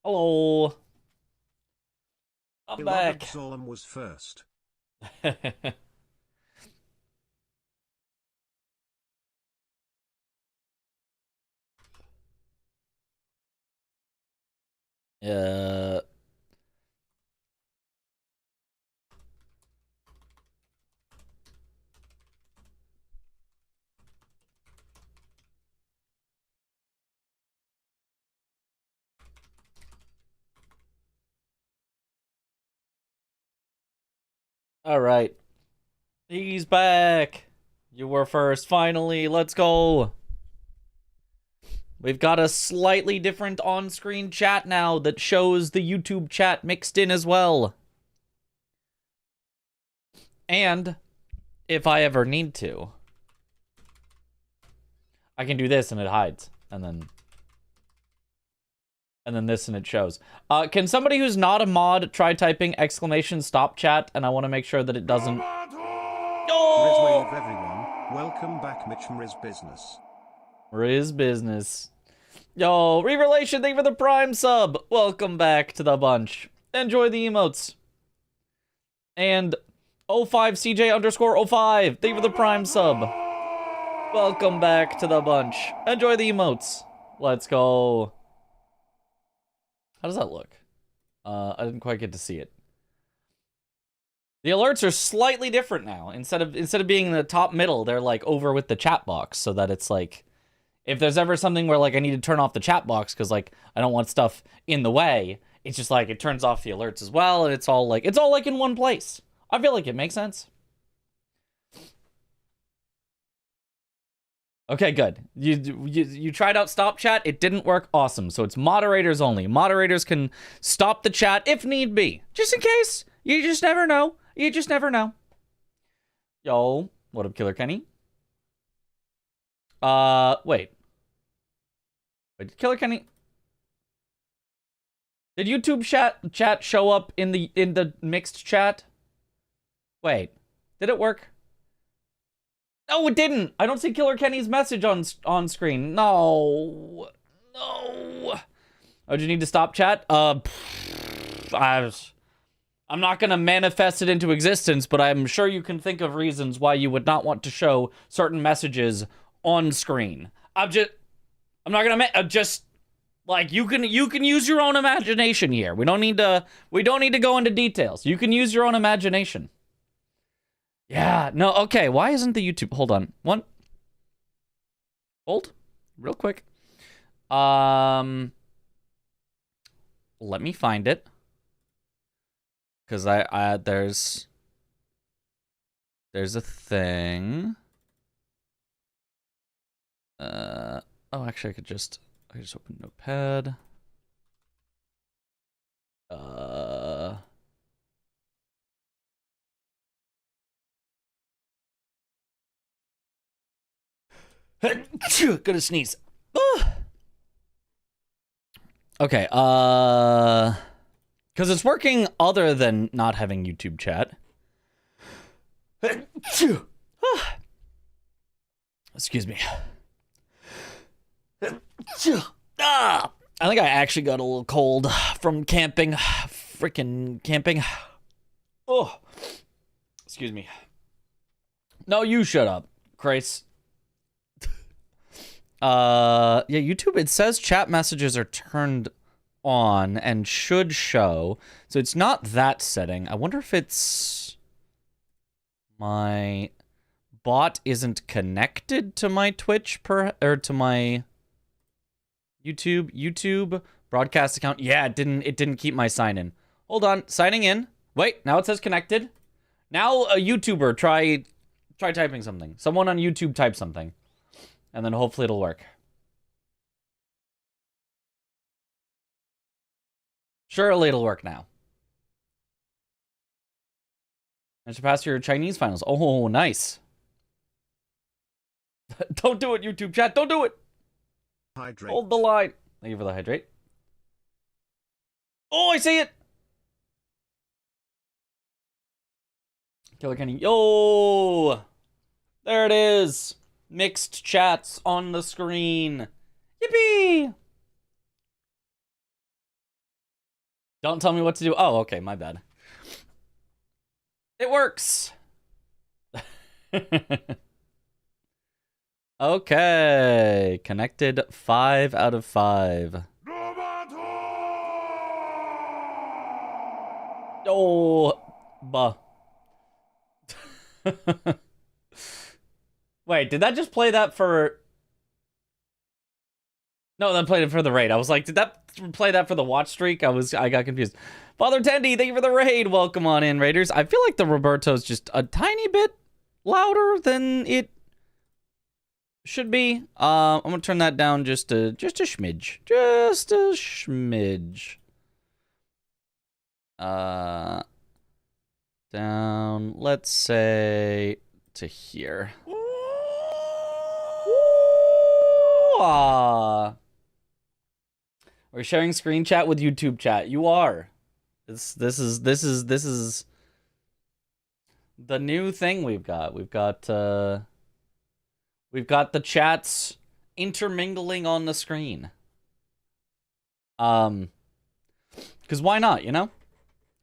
Hello. I'm Beloved back. Zolom was first. uh, all right. He's back. You were first. Finally, let's go. We've got a slightly different on-screen chat now that shows the YouTube chat mixed in as well. And if I ever need to, I can do this and it hides. And then this and it shows. Can somebody who's not a mod try typing exclamation stop chat? And I want to make sure that it doesn't... Rizwave Oh! everyone, welcome back Mitch from Riz Business. Riz business. Yo, Re-Relation, thank you for the Prime sub. Welcome back to the bunch. Enjoy the emotes. And 05CJ underscore 05, thank you for the Prime sub. Welcome back to the bunch. Enjoy the emotes. Let's go. How does that look? I didn't quite get to see it. The alerts are slightly different now. Instead of being in the top middle, they're like over with the chat box so that it's like, if there's ever something where like I need to turn off the chat box because like I don't want stuff in the way, it's just like it turns off the alerts as well, and it's all like in one place. I feel like it makes sense. Okay, good. You tried out stop chat, it didn't work. Awesome. So it's moderators only. Moderators can stop the chat if need be, just in case. You just never know. You just never know. Yo, what up, Killer Kenny? Wait. Wait, Killer Kenny. Did YouTube chat show up in the mixed chat? Wait, did it work? No, it didn't. I don't see Killer Kenny's message on screen. No. No. Oh, do you need to stop chat? I'm not gonna manifest it into existence, but I'm sure you can think of reasons why you would not want to show certain messages on screen. I'm not gonna just like you can use your own imagination here. We don't need to go into details. You can use your own imagination. Yeah, no, okay. Why isn't the YouTube? Hold on. Hold. Real quick. Let me find it. Cause there's a thing. Oh, actually I could just open Notepad. Gonna sneeze. Okay, because it's working other than not having YouTube chat. Excuse me. I think I actually got a little cold from camping. Freaking camping. Oh, excuse me. No, you shut up, Grace. Yeah, YouTube, it says chat messages are turned on and should show. So it's not that setting. I wonder if it's my bot isn't connected to my Twitch or to my YouTube broadcast account. Yeah, it didn't keep my sign in. Hold on, signing in. Wait, now it says connected. Now a YouTuber try typing something. Someone on YouTube type something. And then hopefully it'll work. Surely it'll work now. And to pass your Chinese finals. Oh, nice. Don't do it, YouTube chat. Don't do it. Hydrate. Hold the line. Thank you for the hydrate. Oh, I see it. Killer Kenny. Yo. There it is. Mixed chats on the screen. Yippee. Don't tell me what to do. Oh, okay, my bad. It works. Okay, connected 5 out of 5. Oh, bah. Wait, did that just play that for... No, that played it for the raid. I was like, did that play that for the watch streak? I got confused. Father Tendy, thank you for the raid. Welcome on in, Raiders. I feel like the Roberto's just a tiny bit louder than it should be. I'm gonna turn that down just a smidge. Just a smidge. Down, let's say to here. We're sharing screen chat with YouTube chat. You are. This is the new thing we've got. We've got the chats intermingling on the screen. Cause why not, you know?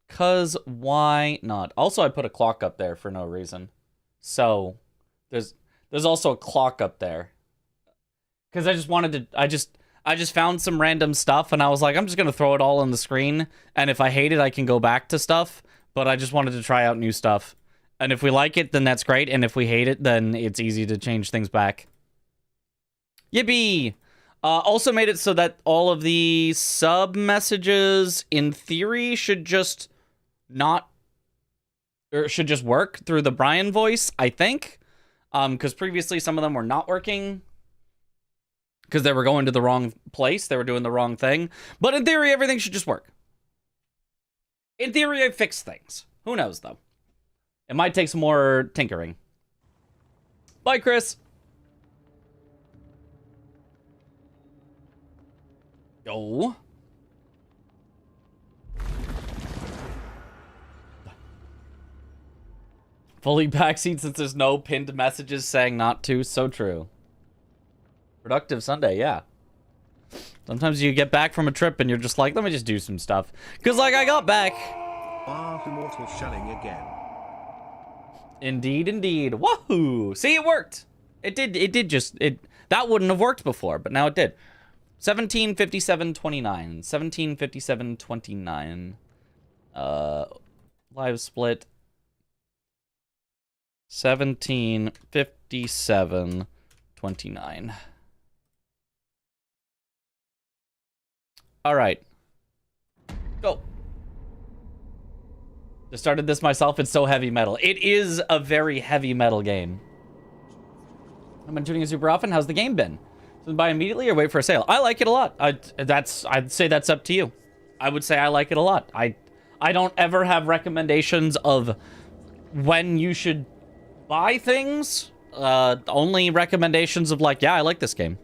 Cause why not? Also, I put a clock up there for no reason. So there's also a clock up there. Cause I just wanted to I just found some random stuff and I was like, I'm just gonna throw it all on the screen, and if I hate it I can go back to stuff, but I just wanted to try out new stuff. And if we like it, then that's great, and if we hate it, then it's easy to change things back. Yippee! Also made it so that all of the sub messages, in theory, should just work through the Brian voice, I think. Because previously some of them were not working. Because they were going to the wrong place. They were doing the wrong thing. But in theory, everything should just work. In theory, I fixed things. Who knows, though? It might take some more tinkering. Bye, Chris. Yo. Fully backseat since there's no pinned messages saying not to. So true. Productive Sunday, yeah. Sometimes you get back from a trip and you're just like, let me just do some stuff. Because, like, I got back. Immortal shelling again. Indeed, indeed. Wahoo! See, it worked. It did just... That wouldn't have worked before, but now it did. 17:57:29. 17:57:29. Live split. 17:57:29. All right. Go. Just started this myself. It's so heavy metal. It is a very heavy metal game. I've been tuning in super often. How's the game been? So buy immediately or wait for a sale? I like it a lot. I'd say that's up to you. I would say I like it a lot. I don't ever have recommendations of when you should buy things. Only recommendations of like, yeah, I like this game.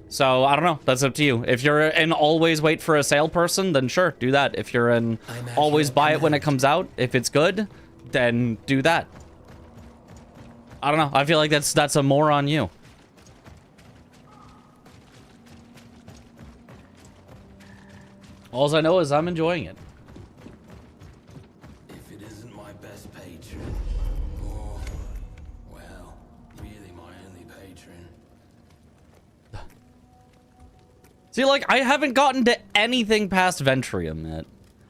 So, I don't know. That's up to you. If you're an always wait for a sale person, then sure, do that. If you're an always buy it when it comes out, if it's good, then do that. I don't know. I feel like that's a more on you. All I know is I'm enjoying it. If it isn't my best patron, well, really my only patron. See, like, I haven't gotten to anything past Ventrium yet.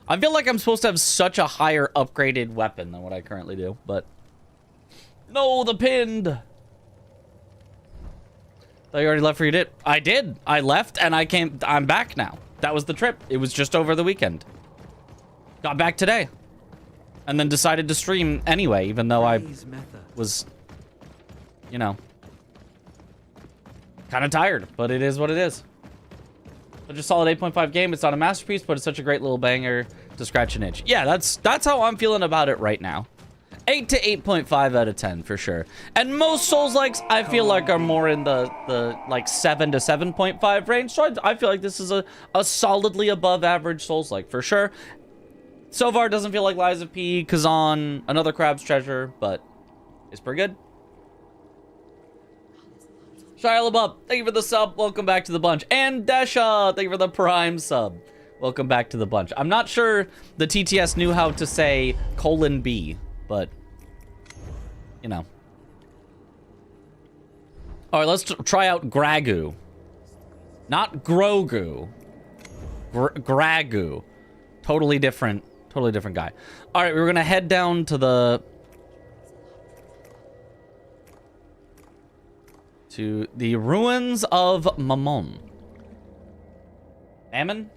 I feel like I'm supposed to have such a higher upgraded weapon than what I currently do, but... No, the pinned! Thought you already left for your dip. I did. I left, and I'm back now. That was the trip. It was just over the weekend. Got back today. And then decided to stream anyway, even though I was, you know, kind of tired, but it is what it is. Such a solid 8.5 game. It's not a masterpiece, but it's such a great little banger to scratch an itch. Yeah, that's how I'm feeling about it right now. 8 to 8.5 out of 10 for sure. And most Souls-likes I feel like are more in the like 7 to 7.5 range. So I feel like this is a solidly above average Souls-like for sure. So far, it doesn't feel like Lies of P, Khazan, another Crab's Treasure, but it's pretty good. Shia LaBeouf, thank you for the sub. Welcome back to the bunch. And Desha, thank you for the Prime sub. Welcome back to the bunch. I'm not sure the TTS knew how to say :B, but, you know. All right, let's try out Gragu. Not Grogu. Gragu. Totally different guy. All right, we're going to head down to the ruins of Mammon. Mammon?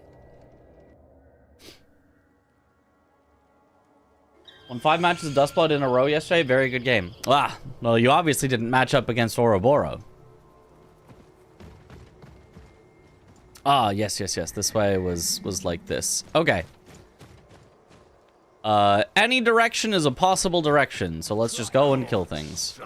Won 5 matches of Dustblood in a row yesterday. Very good game. Ah, well, you obviously didn't match up against Ouroboros. Ah, yes. This way was like this. Okay. Any direction is a possible direction, so let's just go and kill things.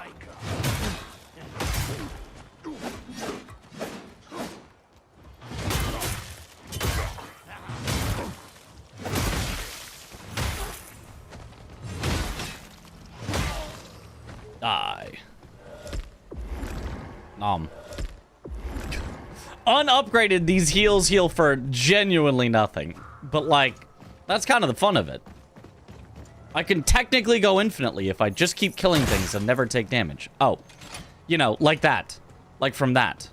Die. Unupgraded, these heals heal for genuinely nothing. But, like, that's kind of the fun of it. I can technically go infinitely if I just keep killing things and never take damage. Oh. You know, like that. Like from that.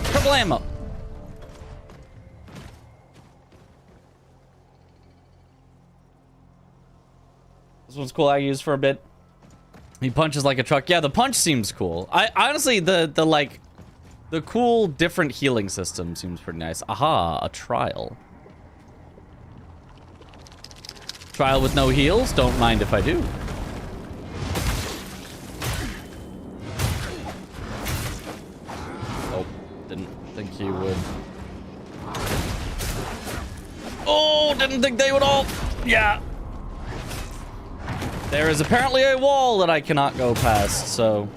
Triple ammo. This one's cool. I used for a bit. He punches like a truck. Yeah, the punch seems cool. I honestly, the cool different healing system seems pretty nice. Aha, a trial. Trial with no heals. Don't mind if I do. Oh, didn't think he would. Oh, didn't think they would all. Yeah. There is apparently a wall that I cannot go past, so...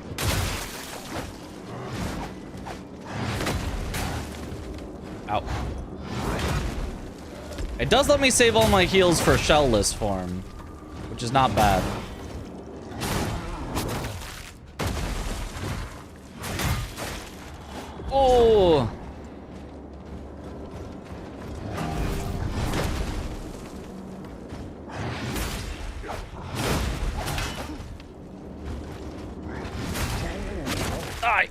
Ow. It does let me save all my heals for shellless form, which is not bad. Oh! Die!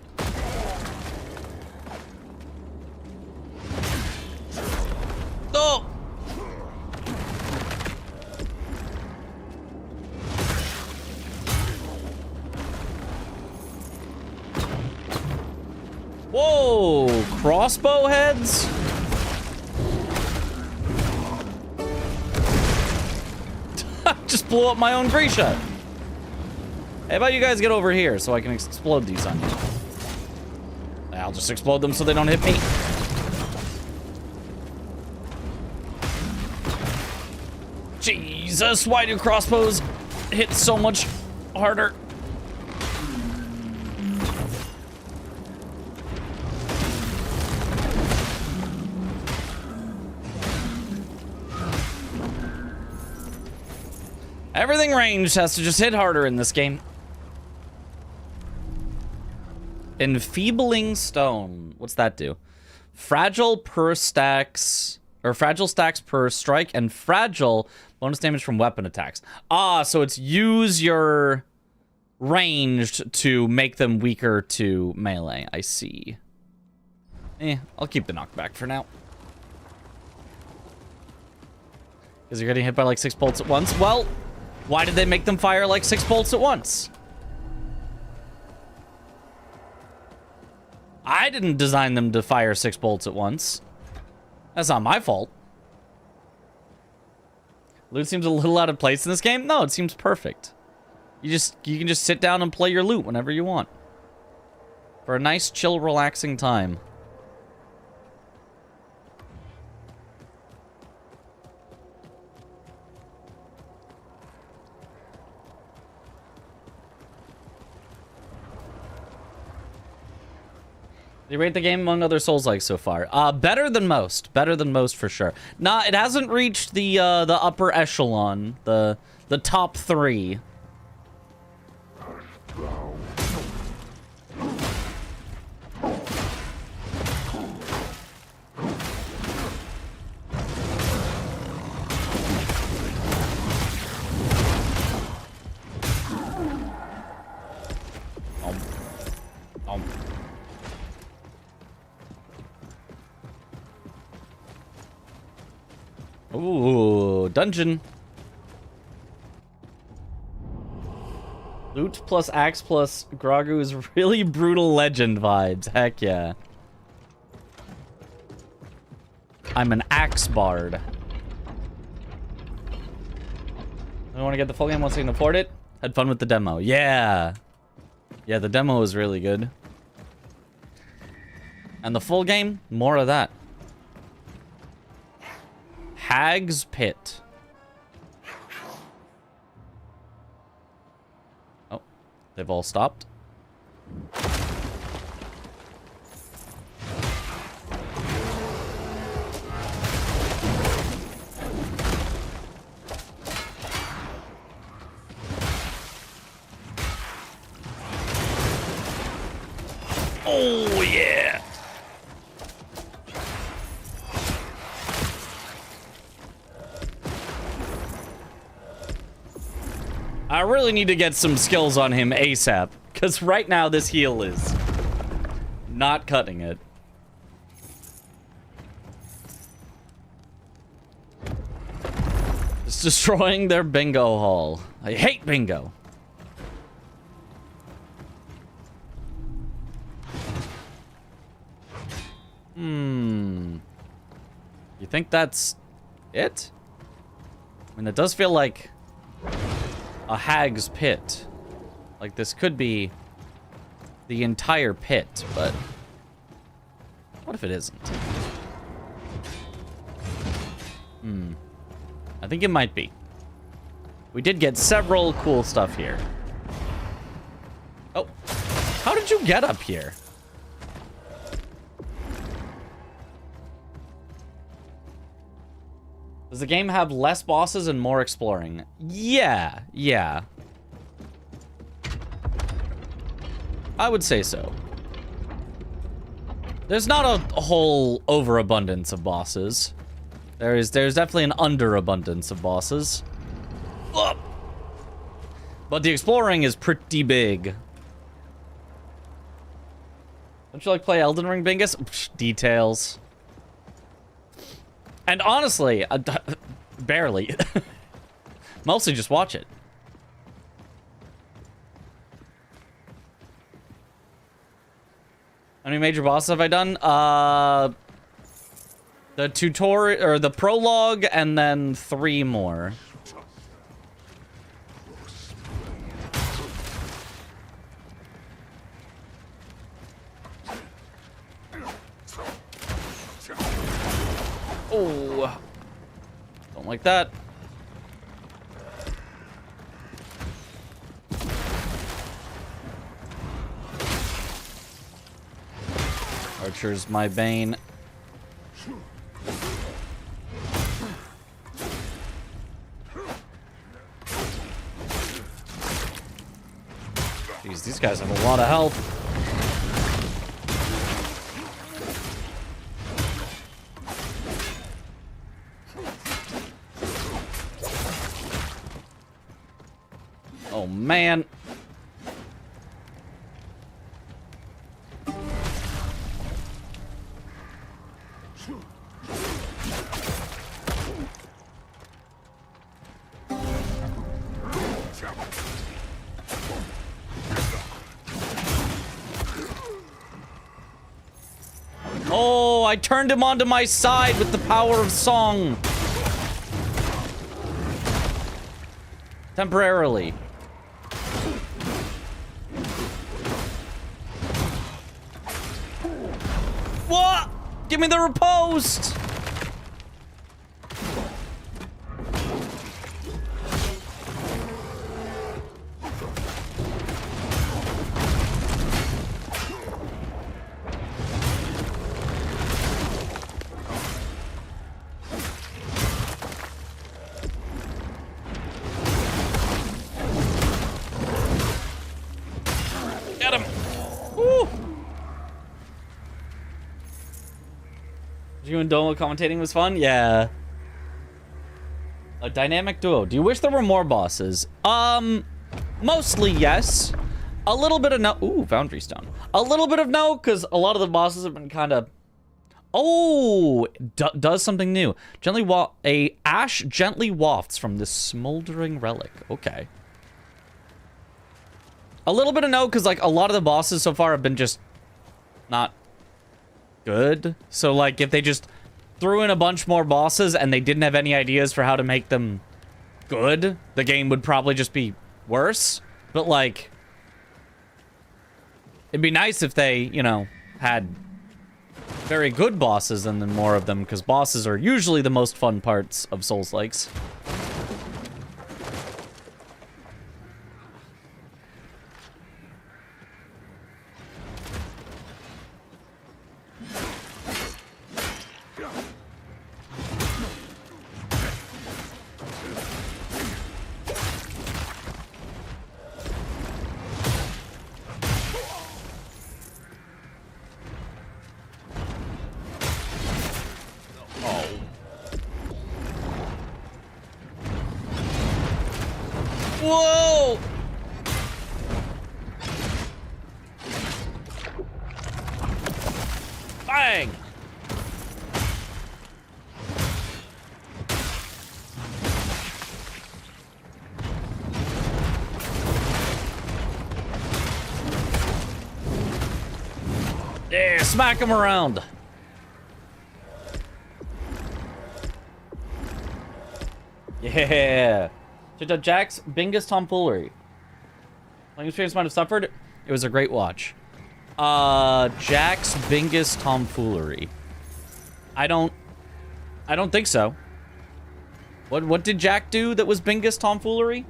Oh! Whoa! Crossbow heads? Just blew up my own Grisha. Hey, how about you guys get over here so I can explode these on you? I'll just explode them so they don't hit me. Jesus, why do crossbows hit so much harder? Everything ranged has to just hit harder in this game. Enfeebling stone. What's that do? Fragile per stacks, or fragile stacks per strike, and fragile bonus damage from weapon attacks. Ah, so it's use your ranged to make them weaker to melee. I see. I'll keep the knockback for now. Because you're getting hit by like 6 bolts at once. Well, why did they make them fire like 6 bolts at once? I didn't design them to fire 6 bolts at once. That's not my fault. Loot seems a little out of place in this game. No, it seems perfect. You can just sit down and play your loot whenever you want. For a nice, chill, relaxing time. They rate the game among other Souls-like so far. Better than most. Better than most for sure. Nah, it hasn't reached the upper echelon, the top 3. Ooh, dungeon. Loot plus axe plus Gragu's really brutal legend vibes. Heck yeah. I'm an axe bard. I want to get the full game once I can afford it. Had fun with the demo. Yeah. Yeah, the demo was really good. And the full game, more of that. Hag's Pit. Oh, they've all stopped. Oh, yeah. I really need to get some skills on him ASAP, because right now this heal is not cutting it. It's destroying their bingo hall. I hate bingo. You think that's it? I mean, it does feel like a hag's pit. Like, this could be the entire pit, but what if it isn't? I think it might be. We did get several cool stuff here. Oh, how did you get up here? Does the game have less bosses and more exploring? Yeah, yeah. I would say so. There's not a whole overabundance of bosses. There's definitely an underabundance of bosses. Ugh. But the exploring is pretty big. Don't you like play Elden Ring, Bingus? Psh, details. And honestly, barely. Mostly just watch it. How many major bosses have I done? The tutorial, or the prologue, and then 3 more. Oh, don't like that. Archer's my bane. Jeez, these guys have a lot of health. Oh, man. Oh, I turned him onto my side with the power of song. Temporarily. What? Give me the riposte! Get him! Woo! You and Domo commentating was fun? Yeah. A dynamic duo. Do you wish there were more bosses? Mostly yes. A little bit of no. Ooh, Foundry Stone. A little bit of no, because a lot of the bosses have been kind of Oh, does something new. A ash gently wafts from this smoldering relic. Okay. A little bit of no, because like a lot of the bosses so far have been just not good. So like if they just threw in a bunch more bosses and they didn't have any ideas for how to make them good, the game would probably just be worse. But like, it'd be nice if they, you know, had very good bosses and then more of them, because bosses are usually the most fun parts of Souls-likes. Whoa! Bang! Yeah, smack him around. Yeah. Checked out Jack's biggest tomfoolery. Playing experience might have suffered. It was a great watch. Jack's biggest tomfoolery. I don't think so. What did Jack do that was biggest tomfoolery?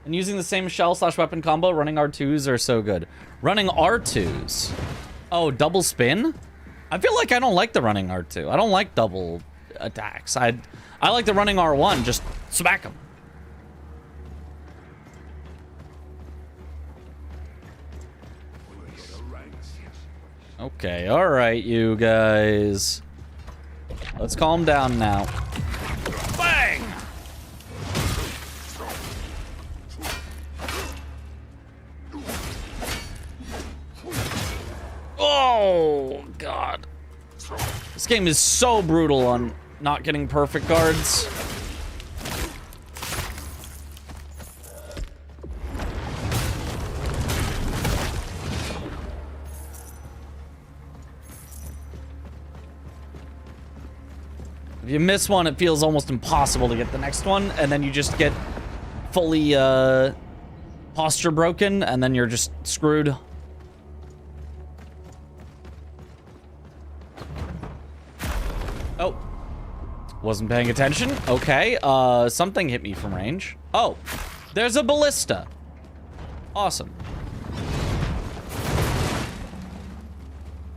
And using the same shell/weapon combo, running R2s are so good. Running R2s? Oh, double spin? I feel like I don't like the running R2. I don't like double attacks. I like the running R1, just smack him. Okay, alright, you guys. Let's calm down now. Bang! Oh, God. This game is so brutal on not getting perfect guards. If you miss one, it feels almost impossible to get the next one, and then you just get fully posture broken, and then you're just screwed. Oh. Wasn't paying attention. Okay, something hit me from range. Oh, there's a ballista. Awesome.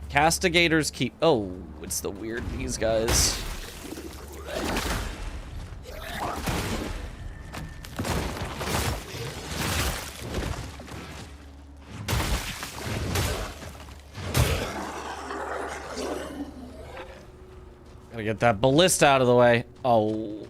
Castigators keep... Oh, it's the weird these guys. Gotta get that ballista out of the way. Oh.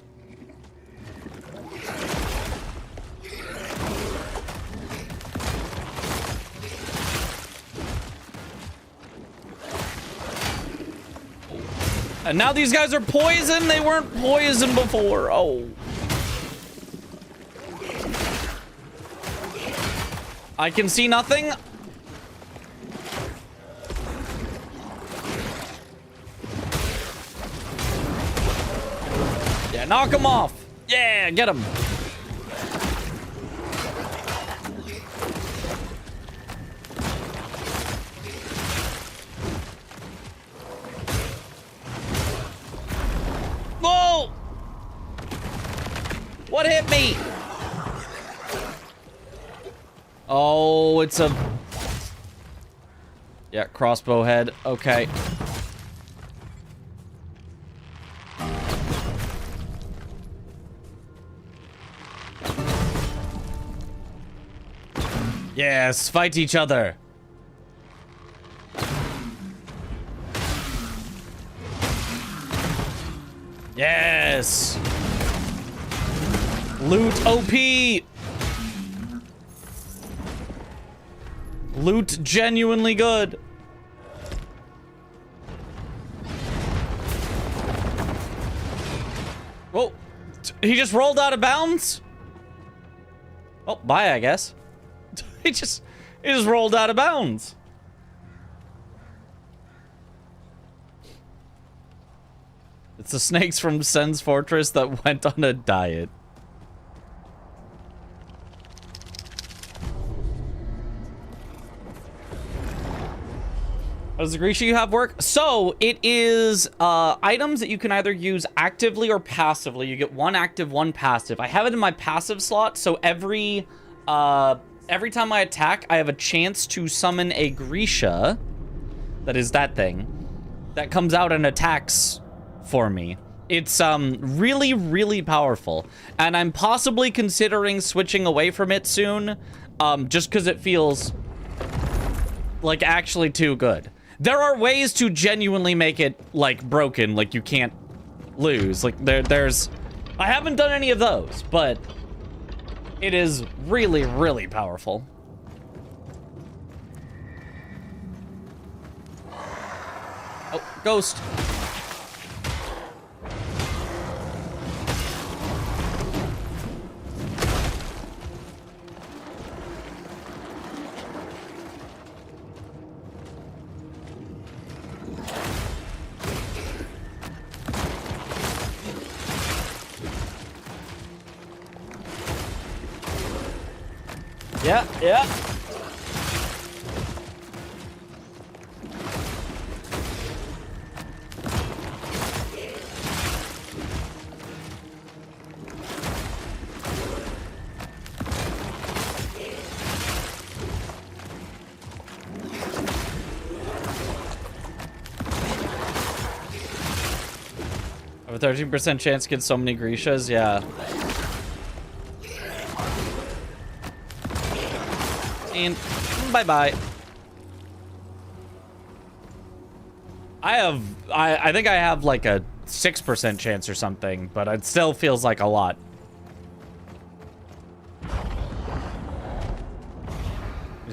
And now these guys are poisoned. They weren't poisoned before. Oh. I can see nothing. Yeah, knock him off. Yeah, get him. Whoa! What hit me? Oh, it's a... Yeah, crossbow head. Okay. Yes, fight each other. Yes. Loot OP. Loot genuinely good. Whoa. He just rolled out of bounds? Oh, bye, I guess. he just rolled out of bounds. It's the snakes from Sen's Fortress that went on a diet. How does the Grisha you have work? So, it is items that you can either use actively or passively. You get one active, one passive. I have it in my passive slot, so every time I attack, I have a chance to summon a Grisha. That is that thing. That comes out and attacks for me. It's really, really powerful. And I'm possibly considering switching away from it soon. Just because it feels like actually too good. There are ways to genuinely make it, like, broken, like you can't lose. Like, there's... I haven't done any of those, but it is really, really powerful. Oh, ghost. Yeah, yeah. I have a 13% chance to get so many Grishas, yeah. And bye-bye. I think I have like a 6% chance or something, but it still feels like a lot.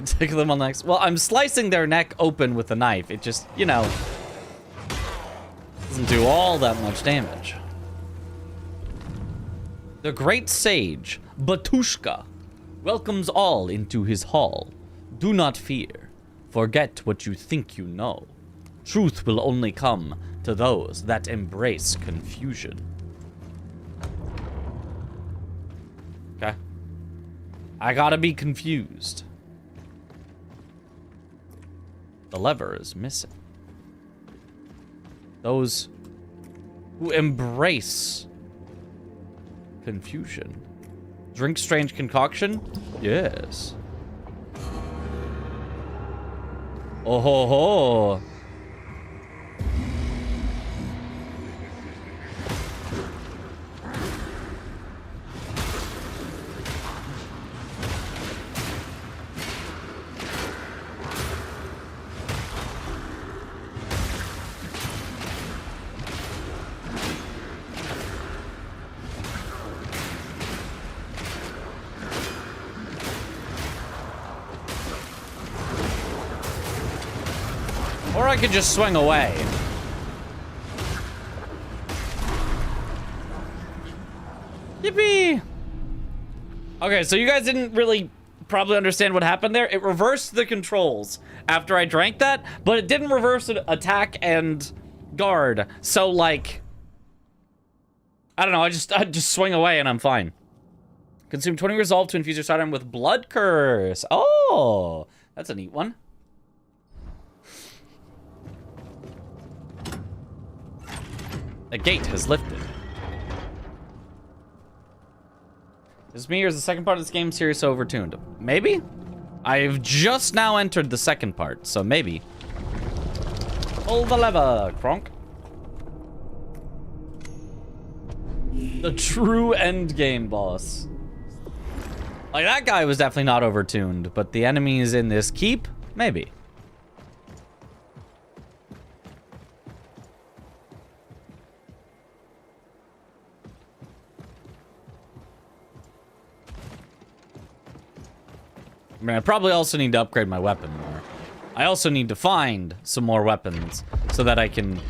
Take them on next. Well, I'm slicing their neck open with a knife. It just, you know, doesn't do all that much damage. The great sage, Batushka, welcomes all into his hall. Do not fear. Forget what you think you know. Truth will only come to those that embrace confusion. Okay. I gotta be confused. The lever is missing. Those who embrace confusion. Drink strange concoction? Yes. Oh ho ho. Or I could just swing away. Yippee! Okay, so you guys didn't really probably understand what happened there. It reversed the controls after I drank that, but it didn't reverse attack and guard. So, like, I don't know, I just swing away and I'm fine. Consume 20 resolve to infuse your sidearm with blood curse. Oh, that's a neat one. A gate has lifted. Is me or is the second part of this game series so overtuned? Maybe? I've just now entered the second part, so maybe. Pull the lever, Kronk. The true end game boss. Like, that guy was definitely not overtuned, but the enemies in this keep? Maybe. I mean, I probably also need to upgrade my weapon more. I also need to find some more weapons so that I can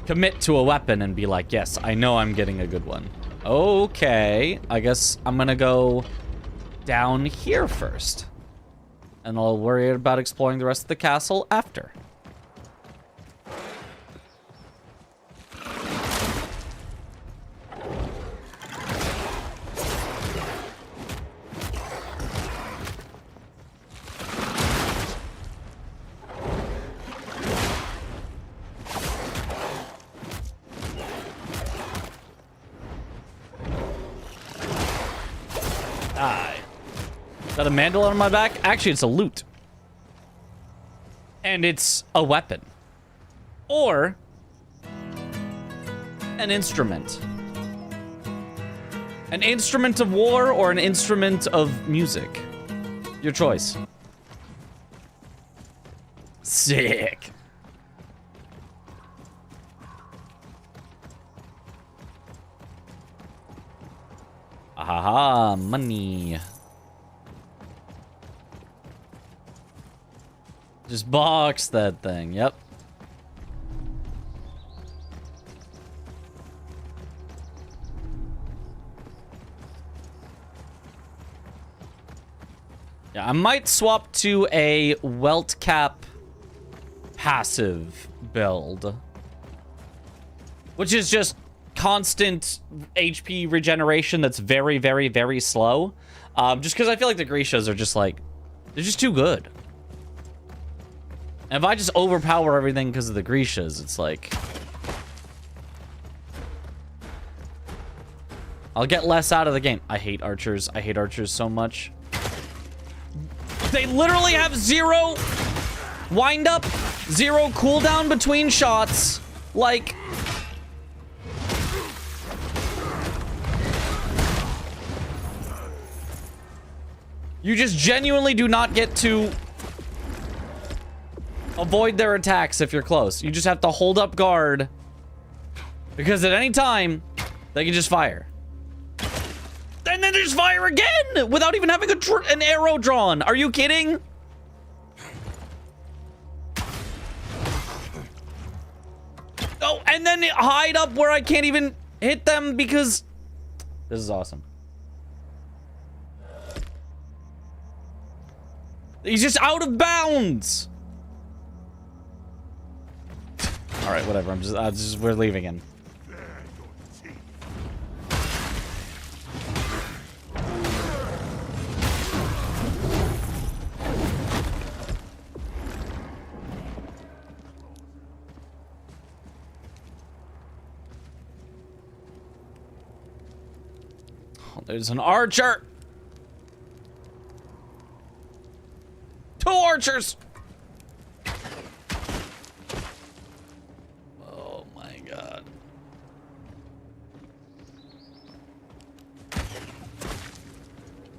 commit to a weapon and be like, yes, I know I'm getting a good one. Okay, I guess I'm gonna go down here first. And I'll worry about exploring the rest of the castle after. Is that a mandala on my back? Actually, it's a lute. And it's a weapon. Or an instrument. An instrument of war or an instrument of music. Your choice. Sick. Aha, money. Just box that thing, yep. Yeah, I might swap to a welt cap passive build. Which is just constant HP regeneration that's very, very, very slow. Just because I feel like the Grecias are just like, they're just too good. And if I just overpower everything because of the Grecias, it's like, I'll get less out of the game. I hate archers. I hate archers so much. They literally have 0 wind up, 0 cooldown between shots. Like, you just genuinely do not get to avoid their attacks if you're close. You just have to hold up guard. Because at any time, they can just fire. And then they just fire again! Without even having an arrow drawn. Are you kidding? Oh, and then hide up where I can't even hit them because... This is awesome. He's just out of bounds! Alright, whatever. We're leaving him. Oh, there's an archer! 2 archers! Oh my god.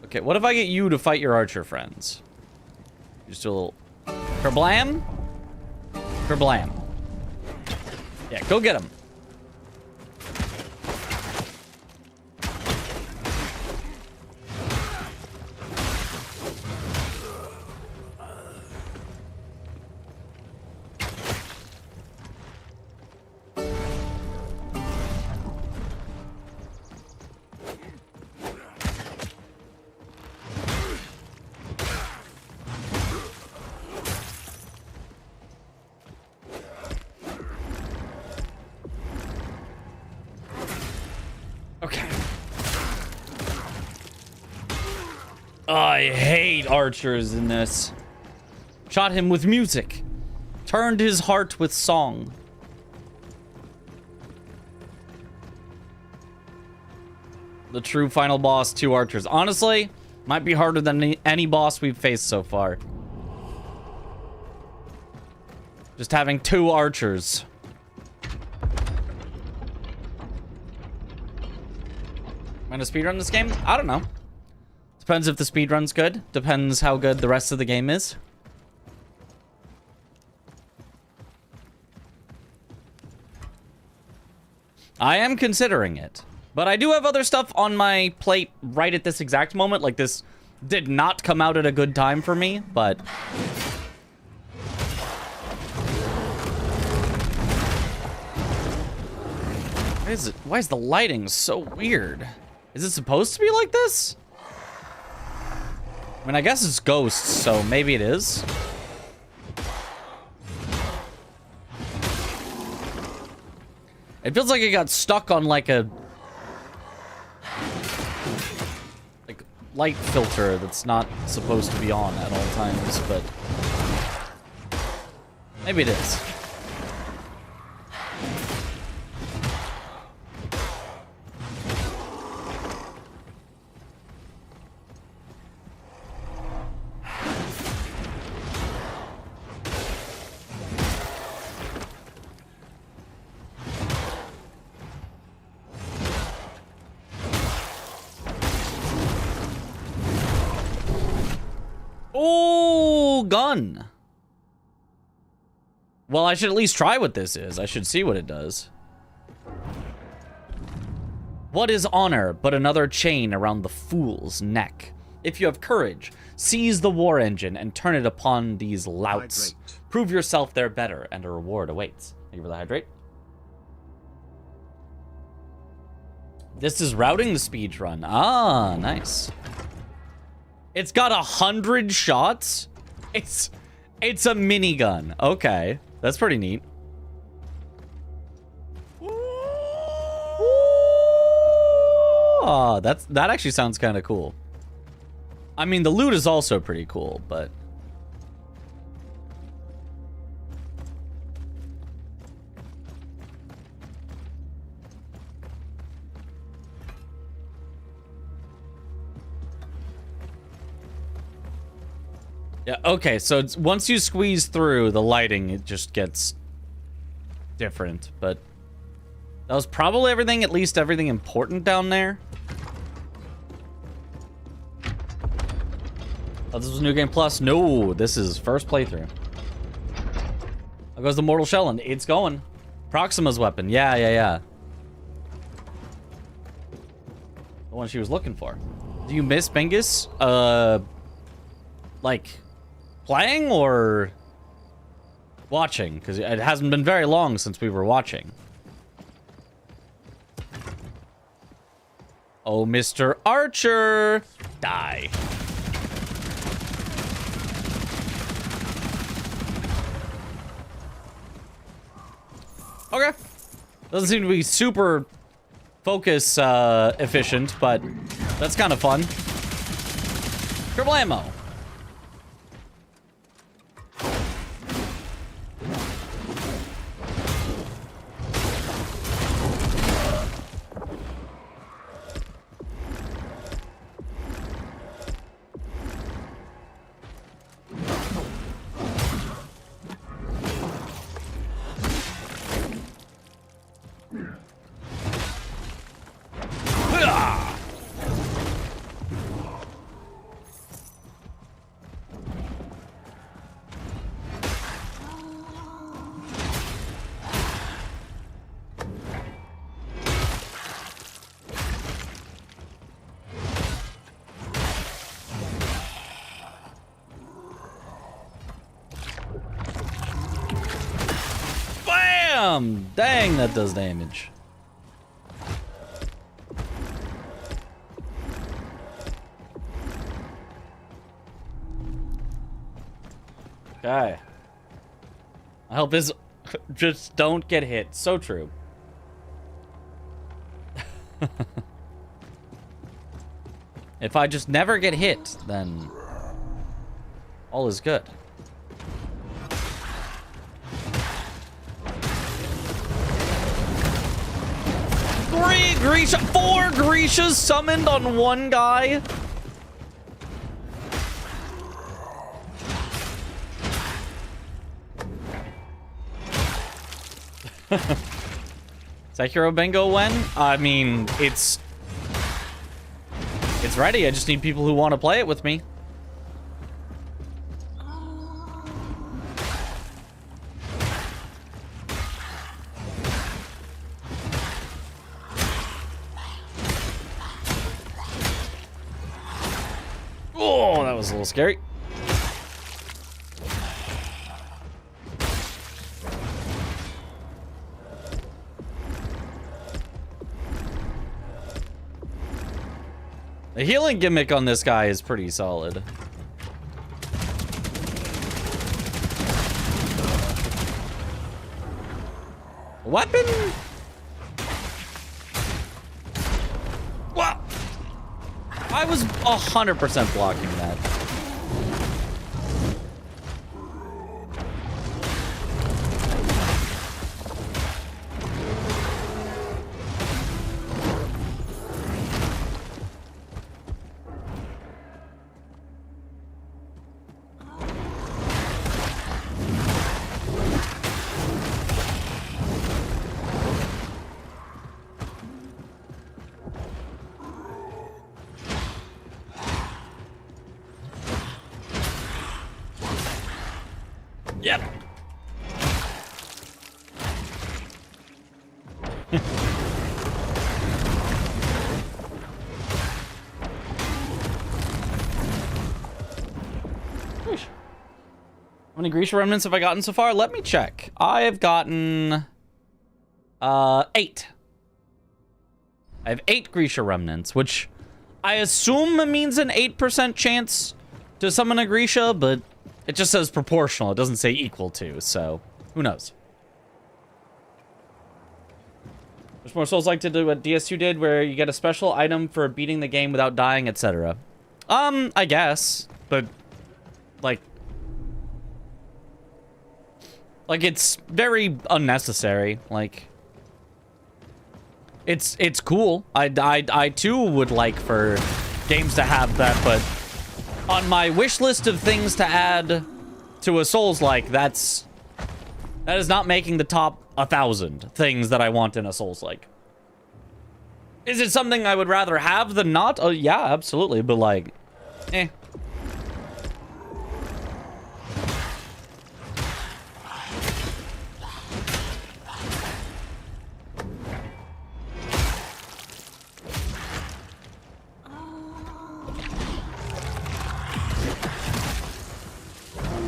Okay, what if I get you to fight your archer friends? Just a little... Kerblam? Kerblam. Yeah, go get him. Okay. I hate archers in this. Shot him with music. Turned his heart with song. The true final boss, 2 archers. Honestly, might be harder than any boss we've faced so far. Just having 2 archers. Am I gonna speedrun this game? I don't know. Depends if the speedrun's good. Depends how good the rest of the game is. I am considering it. But I do have other stuff on my plate right at this exact moment. Like, this did not come out at a good time for me, but... Why is the lighting so weird? Is it supposed to be like this? I mean, I guess it's ghosts, so maybe it is. It feels like it got stuck on like a light filter that's not supposed to be on at all times, but maybe it is. Oh, gun. Well, I should at least try what this is. I should see what it does. What is honor but another chain around the fool's neck? If you have courage, seize the war engine and turn it upon these louts. Hydrate. Prove yourself their better, and a reward awaits. Thank you for the hydrate. This is routing the speed run. Ah, nice. It's got 100 shots. It's a minigun. Okay, that's pretty neat. Oh, that actually sounds kind of cool. I mean, the loot is also pretty cool, but yeah, okay, so once you squeeze through the lighting, it just gets different, but that was probably everything, at least everything important down there. Oh, this was New Game Plus. No, this is first playthrough. There goes the Mortal Shell, and it's going. Proxima's weapon. Yeah. The one she was looking for. Do you miss Bingus? Like, playing or watching? Because it hasn't been very long since we were watching. Oh, Mr. Archer! Die. Okay. Doesn't seem to be super focus efficient, but that's kind of fun. Triple ammo. Dang, that does damage. Okay. My hope is just don't get hit. So true. If I just never get hit, then all is good. Four Grishas summoned on one guy. Sekiro Bingo when? I mean, it's ready. I just need people who want to play it with me. Oh, that was a little scary. The healing gimmick on this guy is pretty solid. Weapon? What? I was 100% blocking that. Yep. How many Grisha remnants have I gotten so far? Let me check. I have gotten 8. I have 8 Grisha remnants, which I assume means an 8% chance to summon a Grisha, but it just says proportional. It doesn't say equal to, so who knows? There's more Souls like to do what DS2 did, where you get a special item for beating the game without dying, etc. I guess, but like it's very unnecessary. Like, it's cool. I too would like for games to have that, but on my wish list of things to add to a Souls-like, that is not making the top 1,000 things that I want in a Souls-like. Is it something I would rather have than not? Oh, yeah, absolutely, but like, eh.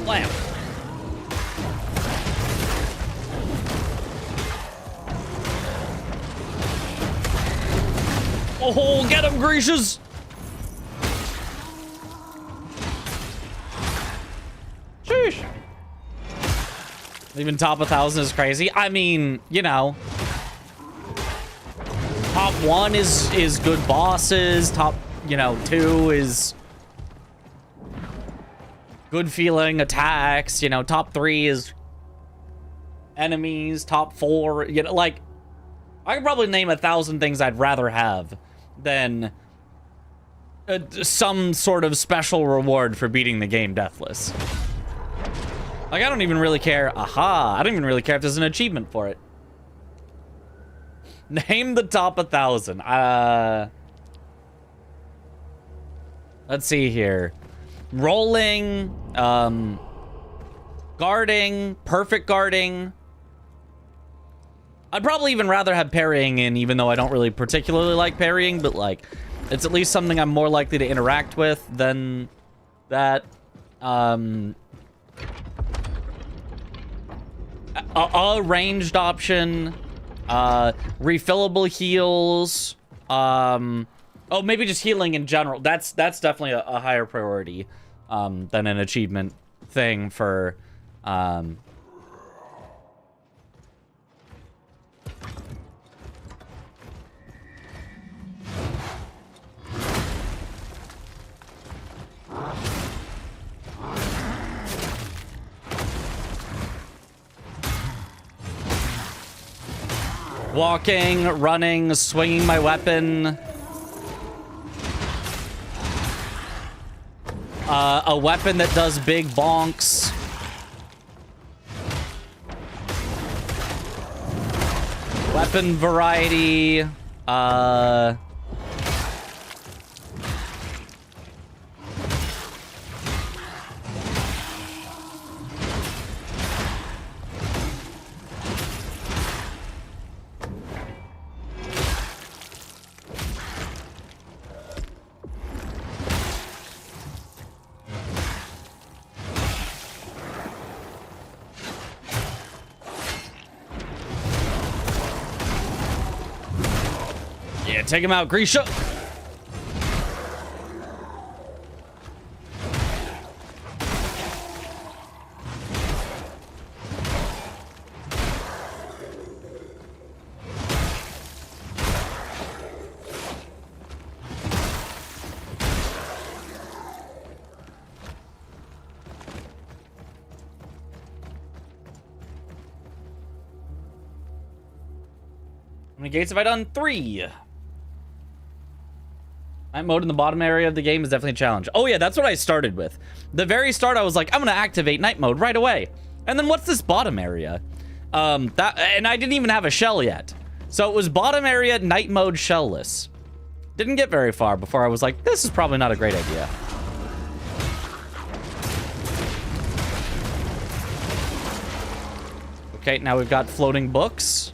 Lamp. Oh, get him, Grishas! Sheesh. Even top 1,000 is crazy. I mean, you know, top 1 is good bosses. Top, you know, 2 is good feeling attacks. You know, top 3 is enemies. Top 4, you know, like, I could probably name 1,000 things I'd rather have than some sort of special reward for beating the game deathless. Like, I don't even really care. Aha! I don't even really care if there's an achievement for it. Name the top 1,000. Let's see here. Rolling, guarding, perfect guarding. I'd probably even rather have parrying in, even though I don't really particularly like parrying, but like, it's at least something I'm more likely to interact with than that. A ranged option, refillable heals, oh, maybe just healing in general. That's definitely a higher priority than an achievement thing for walking, running, swinging my weapon. A weapon that does big bonks. Weapon variety. Yeah, take him out, Grisha. many gates have I done? 3. Night mode in the bottom area of the game is definitely a challenge. Oh yeah, that's what I started with. The very start, I was like, I'm gonna activate night mode right away. And then what's this bottom area? And I didn't even have a shell yet. So it was bottom area, night mode, shellless. Didn't get very far before I was like, this is probably not a great idea. Okay, now we've got floating books.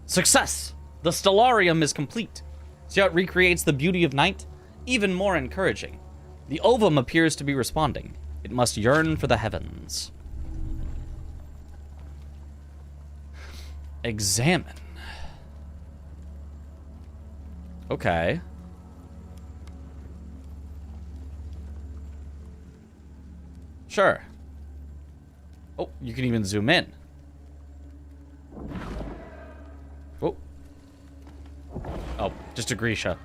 Success! The stellarium is complete. See how it recreates the beauty of night? Even more encouraging. The ovum appears to be responding. It must yearn for the heavens. Examine. Okay. Sure. Oh, you can even zoom in. Oh. Oh, just a Grisha.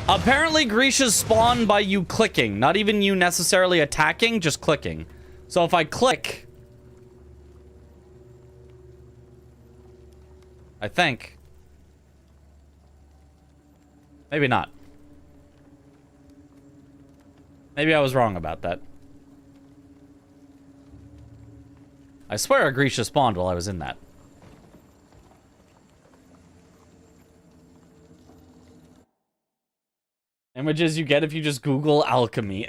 Apparently, Grishas spawn by you clicking. Not even you necessarily attacking, just clicking. So if I click... I think... Maybe not. Maybe I was wrong about that. I swear a Grisha spawned while I was in that. Images you get if you just Google alchemy.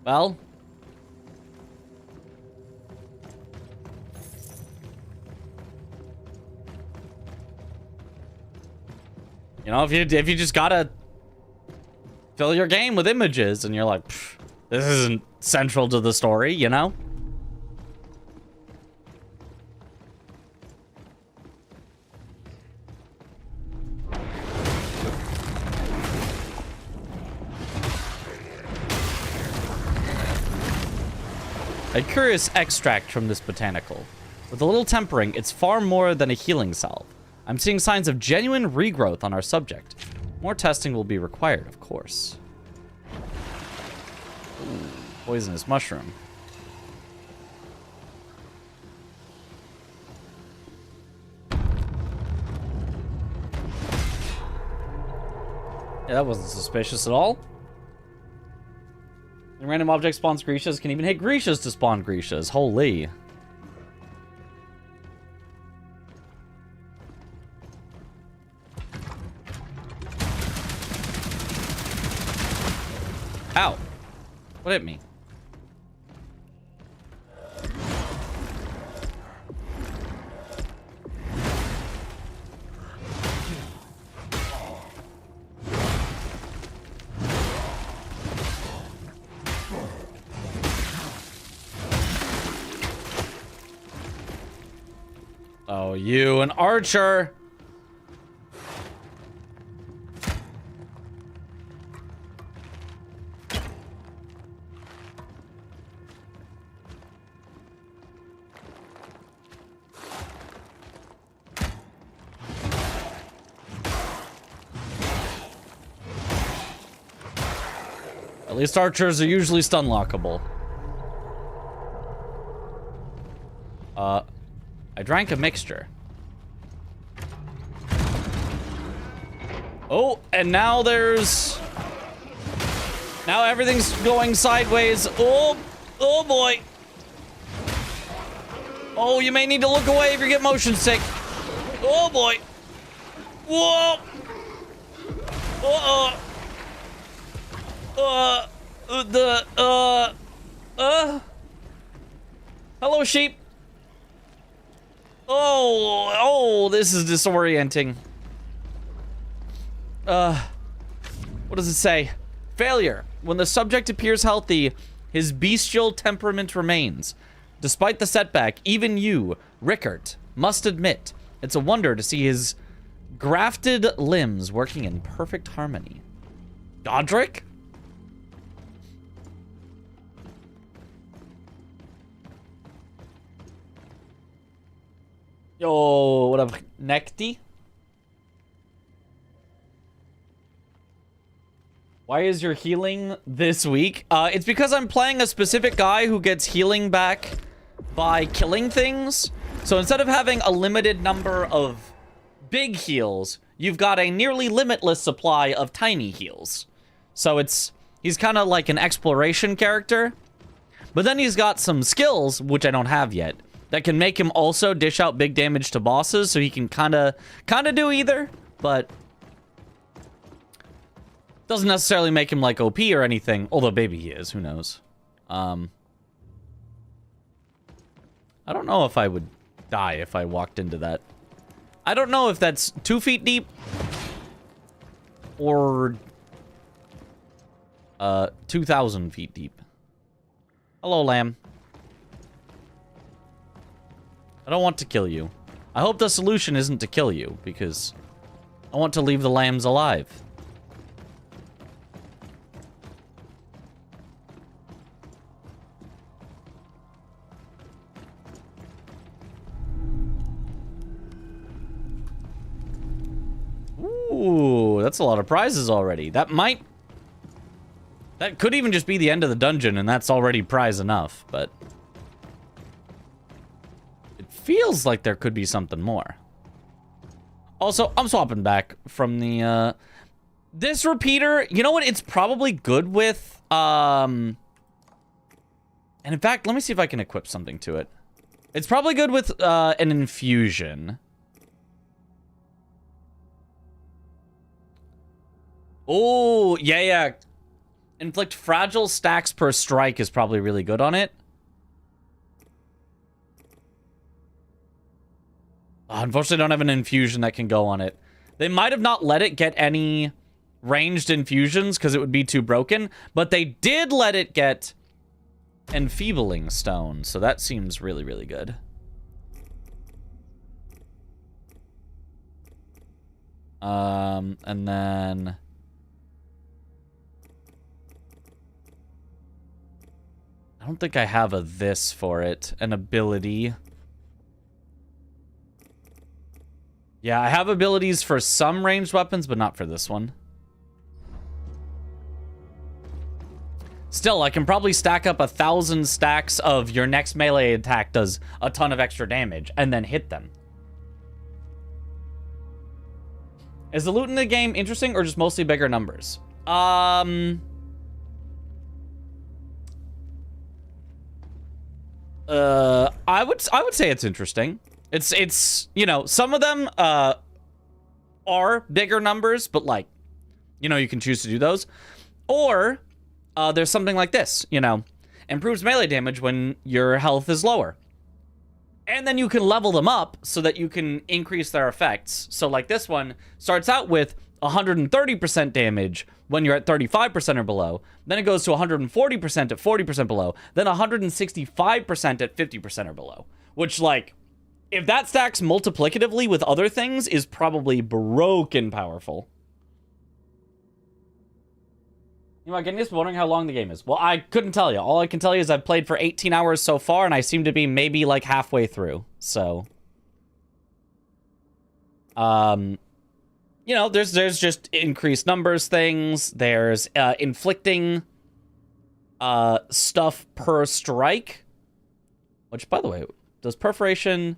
Well. You know, if you just gotta fill your game with images and you're like, this isn't central to the story, you know? A curious extract from this botanical. With a little tempering, it's far more than a healing salve. I'm seeing signs of genuine regrowth on our subject. More testing will be required, of course. Ooh, poisonous mushroom. Yeah, that wasn't suspicious at all. And random object spawns Grishas can even hit Grishas to spawn Grishas. Holy. Ow. What hit me? Oh, you, an archer. At least archers are usually stun lockable. I drank a mixture. Oh, and now there's... Now everything's going sideways. Oh, oh boy. Oh, you may need to look away if you get motion sick. Oh boy. Whoa. Hello, sheep. Oh, this is disorienting. What does it say? Failure. When the subject appears healthy, his bestial temperament remains. Despite the setback, even you, Rickert, must admit, it's a wonder to see his grafted limbs working in perfect harmony. Godric? Yo, what up, Nekti? Why is your healing this weak? It's because I'm playing a specific guy who gets healing back by killing things. So instead of having a limited number of big heals, you've got a nearly limitless supply of tiny heals. So he's kind of like an exploration character. But then he's got some skills, which I don't have yet, that can make him also dish out big damage to bosses, so he can kind of do either, but doesn't necessarily make him like OP or anything, although maybe he is, who knows. I don't know if I would die if I walked into that. I don't know if that's 2 feet deep or 2,000 feet deep. Hello, lamb. I don't want to kill you. I hope the solution isn't to kill you, because I want to leave the lambs alive. Ooh, that's a lot of prizes already. That could even just be the end of the dungeon, and that's already prize enough, but it feels like there could be something more. Also, I'm swapping back from the, this repeater, you know what? It's probably good with, and in fact, let me see if I can equip something to it. It's probably good with, an infusion. Oh, yeah. Inflict fragile stacks per strike is probably really good on it. Unfortunately, I don't have an infusion that can go on it. They might have not let it get any ranged infusions because it would be too broken, but they did let it get enfeebling stone, so that seems really, really good. And then I don't think I have a this for it, an ability. Yeah, I have abilities for some ranged weapons, but not for this one. Still, I can probably stack up 1,000 stacks of your next melee attack does a ton of extra damage, and then hit them. Is the loot in the game interesting, or just mostly bigger numbers? I would say it's interesting. It's you know, some of them are bigger numbers, but like, you know, you can choose to do those. Or there's something like this, you know, improves melee damage when your health is lower. And then you can level them up so that you can increase their effects. So like this one starts out with 130% damage when you're at 35% or below. Then it goes to 140% at 40% below. Then 165% at 50% or below. Which, like, if that stacks multiplicatively with other things, is probably broken powerful. You know, I'm just wondering how long the game is. Well, I couldn't tell you. All I can tell you is I've played for 18 hours so far, and I seem to be maybe, like, halfway through. So, you know, there's just increased numbers things. There's inflicting stuff per strike. Which, by the way, does perforation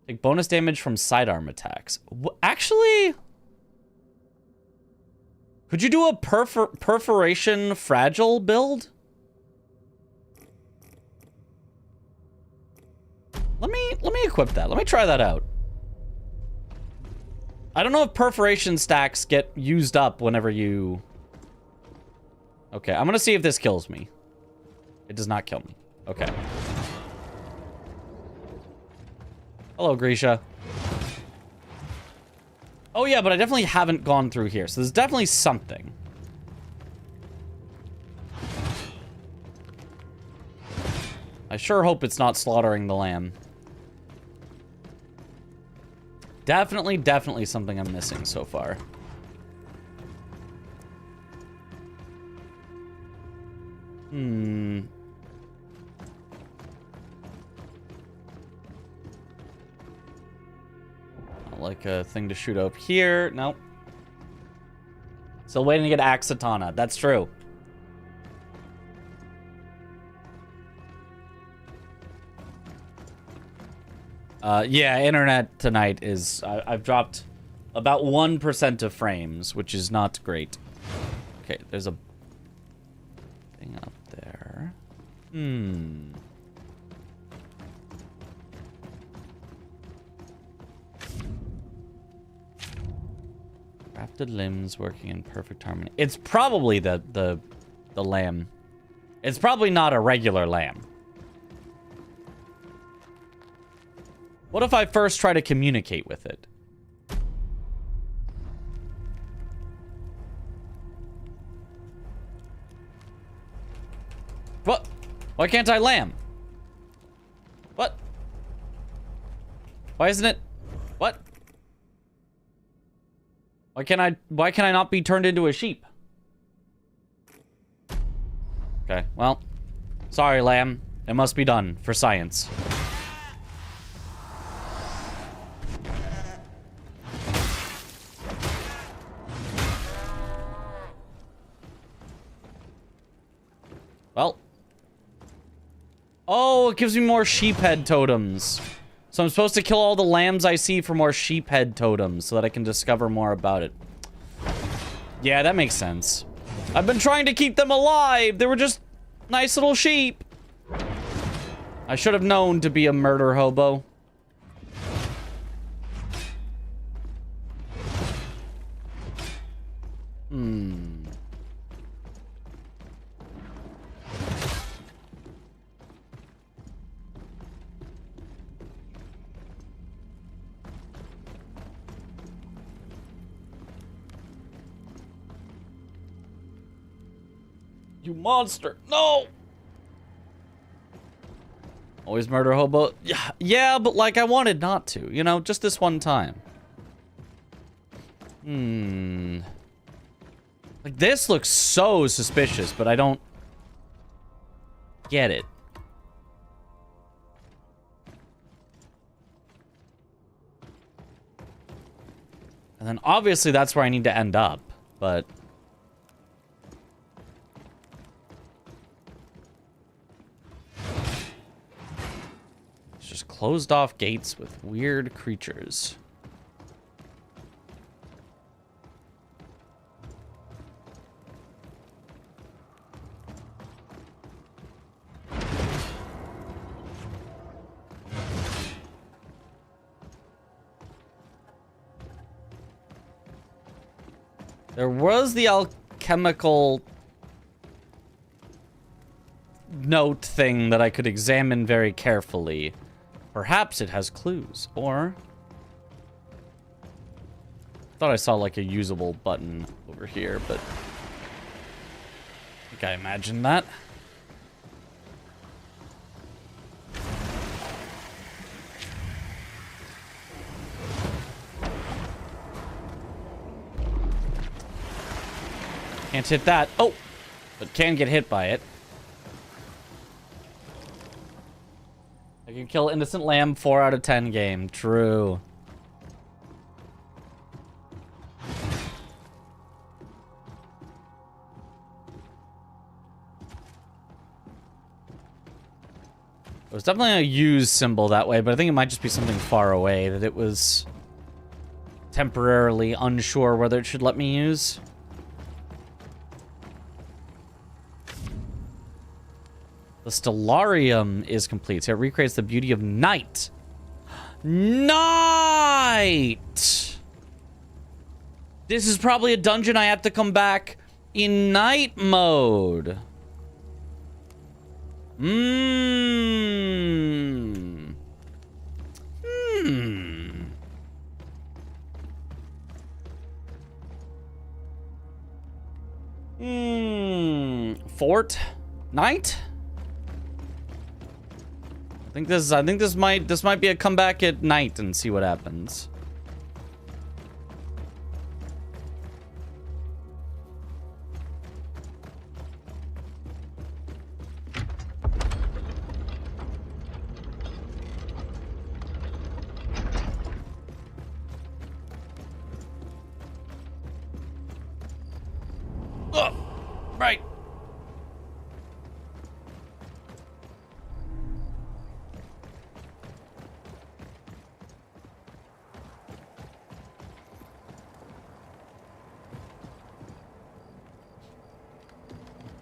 take bonus damage from sidearm attacks? Actually, could you do a perforation fragile build? Let me equip that. Let me try that out. I don't know if perforation stacks get used up whenever you... Okay, I'm gonna see if this kills me. It does not kill me. Okay. Hello, Grisha. Oh yeah, but I definitely haven't gone through here, so there's definitely something. I sure hope it's not slaughtering the lamb. Definitely something I'm missing so far. Like a thing to shoot up here. Nope. Still waiting to get Axatana. That's true. Yeah, internet tonight is... I've dropped about 1% of frames, which is not great. Okay, there's a thing up there. Crafted limbs working in perfect harmony. It's probably the lamb. It's probably not a regular lamb. What if I first try to communicate with it? What? Why can't I lamb? What? Why isn't it? What? Why can I not be turned into a sheep? Okay, well, sorry, lamb. It must be done for science. Well. Oh, it gives me more sheep head totems. So I'm supposed to kill all the lambs I see for more sheep head totems so that I can discover more about it. Yeah, that makes sense. I've been trying to keep them alive. They were just nice little sheep. I should have known to be a murder hobo. You monster. No! Always murder hobo. Yeah, but like I wanted not to. You know, just this one time. Like this looks so suspicious, but I don't get it. And then obviously that's where I need to end up, but... closed off gates with weird creatures. There was the alchemical note thing that I could examine very carefully. Perhaps it has clues, or... I thought I saw like a usable button over here, but... I think I imagined that. Can't hit that. Oh! But can get hit by it. I can kill innocent lamb 4 out of 10 game. True. There's definitely a use symbol that way, but I think it might just be something far away that it was temporarily unsure whether it should let me use. The Stellarium is complete, so it recreates the beauty of night. Night! This is probably a dungeon I have to come back in night mode. Fort? Night? I think this might be a comeback at night and see what happens. Oh, right.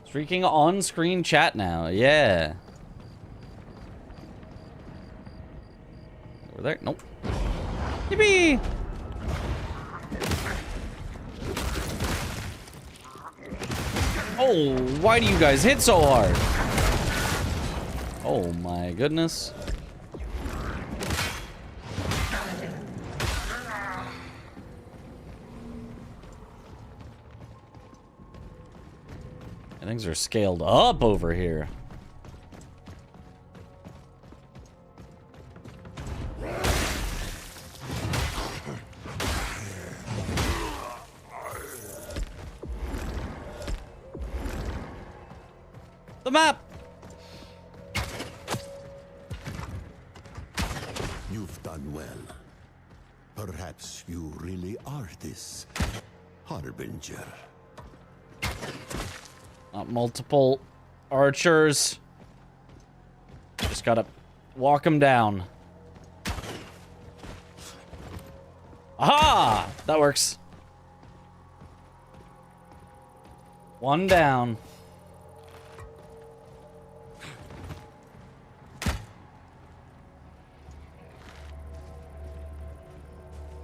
Streaking on-screen chat now. Yeah. Over there? Nope. Yippee! Oh, why do you guys hit so hard? Oh my goodness. Things are scaled up over here. The map! You've done well. Perhaps you really are this harbinger. Multiple archers. Just gotta walk them down. Aha! That works. One down.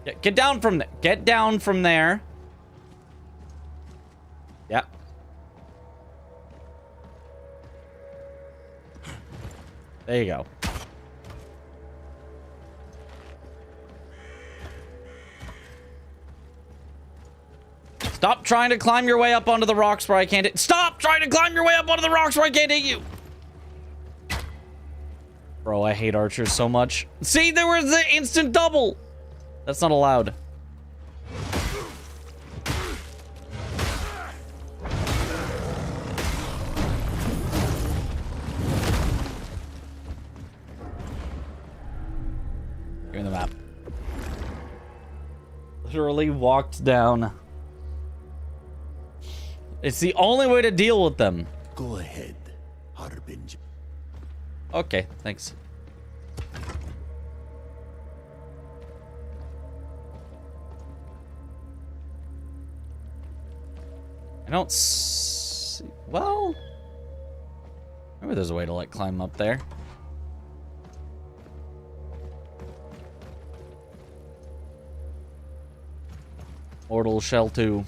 Yeah, get down from there. Get down from there. Yeah. There you go. Stop trying to climb your way up onto the rocks where I can't hit. Stop trying to climb your way up onto the rocks where I can't hit you. Bro, I hate archers so much. See, there was the instant double. That's not allowed. Give me the map. Literally walked down. It's the only way to deal with them. Go ahead, harbinger. Okay, thanks. I don't see... Well... Maybe there's a way to, like, climb up there. Mortal Shell 2.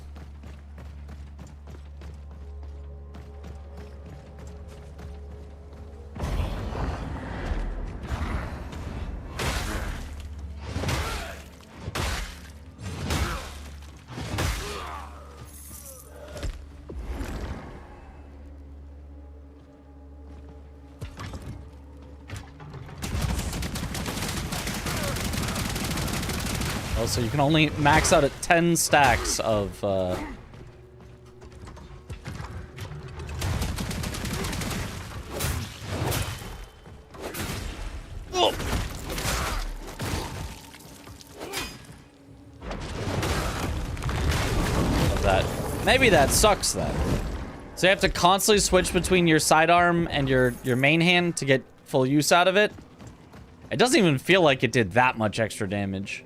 So you can only max out at 10 stacks of, Oh. That. Maybe that sucks then. So you have to constantly switch between your sidearm and your main hand to get full use out of it. It doesn't even feel like it did that much extra damage.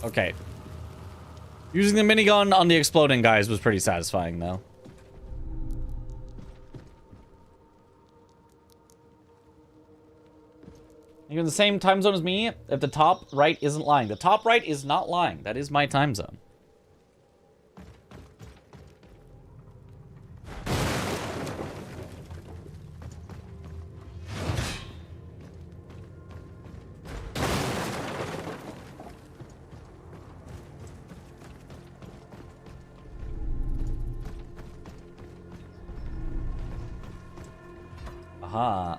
Okay. Using the minigun on the exploding guys was pretty satisfying, though. You're in the same time zone as me if the top right isn't lying. The top right is not lying. That is my time zone. Aha.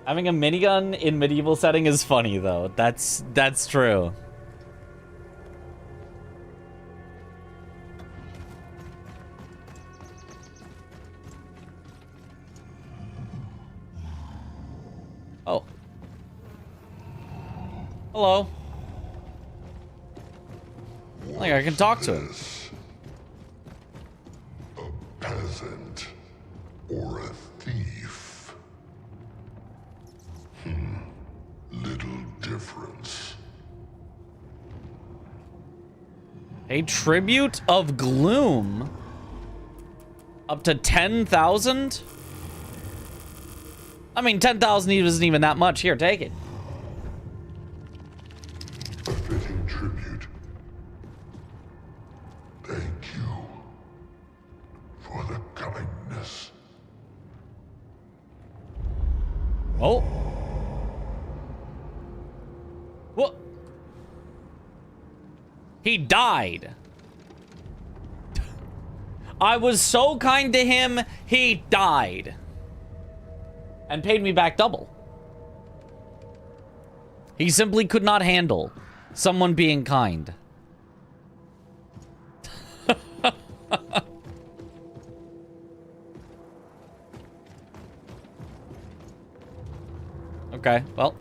Having a minigun in medieval setting is funny, though. That's true. Hello. I think I can talk to him. A peasant or a thief? Little difference. A tribute of gloom. Up to 10,000? I mean, 10,000 isn't even that much. Here, take it. A fitting tribute. Thank you for the kindness. Oh. What? He died. I was so kind to him, he died. And paid me back double. He simply could not handle someone being kind. Okay, well.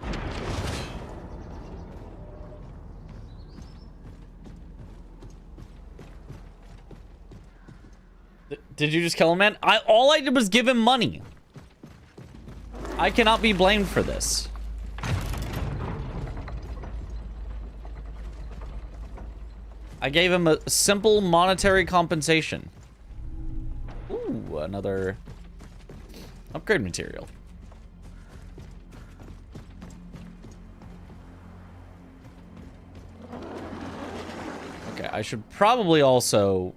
Did you just kill him, man? All I did was give him money. I cannot be blamed for this. I gave him a simple monetary compensation. Ooh, another upgrade material. Okay, I should probably also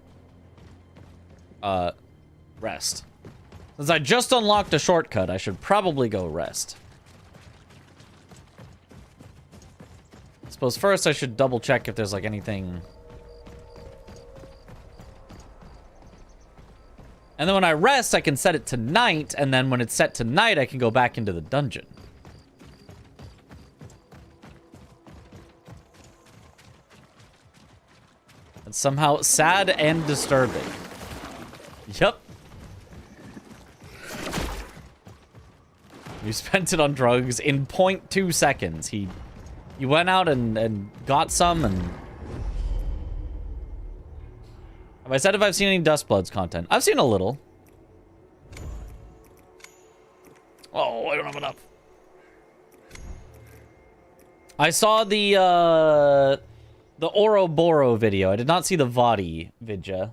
rest. Since I just unlocked a shortcut, I should probably go rest. I suppose first I should double check if there's like anything. And then when I rest, I can set it to night, and then when it's set to night, I can go back into the dungeon. It's somehow sad and disturbing. Yep. You spent it on drugs in 0.2 seconds. He went out and got some and... Have I said if I've seen any Dustbloods content? I've seen a little. Oh, I don't have enough. I saw the Ouroboros video. I did not see the Vadi vidya.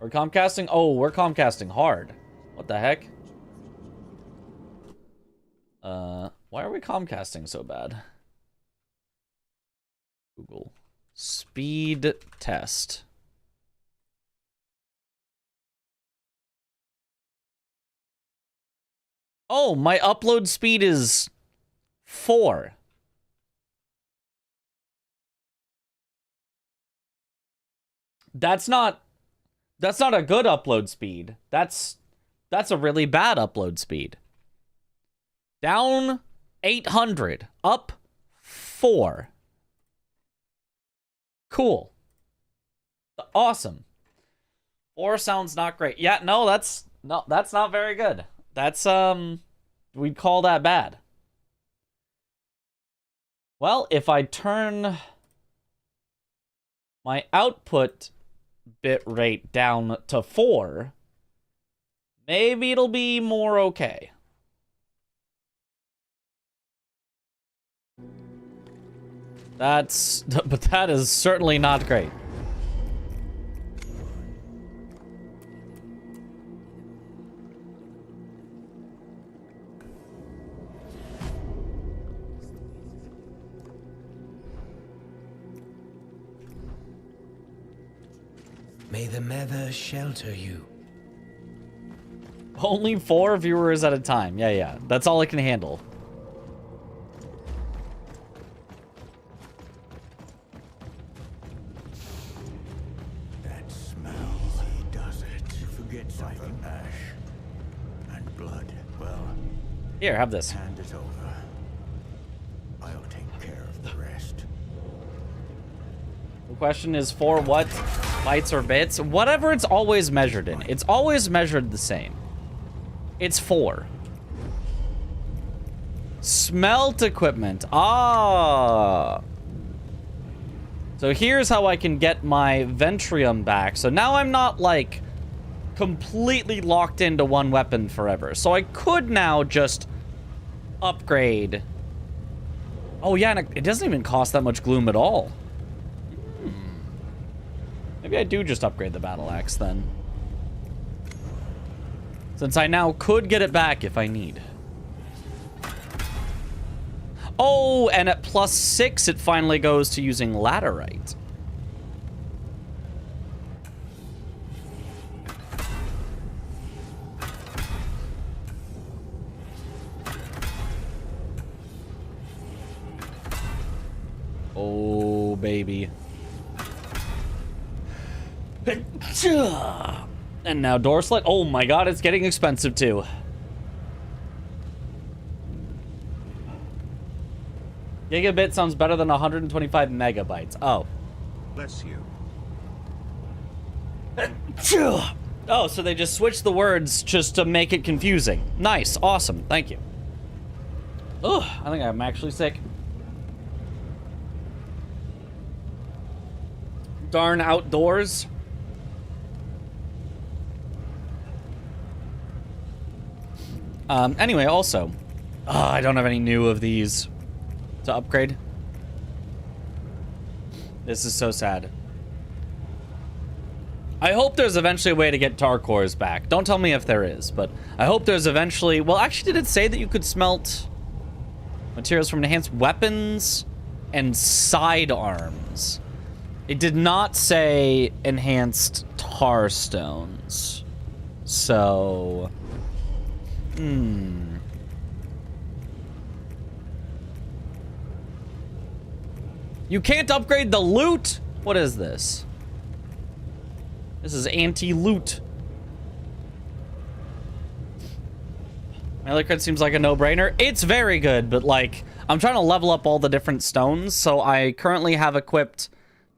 We're Comcasting? Oh, we're Comcasting hard. What the heck? Why are we Comcasting so bad? Google. Speed test. Oh, my upload speed is 4. That's not a good upload speed. That's a really bad upload speed. Down 800, up 4. Cool. Awesome. 4 sounds not great. Yeah, no, that's not very good. That's we'd call that bad. Well, if I turn my output bit rate down to 4, maybe it'll be more okay. But that is certainly not great. May the Nether shelter you. Only 4 viewers at a time. Yeah. That's all I can handle. That smell, he does it. You forget something. Ash and blood. Well, Here, have this. hand it over. I'll take care of the rest. The question is for what? Bytes or bits? Whatever it's always measured in. It's always measured the same. It's 4. Smelt equipment. Ah. So here's how I can get my Ventrium back. So now I'm not, like, completely locked into one weapon forever. So I could now just upgrade. Oh, yeah, and it doesn't even cost that much gloom at all. Maybe I do just upgrade the battle axe then. Since I now could get it back if I need. Oh, and at +6, it finally goes to using laterite. Oh, baby. And now door slit. Oh my god, it's getting expensive too. Gigabit sounds better than 125 megabytes. Oh. Bless you. Oh, so they just switched the words just to make it confusing. Nice. Awesome. Thank you. Ugh, I think I'm actually sick. Darn outdoors. Anyway, also, I don't have any new of these to upgrade. This is so sad. I hope there's eventually a way to get tar cores back. Don't tell me if there is, but I hope there's eventually... Well, actually, did it say that you could smelt materials from enhanced weapons and sidearms? It did not say enhanced tar stones. So... You can't upgrade the loot? What is this? This is anti-loot. Melee crit seems like a no-brainer. It's very good, but like, I'm trying to level up all the different stones, so I currently have equipped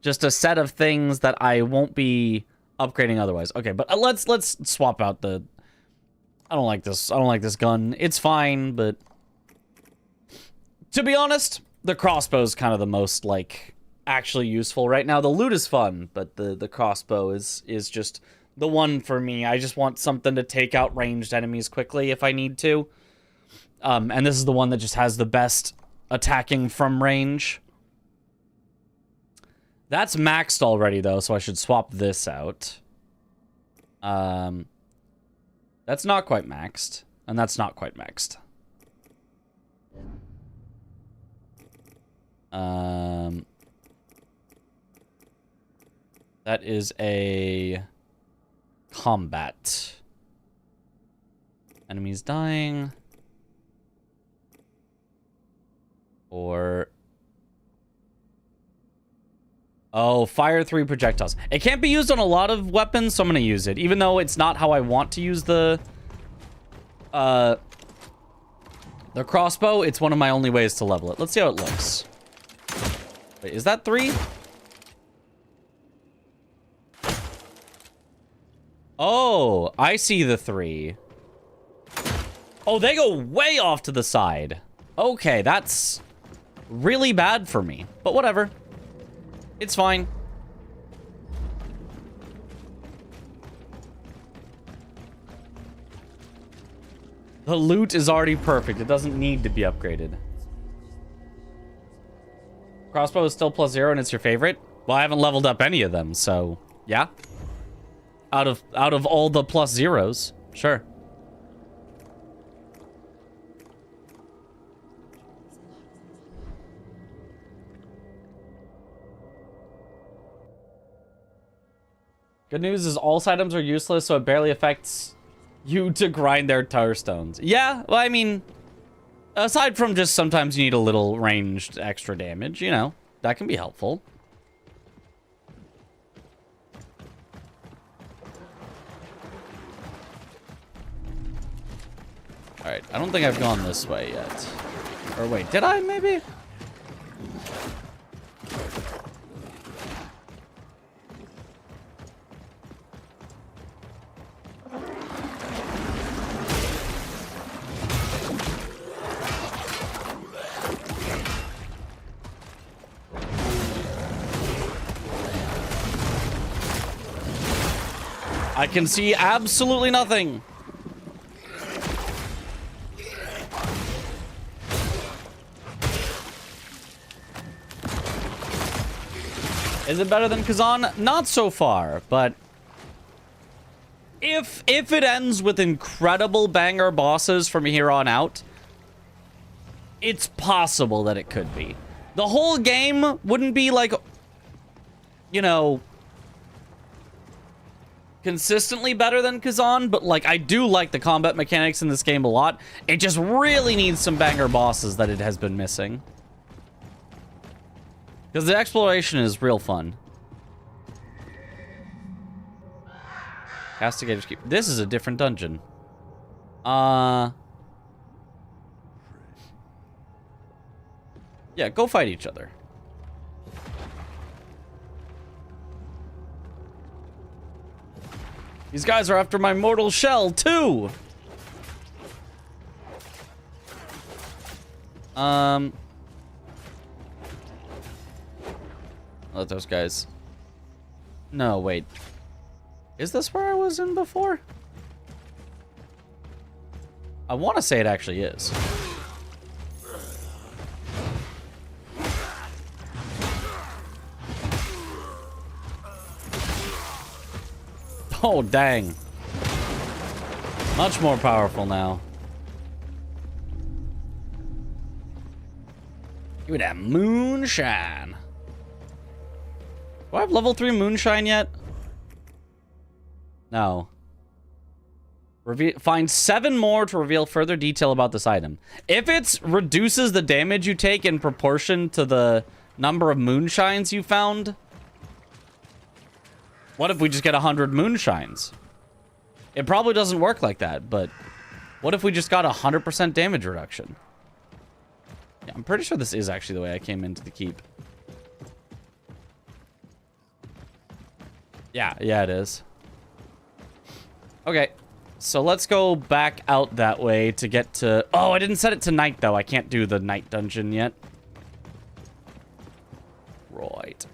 just a set of things that I won't be upgrading otherwise. Okay, but let's swap out the... I don't like this. I don't like this gun. It's fine, but... To be honest, the crossbow is kind of the most, like, actually useful right now. The loot is fun, but the crossbow is just the one for me. I just want something to take out ranged enemies quickly if I need to. And this is the one that just has the best attacking from range. That's maxed already, though, so I should swap this out. That's not quite maxed, and that's not quite maxed. That is a combat. Enemies dying. Or... Oh, fire 3 projectiles. It can't be used on a lot of weapons, so I'm going to use it. Even though it's not how I want to use the crossbow, it's one of my only ways to level it. Let's see how it looks. Wait, is that 3? Oh, I see the 3. Oh, they go way off to the side. Okay, that's really bad for me, but whatever. It's fine. The loot is already perfect. It doesn't need to be upgraded. Crossbow is still +0 and it's your favorite? Well, I haven't leveled up any of them, so yeah. Out of all the +0s, sure. Good news is all items are useless, so it barely affects you to grind their tar stones. Yeah, well, I mean, aside from just sometimes you need a little ranged extra damage, you know, that can be helpful. All right, I don't think I've gone this way yet. Or wait, did I maybe? I can see absolutely nothing. Is it better than Khazan? Not so far, but if it ends with incredible banger bosses from here on out, it's possible that it could be. The whole game wouldn't be like, you know, consistently better than Khazan, but like I do like the combat mechanics in this game a lot. It just really needs some banger bosses that it has been missing. Because the exploration is real fun. Castigator's Keep. This is a different dungeon. Yeah, go fight each other. These guys are after my mortal shell, too! Let those guys... No, wait. Is this where I was in before? I want to say it actually is. Oh, dang. Much more powerful now. Give me that moonshine. Do I have level 3 moonshine yet? No. Find 7 more to reveal further detail about this item. If it reduces the damage you take in proportion to the number of moonshines you found, what if we just get 100 moonshines? It probably doesn't work like that, but what if we just got 100% damage reduction? Yeah, I'm pretty sure this is actually the way I came into the keep. Yeah, it is. Okay, so let's go back out that way to get to... Oh, I didn't set it to night, though. I can't do the night dungeon yet. Right.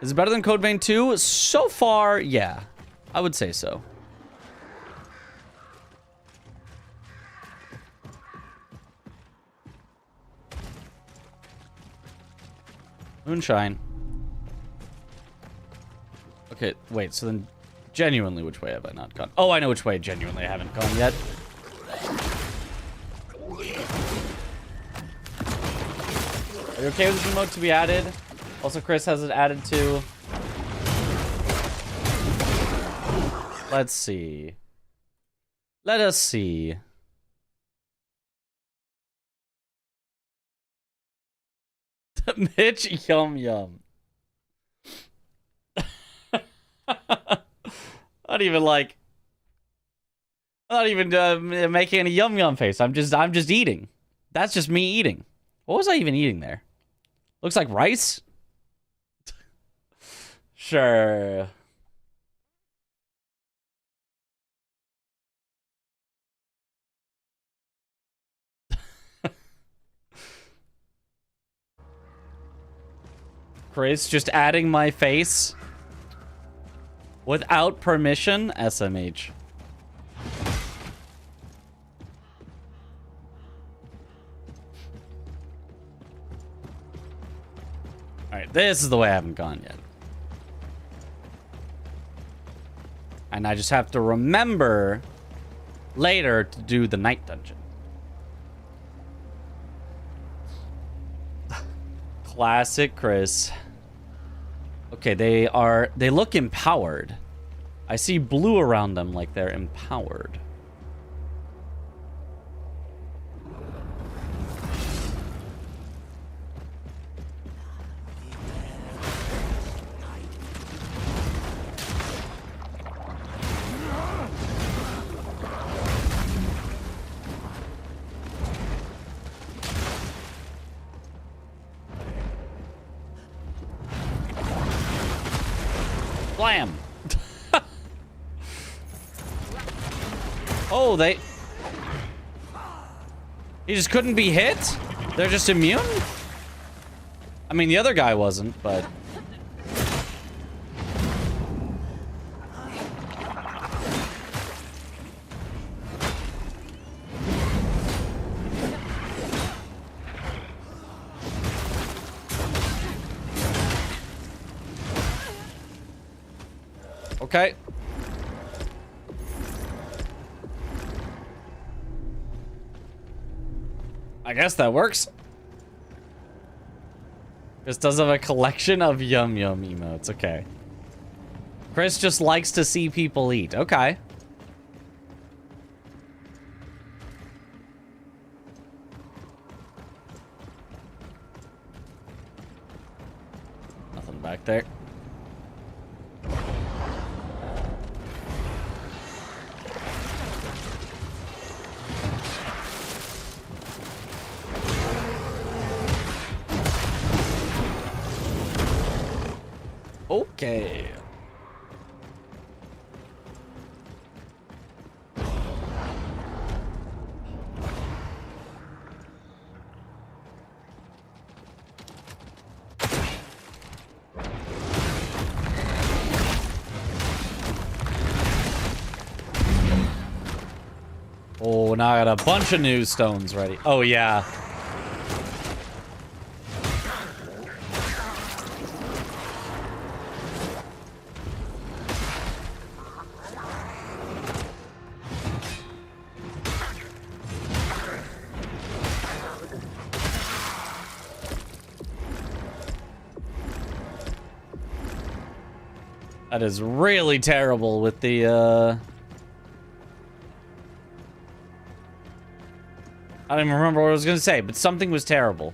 Is it better than Code Vein 2? So far, yeah. I would say so. Moonshine. Okay, wait, so then genuinely which way have I not gone? Oh, I know which way genuinely I haven't gone yet. Are you okay with this emote to be added? Also, Chris has it added too. Let's see. Let us see. Mitch, yum yum. Not even like, not even making any yum yum face. I'm just eating. That's just me eating. What was I even eating there? Looks like rice. Sure. Chris just adding my face without permission. SMH. Alright, this is the way I haven't gone yet. And I just have to remember later to do the night dungeon. Classic Chris. Okay, they look empowered. I see blue around them like they're empowered. Blam! Oh, he just couldn't be hit? They're just immune? I mean, the other guy wasn't, but... Okay. I guess that works. This does have a collection of yum yum emotes. Okay. Chris just likes to see people eat. Okay. Nothing back there. Okay. Oh, now I got a bunch of new stones ready. Oh, yeah. That is really terrible with the, I don't even remember what I was going to say, but something was terrible.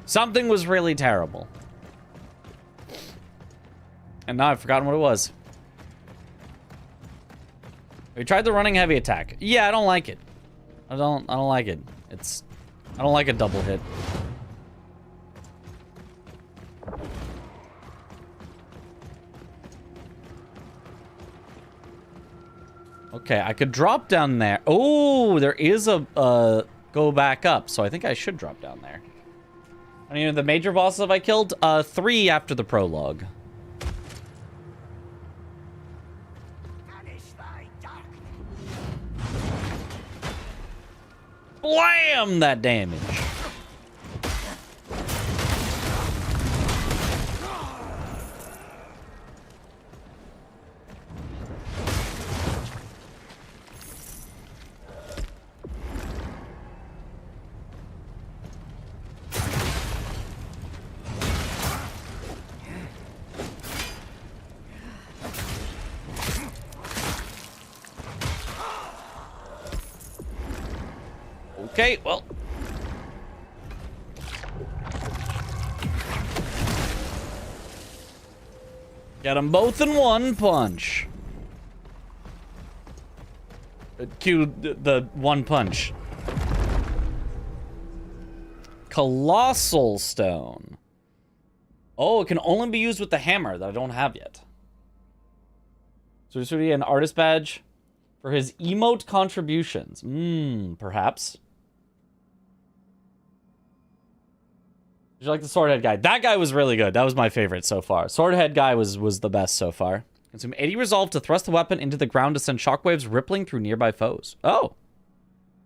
Something was really terrible. And now I've forgotten what it was. We tried the running heavy attack. Yeah, I don't like it. I don't like it. I don't like a double hit. Okay, I could drop down there. Oh, there is a go back up, so I think I should drop down there. I mean, the major bosses have I killed? 3 after the prologue. Blam! That damage. Okay, well. Get them both in one punch. Cue the one punch. Colossal stone. Oh, it can only be used with the hammer that I don't have yet. So this would be an artist badge for his emote contributions. Perhaps. Did you like the Swordhead guy? That guy was really good. That was my favorite so far. Swordhead guy was the best so far. Consume 80 resolve to thrust the weapon into the ground to send shockwaves rippling through nearby foes. Oh.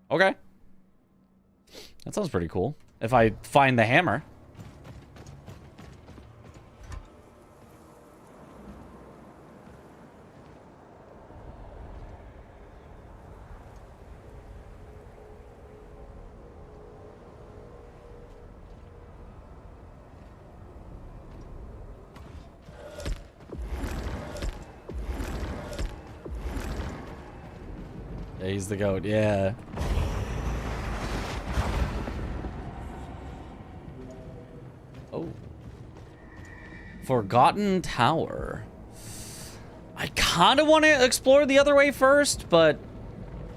Okay. That sounds pretty cool. If I find the hammer. Yeah, he's the goat, yeah. Oh. Forgotten Tower. I kind of want to explore the other way first, but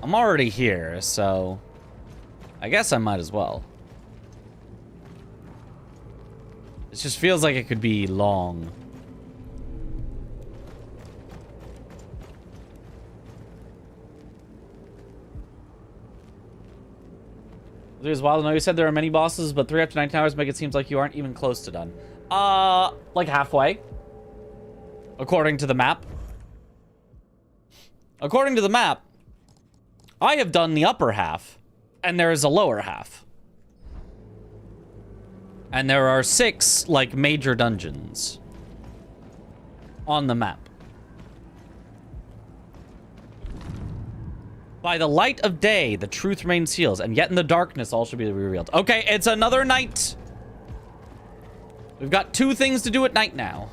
I'm already here, so I guess I might as well. It just feels like it could be long. It was wild. I know you said there are many bosses, but 3 up to 19 hours make it seem like you aren't even close to done. Like halfway. According to the map. According to the map, I have done the upper half, and there is a lower half. And there are 6, like, major dungeons on the map. By the light of day, the truth remains sealed, and yet in the darkness, all should be revealed. Okay, it's another night. We've got 2 things to do at night now.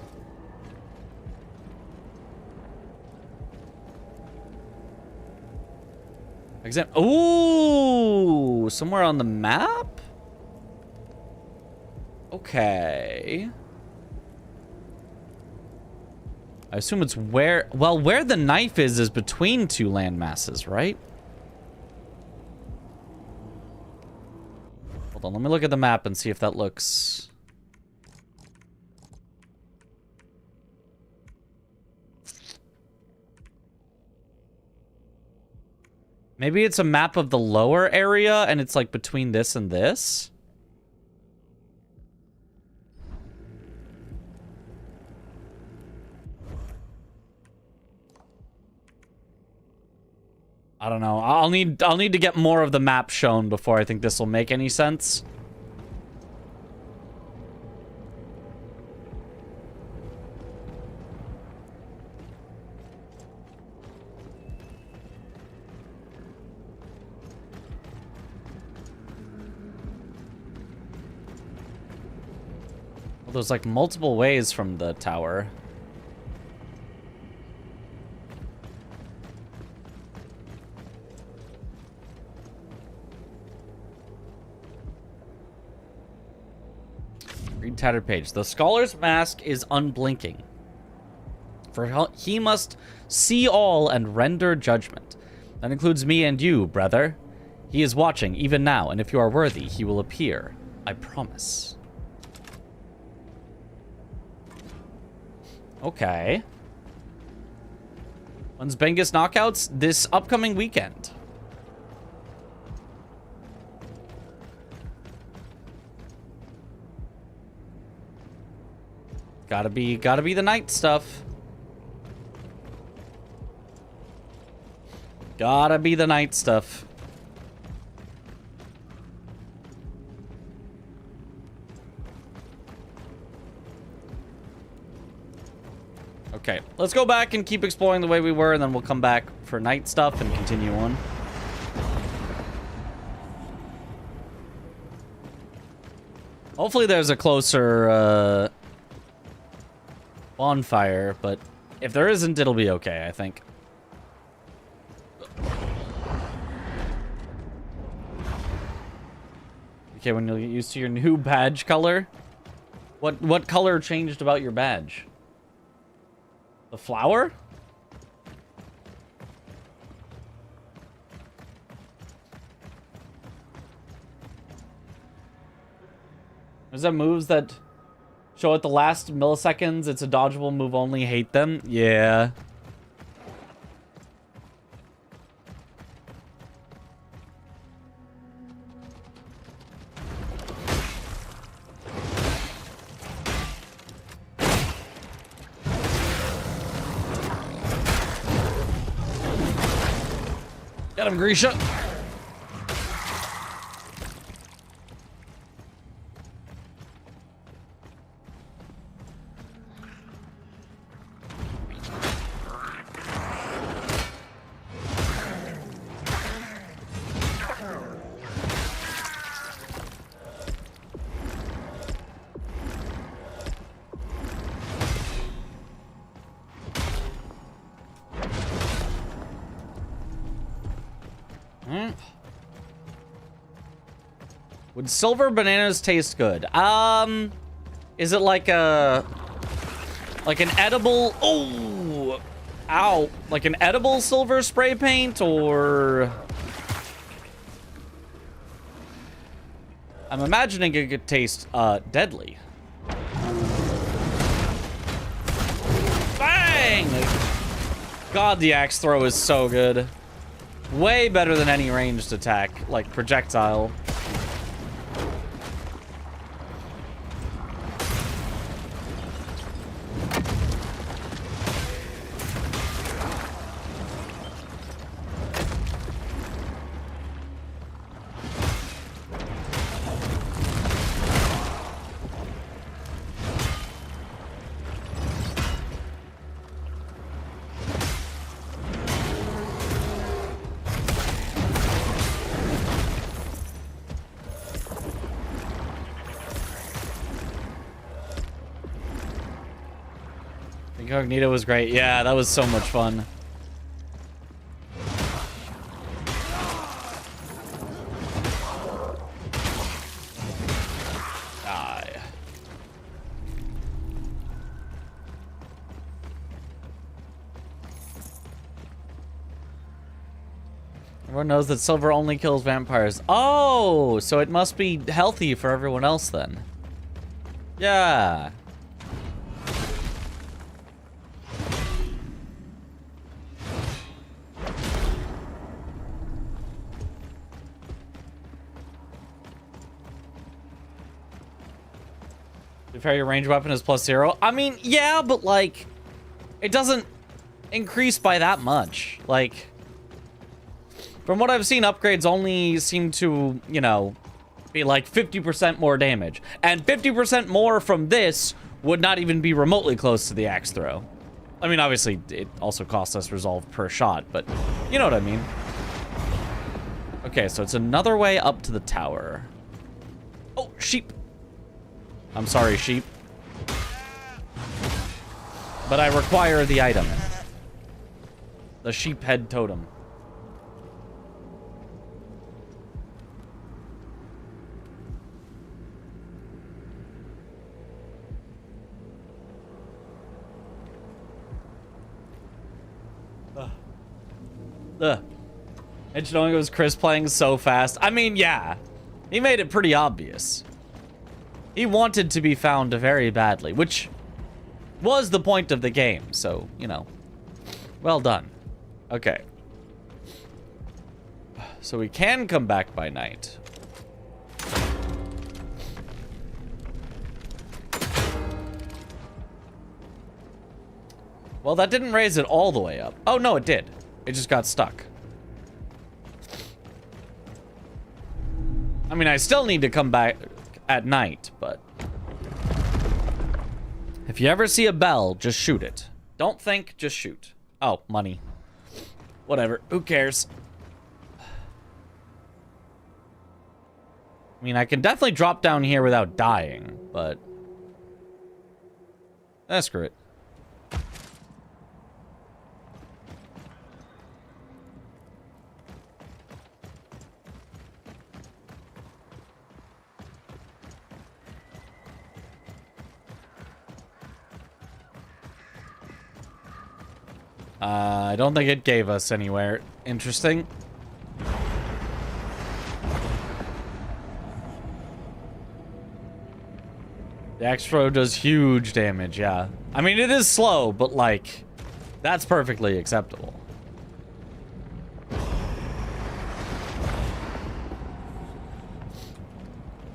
Ooh, somewhere on the map? Okay. I assume it's where... Well, where the knife is between 2 land masses, right? Hold on, let me look at the map and see if that looks... Maybe it's a map of the lower area and it's like between this and this? I don't know. I'll need to get more of the map shown before I think this will make any sense. Well, there's like multiple ways from the tower. Read tattered page. The scholar's mask is unblinking, for he must see all and render judgment. That includes me and you, brother. He is watching even now, and if you are worthy, he will appear. I promise. Okay. When's Bengus knockouts? This upcoming weekend. Gotta be the night stuff. Gotta be the night stuff. Okay, let's go back and keep exploring the way we were, and then we'll come back for night stuff and continue on. Hopefully there's a closer bonfire, but if there isn't, it'll be okay, I think. Okay, when you'll get used to your new badge color. What color changed about your badge? The flower? Is that moves that show at the last milliseconds it's a dodgeable move only, hate them? Yeah. Get him, Grisha. Would silver bananas taste good? Is it like an edible? Oh, ow! Like an edible silver spray paint, or I'm imagining it could taste deadly. Bang! God, the axe throw is so good. Way better than any ranged attack, like projectile. Incognito was great. Yeah, that was so much fun. Die. Everyone knows that silver only kills vampires. Oh, so it must be healthy for everyone else then. Yeah. If your range weapon is +0. I mean, yeah, but like, it doesn't increase by that much. Like, from what I've seen, upgrades only seem to, you know, be like 50% more damage. And 50% more from this would not even be remotely close to the axe throw. I mean, obviously, it also costs us resolve per shot, but you know what I mean. Okay, so it's another way up to the tower. Oh, sheep. I'm sorry, sheep. But I require the item. The sheep head totem. And just knowing it was Chris playing so fast. I mean, yeah. He made it pretty obvious. He wanted to be found very badly, which was the point of the game. So, you know, well done. Okay. So we can come back by night. Well, that didn't raise it all the way up. Oh, no, it did. It just got stuck. I mean, I still need to come back at night, but if you ever see a bell, just shoot it. Don't think, just shoot. Oh, money. Whatever, who cares? I mean, I can definitely drop down here without dying, but screw it. I don't think it gave us anywhere interesting. The axe throw does huge damage, yeah. I mean, it is slow, but like, that's perfectly acceptable.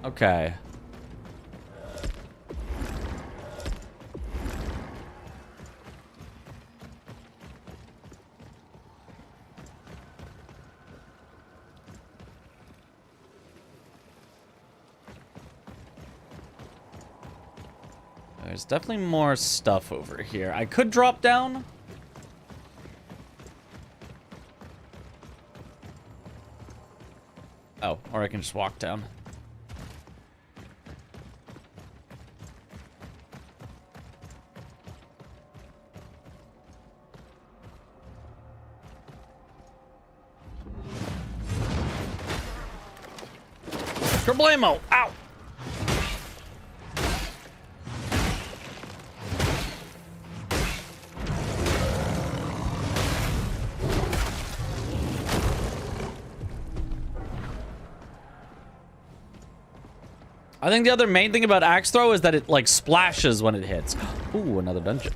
Okay. There's definitely more stuff over here. I could drop down. Oh, or I can just walk down. Problemo! Ow! I think the other main thing about axe throw is that it like splashes when it hits. Ooh, another dungeon.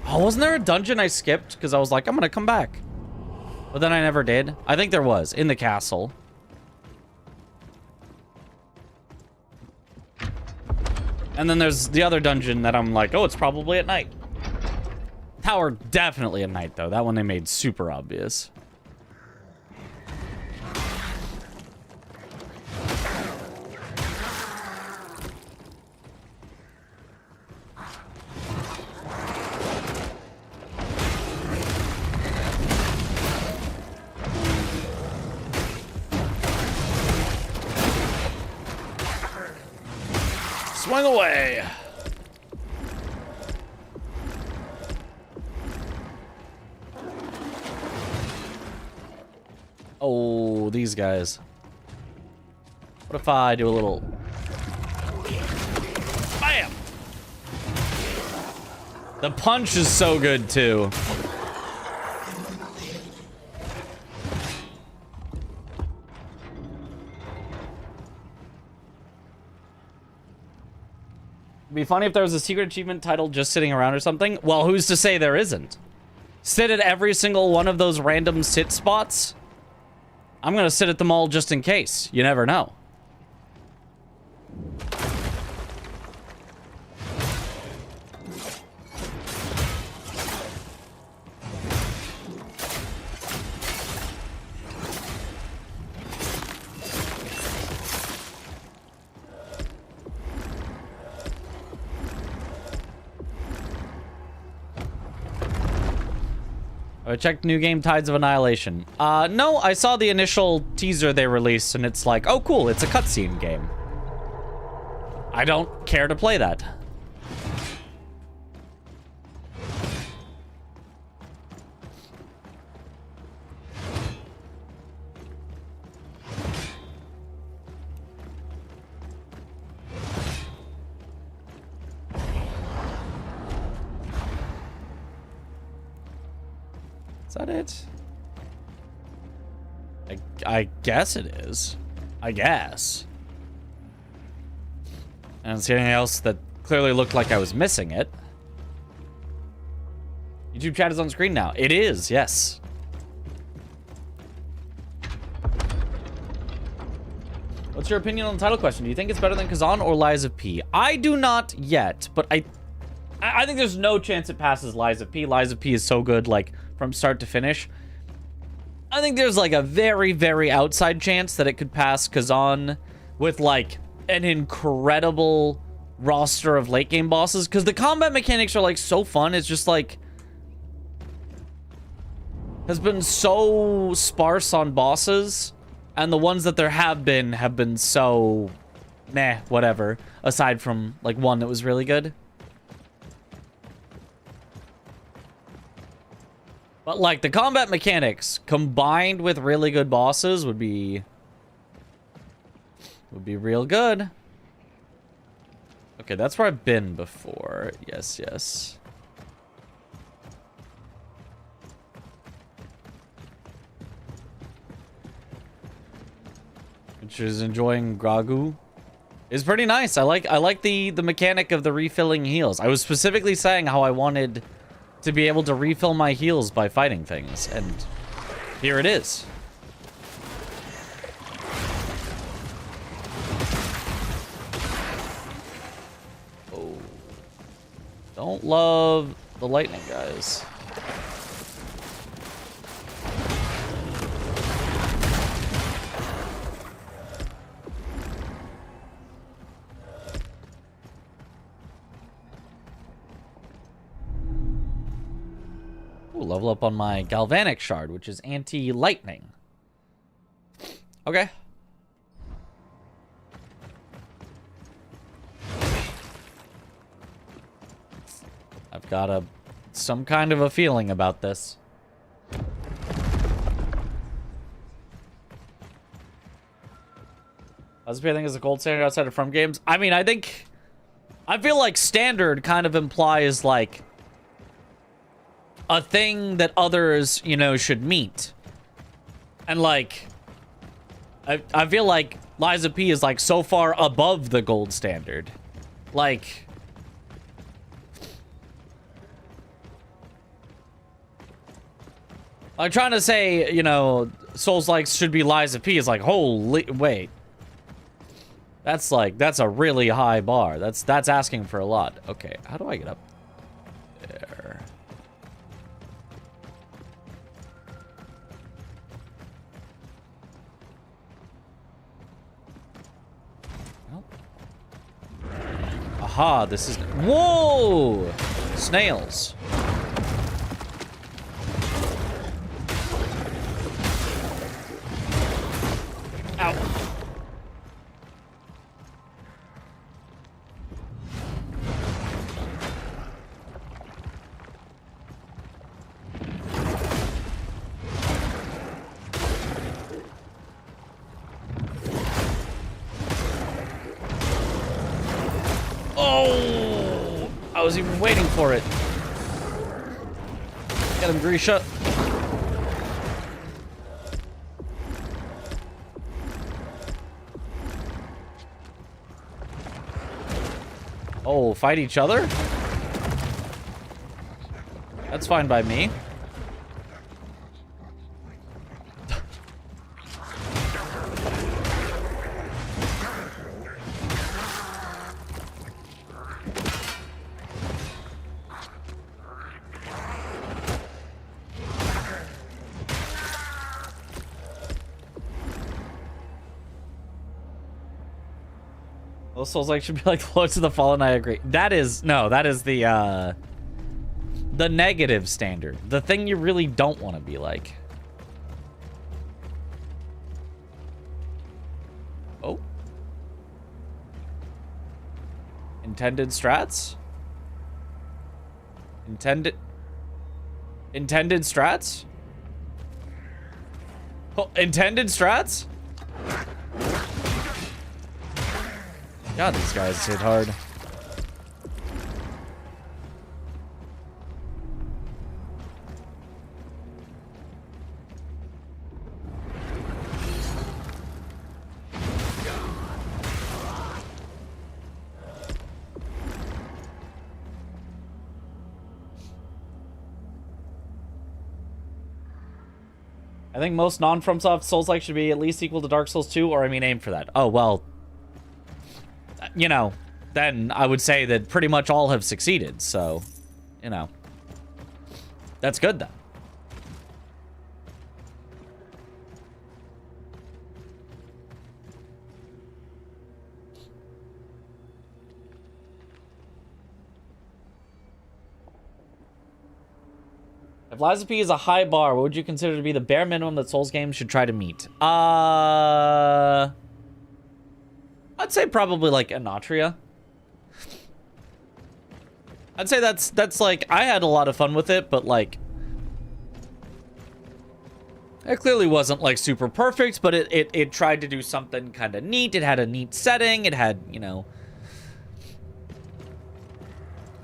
Oh, wasn't there a dungeon I skipped? Because I was like, I'm gonna come back. But then I never did. I think there was, in the castle. And then there's the other dungeon that I'm like, oh, it's probably at night. Tower, definitely at night, though. That one they made super obvious. Swing away. these guys. What if I do a little... Bam! The punch is so good, too. It'd be funny if there was a secret achievement title just sitting around or something. Well, who's to say there isn't? Sit at every single one of those random sit spots. I'm gonna sit at them all just in case. You never know. I checked new game Tides of Annihilation. No, I saw the initial teaser they released, and it's like, oh cool, it's a cutscene game. I don't care to play that. Is that it? I guess it is. I guess. I don't see anything else that clearly looked like I was missing it. YouTube chat is on screen now. It is, yes. What's your opinion on the title question? Do you think it's better than Khazan or Lies of P? I do not yet, but I think there's no chance it passes Lies of P. Lies of P is so good, like, from start to finish. I think there's, like, a very, very outside chance that it could pass Khazan with, like, an incredible roster of late-game bosses. Because the combat mechanics are, like, so fun. It's just, like... has been so sparse on bosses. And the ones that there have been so... meh, whatever. Aside from, like, one that was really good. But, like, the combat mechanics combined with really good bosses would be real good. Okay, that's where I've been before. Yes, yes. Which is enjoying Gragu. It's pretty nice. I like the mechanic of the refilling heals. I was specifically saying how I wanted to be able to refill my heals by fighting things, and here it is. Oh. Don't love the lightning guys. Level up on my galvanic shard, which is anti-lightning. Okay. I've got some kind of a feeling about this. I think is a gold standard outside of From Games. I mean, I feel like standard kind of implies like a thing that others, you know, should meet. And, like, I feel like Lies of P is, like, so far above the gold standard. Like... I'm trying to say, you know, Souls-likes should be Lies of P is like, holy... Wait. That's, like, that's a really high bar. That's asking for a lot. Okay, how do I get up there? Aha, this is... Whoa! Snails. Ow. I was even waiting for it. Get him, Grisha. Oh, fight each other? That's fine by me. Those Souls like should be like Lords of the Fallen. I agree. That is the negative standard. The thing you really don't want to be like. Oh. Intended strats? Intended strats? Oh, intended strats? God, these guys hit hard. I think most non-FromSoft Souls-like should be at least equal to Dark Souls 2, or I mean aim for that. Oh, well, you know, then I would say that pretty much all have succeeded, so, you know. That's good, then. If Lies of P is a high bar, what would you consider to be the bare minimum that Souls games should try to meet? I'd say probably like Anatria. I'd say that's like, I had a lot of fun with it, but like, it clearly wasn't like super perfect, but it tried to do something kind of neat. It had a neat setting. It had, you know,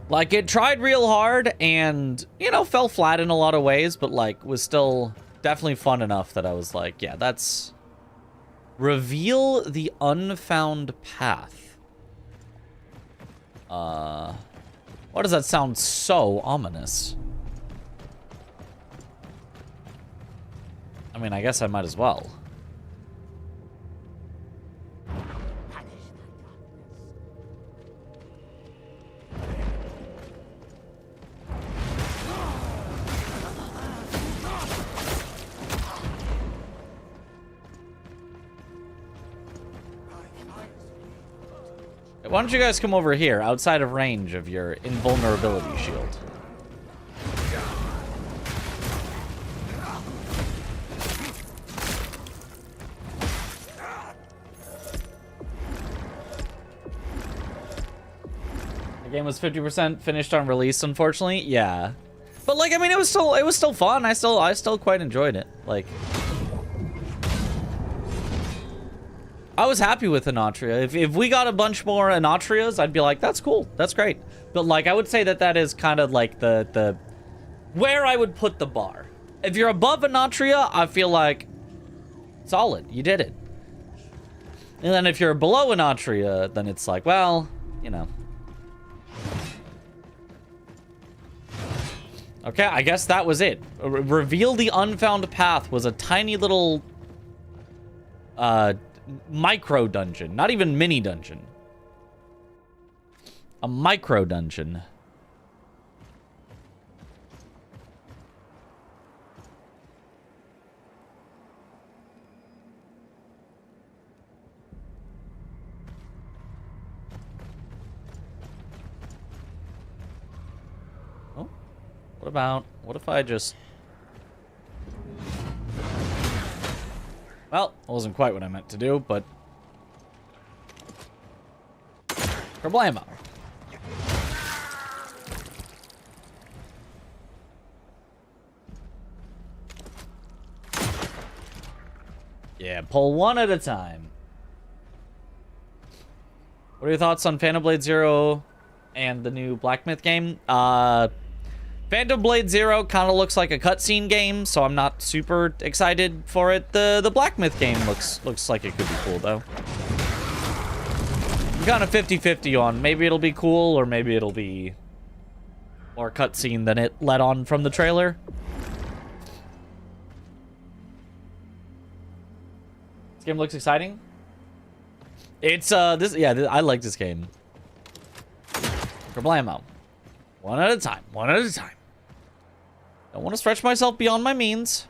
like it tried real hard and, you know, fell flat in a lot of ways, but like was still definitely fun enough that I was like, yeah, that's Reveal the Unfound Path. Why does that sound so ominous? I mean, I guess I might as well. Why don't you guys come over here, outside of range of your invulnerability shield? The game was 50% finished on release, unfortunately. Yeah, but like, I mean, it was still fun. I still quite enjoyed it. Like, I was happy with Anatria. If we got a bunch more Anatrias, I'd be like, that's cool. That's great. But like, I would say that is kind of like the where I would put the bar. If you're above Anatria, I feel like solid. You did it. And then if you're below Anatria, then it's like, well, you know. Okay, I guess that was it. Reveal the Unfound Path was a tiny little micro dungeon, not even mini dungeon. A micro dungeon. Oh, what if I just... Well, it wasn't quite what I meant to do, but... Problemo. Yeah, pull one at a time. What are your thoughts on Phantom Blade Zero and the new Black Myth game. Phantom Blade Zero kind of looks like a cutscene game, so I'm not super excited for it. The Black Myth game looks like it could be cool, though. I'm kind of 50-50 on maybe it'll be cool or maybe it'll be more cutscene than it let on from the trailer. This game looks exciting. It's I like this game. Kerblamo. One at a time. One at a time. Don't want to stretch myself beyond my means.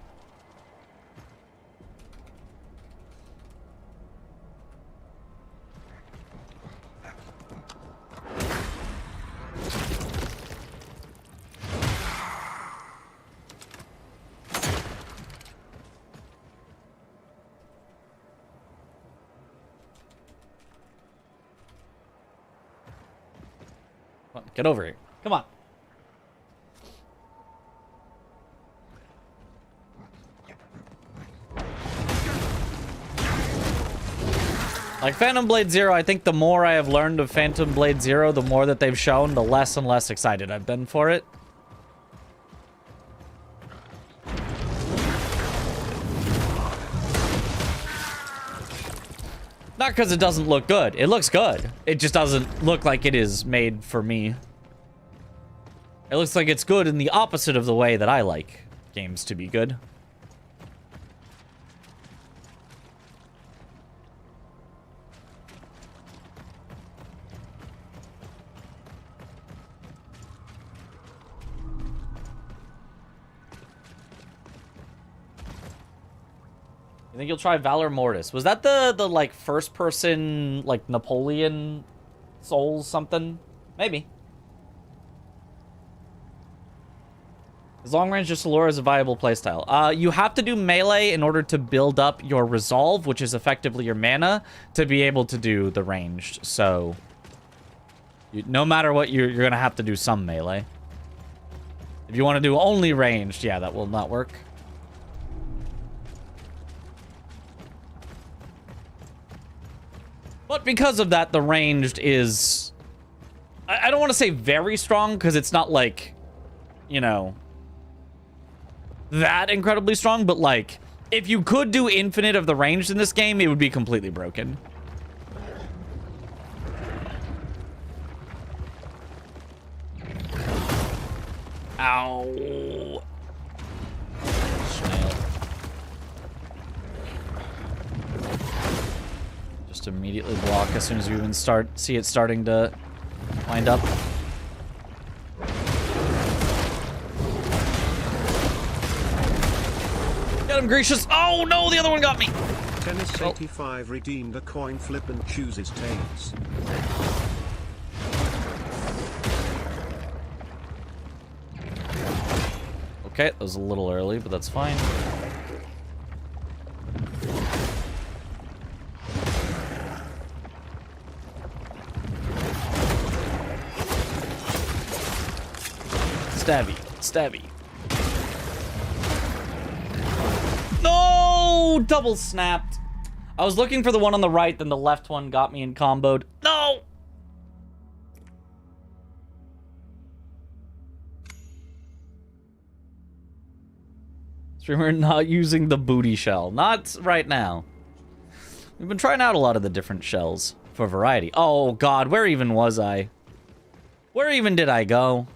Come on, get over here. Come on. Like Phantom Blade Zero, I think the more I have learned of Phantom Blade Zero, the more that they've shown, the less and less excited I've been for it. Not because it doesn't look good. It looks good. It just doesn't look like it is made for me. It looks like it's good in the opposite of the way that I like games to be good. I think you'll try Valor Mortis. Was that the like first person like Napoleon Souls something? Maybe. As long range just Allure is a viable playstyle. You have to do melee in order to build up your resolve, which is effectively your mana, to be able to do the ranged. So no matter what, you're gonna have to do some melee. If you want to do only ranged, yeah, that will not work. But because of that, the ranged is... I don't want to say very strong, because it's not like, you know, that incredibly strong, but like, if you could do infinite of the ranged in this game, it would be completely broken. Ow. Snail. Just immediately block as soon as you even see it starting to wind up. Get him, Gracious. Oh no, the other one got me. Tennis 85 redeemed a coin flip and chooses tails. Okay, that was a little early, but that's fine. Stabby, stabby. No! Double snapped. I was looking for the one on the right, then the left one got me and comboed. No! Streamer not using the booty shell. Not right now. We've been trying out a lot of the different shells for variety. Oh god, where even was I? Where even did I go?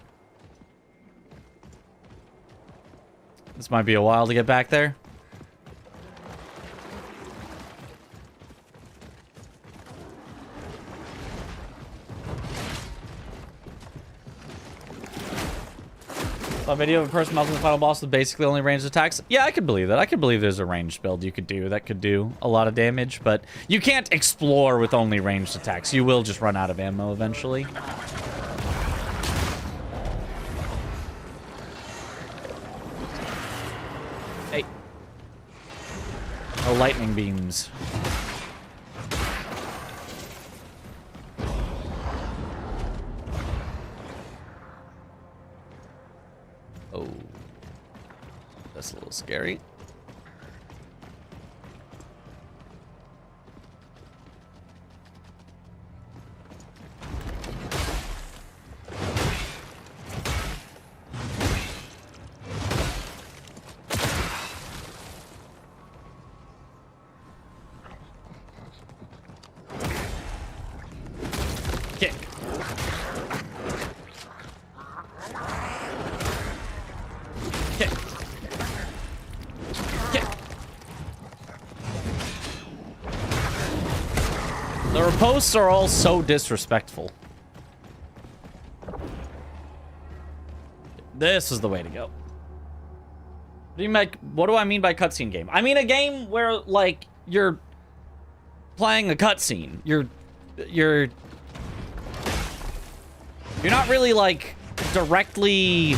This might be a while to get back there. A video of a person melting the final boss with basically only ranged attacks. Yeah, I could believe that. I could believe there's a ranged build you could do that could do a lot of damage, but you can't explore with only ranged attacks. You will just run out of ammo eventually. Hey. Oh, lightning beams. Oh, that's a little scary. Kick. Kick. Kick. The riposts are all so disrespectful. This is the way to go. What do I mean by cutscene game? I mean a game where, like, you're playing a cutscene. You're not really, like, directly...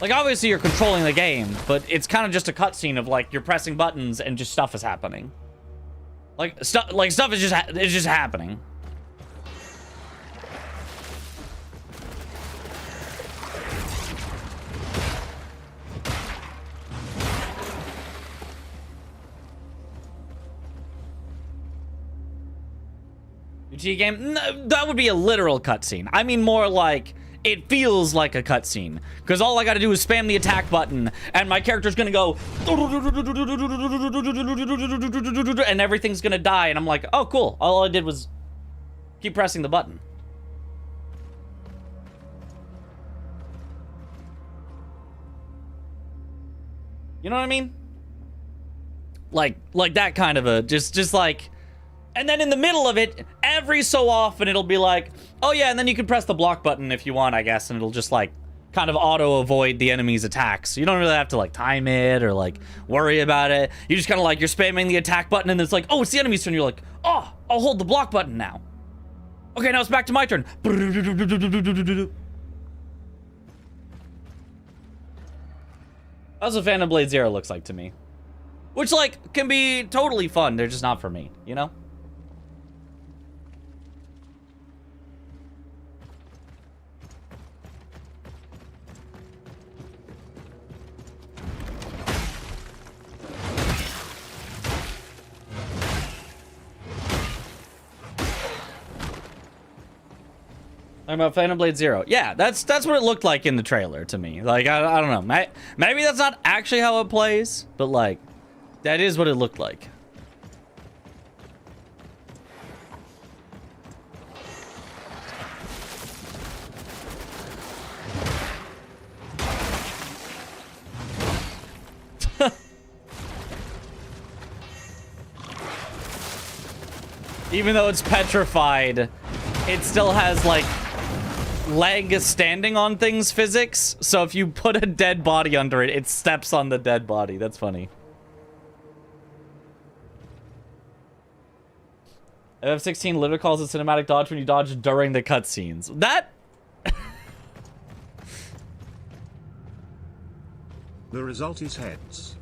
Like, obviously you're controlling the game, but it's kind of just a cutscene of, like, you're pressing buttons and just stuff is happening. Stuff is just happening. UT game? No, that would be a literal cutscene. I mean more like it feels like a cutscene, because all I gotta do is spam the attack button and my character's gonna go and everything's gonna die, and I'm like, oh cool, all I did was keep pressing the button. You know what I mean? Like that kind of a just like. And then in the middle of it, every so often, it'll be like, oh yeah, and then you can press the block button if you want, I guess, and it'll just, like, kind of auto-avoid the enemy's attacks. You don't really have to, like, time it or, like, worry about it. You just kind of, like, you're spamming the attack button, and it's like, oh, it's the enemy's turn. You're like, oh, I'll hold the block button now. Okay, now it's back to my turn. That's what Phantom Blade Zero looks like to me. Which, like, can be totally fun. They're just not for me, you know? Talking about Phantom Blade Zero. Yeah, that's what it looked like in the trailer to me. Like, I don't know. Maybe that's not actually how it plays, but, like, that is what it looked like. Even though it's petrified, it still has, like, leg standing on things physics. So if you put a dead body under it, it steps on the dead body. That's funny. FF16 literally calls it cinematic dodge when you dodge during the cutscenes. That... The result is heads.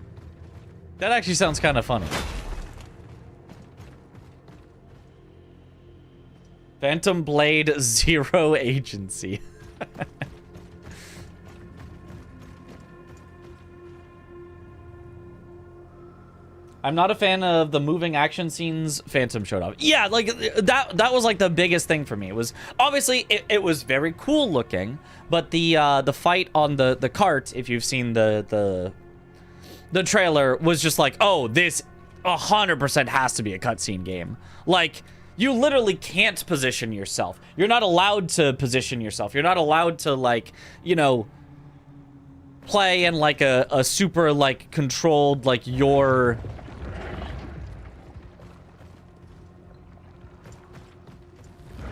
That actually sounds kind of funny. Phantom Blade Zero Agency. I'm not a fan of the moving action scenes Phantom showed off. Yeah, like that was like the biggest thing for me. It was obviously it was very cool looking, but the fight on the cart, if you've seen the trailer, was just like, oh, this 100% has to be a cutscene game. Like, you literally can't position yourself. You're not allowed to position yourself. You're not allowed to, like, you know, play in, like, a super, like, controlled, like, your...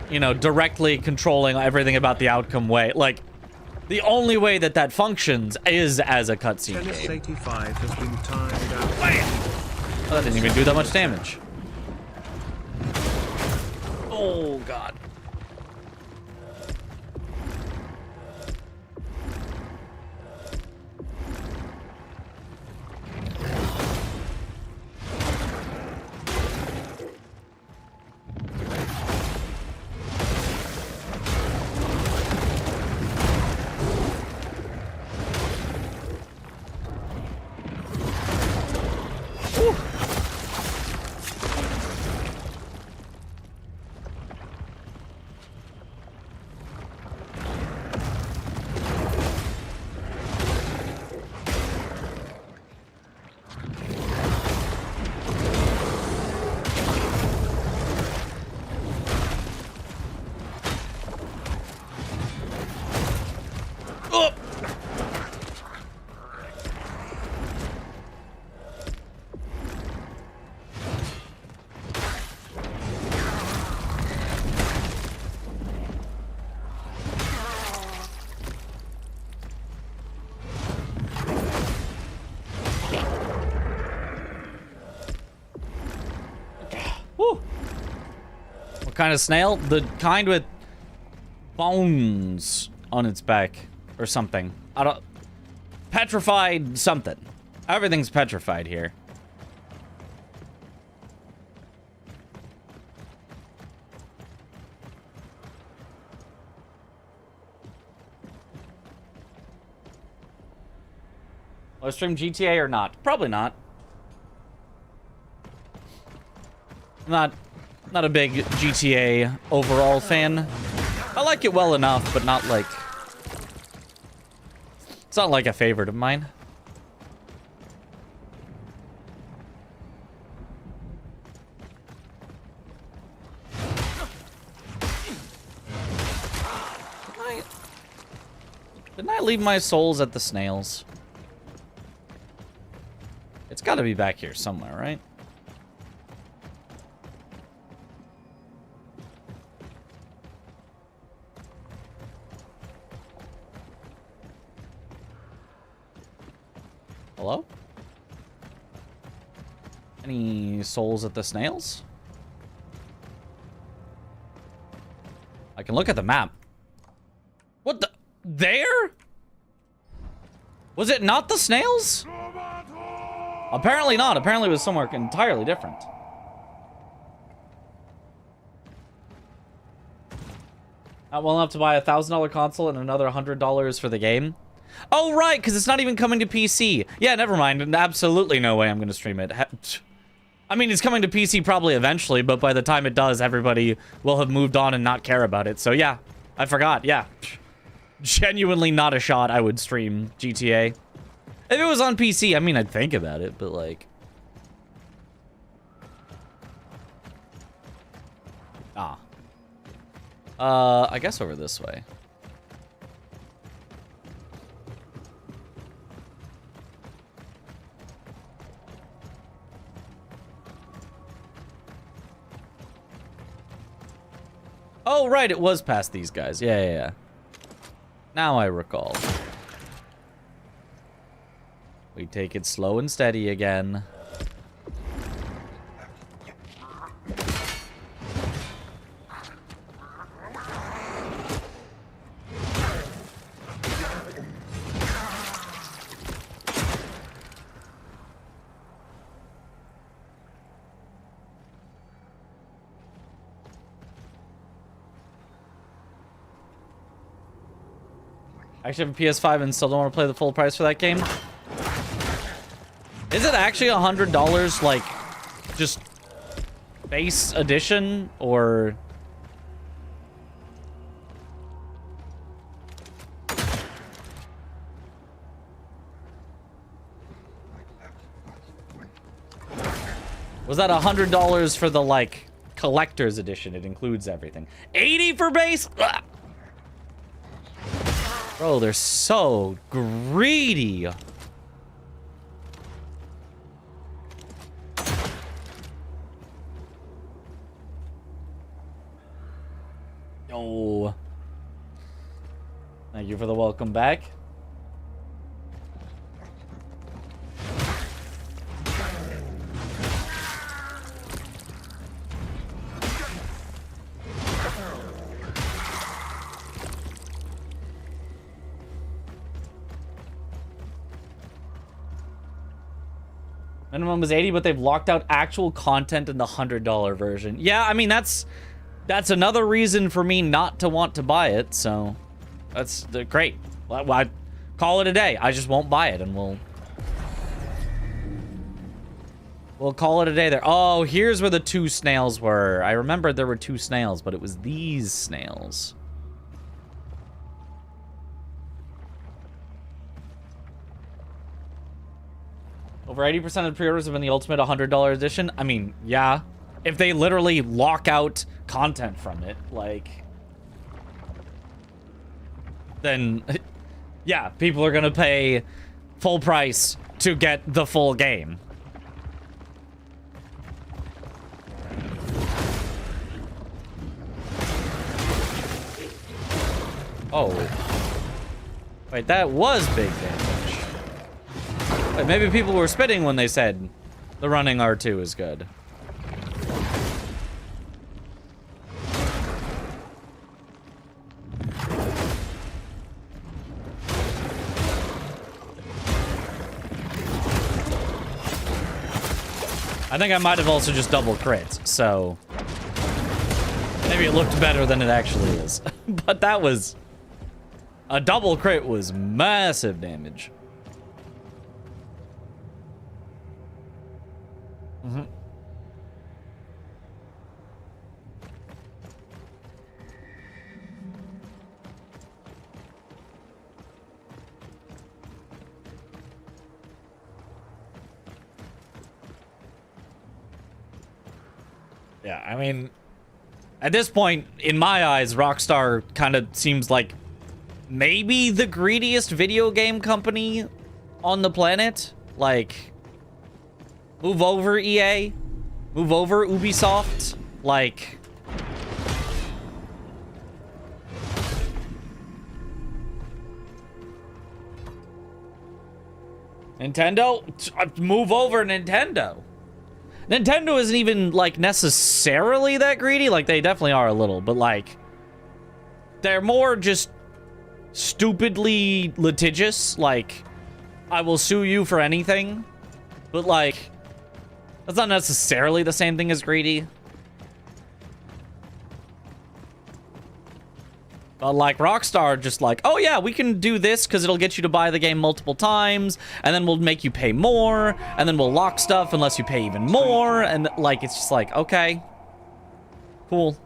You know, directly controlling everything about the outcome way. Like, the only way that functions is as a cutscene game. Tennis 85 has been timed out. Bam! Oh, that didn't even do that much damage. Oh, God. Whew. kind of snail? The kind with bones on its back or something. I don't... Petrified something. Everything's petrified here. Will I stream GTA or not? Probably not. Not a big GTA overall fan. I like it well enough, but not like... It's not like a favorite of mine. Didn't I leave my souls at the snails? It's got to be back here somewhere, right? Hello? Any souls at the snails? I can look at the map. What the? There? Was it not the snails? Apparently not. Apparently it was somewhere entirely different. Not well enough to buy a $1,000 console and another $100 for the game. Oh, right, because it's not even coming to PC. Yeah, never mind. Absolutely no way I'm going to stream it. I mean, it's coming to PC probably eventually, but by the time it does, everybody will have moved on and not care about it. So yeah, I forgot. Yeah. Genuinely not a shot I would stream GTA. If it was on PC, I mean, I'd think about it, but like... I guess over this way. Oh, right, it was past these guys. Yeah. Now I recall. We take it slow and steady again. I actually have a PS5 and still don't want to play the full price for that game. Is it actually $100, like, just base edition, or... Was that $100 for the, like, collector's edition? It includes everything. 80 for base? Ugh. Bro, they're so greedy. Oh. Thank you for the welcome back. Minimum is 80, but they've locked out actual content in the $100 version. Yeah, I mean, that's another reason for me not to want to buy it, so that's great. I call it a day. I just won't buy it, and we'll call it a day there. Oh, here's where the two snails were. I remembered there were two snails, but it was these snails. Over 80% of pre-orders have been the ultimate $100 edition. I mean, yeah. If they literally lock out content from it, like... Then, yeah, people are gonna pay full price to get the full game. Oh. Wait, that was big damage. Wait, maybe people were spitting when they said the running R2 is good. I think I might have also just double crit, so maybe it looked better than it actually is. But that was... A double crit was massive damage. Mm-hmm. Yeah, I mean, at this point, in my eyes, Rockstar kind of seems like maybe the greediest video game company on the planet. Like, move over EA, move over Ubisoft, like... Nintendo? Move over Nintendo. Nintendo isn't even, like, necessarily that greedy. Like, they definitely are a little, but, like, they're more just stupidly litigious. Like, I will sue you for anything. But, like, that's not necessarily the same thing as greedy. But, like, Rockstar just like, oh, yeah, we can do this because it'll get you to buy the game multiple times, and then we'll make you pay more, and then we'll lock stuff unless you pay even more, and, like, it's just like, okay. Cool.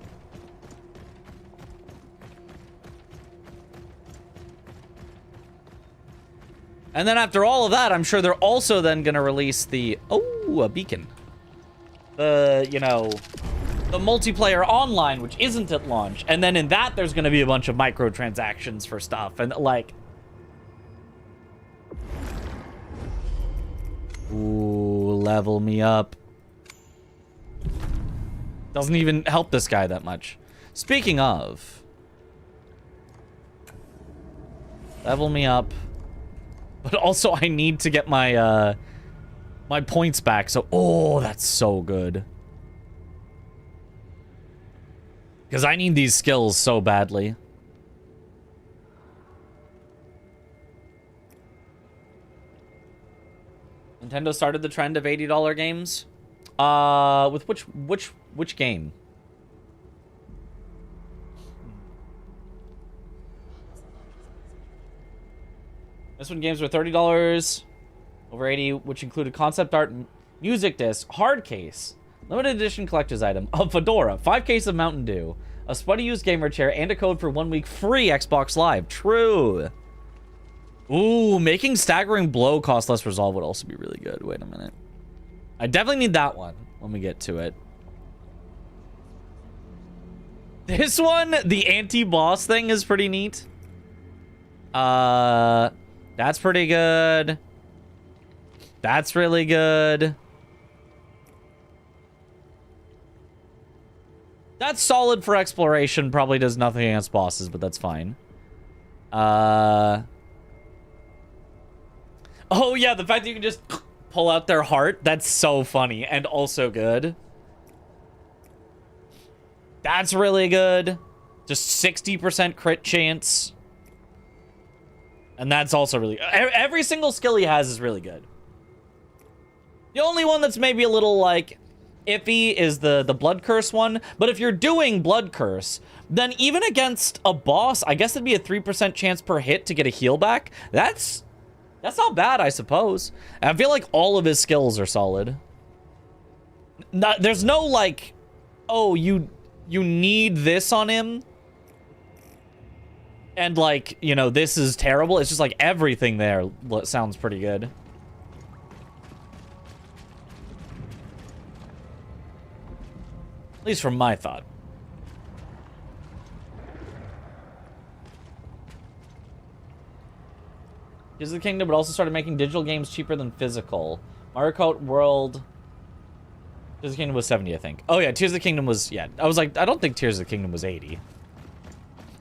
And then after all of that, I'm sure they're also then going to release the... Oh, a beacon. The, you know... The multiplayer online, which isn't at launch. And then in that, there's going to be a bunch of microtransactions for stuff. And, like... Ooh, level me up. Doesn't even help this guy that much. Speaking of... Level me up. But also, I need to get my, my points back. So, oh, that's so good. Because I need these skills so badly. Nintendo started the trend of $80 games. With which game? This one games were $30 over 80, which included concept art, music disc, hard case, limited edition collector's item, a fedora, 5 cases of Mountain Dew, a Spuddy used gamer chair, and a code for 1 week free Xbox Live. True. Ooh, making staggering blow cost less resolve would also be really good. Wait a minute. I definitely need that one when we get to it. This one, the anti-boss thing is pretty neat. That's pretty good. That's really good. That's solid for exploration. Probably does nothing against bosses, but that's fine. Oh, yeah, the fact that you can just pull out their heart. That's so funny and also good. That's really good. Just 60% crit chance. And that's also really... Every single skill he has is really good. The only one that's maybe a little, like, iffy is the Blood Curse one. But if you're doing Blood Curse, then even against a boss, I guess it'd be a 3% chance per hit to get a heal back. That's not bad, I suppose. And I feel like all of his skills are solid. There's no, like, oh, you need this on him. And, like, you know, this is terrible. It's just, like, everything there sounds pretty good. At least from my thought. Tears of the Kingdom, but also started making digital games cheaper than physical. Mario Kart World... Tears of the Kingdom was 70, I think. Oh, yeah, Tears of the Kingdom was... Yeah, I was like, I don't think Tears of the Kingdom was 80.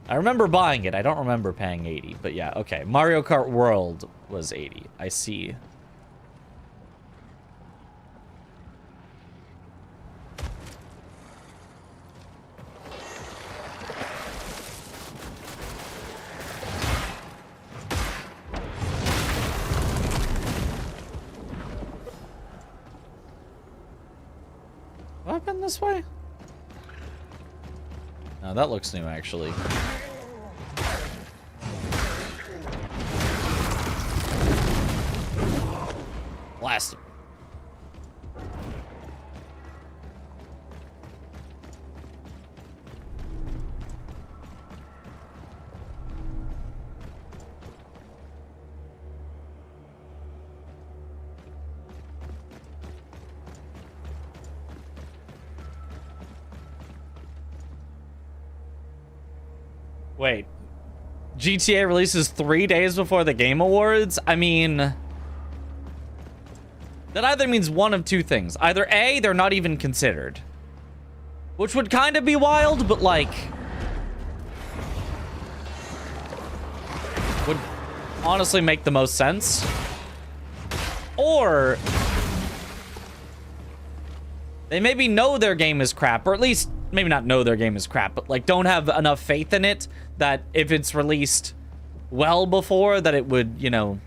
I remember buying it. I don't remember paying 80, but yeah, okay. Mario Kart World was 80. I see. this way? No, that looks new, actually. Blast him. Wait, GTA releases 3 days before the Game Awards? I mean, that either means one of two things. Either A, they're not even considered, which would kind of be wild, but like, would honestly make the most sense. Or they maybe know their game is crap, or at least maybe not know their game is crap, but like don't have enough faith in it that if it's released well before that it would, you know,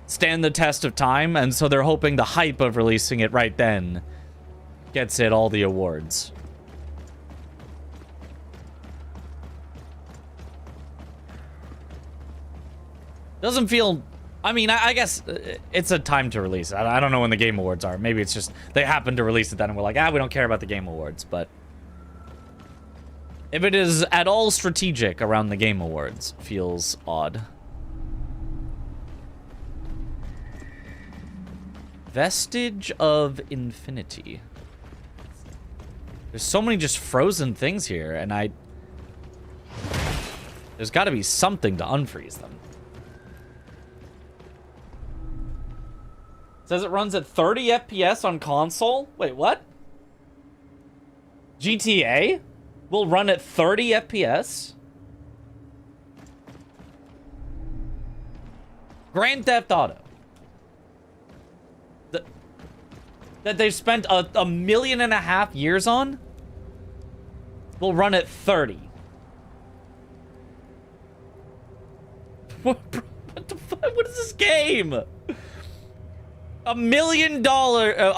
stand the test of time, and so they're hoping the hype of releasing it right then gets it all the awards. Doesn't feel... I mean, I guess it's a time to release it. I don't know when the Game Awards are. Maybe it's just they happen to release it then and we're like, we don't care about the Game Awards. But if it is at all strategic around the Game Awards, feels odd. Vestige of Infinity. There's so many just frozen things here, and there's got to be something to unfreeze them. Says it runs at 30 FPS on console. Wait, what? GTA will run at 30 FPS? Grand Theft Auto. That they've spent a million and a half years on will run at 30. What the fuck? What is this game? $1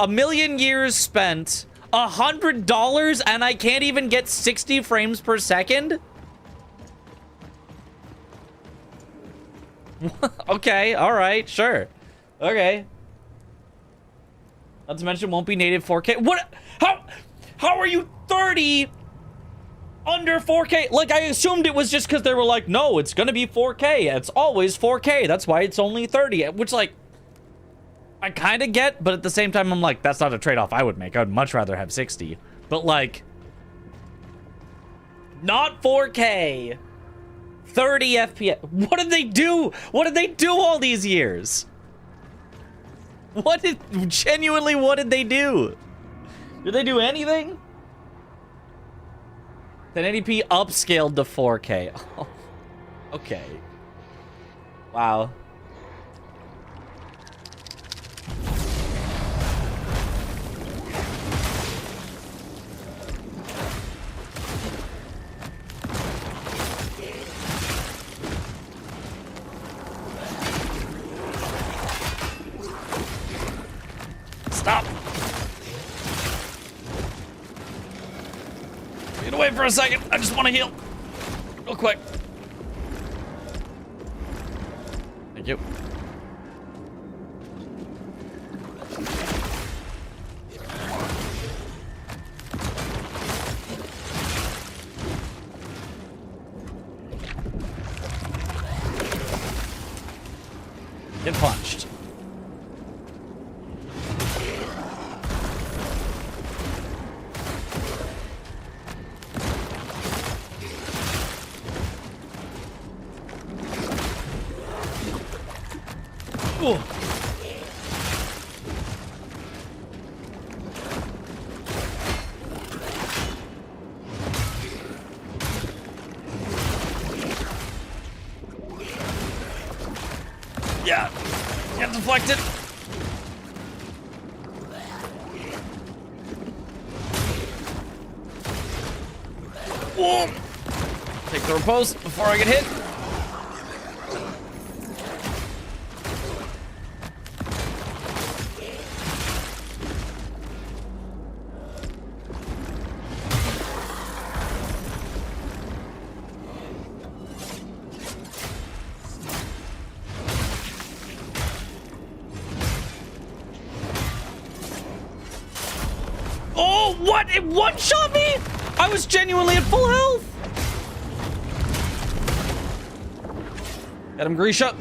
million years spent, $100, and I can't even get 60 frames per second? Okay, alright, sure. Okay. Not to mention, won't be native 4K. What? How are you 30 under 4K? Like, I assumed it was just because they were like, no, it's gonna be 4K. It's always 4K. That's why it's only 30. Which, like, I kind of get, but at the same time, I'm like, that's not a trade-off I would make. I would much rather have 60. But, like, not 4K. 30 FPS. What did they do? What did they do all these years? Genuinely, what did they do? Did they do anything? 1080p upscaled to 4K. Oh, okay. Wow. Stop! Get away for a second. I just want to heal. Real quick. Thank you. Get punched. Ooh. Yeah, get deflected. Whoa. Take the riposte before I get hit. What? It one-shot me? I was genuinely at full health. Get him, Grisha.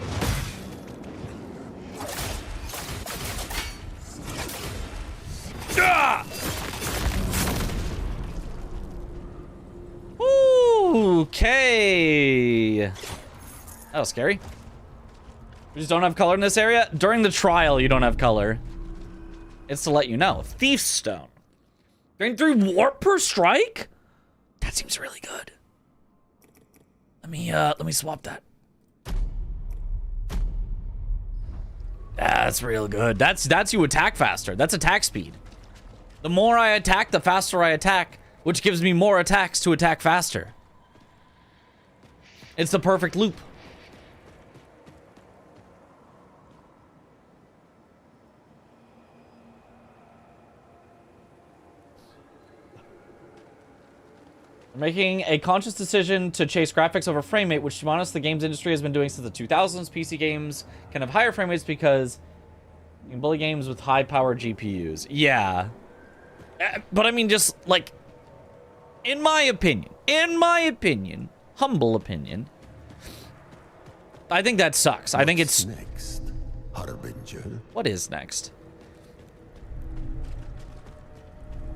Ah! Okay. That was scary. We just don't have color in this area. During the trial, you don't have color. It's to let you know. Thief's Stone. Going through warp per strike? That seems really good. Let me swap that. That's real good. That's you attack faster. That's attack speed. The more I attack, the faster I attack, which gives me more attacks to attack faster. It's the perfect loop. We're making a conscious decision to chase graphics over frame rate, which, to be honest, the games industry has been doing since the 2000s. PC games can have higher frame rates because you can bully games with high-powered GPUs. Yeah. But I mean, just, like, in my opinion, humble opinion, I think that sucks. I think it's... next, Harbinger? What is next?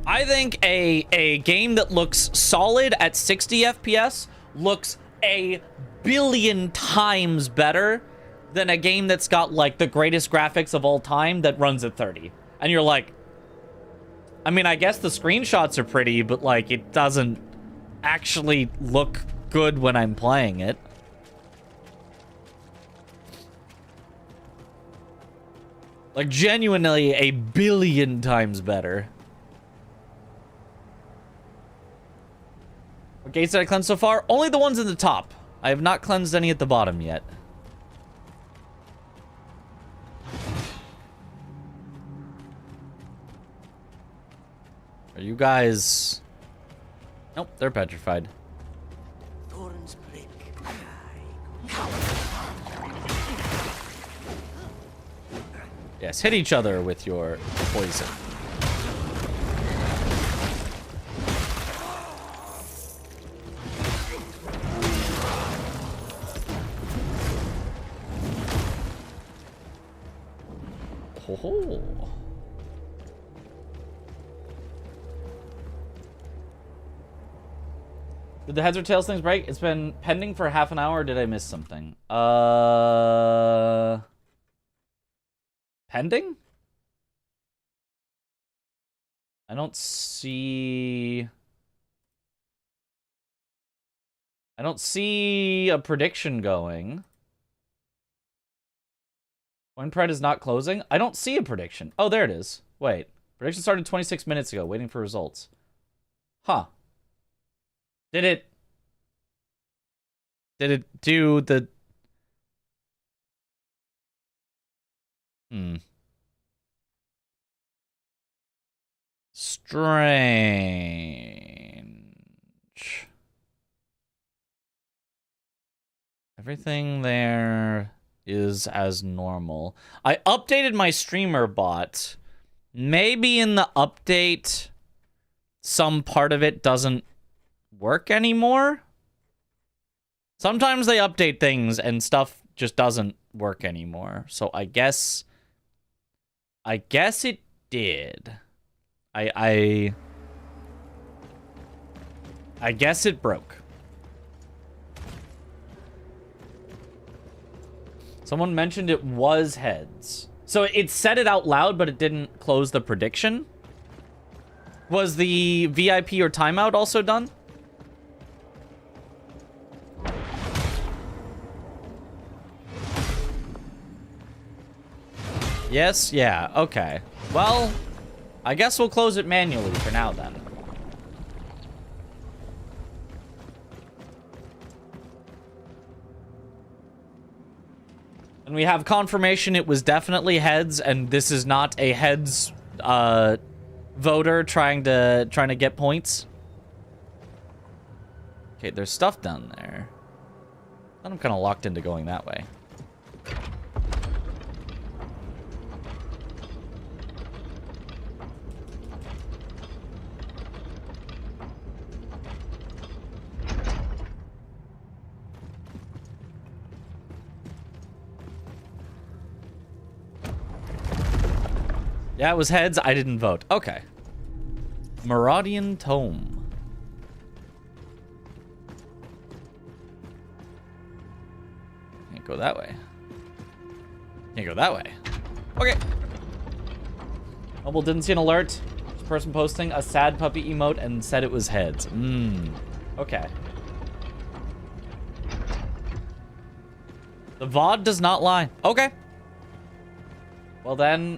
I think a game that looks solid at 60 FPS looks a billion times better than a game that's got, like, the greatest graphics of all time that runs at 30. And you're like... I mean, I guess the screenshots are pretty, but, like, it doesn't actually look good when I'm playing it. Like, genuinely a billion times better. What gates did I cleanse so far? Only the ones in the top. I have not cleansed any at the bottom yet. Are you guys... Nope, they're petrified. Yes, hit each other with your poison. Ho-ho. Did the heads or tails things break? It's been pending for half an hour, or did I miss something? Pending? I don't see a prediction going. CoinPred is not closing? I don't see a prediction. Oh, there it is. Wait. Prediction started 26 minutes ago, waiting for results. Huh. Did it do the... Strange. Everything there is as normal. I updated my streamer bot. Maybe in the update, some part of it doesn't work anymore. Sometimes they update things and stuff just doesn't work anymore. So I guess it did. I guess it broke. Someone mentioned it was heads. So it said it out loud, but it didn't close the prediction. Was the VIP or timeout also done? Yes, yeah, okay. Well, I guess we'll close it manually for now then. And we have confirmation it was definitely heads, and this is not a heads voter trying to get points. Okay, there's stuff down there. I'm kind of locked into going that way. Yeah, it was heads. I didn't vote. Okay. Maraudian Tome. Can't go that way. Can't go that way. Okay. Mobile didn't see an alert. This person posting a sad puppy emote and said it was heads. Okay. The VOD does not lie. Okay. Well then,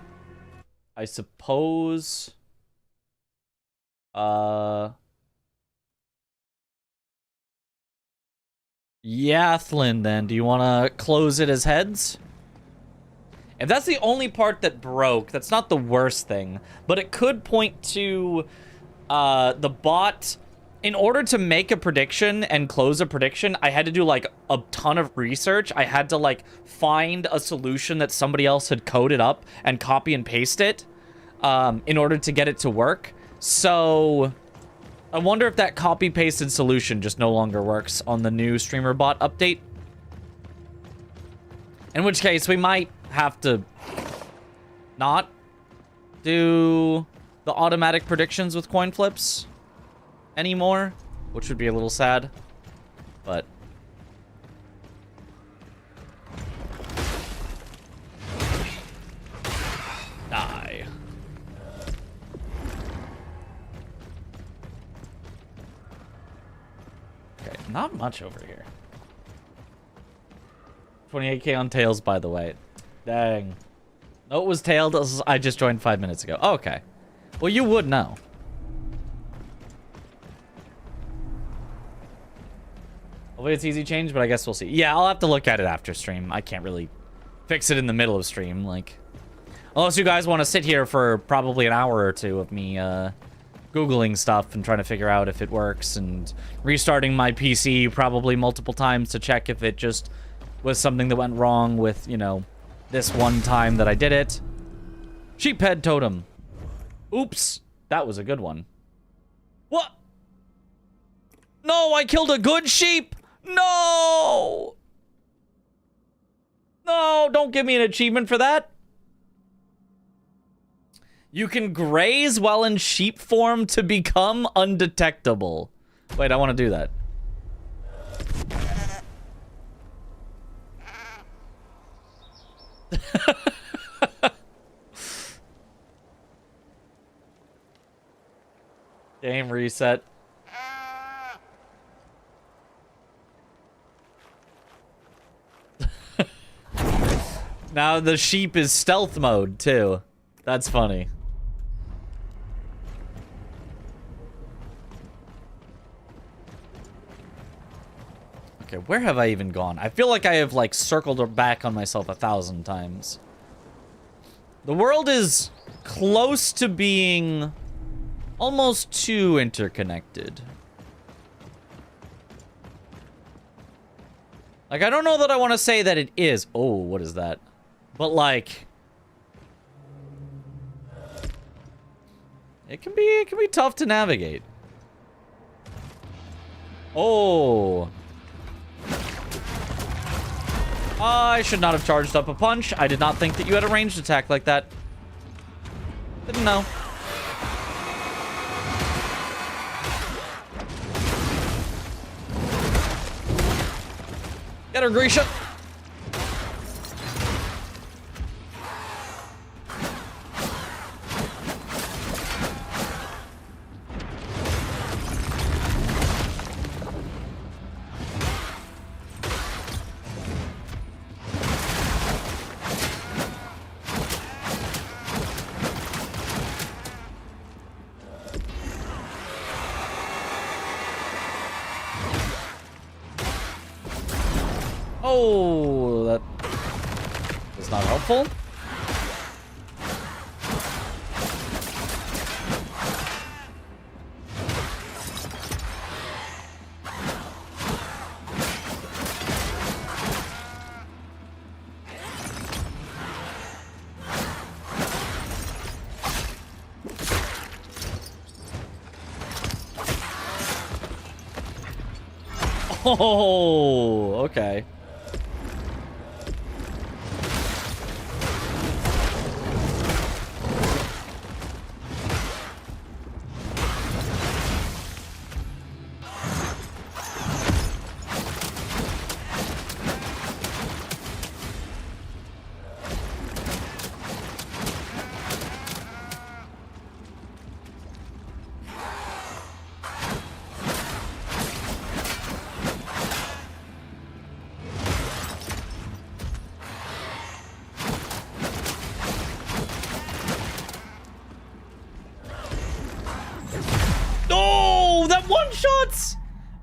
I suppose... Yathlin then. Do you want to close it as heads? If that's the only part that broke, that's not the worst thing. But it could point to the bot. In order to make a prediction and close a prediction, I had to do like a ton of research. I had to like find a solution that somebody else had coded up and copy and paste it in order to get it to work. So I wonder if that copy pasted solution just no longer works on the new streamer bot update. In which case we might have to not do the automatic predictions with coin flips anymore, which would be a little sad, but die. Okay, not much over here. 28k on tails, by the way. Dang. No, it was tailed. I just joined 5 minutes ago. Oh, okay. Well, you would know. Hopefully it's easy change, but I guess we'll see. Yeah, I'll have to look at it after stream. I can't really fix it in the middle of stream, like... Unless you guys want to sit here for probably an hour or two of me, Googling stuff and trying to figure out if it works, and restarting my PC probably multiple times to check if it just was something that went wrong with, you know, this one time that I did it. Sheephead totem. Oops. That was a good one. What? No, I killed a good sheep. No. No, don't give me an achievement for that. You can graze while in sheep form to become undetectable. Wait, I want to do that. Game reset. Now the sheep is stealth mode too. That's funny. Okay, where have I even gone? I feel like I have like circled back on myself 1,000 times. The world is close to being almost too interconnected. Like, I don't know that I want to say that it is. Oh, what is that? But like, it can be tough to navigate. Oh. I should not have charged up a punch. I did not think that you had a ranged attack like that. Didn't know. Get her, Grisha. Oh, that is not helpful. Oh, okay.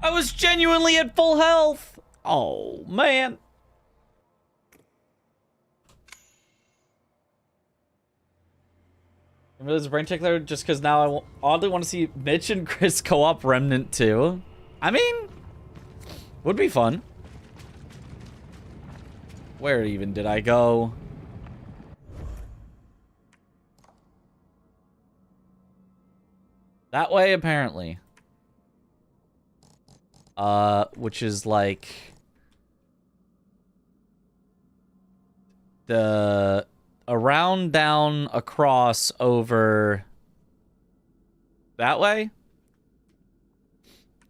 I was genuinely at full health. Oh, man. Remember this brain tickler just because now I oddly want to see Mitch and Chris co-op Remnant 2. I mean, would be fun. Where even did I go? That way, apparently. Which is like the around, down, across, over that way.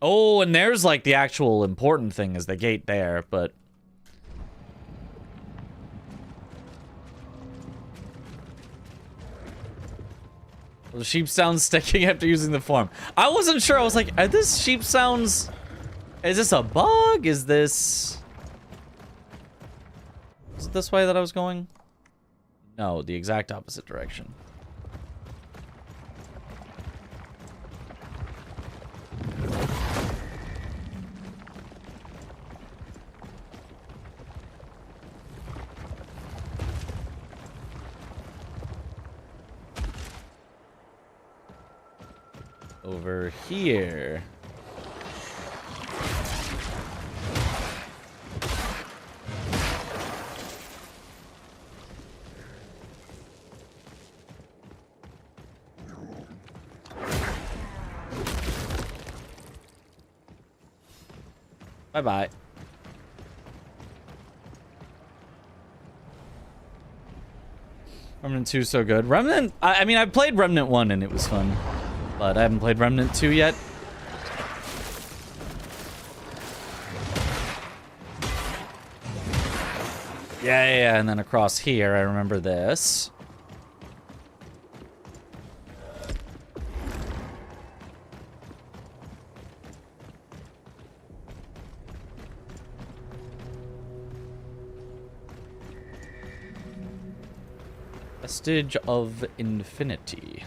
Oh, and there's like the actual important thing is the gate there, but the sheep sounds sticking after using the form. I wasn't sure. I was like, are this sheep sounds... Is this a bug? Is this... Is it this way that I was going? No, the exact opposite direction. Over here. Bye-bye. Remnant 2 so good. Remnant, I mean, I played Remnant 1 and it was fun. But I haven't played Remnant 2 yet. Yeah, and then across here, I remember this. Vestige of Infinity.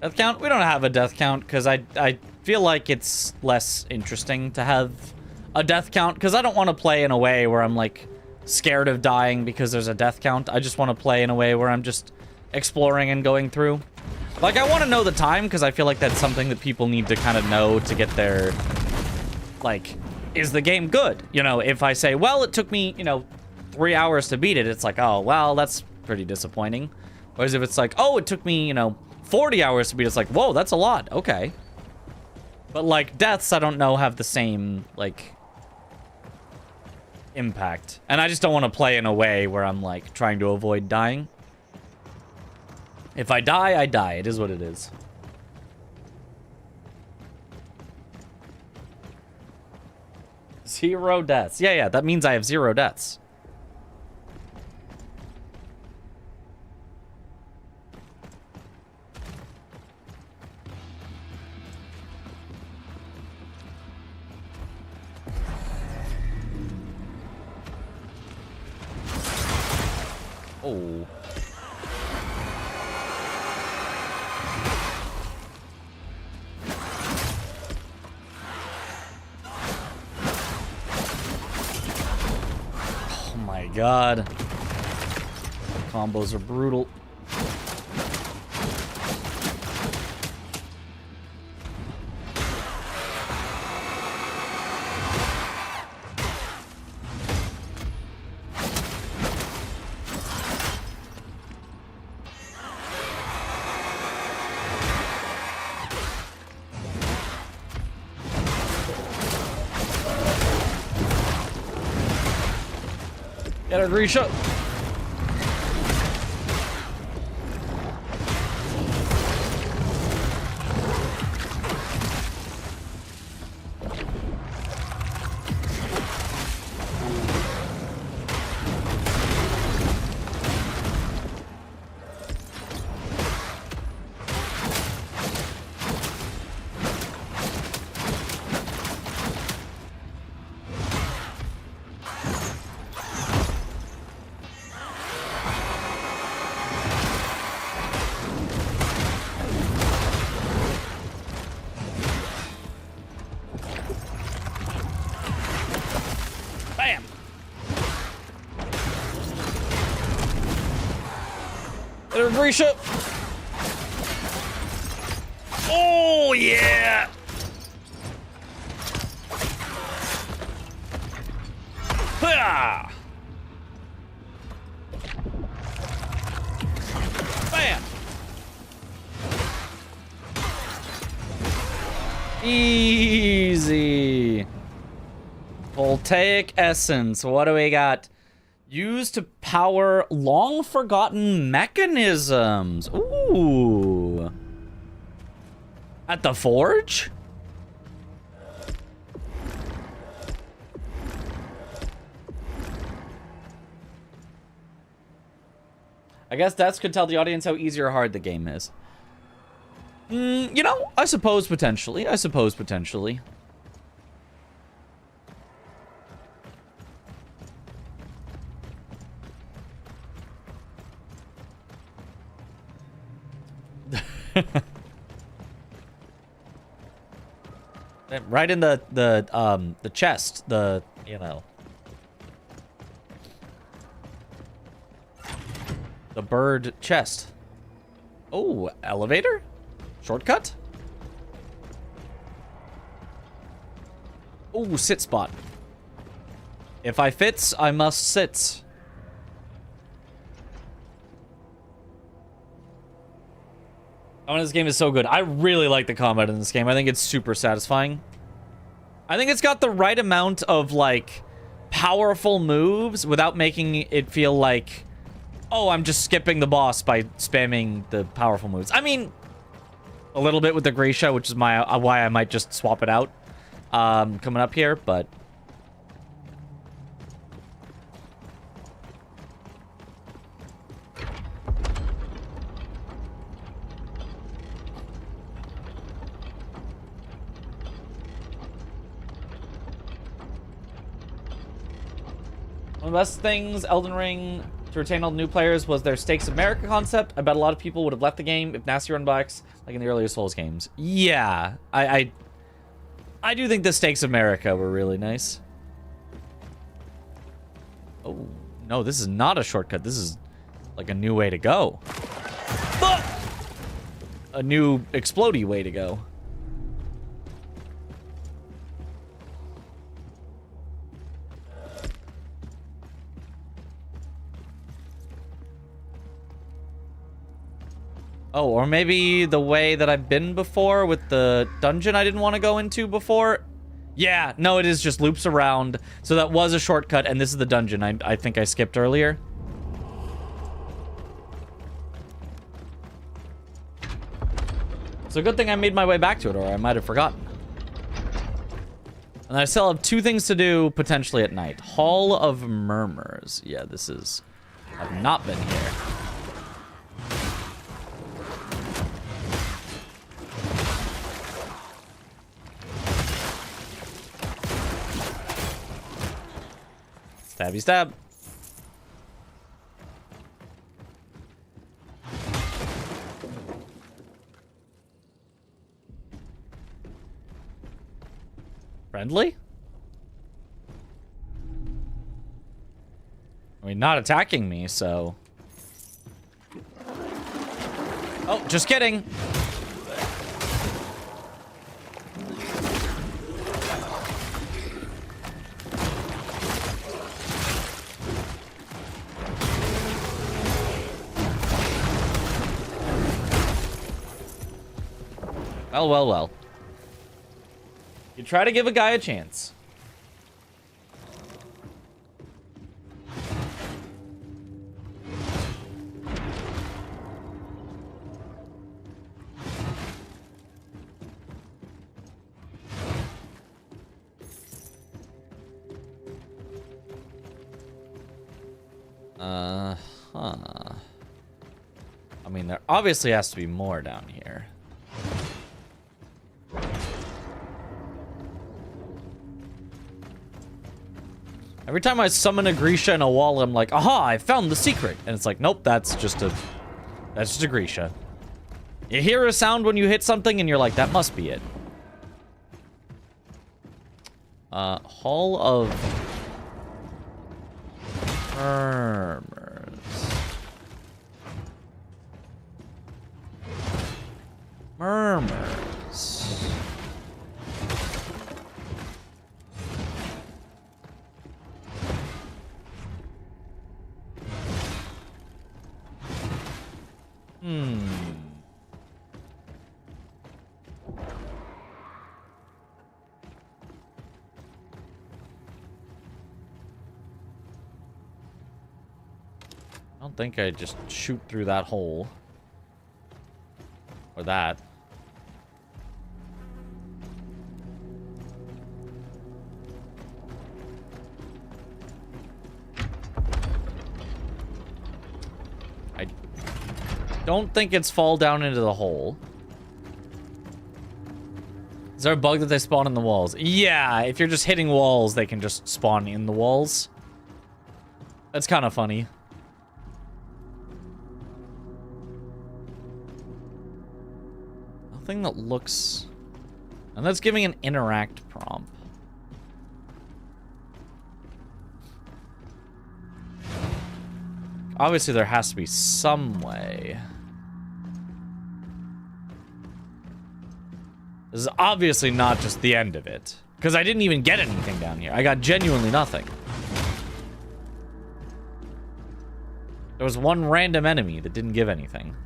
Death count? We don't have a death count because I feel like it's less interesting to have a death count because I don't want to play in a way where I'm like scared of dying because there's a death count. I just want to play in a way where I'm just exploring and going through. Like, I want to know the time because I feel like that's something that people need to kind of know to get their, like, is the game good? You know, if I say, well, it took me, you know, 3 hours to beat it, it's like, oh, well, that's pretty disappointing. Whereas if it's like, oh, it took me, you know, 40 hours to beat it, it's like, whoa, that's a lot. Okay. But, like, deaths, I don't know, have the same, like, impact. And I just don't want to play in a way where I'm, like, trying to avoid dying. If I die, I die. It is what it is. Zero deaths. Yeah, that means I have 0 deaths. Oh. Oh my God. Combos are brutal. Get her, Grisha. There, Grisha. Oh, yeah. Ha! Bam. Easy. Voltaic essence. What do we got? Used to power long-forgotten mechanisms. Ooh. At the forge? I guess Deaths could tell the audience how easy or hard the game is. You know, I suppose potentially. I suppose potentially. Right in the chest, you know, the bird chest. Oh, elevator? Shortcut? Oh, sit spot. If I fits, I must sit. Oh, this game is so good. I really like the combat in this game. I think it's super satisfying. I think it's got the right amount of, like, powerful moves without making it feel like, oh, I'm just skipping the boss by spamming the powerful moves. I mean, a little bit with the Grisha, which is why I might just swap it out coming up here, but... One of the best things Elden Ring to retain all the new players was their Stakes America concept. I bet a lot of people would have left the game if nasty runbacks like in the earlier Souls games. Yeah, I do think the Stakes America were really nice. Oh, no, this is not a shortcut. This is like a new way to go. A new explodey way to go. Oh, or maybe the way that I've been before with the dungeon I didn't want to go into before. Yeah, no, it is just loops around. So that was a shortcut, and this is the dungeon I think I skipped earlier. So good thing I made my way back to it, or I might have forgotten. And I still have 2 things to do, potentially at night. Hall of Murmurs. Yeah, this is... I've not been here. Stabby stab. Friendly? I mean, not attacking me, so... Oh, just kidding. Well, well, well. You try to give a guy a chance. Huh. I mean, there obviously has to be more down here. Every time I summon a Grisha in a wall, I'm like, aha, I found the secret. And it's like, nope, that's just a Grisha. You hear a sound when you hit something and you're like, that must be it. Hall of Murmurs. Murmurs. I don't think I just shoot through that hole. Or that. I don't think it's fall down into the hole. Is there a bug that they spawn in the walls? Yeah, if you're just hitting walls, they can just spawn in the walls. That's kind of funny. Nothing that looks... And that's giving an interact prompt. Obviously, there has to be some way. This is obviously not just the end of it. Because I didn't even get anything down here. I got genuinely nothing. There was one random enemy that didn't give anything.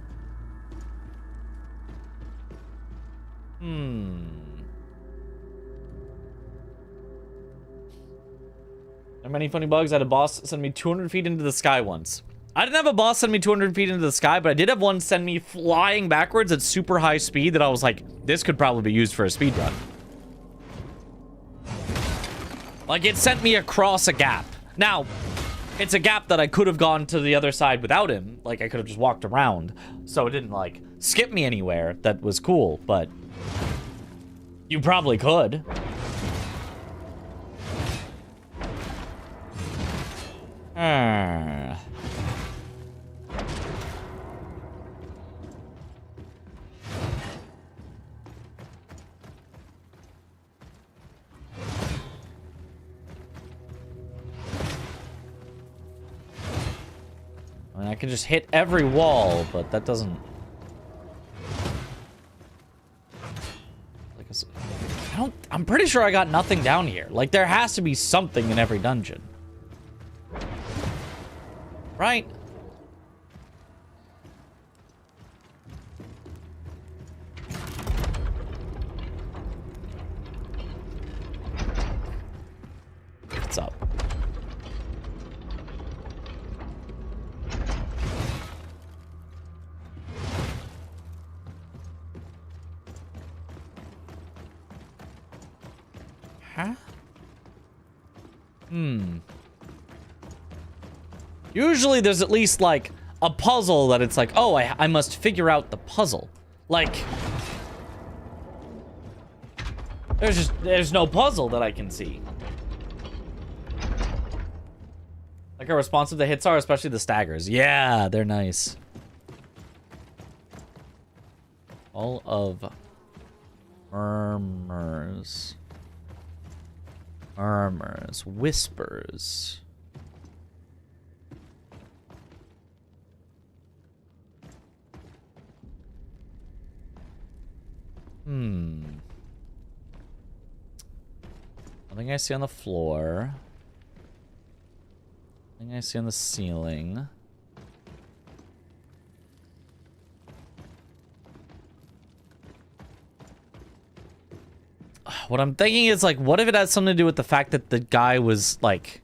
There are many funny bugs. I had a boss send me 200 feet into the sky once. I didn't have a boss send me 200 feet into the sky, but I did have one send me flying backwards at super high speed that I was like, this could probably be used for a speed run. Like, it sent me across a gap. Now, it's a gap that I could have gone to the other side without him. Like, I could have just walked around. So it didn't, like, skip me anywhere. That was cool, but... You probably could. I mean, I can just hit every wall, but that doesn't... Like, I'm pretty sure I got nothing down here. Like, there has to be something in every dungeon. Right? What's up? Huh? Usually there's at least, like, a puzzle that it's like, oh, I must figure out the puzzle. Like, there's no puzzle that I can see. Like how responsive the hits are, especially the staggers. Yeah, they're nice. All of murmurs. Murmurs. Whispers. Nothing I see on the floor. Nothing I see on the ceiling. What I'm thinking is, like, what if it has something to do with the fact that the guy was, like,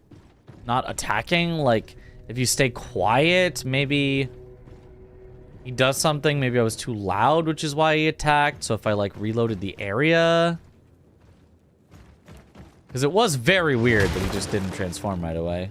not attacking? Like, if you stay quiet, maybe he does something. Maybe I was too loud, which is why he attacked. So if I, like, reloaded the area... Because it was very weird that he just didn't transform right away.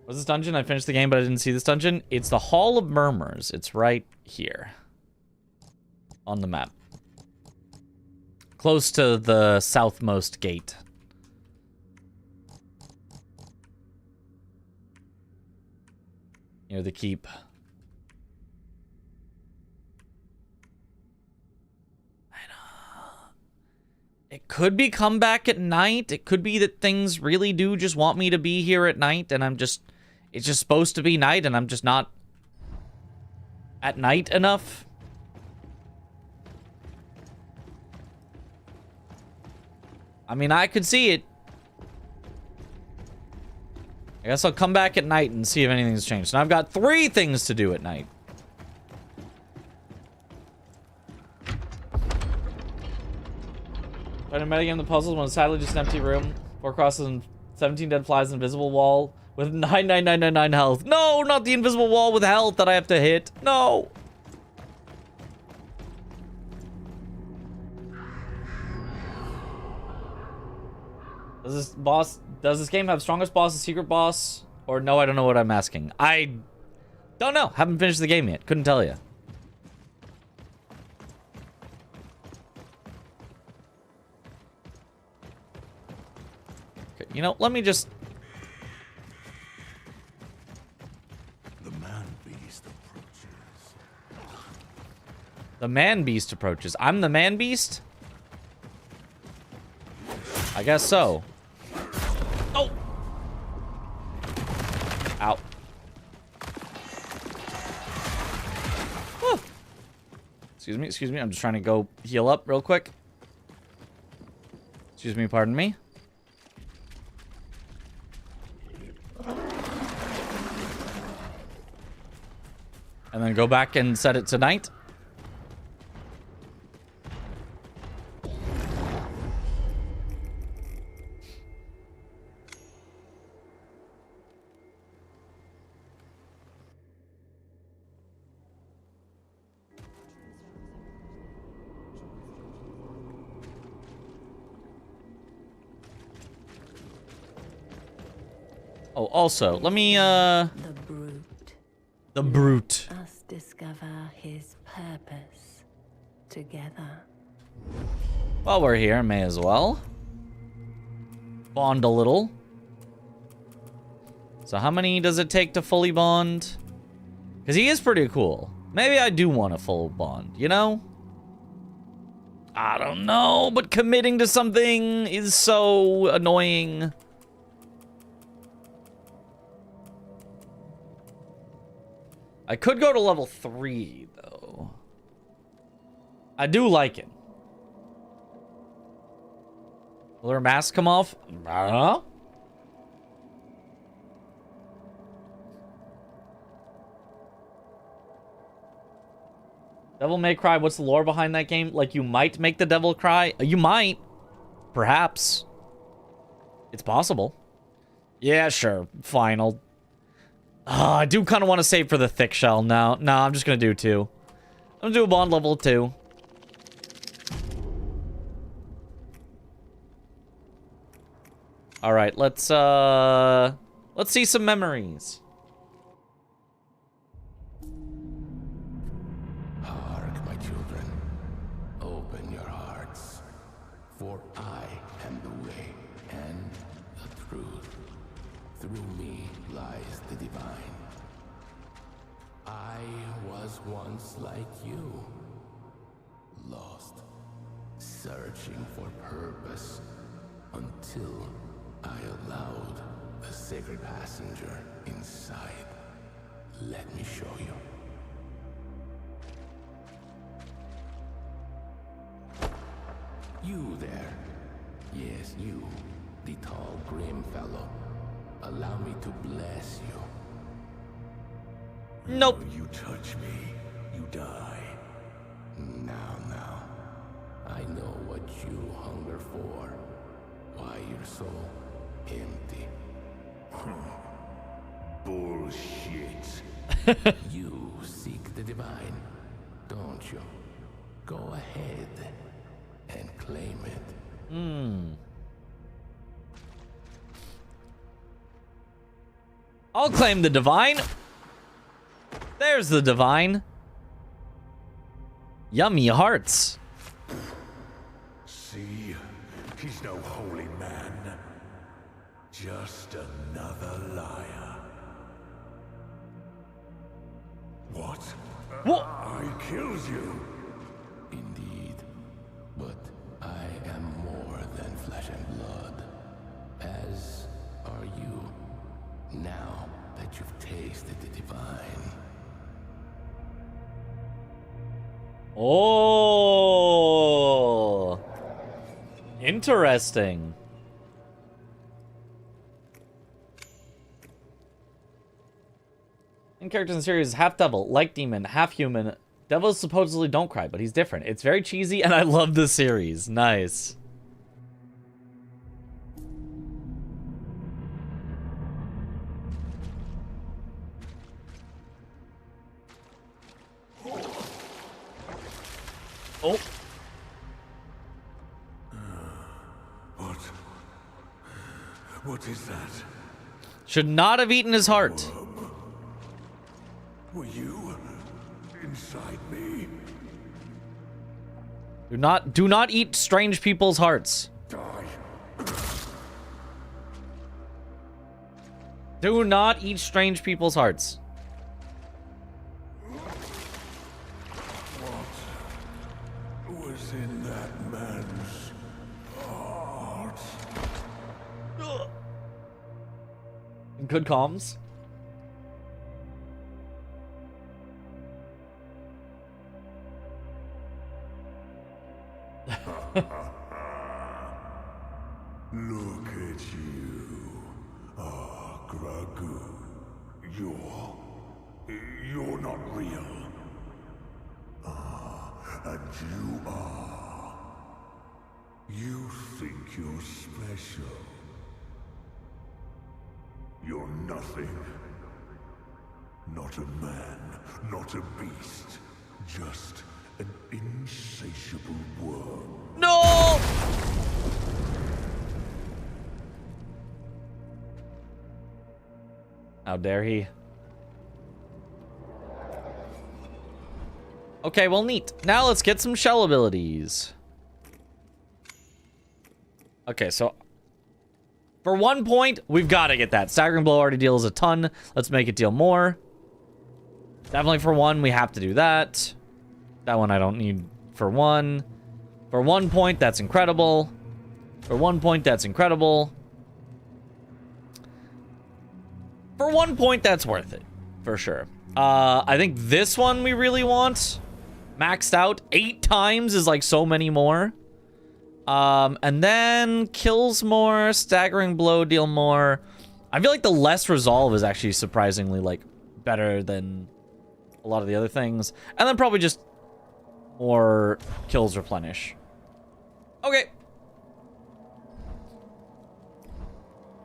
What's this dungeon? I finished the game, but I didn't see this dungeon. It's the Hall of Murmurs. It's right here. On the map. Close to the southmost gate. Near the keep. I know. It could be come back at night. It could be that things really do just want me to be here at night, and it's just supposed to be night, and I'm just not at night enough. I mean, I could see it. I guess I'll come back at night and see if anything's changed. And I've got 3 things to do at night. Trying to metagame the puzzles when it's sadly just an empty room. 4 crosses and 17 dead flies, an invisible wall with 99999 health. No, not the invisible wall with health that I have to hit. No. Does this game have strongest boss, a secret boss? Or no, I don't know what I'm asking. I don't know. Haven't finished the game yet. Couldn't tell you. Okay, you know, let me just... The man-beast approaches. The man-beast approaches. I'm the man-beast? I guess so. Oh! Ow. Whew. Excuse me. I'm just trying to go heal up real quick. Excuse me, pardon me. And then go back and set it to night. Oh, also, let me, The brute. The brute. Let us discover his purpose together. While we're here, may as well. Bond a little. So how many does it take to fully bond? Because he is pretty cool. Maybe I do want a full bond, you know? I don't know, but committing to something is so annoying. I could go to level 3, though. I do like it. Will her mask come off? I don't know. Devil May Cry, what's the lore behind that game? Like, you might make the devil cry? You might. Perhaps. It's possible. Yeah, sure. Fine, I do kind of want to save for the thick shell now. No, I'm just going to do 2. I'm going to do a bond level 2. All right, let's see some memories. Hark, my children. Open your hearts, for I am the way and the truth. Through me lies the divine. I was once like you, lost, searching for purpose, until I allowed the sacred passenger inside. Let me show you. You there. Yes, you, the tall, grim fellow. Allow me to bless you. Nope. You touch me, you die. Now. I know what you hunger for. Why you're so empty. Bullshit. You seek the divine, don't you? Go ahead and claim it. I'll claim the divine. There's the divine. Yummy hearts. See, he's no holy man. Just another liar. What? What? I killed you. Indeed, but I am more Now that you've tasted the divine, Oh, interesting. In characters in the series, half devil, like demon, half human. Devils supposedly don't cry, but he's different. It's very cheesy, and I love the series. Nice. Oh. What is that? Should not have eaten his heart. Were you inside me? Do not eat strange people's hearts. Die. Do not eat strange people's hearts. What was in that man's heart? Good comms. Look at you. Gragu. You're not real. And you are. You think you're special. You're nothing. Not a man, not a beast. Just an insatiable worm. No! How dare he? Okay, well, neat. Now let's get some shell abilities. Okay, so for 1 point, we've got to get that. Staggering Blow already deals a ton. Let's make it deal more. Definitely for 1, we have to do that. That one I don't need for 1. For 1 point, that's incredible. For 1 point, that's incredible. For 1 point, that's worth it. For sure. I think this one we really want. Maxed out 8 times is like so many more. And then kills more, staggering blow, deal more. I feel like the less resolve is actually surprisingly like better than a lot of the other things. And then probably just more kills replenish. Okay.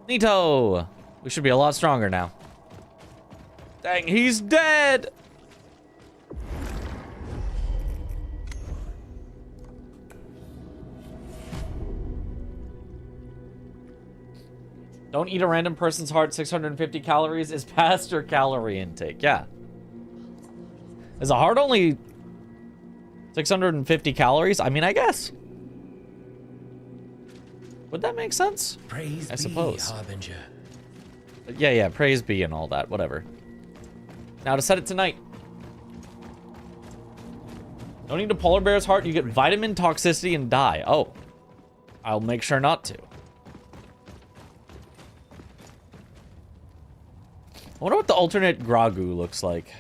Neato. We should be a lot stronger now. Dang, he's dead! Don't eat a random person's heart. 650 calories is past your calorie intake. Yeah. Is a heart only 650 calories? I mean, I guess. Would that make sense? Praise I suppose. be, Harbinger. Yeah, praise be and all that, whatever. Now to set it tonight. Don't eat a polar bear's heart, you get vitamin toxicity and die. Oh. I'll make sure not to. I wonder what the alternate Gragu looks like.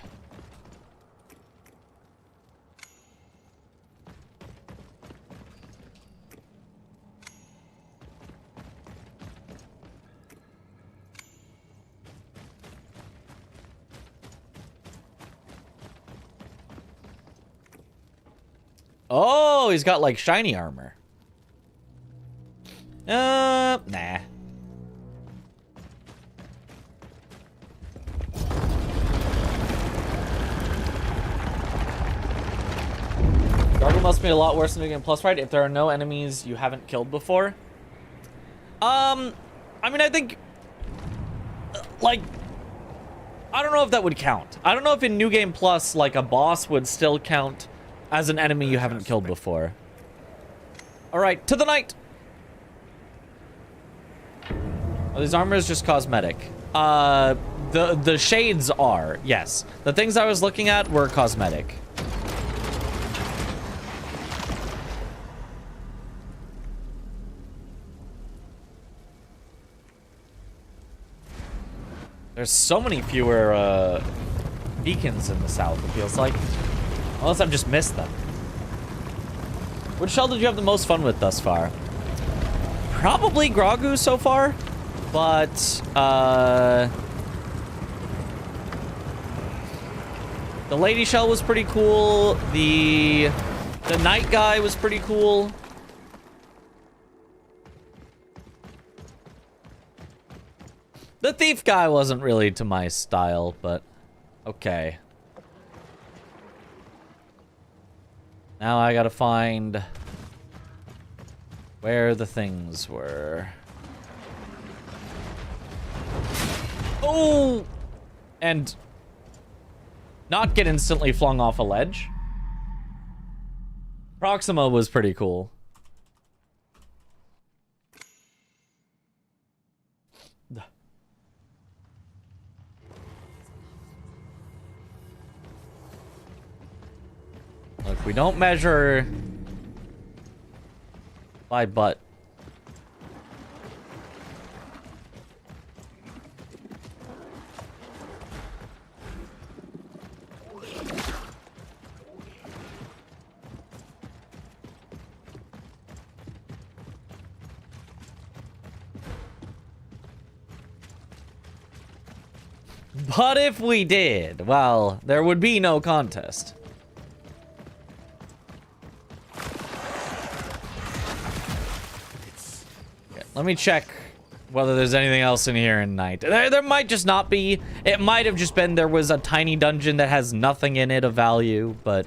Oh, he's got like shiny armor. Nah. Gargle must be a lot worse than New Game Plus, right? If there are no enemies you haven't killed before. I mean, I think, like, I don't know if that would count. I don't know if in New Game Plus, like, a boss would still count as an enemy you haven't killed before. All right, to the night. Oh, these armor is just cosmetic. The shades are, yes. The things I was looking at were cosmetic. There's so many fewer beacons in the south, it feels like. Unless I've just missed them. Which shell did you have the most fun with thus far? Probably Grogu so far, but the lady shell was pretty cool. The night guy was pretty cool. The thief guy wasn't really to my style, but okay. Now I gotta find where the things were. Oh! And not get instantly flung off a ledge. Proxima was pretty cool. Look, we don't measure by butt. But if we did, well, there would be no contest. Let me check whether there's anything else in here in night. There might just not be. It might have just been there was a tiny dungeon that has nothing in it of value, but...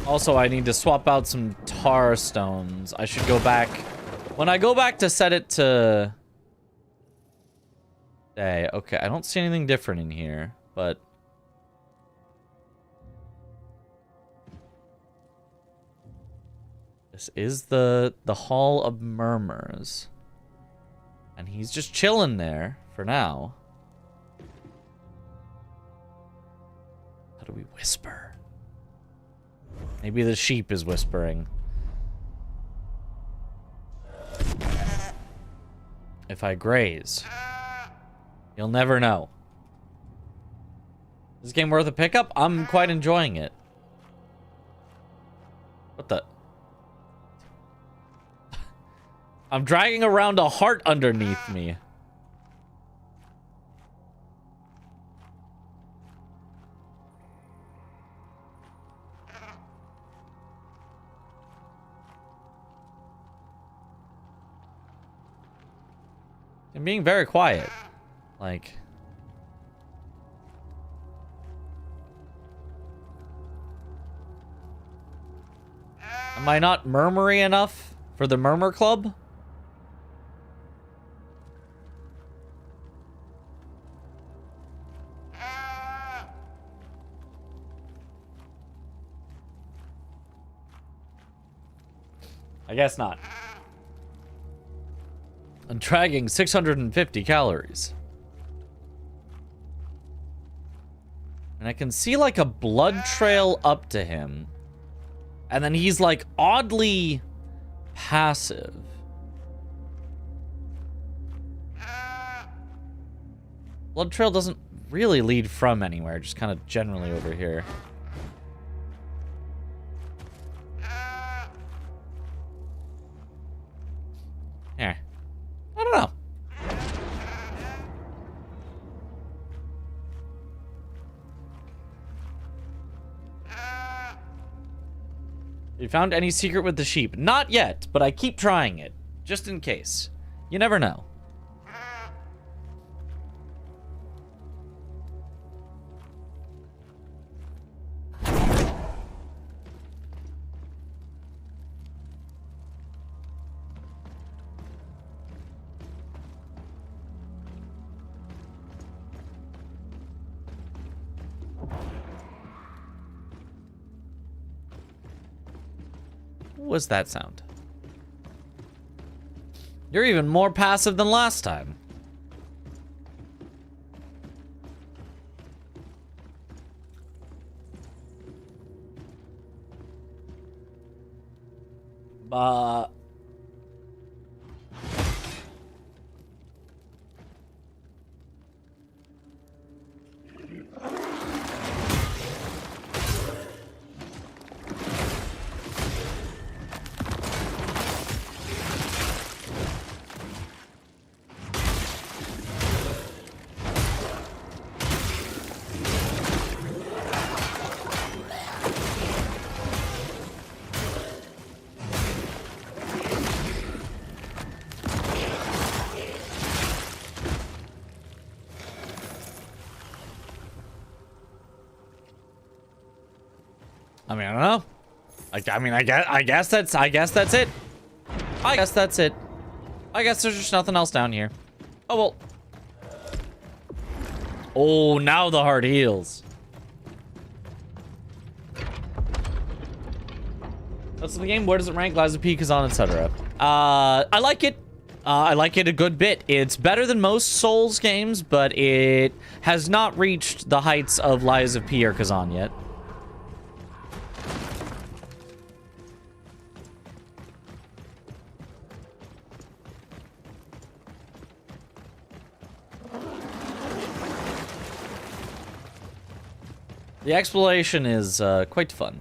Also, I need to swap out some tar stones. I should go back. When I go back to set it to day, okay, I don't see anything different in here, but this is the Hall of Murmurs. And he's just chilling there for now. How do we whisper? Maybe the sheep is whispering. If I graze, you'll never know. Is this game worth a pickup? I'm quite enjoying it. What the? I'm dragging around a heart underneath me. I'm being very quiet. Like... Am I not murmury enough for the Murmur Club? I guess not. I'm dragging 650 calories. And I can see like a blood trail up to him. And then he's like oddly passive. Blood trail doesn't really lead from anywhere, just kind of generally over here. Here. I don't know. You found any secret with the sheep? Not yet, but I keep trying it. Just in case. You never know. What was that sound? You're even more passive than last time. But I mean, I don't know. I guess that's it. I guess that's it. I guess there's just nothing else down here. Oh, well. Oh, now the heart heals. That's the game. Where does it rank? Lies of P, Khazan, etc. I like it. I like it a good bit. It's better than most Souls games, but it has not reached the heights of Lies of P or Khazan yet. The exploration is quite fun.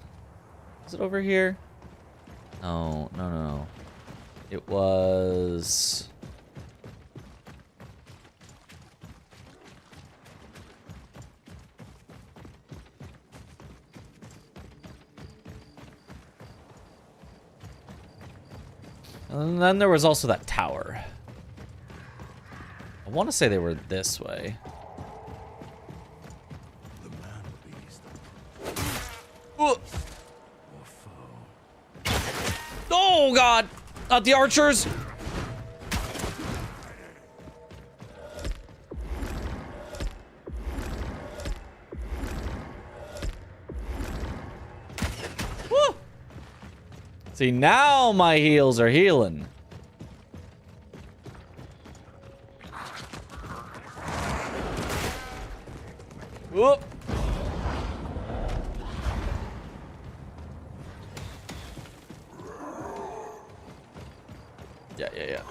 Is it over here? No, no, no, no. It was... And then there was also that tower. I want to say they were this way. Oh god! Not the archers! Woo! See, now my heals are healing. Whoop! Yeah.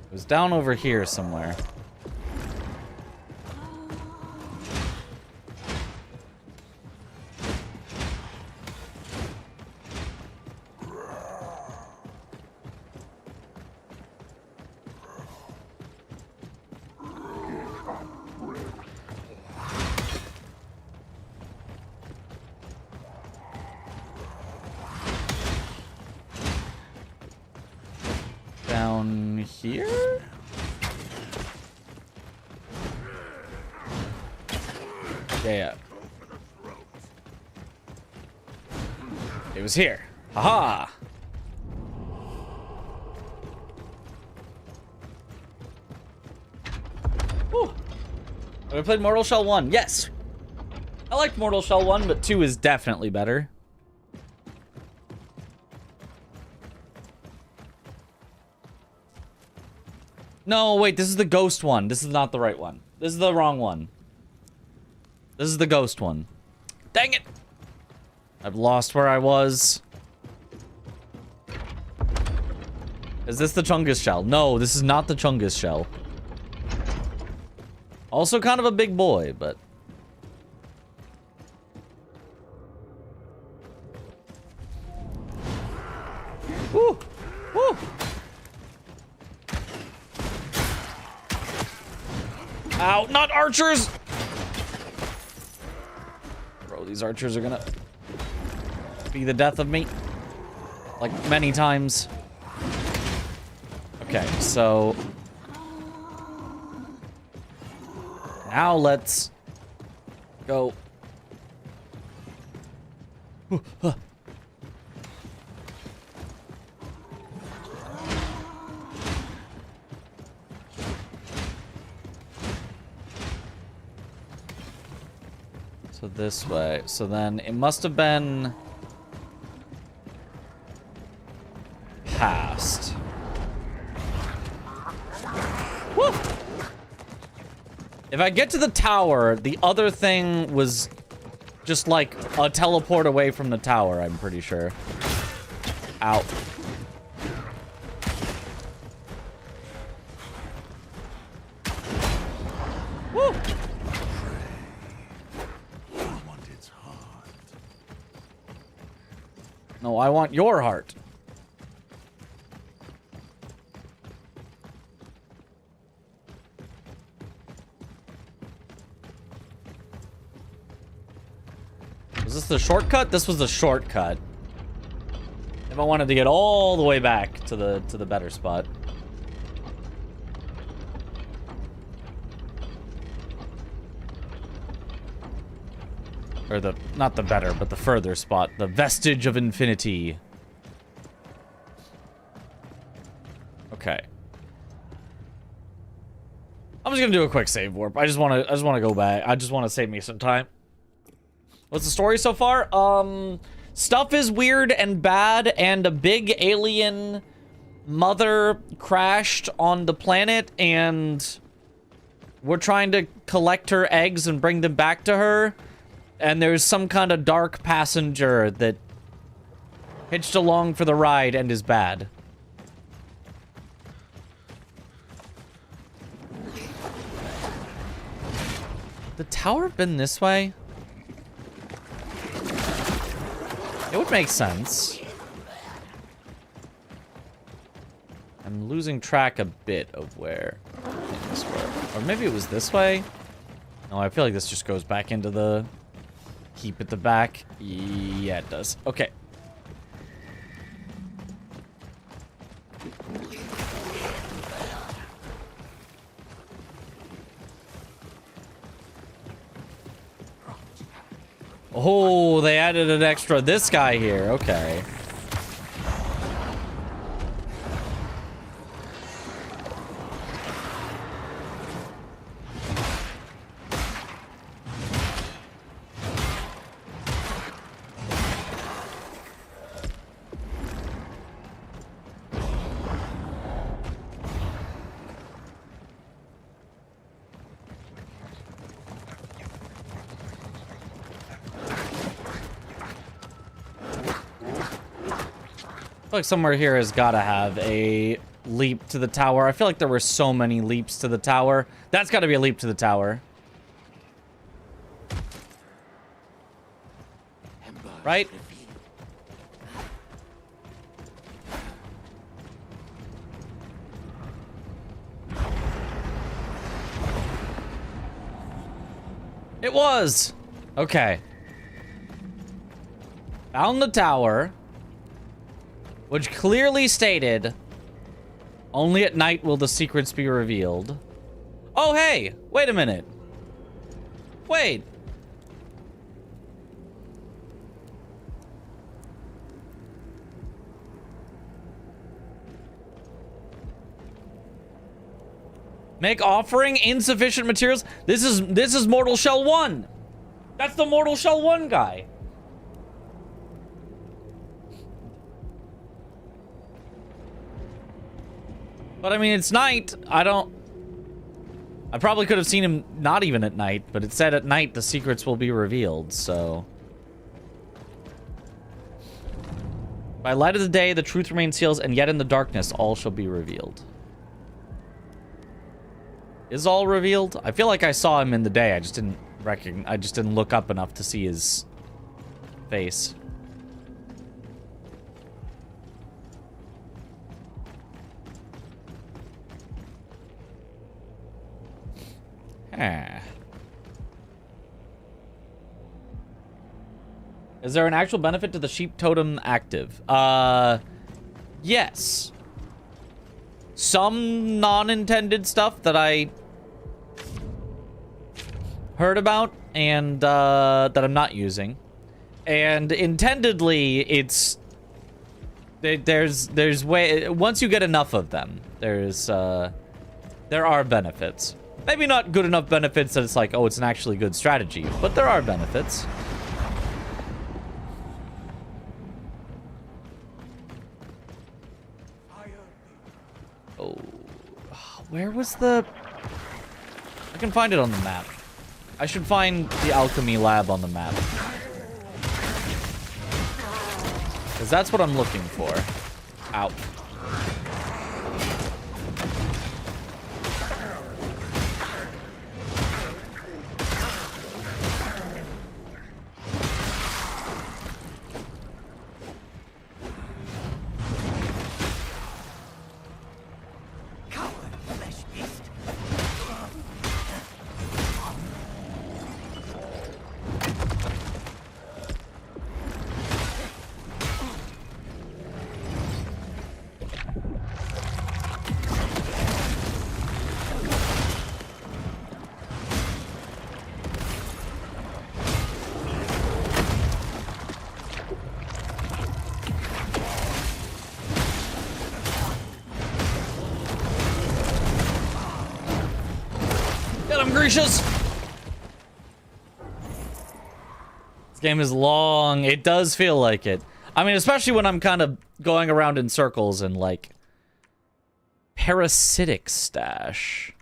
It was down over here somewhere. Down here? Yeah. It was here. Haha. Whew. Have I played Mortal Shell 1? Yes. I liked Mortal Shell 1, but 2 is definitely better. No, wait, this is the ghost one. This is not the right one. This is the wrong one. This is the ghost one. Dang it! I've lost where I was. Is this the Chungus shell? No, this is not the Chungus shell. Also kind of a big boy, but... Woo! Woo! Ow, not archers! Bro, these archers are gonna be the death of me. Like, many times. Okay, so... Now let's... go. So this way. So then it must have been past. Woo! If I get to the tower, the other thing was just like a teleport away from the tower, I'm pretty sure. Ow. Woo! No, I want your heart. Was this the shortcut? This was the shortcut. If I wanted to get all the way back to the better spot. Or not the better, but the further spot. The vestige of infinity. Okay. I'm just gonna do a quick save warp. I just wanna go back. I just wanna save me some time. What's the story so far? Stuff is weird and bad, and a big alien mother crashed on the planet, and we're trying to collect her eggs and bring them back to her. And there's some kind of dark passenger that hitched along for the ride and is bad. The tower been this way? It would make sense. I'm losing track a bit of where things were. Or maybe it was this way? No, I feel like this just goes back into the... Keep at the back. Yeah, it does. Okay. Oh, they added an extra this guy here. Okay. I feel like somewhere here has got to have a leap to the tower. I feel like there were so many leaps to the tower. That's got to be a leap to the tower. Right? It was! Okay. Found the tower. Which clearly stated, only at night will the secrets be revealed. Oh, hey! Wait a minute. Wait. Make offering insufficient materials. This is Mortal Shell 1. That's the Mortal Shell 1 guy. But I mean, it's night. I probably could have seen him not even at night, but it said at night the secrets will be revealed, so. By light of the day, the truth remains sealed, and yet in the darkness, all shall be revealed. Is all revealed? I feel like I saw him in the day. I just didn't look up enough to see his face. Is there an actual benefit to the sheep totem active? Yes. Some non-intended stuff that I heard about and that I'm not using. And intendedly, it's there's way once you get enough of them, there are benefits. Maybe not good enough benefits that it's like, oh, it's an actually good strategy, but there are benefits. Oh, where was the... I can find it on the map. I should find the alchemy lab on the map. Because that's what I'm looking for. Ow. This game is long. It does feel like it. I mean, especially when I'm kind of going around in circles and like... Parasitic stash.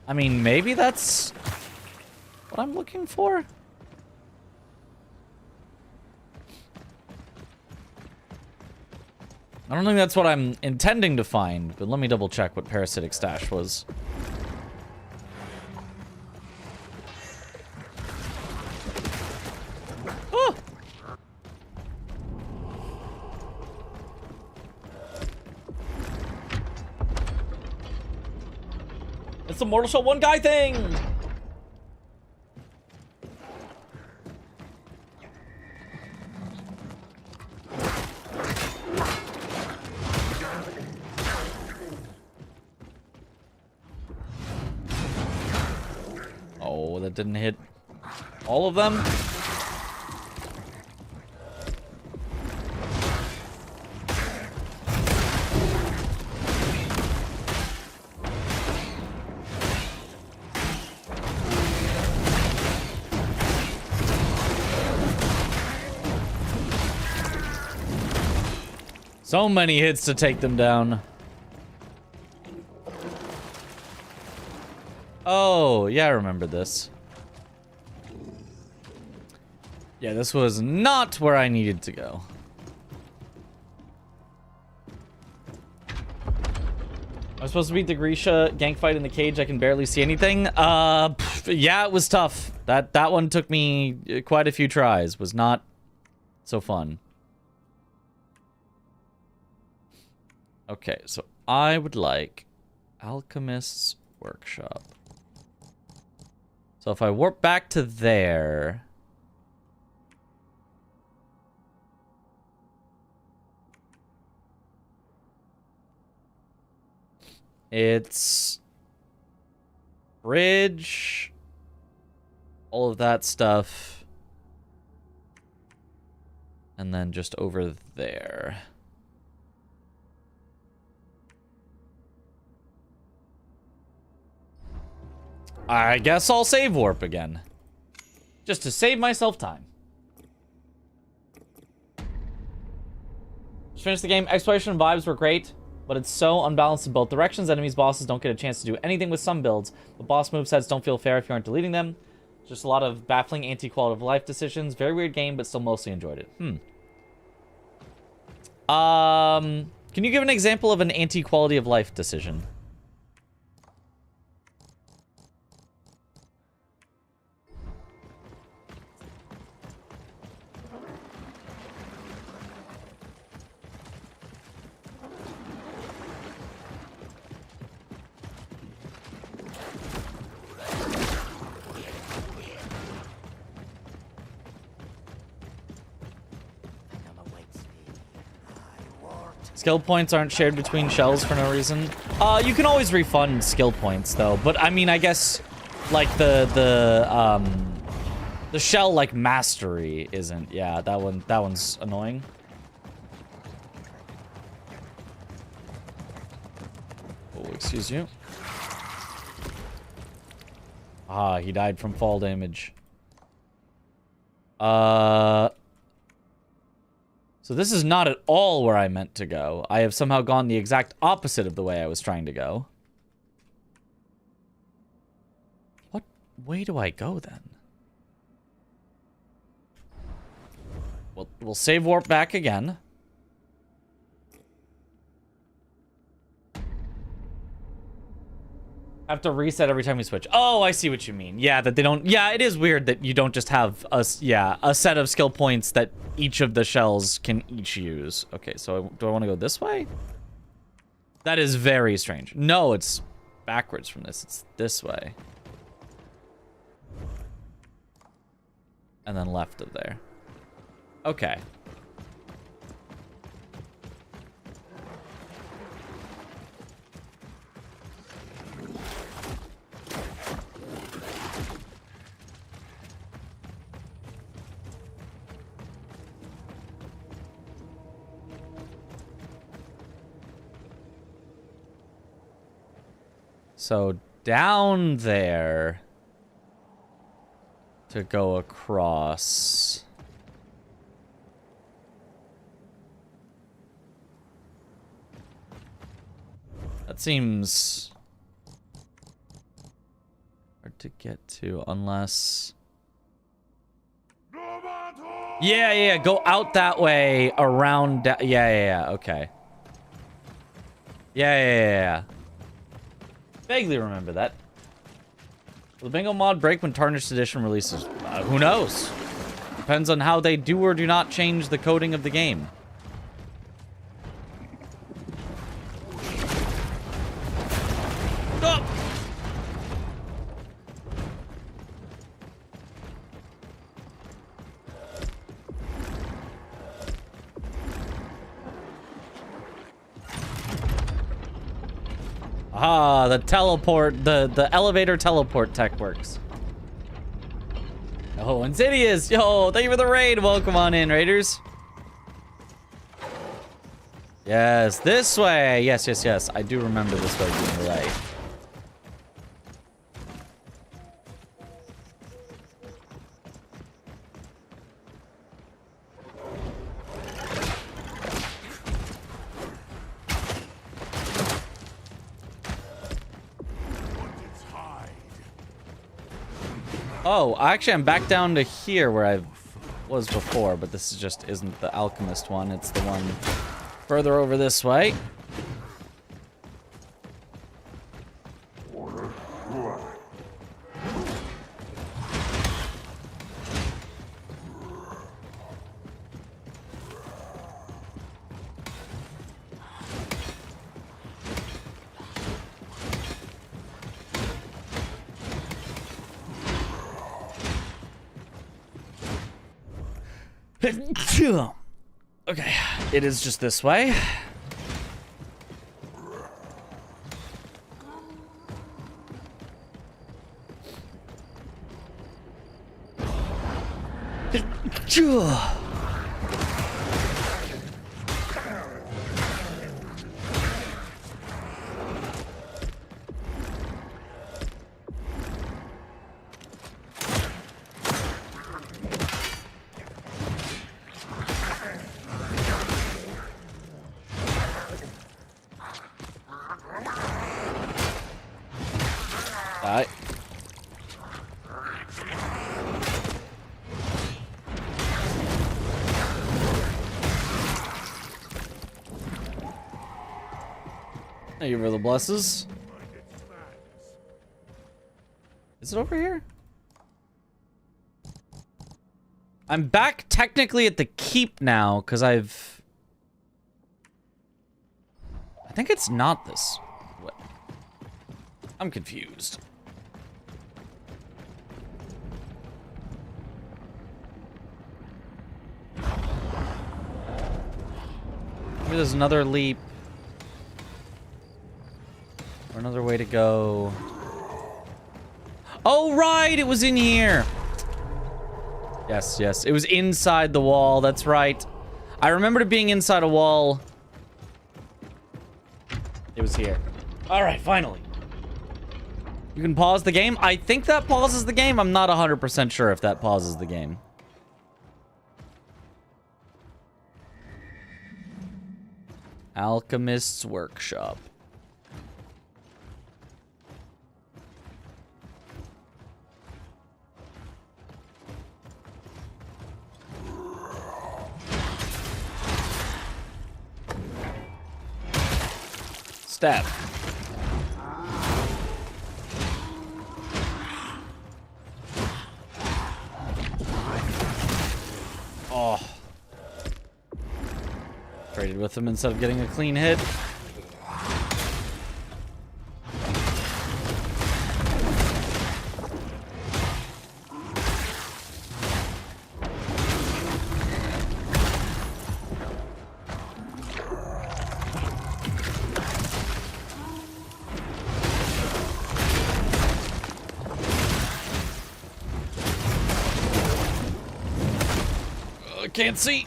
I mean, maybe that's what I'm looking for? I don't think that's what I'm intending to find, but let me double check what parasitic stash was. Oh! It's a Mortal Shell one guy thing! Oh, that didn't hit all of them. So many hits to take them down. Oh, yeah, I remember this. Yeah, this was not where I needed to go. I'm supposed to beat the Grisha gank fight in the cage. I can barely see anything. Yeah, it was tough. That one took me quite a few tries. Was not so fun. Okay, so I would like Alchemist's Workshop. So if I warp back to there... It's... Bridge... all of that stuff. And then just over there. I guess I'll save warp again. Just to save myself time. Just finished the game. Exploration and vibes were great, but it's so unbalanced in both directions. Enemies, bosses don't get a chance to do anything with some builds. But boss movesets don't feel fair if you aren't deleting them. Just a lot of baffling anti-quality of life decisions. Very weird game, but still mostly enjoyed it. Can you give an example of an anti-quality of life decision? Skill points aren't shared between shells for no reason. You can always refund skill points though, but I mean, I guess like the shell like mastery isn't. Yeah, that one's annoying. Oh, excuse you. Ah, he died from fall damage. So this is not at all where I meant to go. I have somehow gone the exact opposite of the way I was trying to go. What way do I go then? Well, we'll save warp back again. Have to reset every time we switch. Oh, I see what you mean. Yeah, that they don't... Yeah, it is weird that you don't just have a set of skill points that each of the shells can each use. Okay, so do I want to go this way? That is very strange. No, it's backwards from this. It's this way. And then left of there. Okay. So down there to go across. That seems hard to get to unless... Yeah, go out that way, around... Yeah, okay. Yeah. Vaguely remember that. Will the bingo mod break when Tarnished Edition releases? Who knows? Depends on how they do or do not change the coding of the game. Oh! Ah, the teleport, the elevator teleport tech works. Oh, Insidious! Yo, thank you for the raid. Welcome on in, raiders. Yes, this way. Yes. I do remember this way being the way. Oh, actually, I'm back down to here where I was before, but this is just isn't the alchemist one. It's the one further over this way. Okay, it is just this way. Thank you for the blesses. Is it over here? I'm back technically at the keep now, because I think it's not this way. I'm confused. Maybe there's another leap. Or another way to go. Oh, right! It was in here! Yes. It was inside the wall. That's right. I remembered it being inside a wall. It was here. Alright, finally. You can pause the game? I think that pauses the game. I'm not 100% sure if that pauses the game. Alchemist's Workshop. Stab. Oh. Traded with him instead of getting a clean hit. Can't see.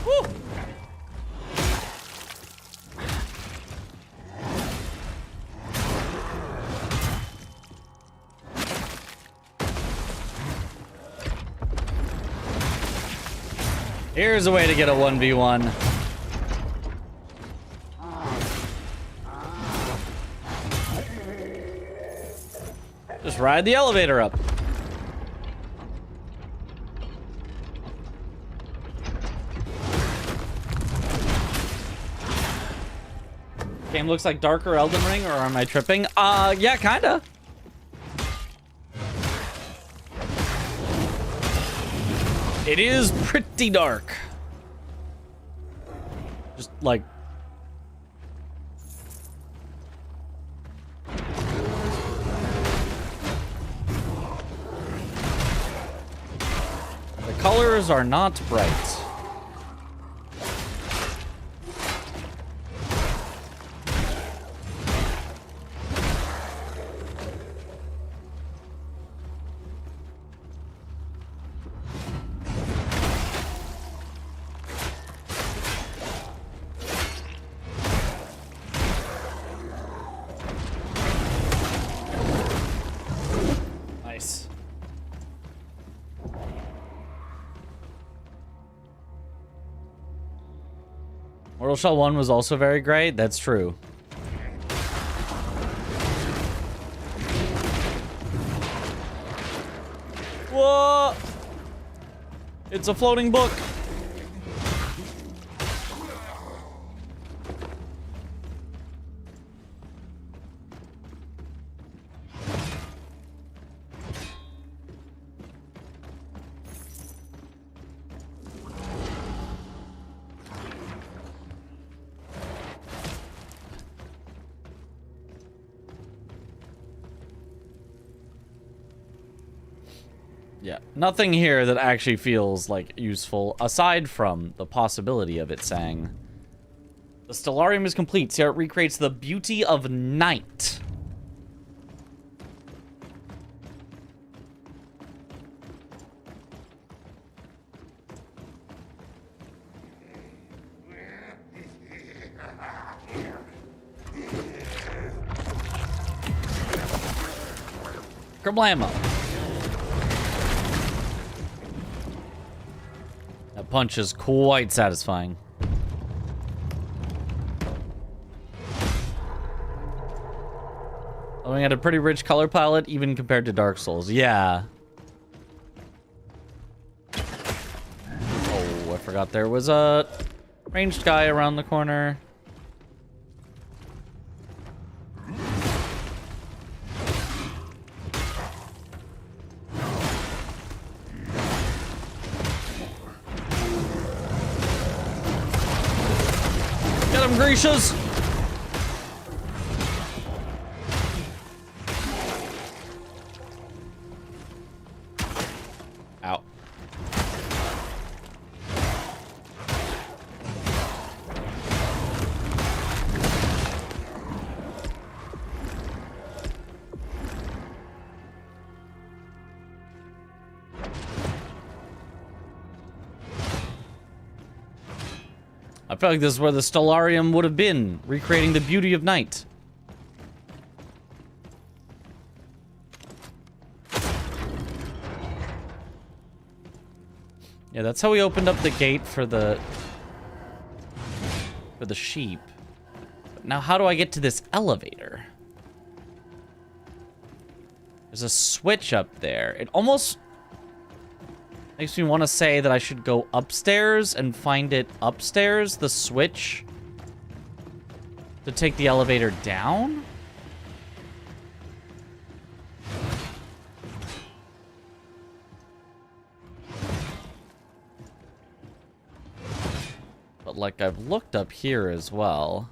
Woo. Here's a way to get a 1v1. Just ride the elevator up. Game looks like darker Elden Ring, or am I tripping? Yeah, kinda. It is pretty dark. Just like... the colors are not bright. Mortal Shell 1 was also very great. That's true. Whoa! It's a floating book. Yeah, nothing here that actually feels, like, useful, aside from the possibility of it saying, the Stellarium is complete. See how it recreates the beauty of night. Kerblamo. That punch is quite satisfying. Oh, we had a pretty rich color palette, even compared to Dark Souls. Yeah. Oh, I forgot there was a ranged guy around the corner. Get him, Grecias! Ow. I feel like this is where the Stellarium would have been, recreating the beauty of night. Yeah, that's how we opened up the gate for the sheep. But now how do I get to this elevator? There's a switch up there. It almost makes me want to say that I should go upstairs and find it upstairs, the switch, to take the elevator down? But, like, I've looked up here as well.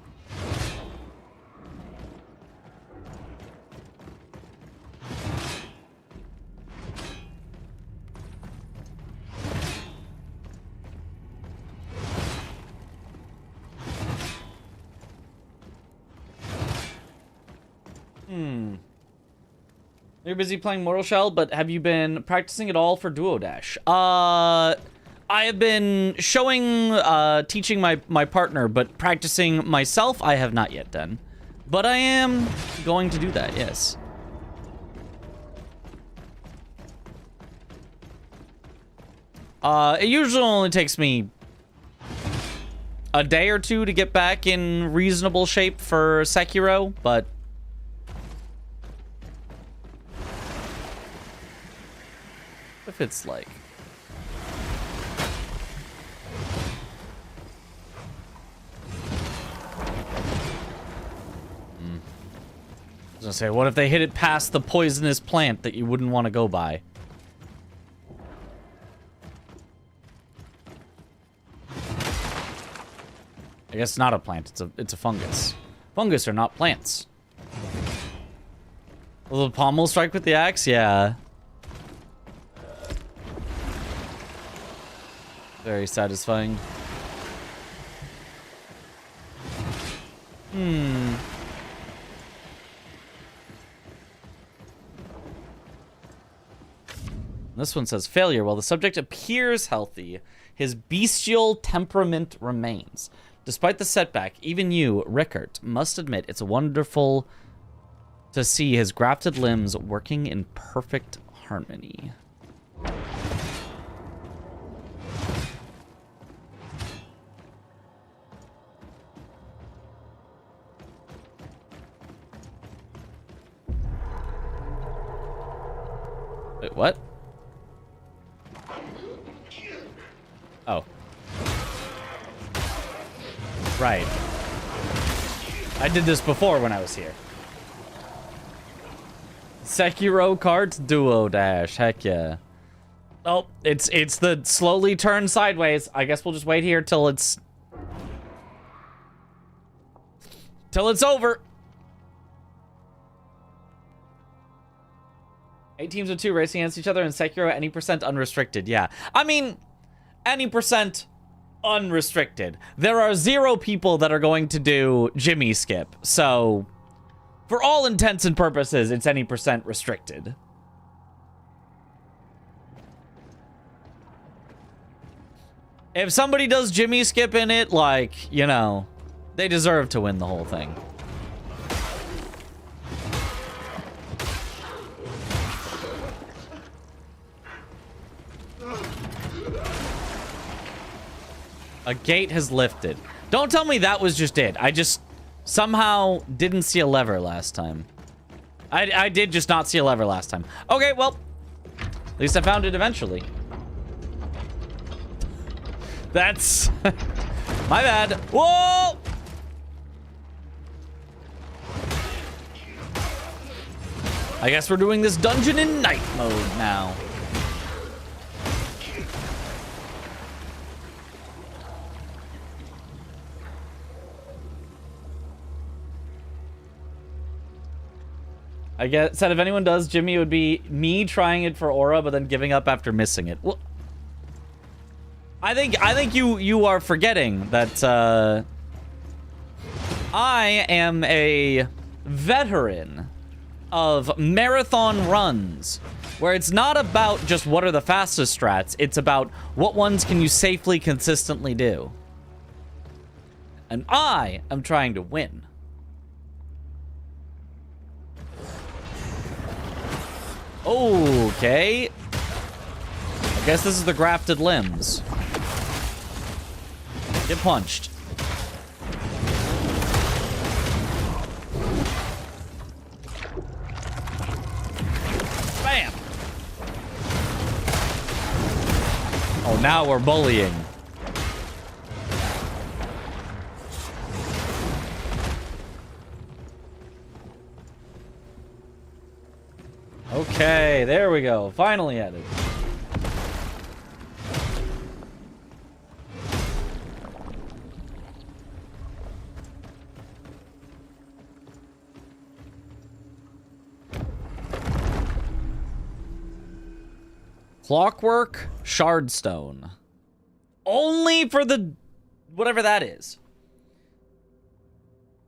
You're busy playing Mortal Shell, but have you been practicing at all for Duo Dash? I have been teaching my partner, but practicing myself, I have not yet done. But I am going to do that, yes. It usually only takes me a day or two to get back in reasonable shape for Sekiro, but if it's like I was gonna say, what if they hit it past the poisonous plant that you wouldn't want to go by? I guess it's not a plant, it's a fungus. Fungus are not plants. A little pommel strike with the axe? Yeah. Very satisfying. This one says, failure. While the subject appears healthy, his bestial temperament remains. Despite the setback, even you, Rickert, must admit it's wonderful to see his grafted limbs working in perfect harmony. Wait, what? Oh. Right. I did this before when I was here. Sekiro carts Duo Dash. Heck yeah. Oh, it's the slowly turn sideways. I guess we'll just wait here till it's over. 8 teams of 2 racing against each other in Sekiro, any percent unrestricted. Yeah. I mean, any percent unrestricted. There are 0 people that are going to do Jimmy Skip. So, for all intents and purposes, it's any percent restricted. If somebody does Jimmy Skip in it, like, you know, they deserve to win the whole thing. A gate has lifted. Don't tell me that was just it. I just somehow didn't see a lever last time. I did just not see a lever last time. Okay, well, at least I found it eventually. That's my bad. Whoa! I guess we're doing this dungeon in night mode now. I guess said if anyone does Jimmy, it would be me trying it for Aura, but then giving up after missing it. Well, I think you are forgetting that I am a veteran of marathon runs, where it's not about just what are the fastest strats, it's about what ones can you safely, consistently do. And I am trying to win. Okay. I guess this is the grafted limbs. Get punched. Bam! Oh, now we're bullying. Okay, there we go. Finally at it. Clockwork Shardstone. Only for the... whatever that is.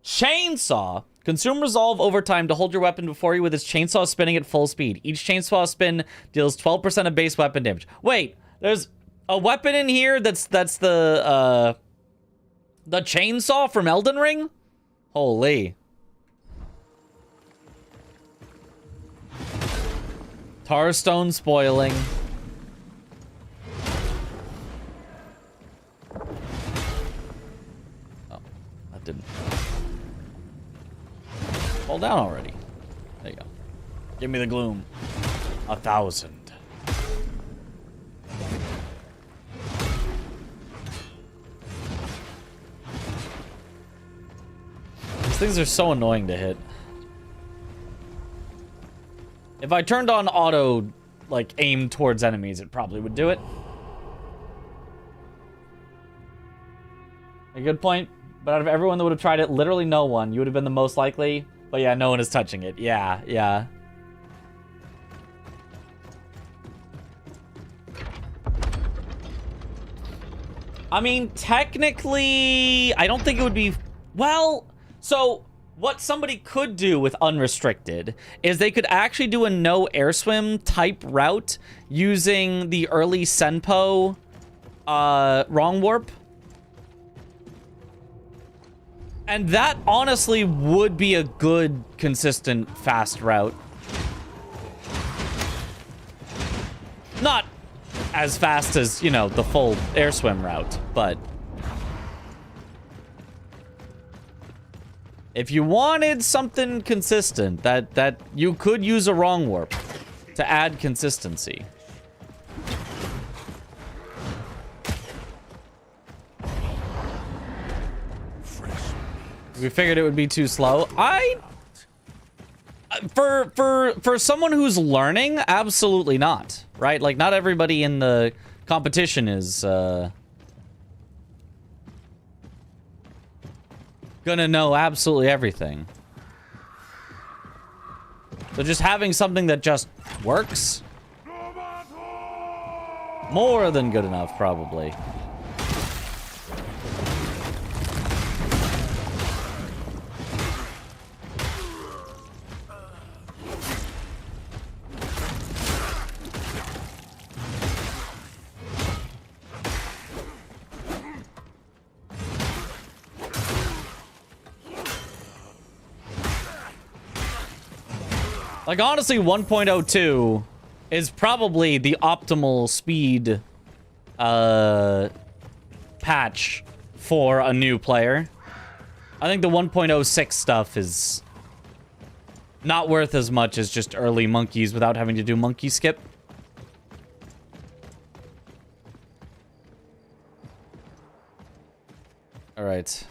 Chainsaw. Consume resolve over time to hold your weapon before you with its chainsaw spinning at full speed. Each chainsaw spin deals 12% of base weapon damage. Wait, there's a weapon in here that's the chainsaw from Elden Ring? Holy. Tarstone spoiling. Oh, that didn't... fall down already. There you go. Give me the gloom. 1,000. These things are so annoying to hit. If I turned on auto, like, aim towards enemies, it probably would do it. A good point. But out of everyone that would have tried it, literally no one. You would have been the most likely. But yeah, no one is touching it. Yeah, yeah. I mean, technically, I don't think it would be... Well, so what somebody could do with unrestricted is they could actually do a no air swim type route using the early Senpo wrong warp. And that honestly would be a good, consistent, fast route. Not as fast as, you know, the full air swim route, but if you wanted something consistent, that you could use a wrong warp to add consistency. We figured it would be too slow. For someone who's learning, absolutely not. Right? Like, not everybody in the competition is gonna know absolutely everything. So just having something that just works, more than good enough, probably. Like, honestly, 1.02 is probably the optimal speed patch for a new player. I think the 1.06 stuff is not worth as much as just early monkeys without having to do monkey skip. All right.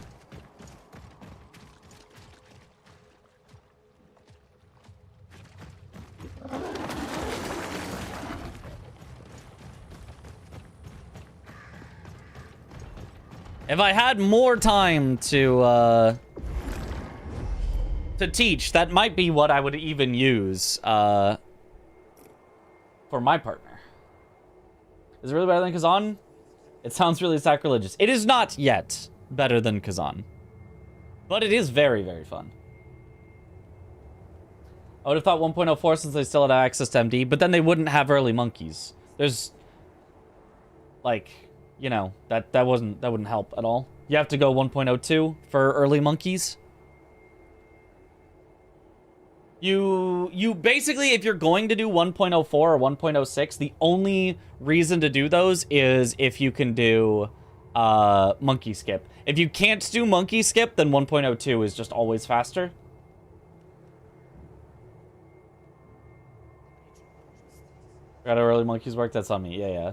If I had more time to teach, that might be what I would even use for my partner. Is it really better than Khazan? It sounds really sacrilegious. It is not yet better than Khazan, but it is very, very fun. I would have thought 1.04 since they still had access to MD, but then they wouldn't have early monkeys. There's, like, you know, that wouldn't help at all. You have to go 1.02 for early monkeys. You basically, if you're going to do 1.04 or 1.06, the only reason to do those is if you can do monkey skip. If you can't do monkey skip, then 1.02 is just always faster. Got early monkeys work? That's on me. Yeah.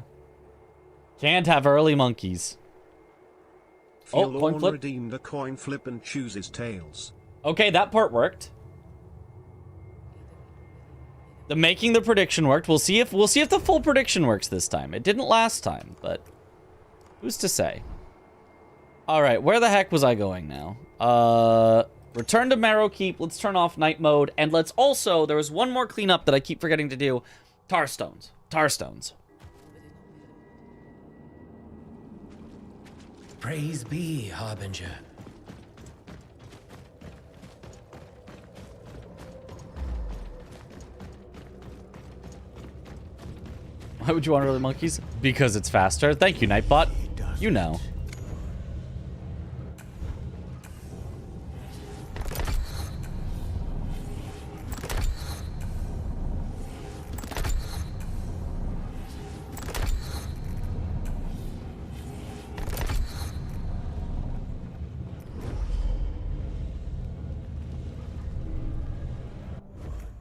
Can't have early monkeys. Coin flip. Redeemed a coin flip and chooses tails. Okay, that part worked. The making the prediction worked. We'll see if the full prediction works this time. It didn't last time, but who's to say? All right, where the heck was I going now? Return to Marrow Keep. Let's turn off night mode, and let's also, there was one more cleanup that I keep forgetting to do. Tar stones. Praise be, Harbinger. Why would you want early monkeys? Because it's faster. Thank you, Nightbot. You know.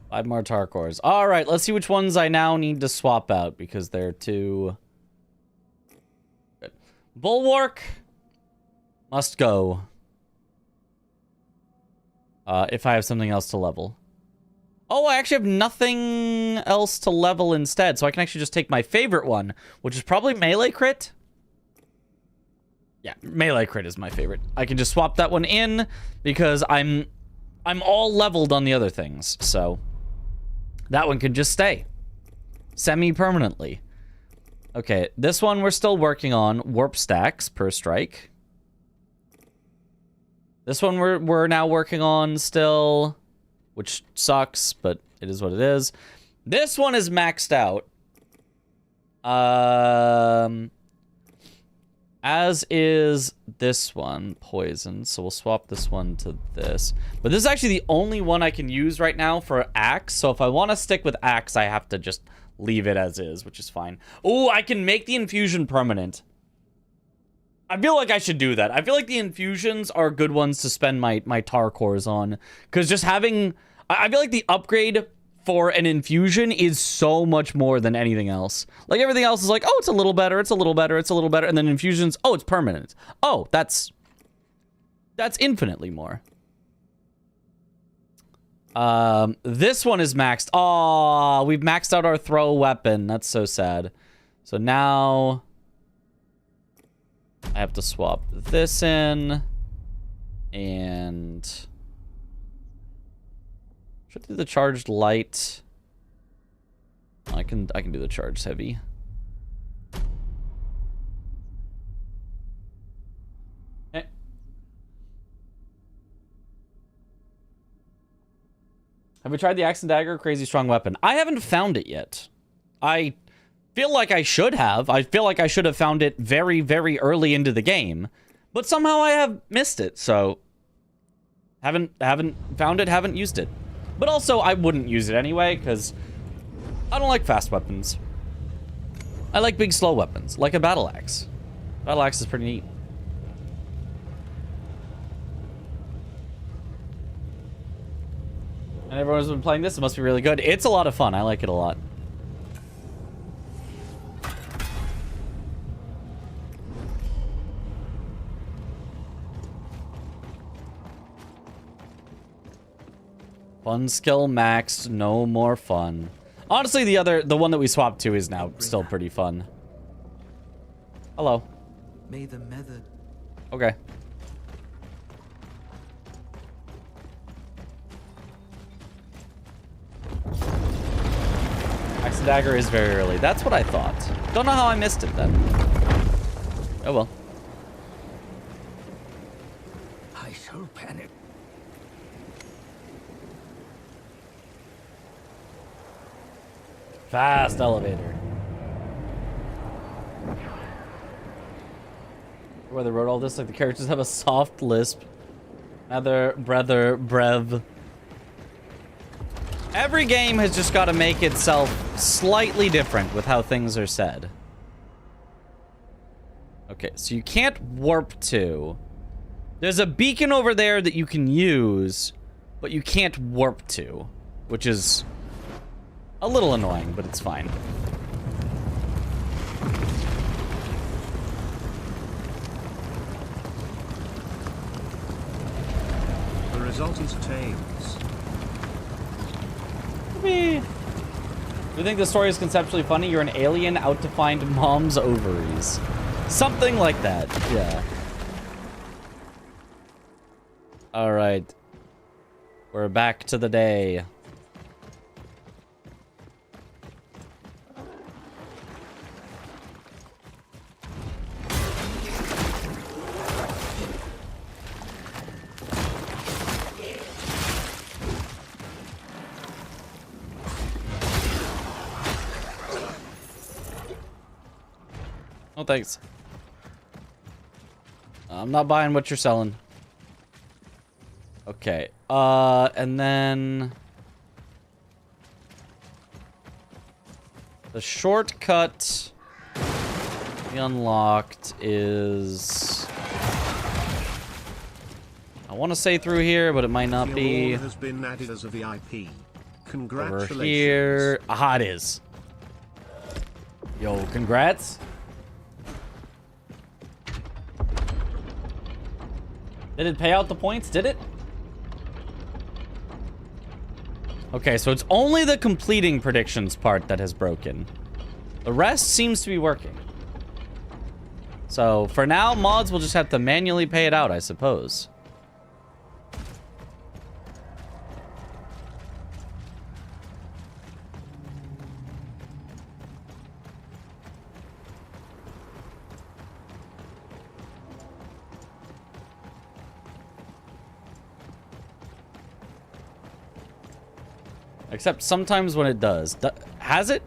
Five more tar cores. All right, let's see which ones I now need to swap out because they're too good. Bulwark must go. If I have something else to level. Oh, I actually have nothing else to level instead, so I can actually just take my favorite one, which is probably melee crit. Yeah, melee crit is my favorite. I can just swap that one in because I'm all leveled on the other things, so that one can just stay semi-permanently. Okay, this one we're still working on. Warp stacks per strike. This one we're now working on still, which sucks, but it is what it is. This one is maxed out. As is this one, poison. So we'll swap this one to this. But this is actually the only one I can use right now for axe. So if I want to stick with axe, I have to just leave it as is, which is fine. Oh, I can make the infusion permanent. I feel like I should do that. I feel like the infusions are good ones to spend my tar cores on. Because just having... I feel like the upgrade for an infusion is so much more than anything else. Like, everything else is like, oh, it's a little better, it's a little better, it's a little better. And then infusions, oh, it's permanent. Oh, that's infinitely more. This one is maxed. Aw, we've maxed out our throw weapon. That's so sad. So now I have to swap this in. And should I do the charged light? I can do the charged heavy. Okay. Have we tried the axe and dagger? Crazy strong weapon. I haven't found it yet. I feel like I should have. I feel like I should have found it very, very early into the game. But somehow I have missed it, so haven't found it, haven't used it. But also, I wouldn't use it anyway, because I don't like fast weapons. I like big, slow weapons, like a battle axe. Battle axe is pretty neat. And everyone's been playing this, it must be really good. It's a lot of fun, I like it a lot. Fun skill maxed, no more fun. Honestly, the one that we swapped to is now still pretty fun. Hello. May the method. Okay. Axe and dagger is very early. That's what I thought. Don't know how I missed it then. Oh well. I shall panic. Fast elevator. Where they wrote all this, like the characters have a soft lisp. Other brother, brev. Every game has just got to make itself slightly different with how things are said. Okay, so you can't warp to. There's a beacon over there that you can use, but you can't warp to, which is a little annoying, but it's fine. The result is tails. You think the story is conceptually funny? You're an alien out to find mom's ovaries. Something like that, yeah. Alright. We're back to the day. Oh, thanks. I'm not buying what you're selling. Okay. And then the shortcut we unlocked is, I want to say through here, but it might not be. Has been added as a VIP. Over here. Aha, it is. Yo, congrats. Did it pay out the points? Did it? Okay, so it's only the completing predictions part that has broken. The rest seems to be working. So, for now, mods will just have to manually pay it out, I suppose. Except sometimes when it does. Has it?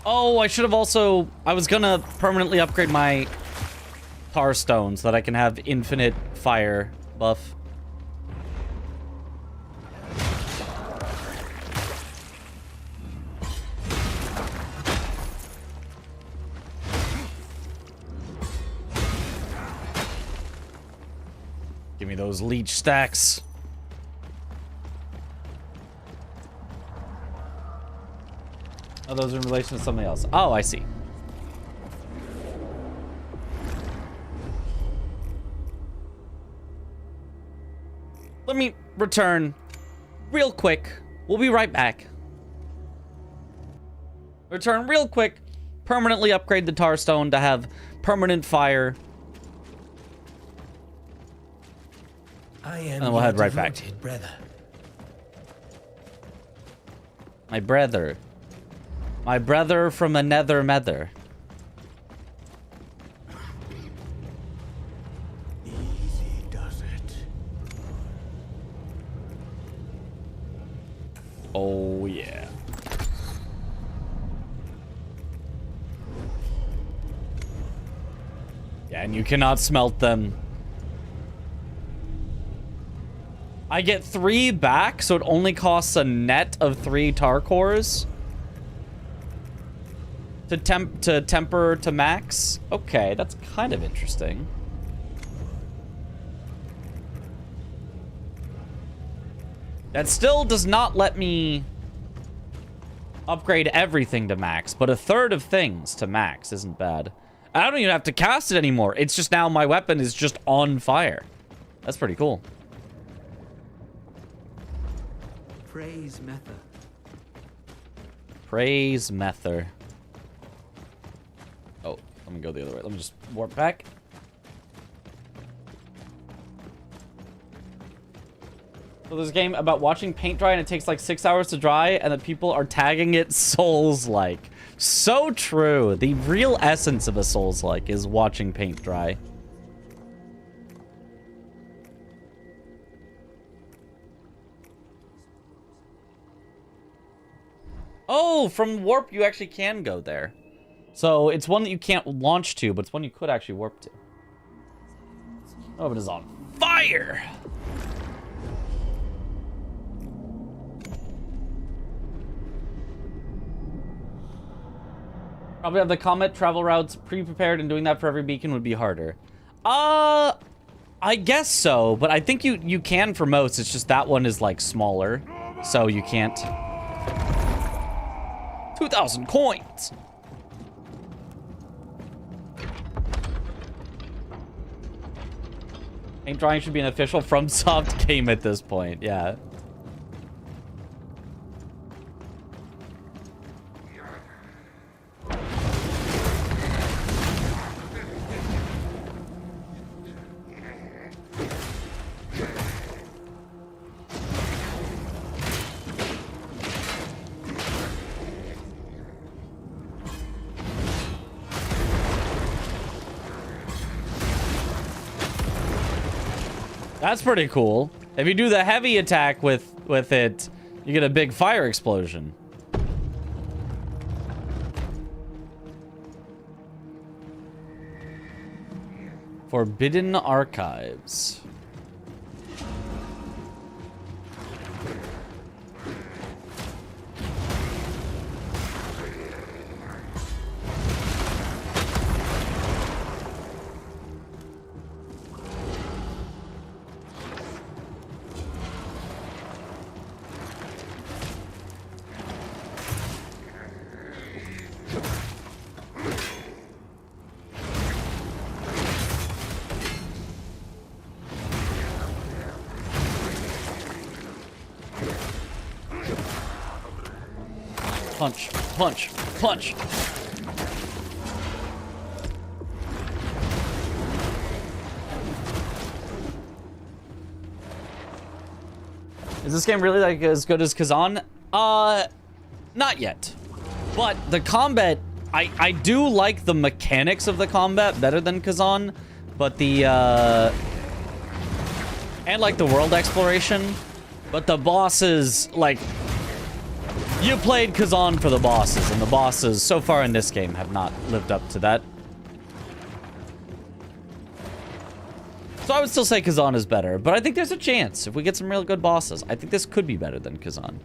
Oh, I should have also... I was gonna permanently upgrade my tar stone so that I can have infinite fire buff. Give me those leech stacks. Oh, those are in relation to something else. Oh, I see. Let me return real quick. We'll be right back. Return real quick. Permanently upgrade the tar stone to have permanent fire. And then we'll head right back. Brother. My brother. My brother from another mother. Easy does it. Oh, yeah. Yeah, and you cannot smelt them. I get 3 back, so it only costs a net of 3 tar cores. To temper to max? Okay, that's kind of interesting. That still does not let me upgrade everything to max, but a third of things to max isn't bad. I don't even have to cast it anymore. It's just now my weapon is just on fire. That's pretty cool. Praise Mether. Praise Mether. Oh, Let me go the other way. Let me just warp back. So there's a game about watching paint dry and it takes like 6 hours to dry and that people are tagging it Souls-like. So true. The real essence of a Souls-like is watching paint dry. Oh, from warp you actually can go there. So it's one that you can't launch to, but it's one you could actually warp to. Oh, but it's on fire! Probably have the comet travel routes pre-prepared, and doing that for every beacon would be harder. I guess so, but I think you can for most. It's just that one is like smaller, so you can't. 2,000 coins. Paint drying should be an official FromSoft game at this point. Yeah. That's pretty cool. If you do the heavy attack with it, you get a big fire explosion. Forbidden Archives. Punch, punch, punch. Is this game really like as good as Khazan? Not yet. But the combat, I do like the mechanics of the combat better than Khazan, but the and like the world exploration, but the bosses, like, you played Khazan for the bosses, and the bosses so far in this game have not lived up to that. So I would still say Khazan is better, but I think there's a chance if we get some real good bosses. I think this could be better than Khazan.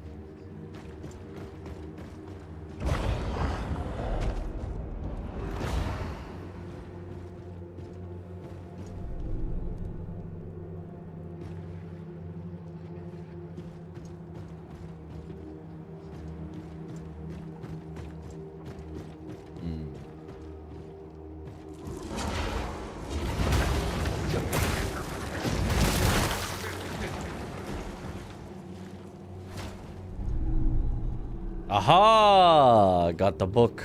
Aha! Got the book.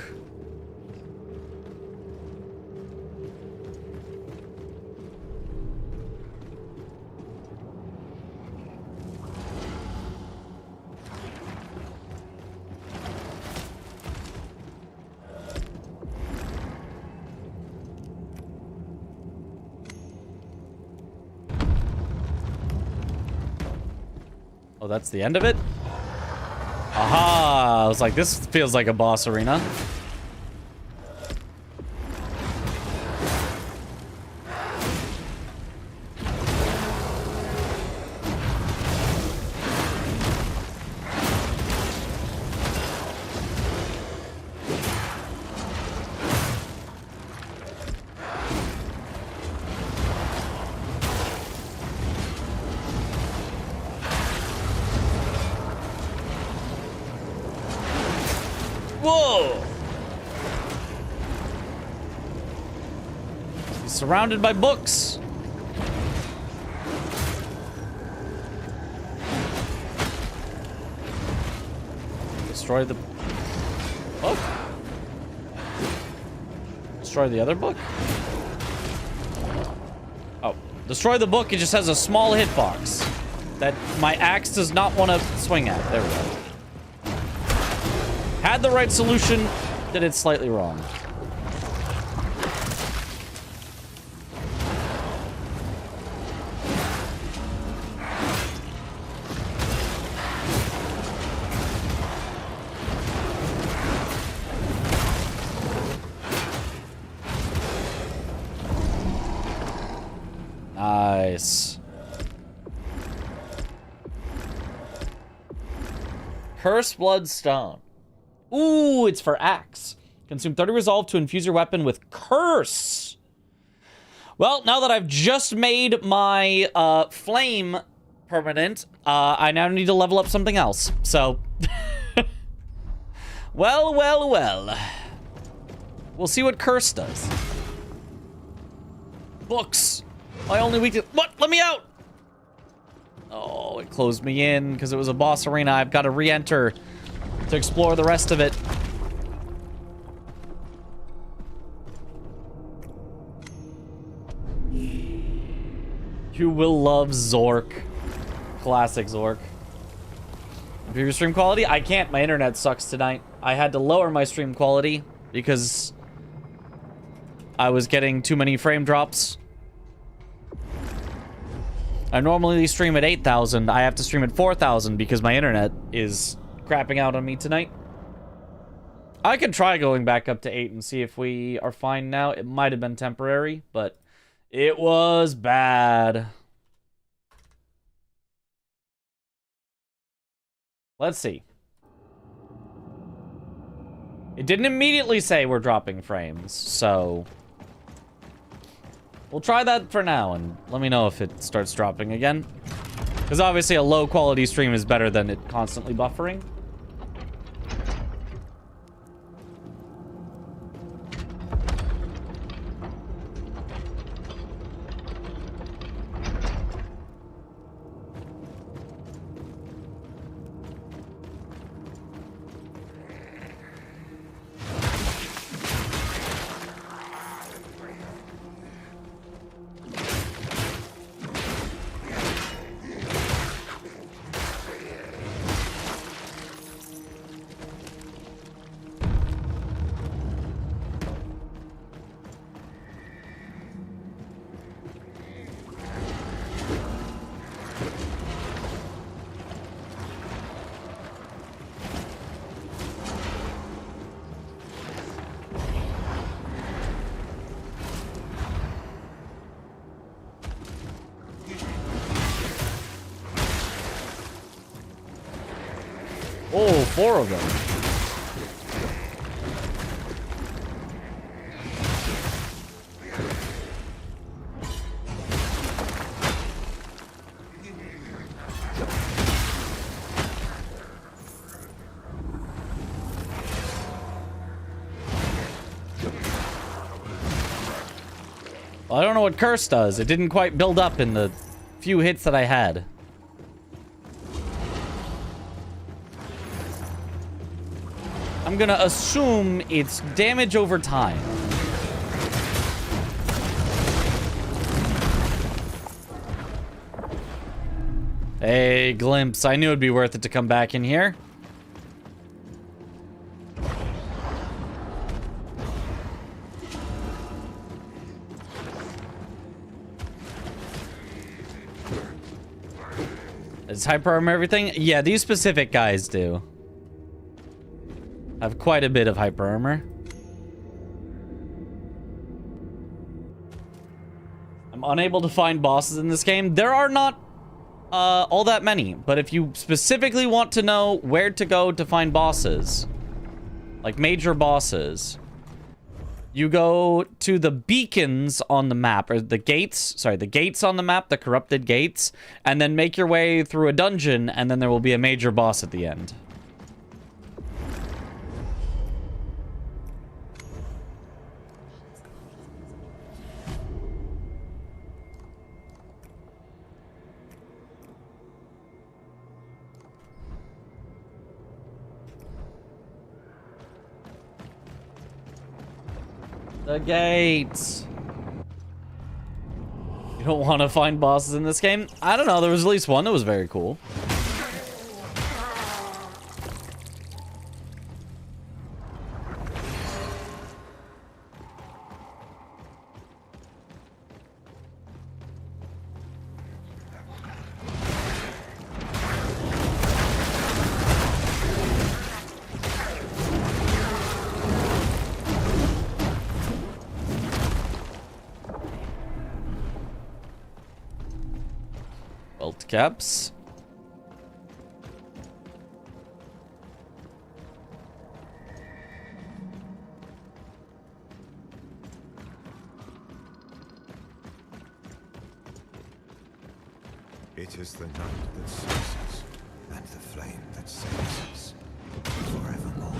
Oh, that's the end of it? Aha! I was like, this feels like a boss arena. Whoa! He's surrounded by books. Destroy the book. Destroy the other book? Oh, destroy the book. It just has a small hitbox that my axe does not want to swing at. There we go. Had the right solution, did it slightly wrong. Nice. Curse Bloodstone. Ooh, it's for axe. Consume 30 resolve to infuse your weapon with curse. Well, now that I've just made my flame permanent, I now need to level up something else. So, well. We'll see what curse does. Books. My only weakness. What? Let me out! Oh, it closed me in because it was a boss arena. I've got to re-enter to explore the rest of it. You will love Zork. Classic Zork. Improve your stream quality? I can't. My internet sucks tonight. I had to lower my stream quality because I was getting too many frame drops. I normally stream at 8,000. I have to stream at 4,000 because my internet is crapping out on me tonight. I could try going back up to 8 and see if we are fine now. It might have been temporary, but it was bad. Let's see. It didn't immediately say we're dropping frames, so we'll try that for now, and let me know if it starts dropping again. Because obviously a low-quality stream is better than it constantly buffering. Oh, 4 of them. Well, I don't know what curse does. It didn't quite build up in the few hits that I had. I'm gonna assume it's damage over time. Hey, Glimpse. I knew it'd be worth it to come back in here. Does hyper armor everything? Yeah, these specific guys do. I have quite a bit of hyper armor. I'm unable to find bosses in this game. There are not all that many, but if you specifically want to know where to go to find bosses, like major bosses, you go to the beacons on the map, or the gates, sorry, the gates on the map, the corrupted gates, and then make your way through a dungeon, and then there will be a major boss at the end. The gates. You don't want to find bosses in this game? I don't know. There was at least one that was very cool. Belt caps. It is the night that ceases, and the flame that saves us forevermore.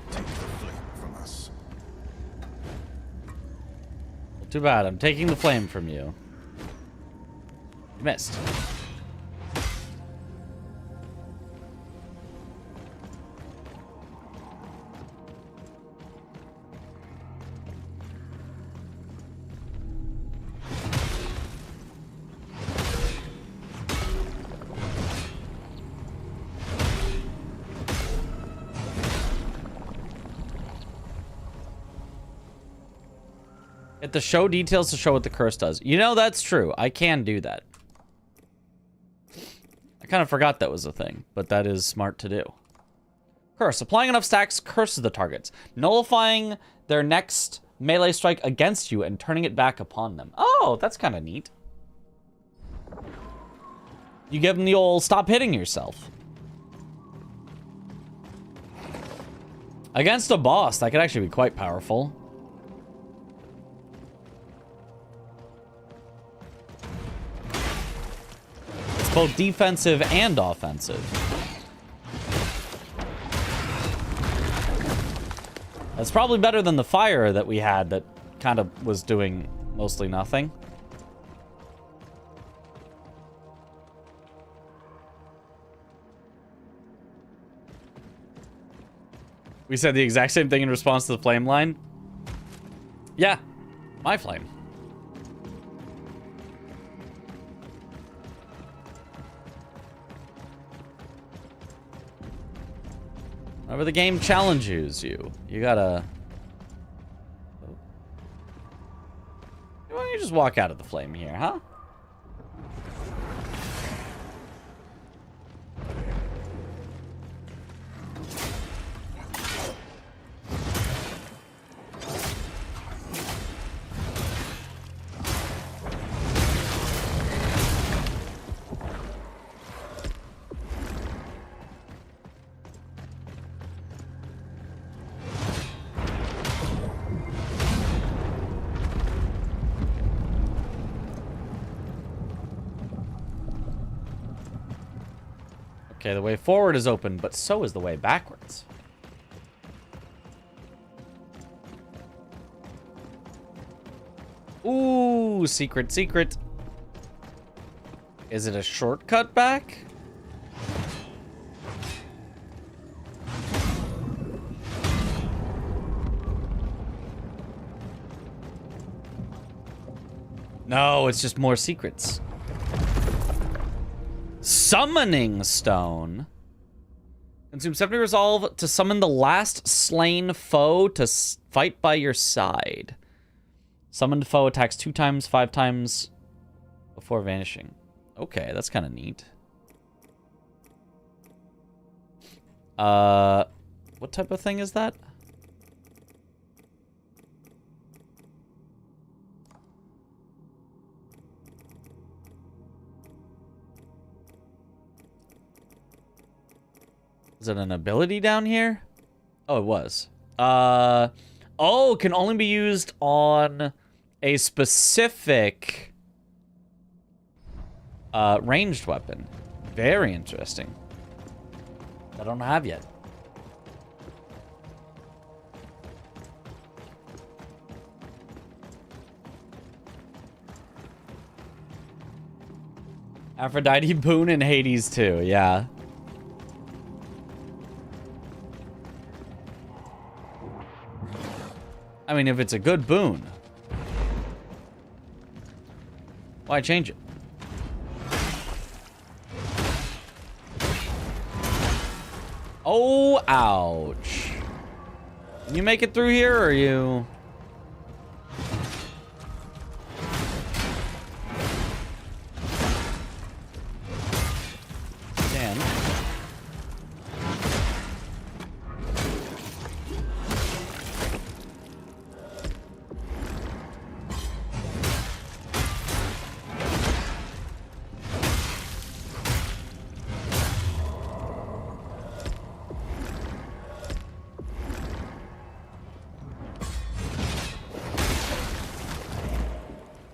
You take the flame from us. Well, too bad. I'm taking the flame from you. You missed. Hit the show details to show what the curse does. You know, that's true. I can do that. I kind of forgot that was a thing, but that is smart to do. Curse. Applying enough stacks curses the targets, nullifying their next melee strike against you and turning it back upon them. Oh, that's kind of neat. You give them the old stop hitting yourself. Against a boss, that could actually be quite powerful. It's both defensive and offensive. That's probably better than the fire that we had that kind of was doing mostly nothing. We said the exact same thing in response to the flame line. Yeah, my flame. Whenever the game challenges you, you gotta... Why don't you just walk out of the flame here, huh? Okay, the way forward is open, but so is the way backwards. Ooh, secret, secret. Is it a shortcut back? No, it's just more secrets. Summoning Stone. Consume 70 resolve to summon the last slain foe to fight by your side. Summoned foe attacks 2 times, 5 times before vanishing. Okay, that's kind of neat. What type of thing is that? Is it an ability down here? Oh, it was. Oh, can only be used on a specific ranged weapon. Very interesting. I don't have yet. Aphrodite, Boone, and Hades too, yeah. I mean, if it's a good boon. Why change it? Oh, ouch. Can you make it through here, or are you... Dan.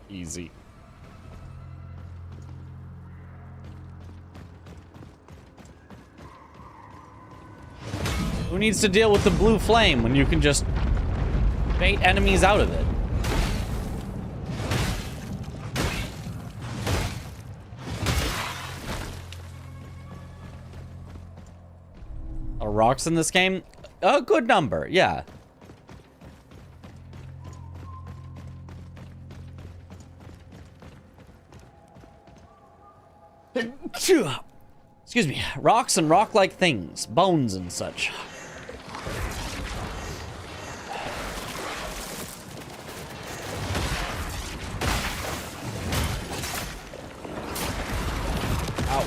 Easy. Who needs to deal with the blue flame when you can just bait enemies out of it? Rocks in this game? A good number, yeah. Excuse me. Rocks and rock-like things. Bones and such. Ow.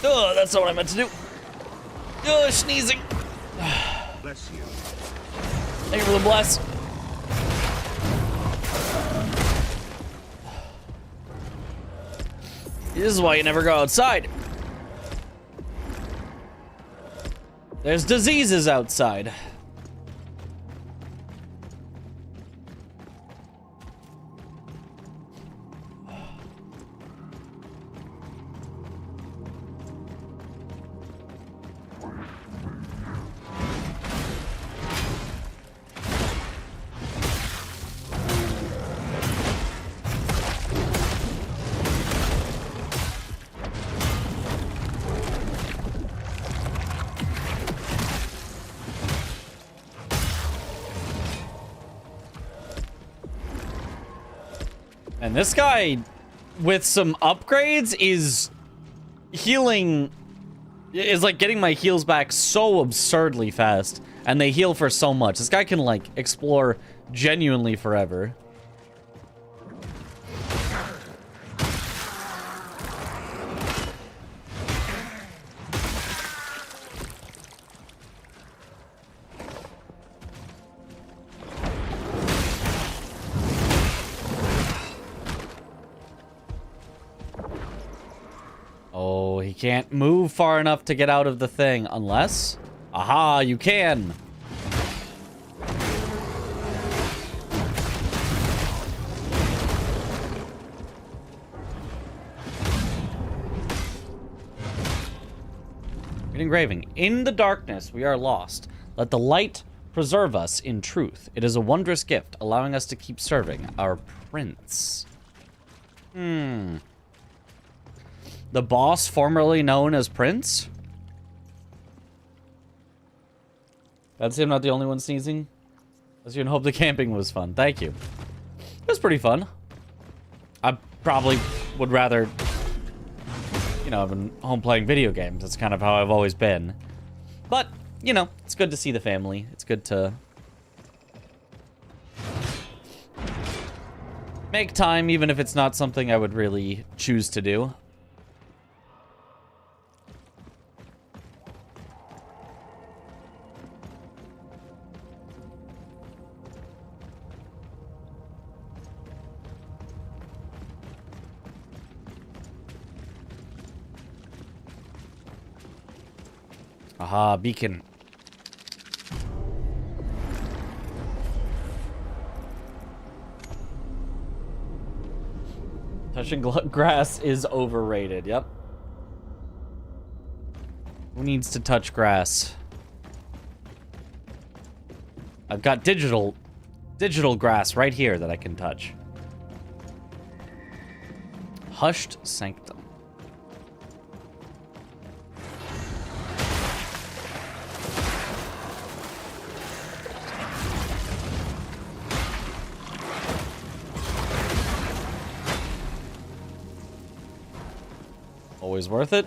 Oh, that's not what I meant to do. Oh, sneezing. Bless you. Thank you for the bless. This is why you never go outside. There's diseases outside. And this guy, with some upgrades, is healing, is like getting my heals back so absurdly fast. And they heal for so much. This guy can like explore genuinely forever. Oh, he can't move far enough to get out of the thing, unless... Aha, you can! Read engraving. In the darkness, we are lost. Let the light preserve us in truth. It is a wondrous gift, allowing us to keep serving our prince. The boss formerly known as Prince? That's him, not the only one sneezing. As you hope the camping was fun. Thank you. It was pretty fun. I probably would rather, you know, have been home playing video games. That's kind of how I've always been. But, you know, it's good to see the family. It's good to make time, even if it's not something I would really choose to do. Aha, beacon. Touching grass is overrated, yep. Who needs to touch grass? I've got digital grass right here that I can touch. Hushed Sanctum. Always worth it.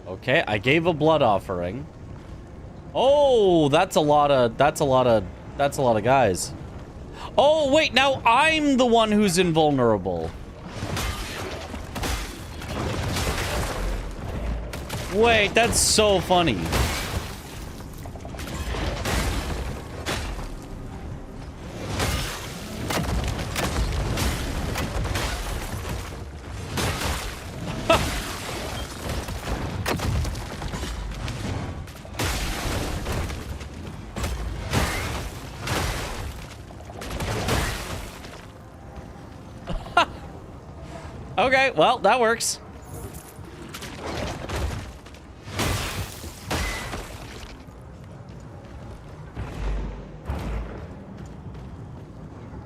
Okay, I gave a blood offering. Oh, that's a lot of guys. Oh, wait, now I'm the one who's invulnerable. Wait, that's so funny. Okay, well, that works.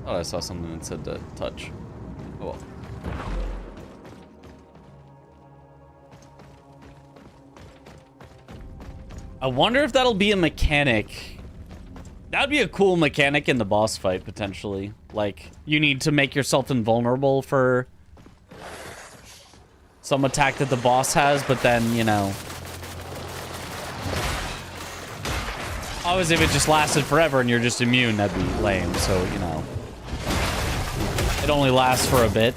Oh, I saw something that said to touch. Oh, well. I wonder if that'll be a mechanic. That'd be a cool mechanic in the boss fight, potentially. Like, you need to make yourself invulnerable for some attack that the boss has, but then, you know... Obviously, if it just lasted forever and you're just immune, that'd be lame, so, you know... It only lasts for a bit.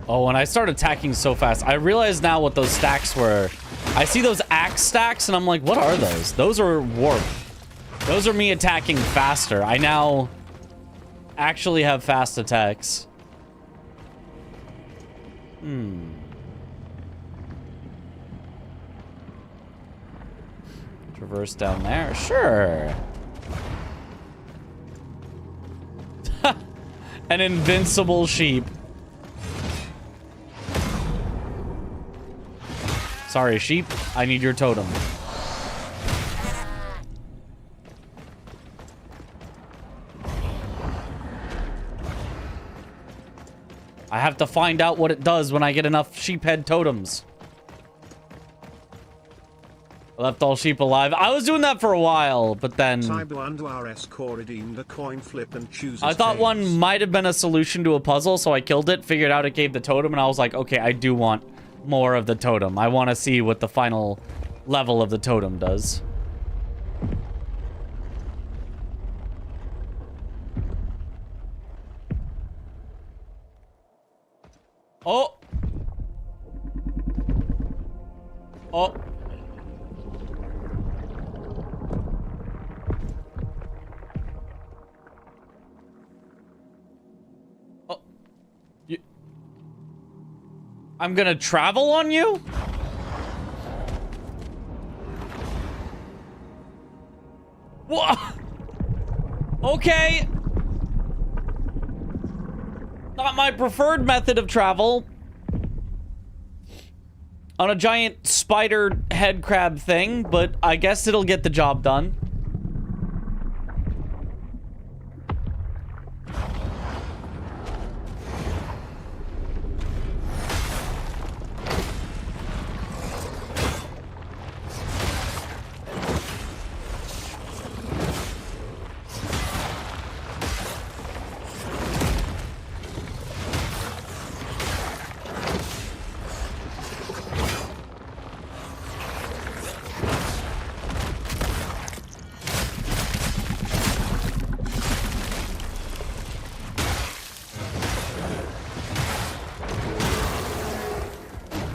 Oh, when I start attacking so fast, I realize now what those stacks were. I see those axe stacks, and I'm like, what are those? Those are warp. Those are me attacking faster. I now actually have fast attacks. Traverse down there? Sure. An invincible sheep. Sorry, sheep. I need your totem. I have to find out what it does when I get enough sheep head totems. I left all sheep alive. I was doing that for a while, but then... I thought one might have been a solution to a puzzle, so I killed it, figured out it gave the totem, and I was like, okay, I do want more of the totem. I want to see what the final level of the totem does. Oh! Oh! Oh! I'm gonna travel on you? What? Okay. Not my preferred method of travel. On a giant spider head crab thing, but I guess it'll get the job done.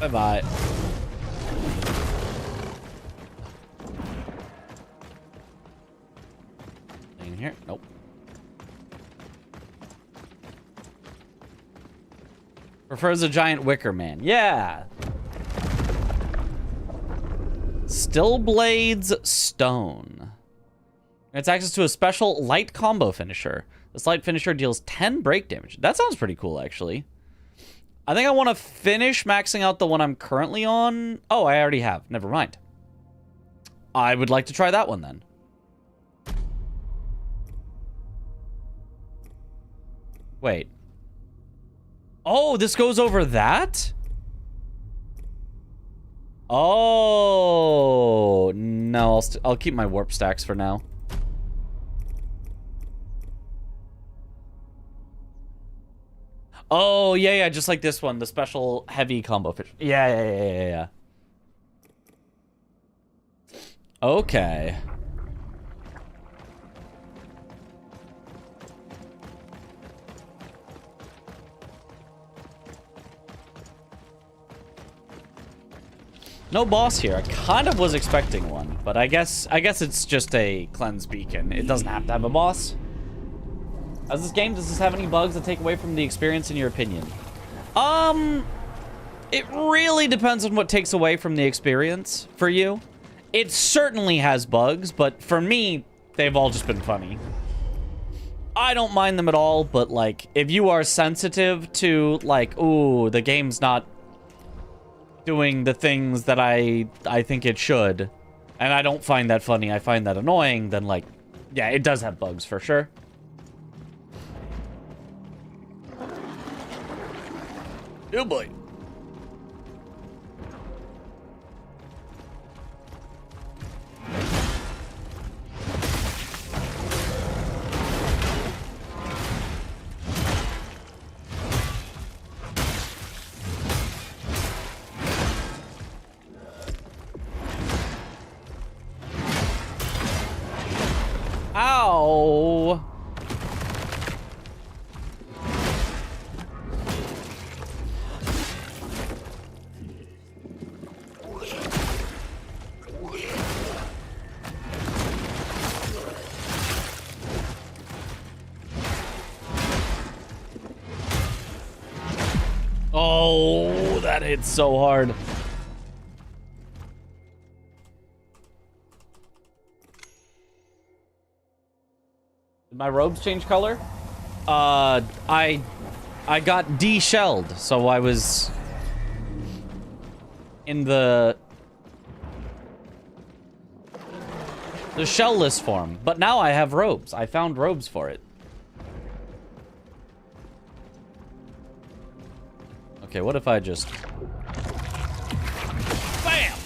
Bye-bye. here? Nope. Prefers a giant wicker man. Yeah. Still Blades Stone. It's access to a special light combo finisher. This light finisher deals 10 break damage. That sounds pretty cool, actually. I think I want to finish maxing out the one I'm currently on. Oh, I already have. Never mind. I would like to try that one then. Wait. Oh, this goes over that? Oh, no, I'll keep my warp stacks for now. Oh, yeah, just like this one, the special heavy combo fish. Yeah. Okay. No boss here. I kind of was expecting one, but I guess it's just a cleanse beacon. It doesn't have to have a boss. Does this have any bugs that take away from the experience in your opinion? It really depends on what takes away from the experience for you. It certainly has bugs, but for me, they've all just been funny. I don't mind them at all, but like, if you are sensitive to like, ooh, the game's not doing the things that I think it should, and I don't find that funny, I find that annoying, then like, yeah, it does have bugs for sure. Oh boy. Ow. Oh, that hits so hard. Did my robes change color? I got de-shelled, so I was in the shell-less form. But now I have robes. I found robes for it. Okay, what if I just... Bam!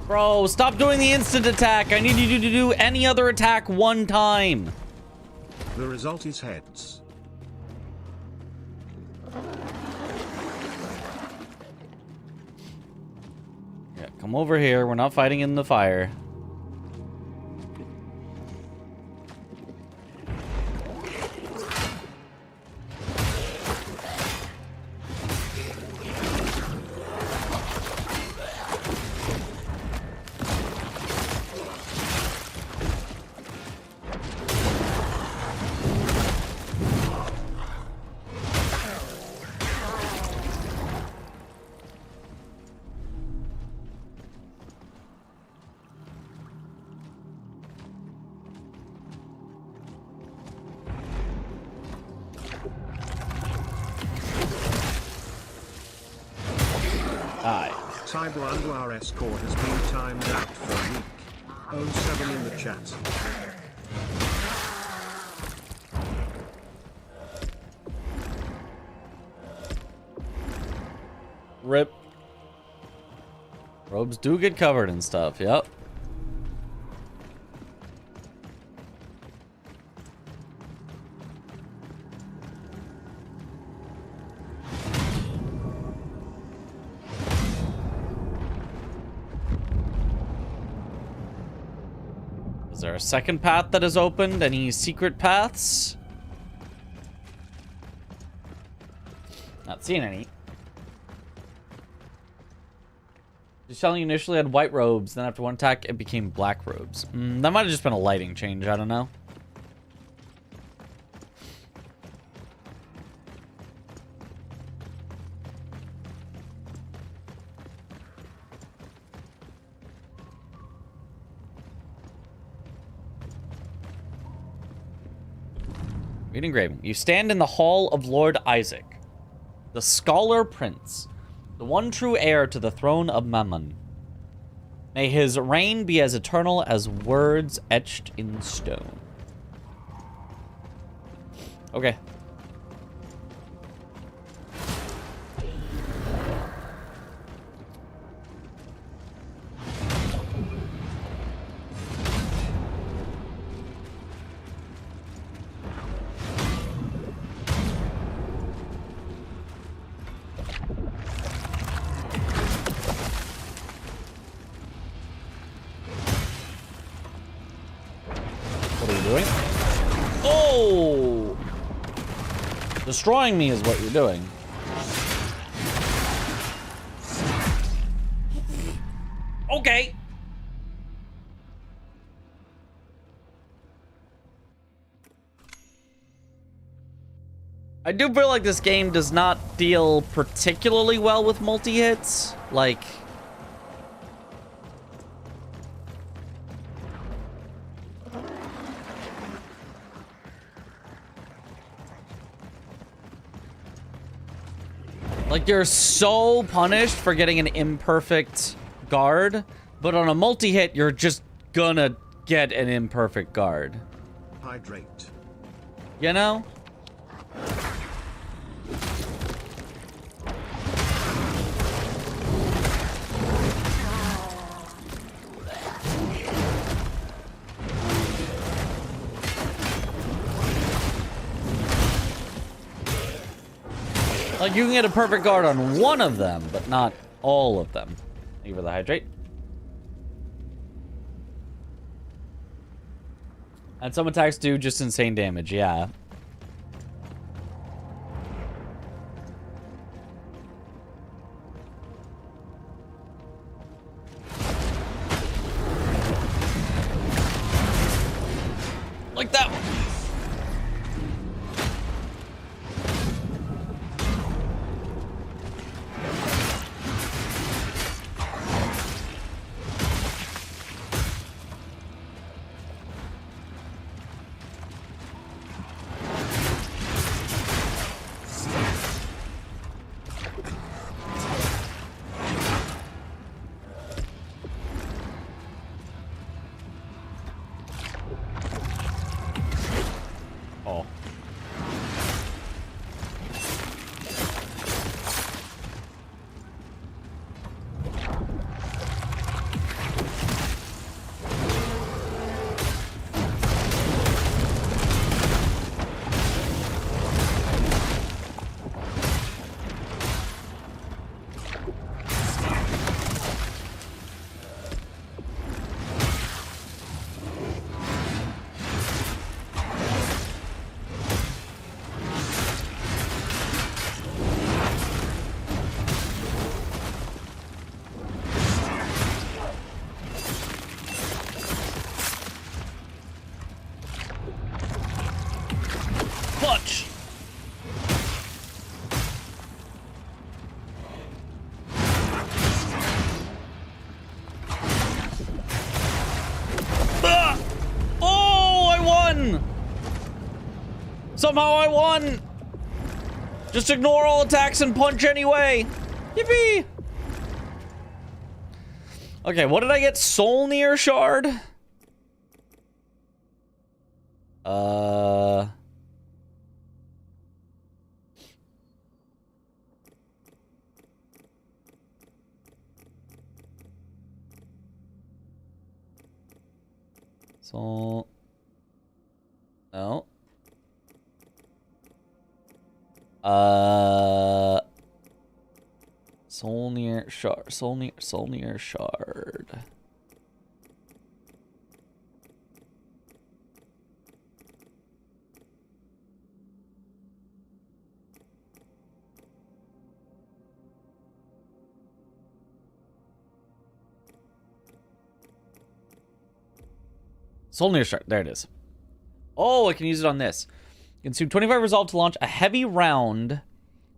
Bro, stop doing the instant attack. I need you to do any other attack one time. The result is heads. Yeah, come over here. We're not fighting in the fire. Cyberlandwar escort has been timed out for a week. 07 in the chat. Rip. Robes do get covered and stuff, yep. Is there a second path that is opened? Any secret paths? Not seeing any. Just telling you initially had white robes, then after one attack, it became black robes. That might have just been a lighting change, I don't know. Read engraving. You stand in the hall of Lord Isaac, the Scholar Prince, the one true heir to the throne of Mammon. May his reign be as eternal as words etched in stone. Okay. What are you doing? Oh! Destroying me is what you're doing. Okay. I do feel like this game does not deal particularly well with multi-hits. Like... Like, you're so punished for getting an imperfect guard, but on a multi-hit, you're just gonna get an imperfect guard. Hydrate. You know? Like, you can get a perfect guard on one of them, but not all of them. Thank you for the hydrate. And some attacks do just insane damage, yeah. Like that one. Oh. Punch! Ah! Oh, I won! Somehow I won! Just ignore all attacks and punch anyway! Yippee! Okay, what did I get? Solnir Shard? So... No. Solnir Shard. Solnir Shard. Solnir Strike. There it is. Oh, I can use it on this. Consume 25 resolve to launch a heavy round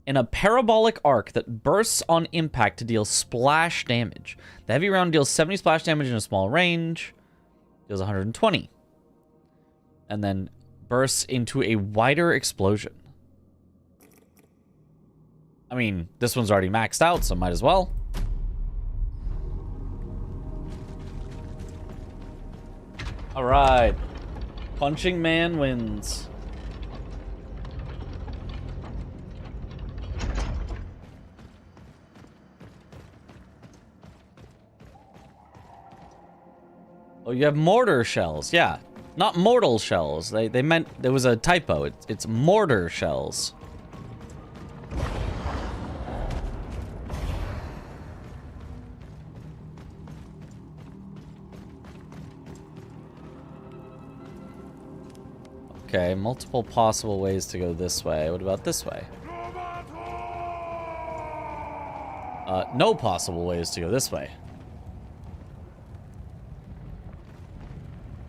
in a parabolic arc that bursts on impact to deal splash damage. The heavy round deals 70 splash damage in a small range. Deals 120. And then bursts into a wider explosion. I mean, this one's already maxed out, so might as well. Alright. Punching Man wins. Oh, you have mortar shells. Yeah. Not mortal shells. They meant there was a typo. It's mortar shells. Okay, multiple possible ways to go this way. What about this way? No possible ways to go this way.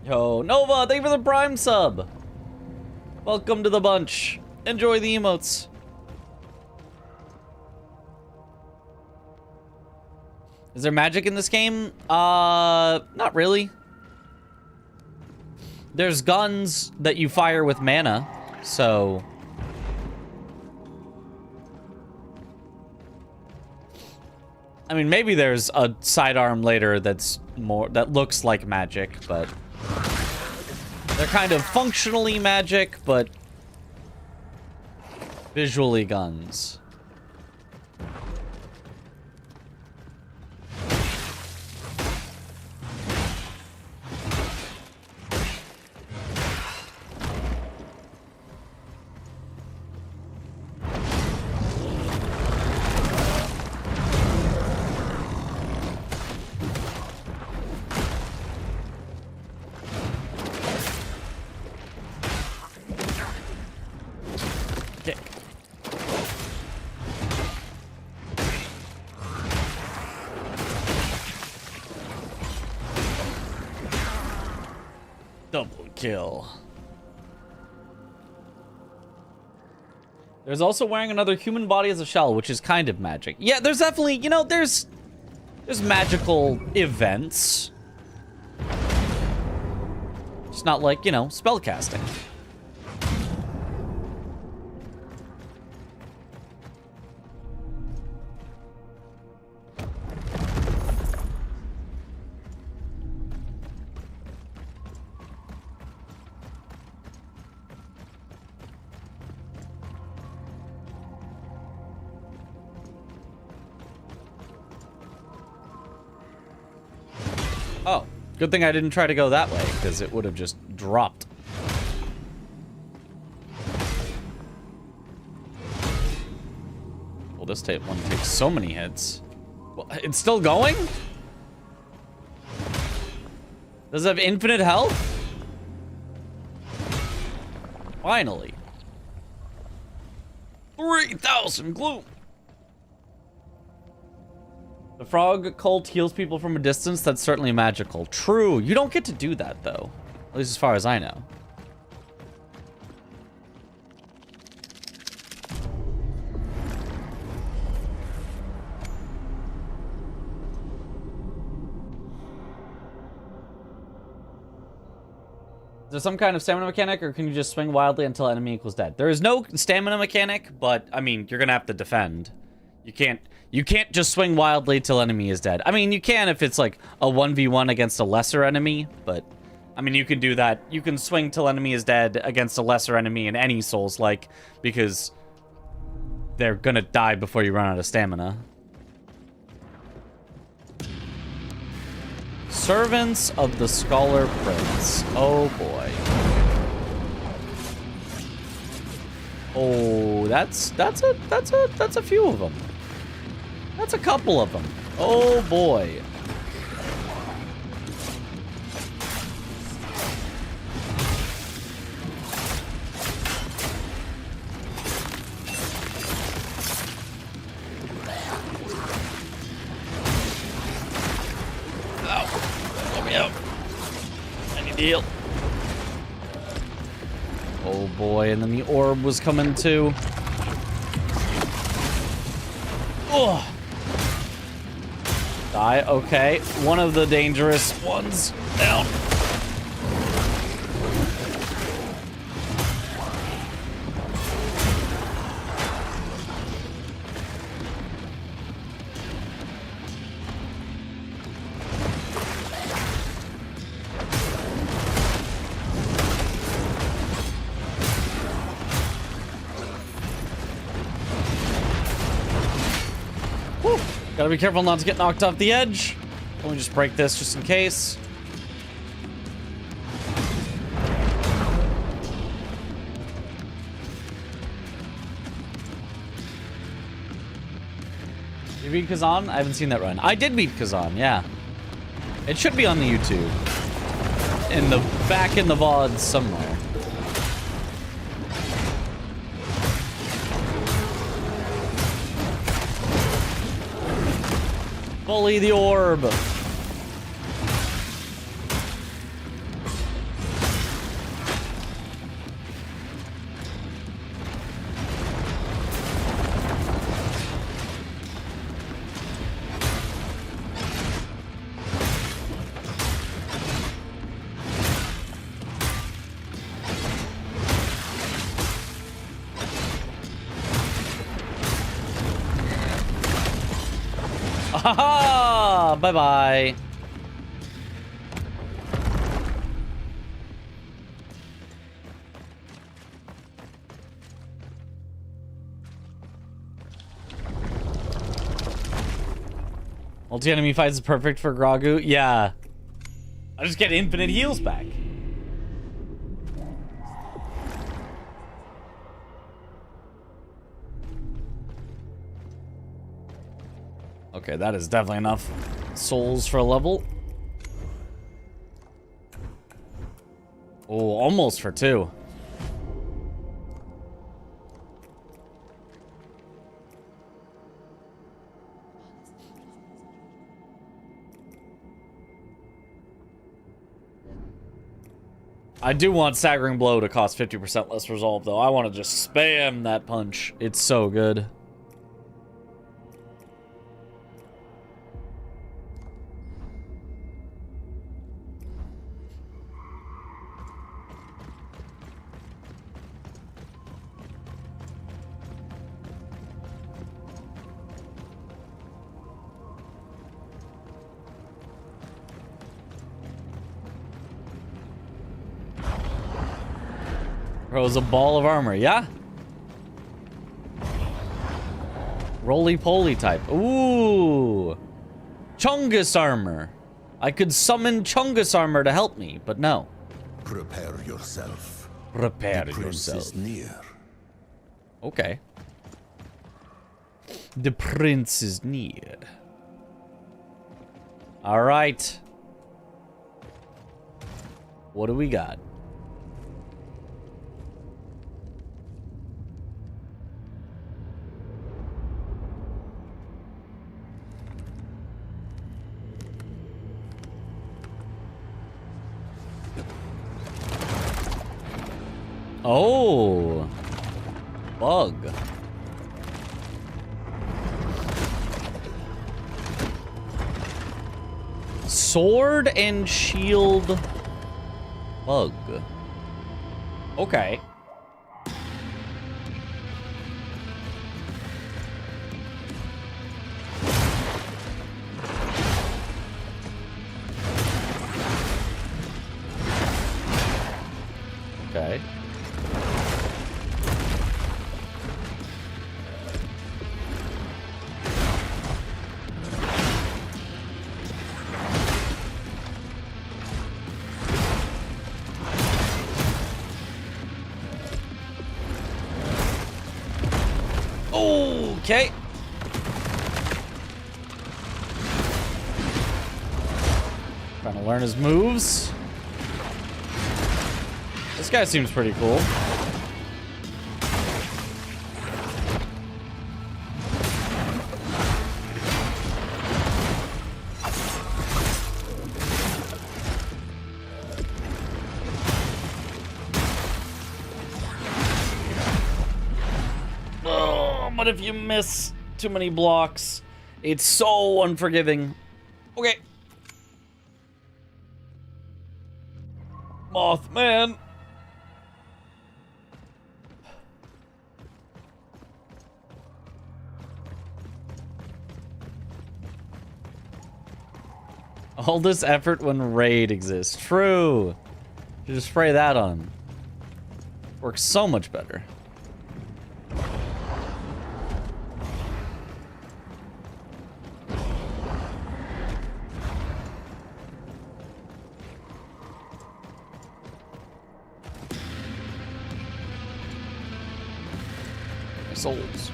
Yo, Nova, thank you for the Prime sub. Welcome to the bunch. Enjoy the emotes. Is there magic in this game? Not really. There's guns that you fire with mana, so... I mean, maybe there's a sidearm later that looks like magic, but... They're kind of functionally magic, but... visually guns. Double kill. There's also wearing another human body as a shell, which is kind of magic. Yeah, there's definitely, you know, there's magical events. It's not like, you know, spellcasting. Oh, good thing I didn't try to go that way, because it would have just dropped. Well, this one takes so many hits. Well, it's still going? Does it have infinite health? Finally. 3,000 gloom. The frog cult heals people from a distance. That's certainly magical. True. You don't get to do that, though. At least as far as I know. Is there some kind of stamina mechanic, or can you just swing wildly until enemy equals dead? There is no stamina mechanic, but, I mean, you're gonna have to defend. You can't just swing wildly till enemy is dead. I mean, you can if it's like a 1v1 against a lesser enemy, but I mean, you can do that. You can swing till enemy is dead against a lesser enemy in any Souls-like, because they're gonna die before you run out of stamina. Servants of the Scholar Prince. Oh boy. Oh, that's a few of them. That's a couple of them. Oh boy. Ow. Let me out. I need to heal. Oh boy, and then the orb was coming too. Oh. Die, okay. One of the dangerous ones down. Gotta be careful not to get knocked off the edge. Let me just break this just in case. You beat Khazan? I haven't seen that run. I did beat Khazan, yeah. It should be on the YouTube. Back in the VODs somewhere. Bully the orb. Haha! Bye-bye. Multi-enemy fights is perfect for Gragu. Yeah. I just get infinite heals back. Okay, that is definitely enough souls for a level. Oh, almost for 2. I do want Staggering Blow to cost 50% less resolve, though. I want to just spam that punch. It's so good. Throws a ball of armor, yeah? Roly-poly type. Ooh. Chungus armor. I could summon Chungus armor to help me, but no. Prepare yourself. Prepare The prince yourself. is near. Okay. The prince is near. All right. What do we got? Oh, bug. Sword and shield bug. Okay. Okay. Okay. Trying to learn his moves. This guy seems pretty cool. But if you miss too many blocks, it's so unforgiving. Okay. Mothman. All this effort when raid exists. True. You just spray that on. Works so much better. My souls.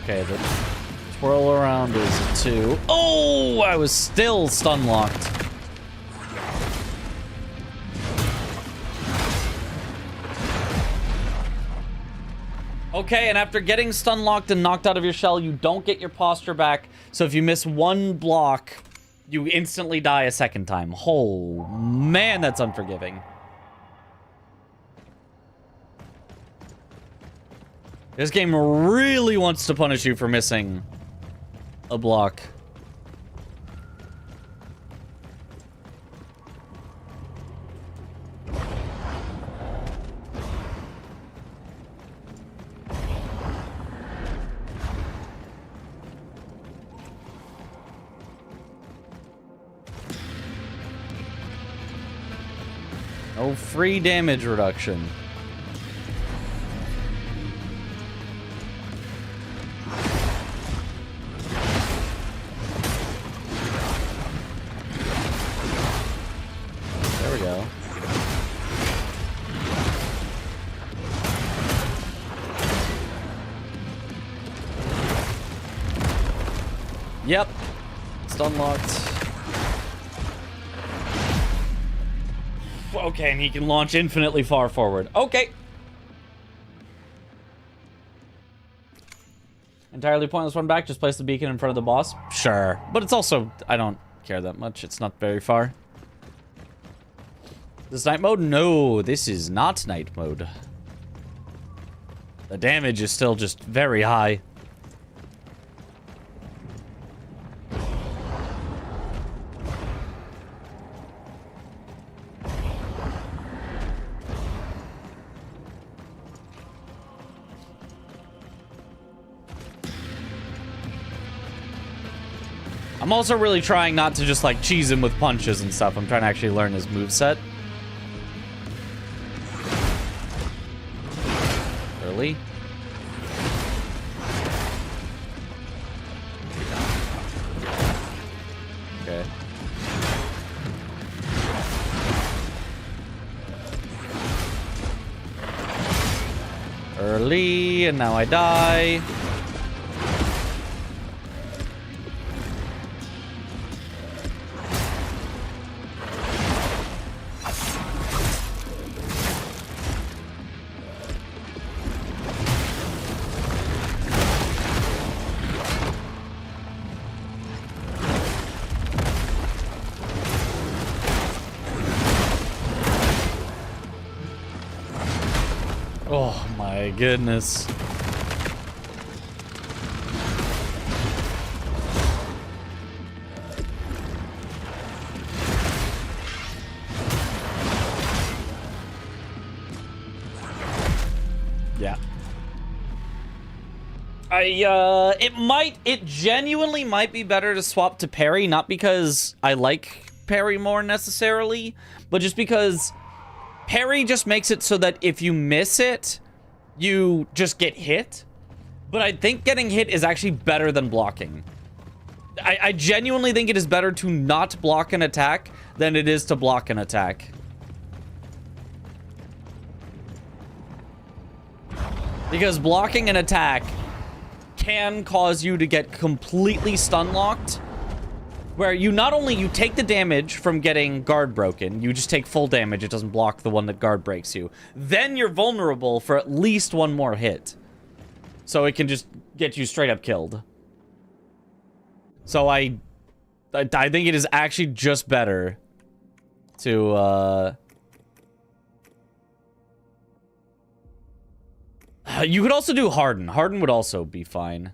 Okay, the twirl around is a 2. Oh, I was still stun locked. Okay, and after getting stun locked and knocked out of your shell, you don't get your posture back. So if you miss one block, you instantly die a second time. Oh, man, that's unforgiving. This game really wants to punish you for missing a block. No free damage reduction. There we go. Yep. Stun locked. Okay, and he can launch infinitely far forward. Okay. Entirely pointless run back. Just place the beacon in front of the boss. Sure. But it's also, I don't care that much. It's not very far. This night mode? No, this is not night mode. The damage is still just very high. I'm also really trying not to just like cheese him with punches and stuff. I'm trying to actually learn his moveset. Early. Okay. Early, and now I die. Oh my goodness. Yeah. It genuinely might be better to swap to parry, not because I like parry more necessarily, but just because parry just makes it so that if you miss it, you just get hit. But I think getting hit is actually better than blocking. I genuinely think it is better to not block an attack than it is to block an attack. Because blocking an attack can cause you to get completely stun locked, where you not only you take the damage from getting guard broken, you just take full damage, it doesn't block the one that guard breaks you. Then you're vulnerable for at least one more hit. So it can just get you straight up killed. So I think it is actually just better to, you could also do Harden. Harden would also be fine.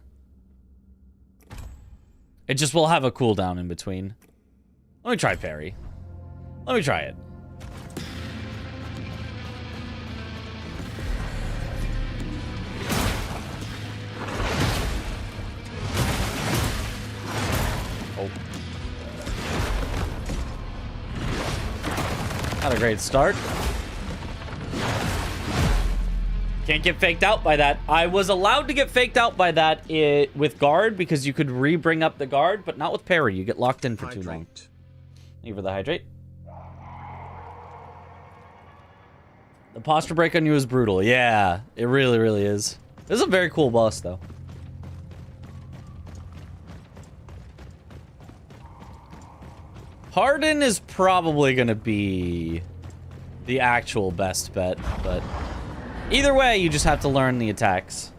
It just will have a cooldown in between. Let me try parry. Let me try it. Oh. Not a great start. Can't get faked out by that. I was allowed to get faked out by that with guard because you could re-bring up the guard, but not with parry. You get locked in for too long. Thank you for the hydrate. The posture break on you is brutal. Yeah, it really, really is. This is a very cool boss, though. Harden is probably going to be the actual best bet, but either way, you just have to learn the attacks.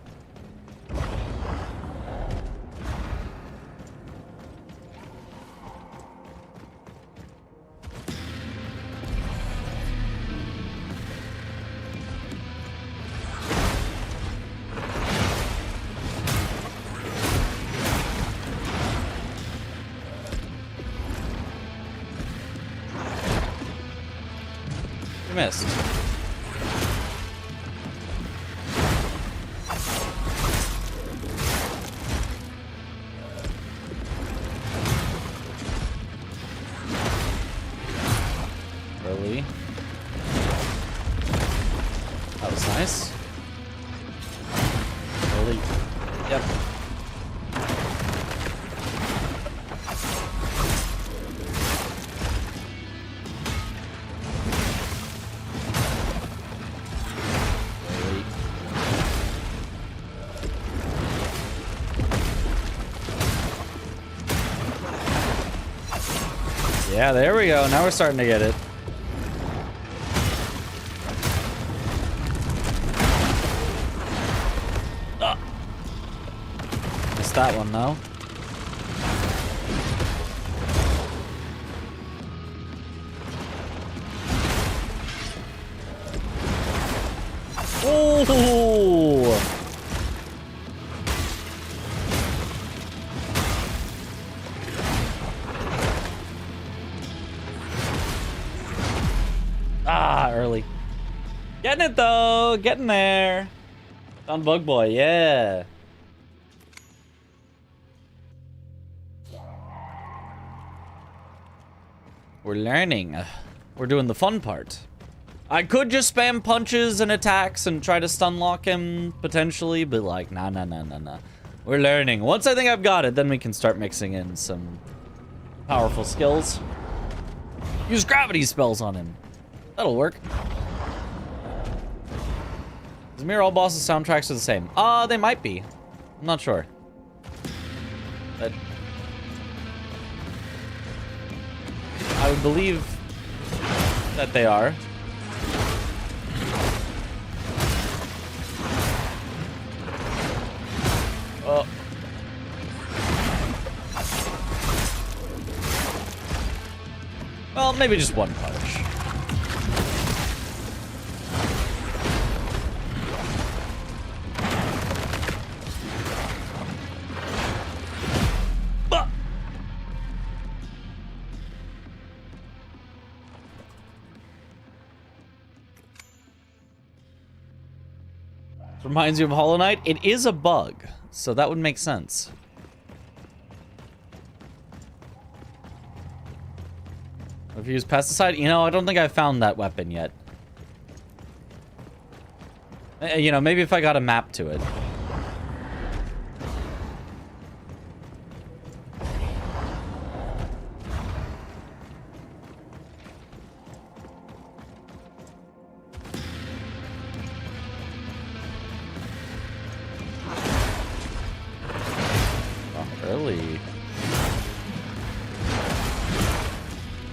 You missed. Early. That was nice. Early. Yep. Yeah, there we go. Now we're starting to get it. Missed that one, though. Oh! Ah, early. Getting it, though. Getting there. Found Bug Boy, yeah. We're learning. We're doing the fun part. I could just spam punches and attacks and try to stun lock him, potentially, but like, nah. We're learning. Once I think I've got it, then we can start mixing in some powerful skills. Use gravity spells on him. That'll work. Does mirror all bosses' soundtracks are the same? They might be. I'm not sure. But I would believe that they are. Oh. Well, maybe just one punch. Reminds you of Hollow Knight? It is a bug, so that would make sense. If you use pesticide, you know, I don't think I've found that weapon yet. You know, maybe if I got a map to it. Early.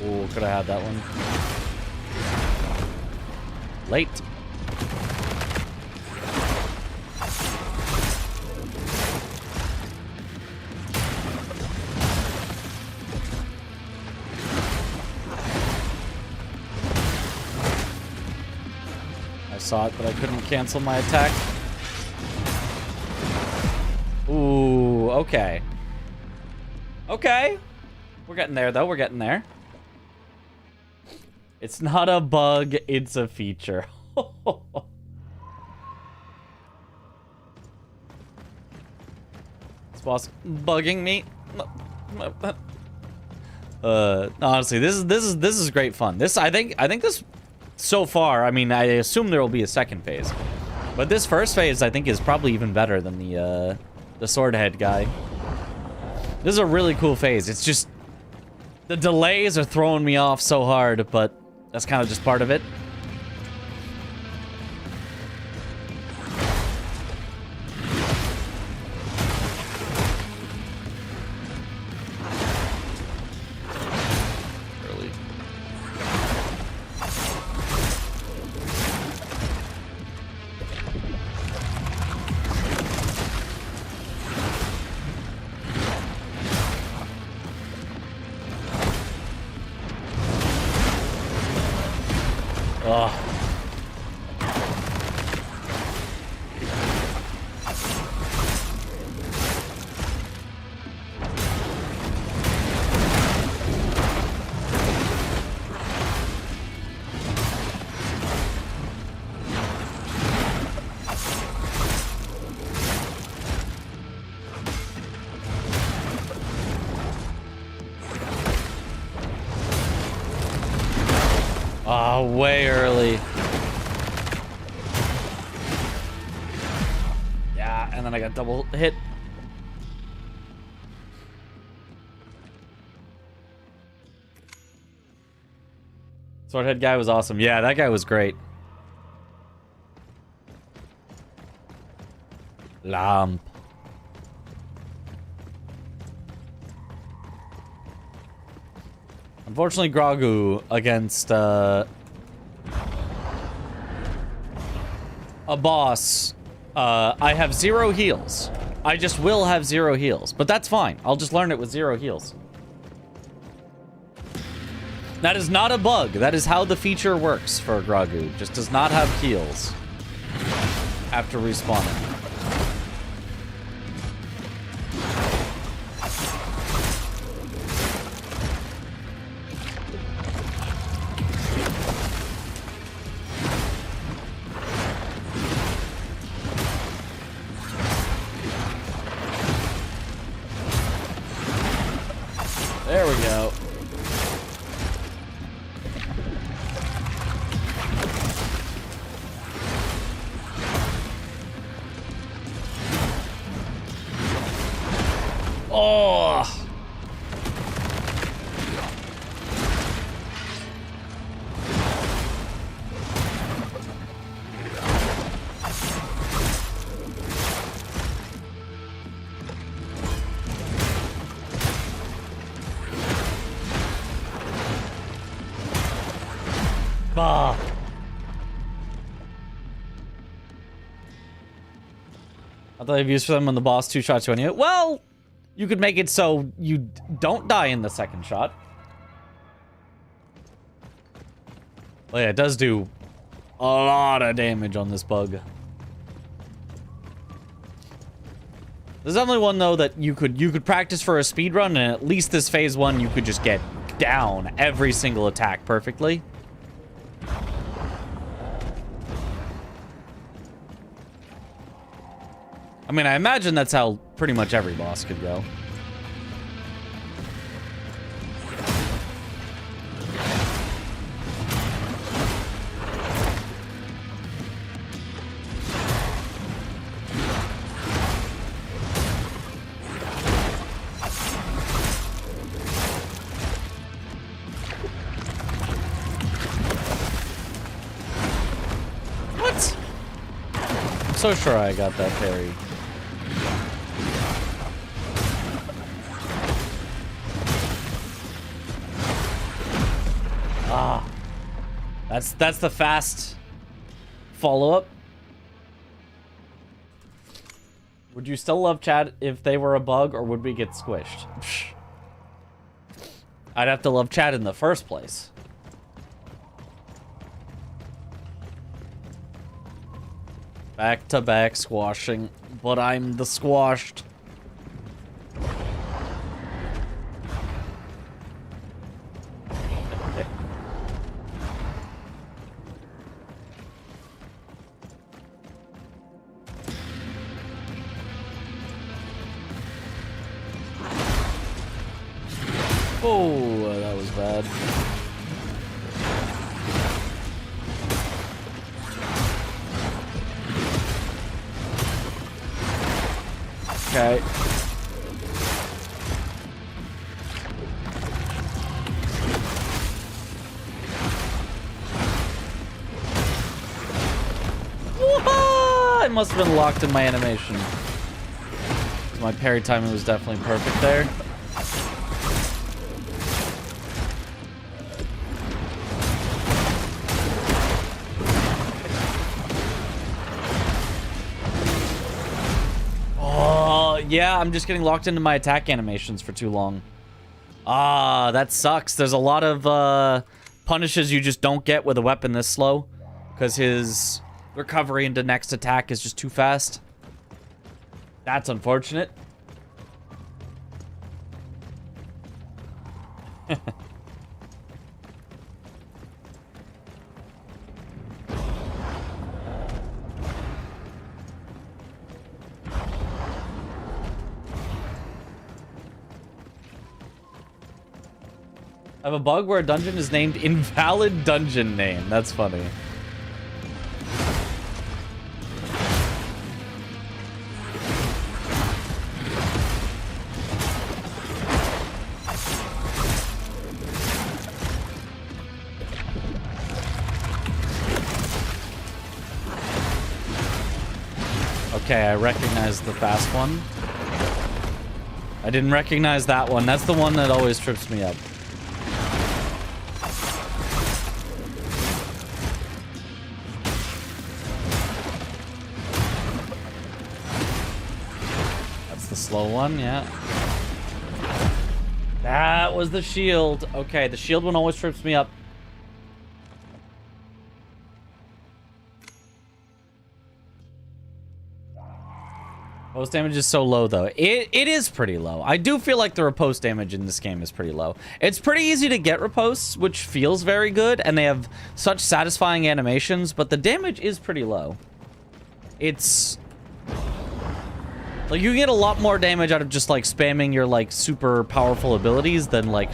Oh, could I have that one? Late. I saw it, but I couldn't cancel my attack. Ooh, okay. Okay. We're getting there, though. We're getting there. It's not a bug, it's a feature. This boss bugging me. Honestly, this is great fun. I think this so far, I mean, I assume there will be a second phase. But this first phase, I think, is probably even better than the swordhead guy. This is a really cool phase. It's just the delays are throwing me off so hard, but that's kind of just part of it. Early. Ugh. Oh, way early. Yeah, and then I got double hit. Swordhead guy was awesome. Yeah, that guy was great. Lamp. Unfortunately, Gragu against a boss, I have 0 heals. I just will have 0 heals, but that's fine. I'll just learn it with 0 heals. That is not a bug. That is how the feature works for Gragu. Just does not have heals after respawning. There we go. Oh! Bah. I thought I'd use for them when the boss 2 shots you anyway. Well, you could make it so you don't die in the second shot. Well, yeah, it does do a lot of damage on this bug. There's definitely one though that you could practice for a speed run, and at least this phase 1 you could just get down every single attack perfectly. I mean, I imagine that's how pretty much every boss could go. What? I'm so sure I got that parry. Ah, that's the fast follow-up. Would you still love chat if they were a bug, or would we get squished? Psh. I'd have to love chat in the first place. Back-to-back squashing, but I'm the squashed. Oh, that was bad. Okay. I must have been locked in my animation. My parry timing was definitely perfect there. Yeah, I'm just getting locked into my attack animations for too long. Ah, that sucks. There's a lot of punishes you just don't get with a weapon this slow, because his recovery into next attack is just too fast. That's unfortunate. I have a bug where a dungeon is named invalid dungeon name. That's funny. Okay, I recognize the fast one. I didn't recognize that one. That's the one that always trips me up. Slow one, yeah. That was the shield. Okay, the shield one always trips me up. Post damage is so low, though. It is pretty low. I do feel like the riposte damage in this game is pretty low. It's pretty easy to get ripostes, which feels very good, and they have such satisfying animations, but the damage is pretty low. It's... like, you get a lot more damage out of just, like, spamming your, like, super powerful abilities than, like,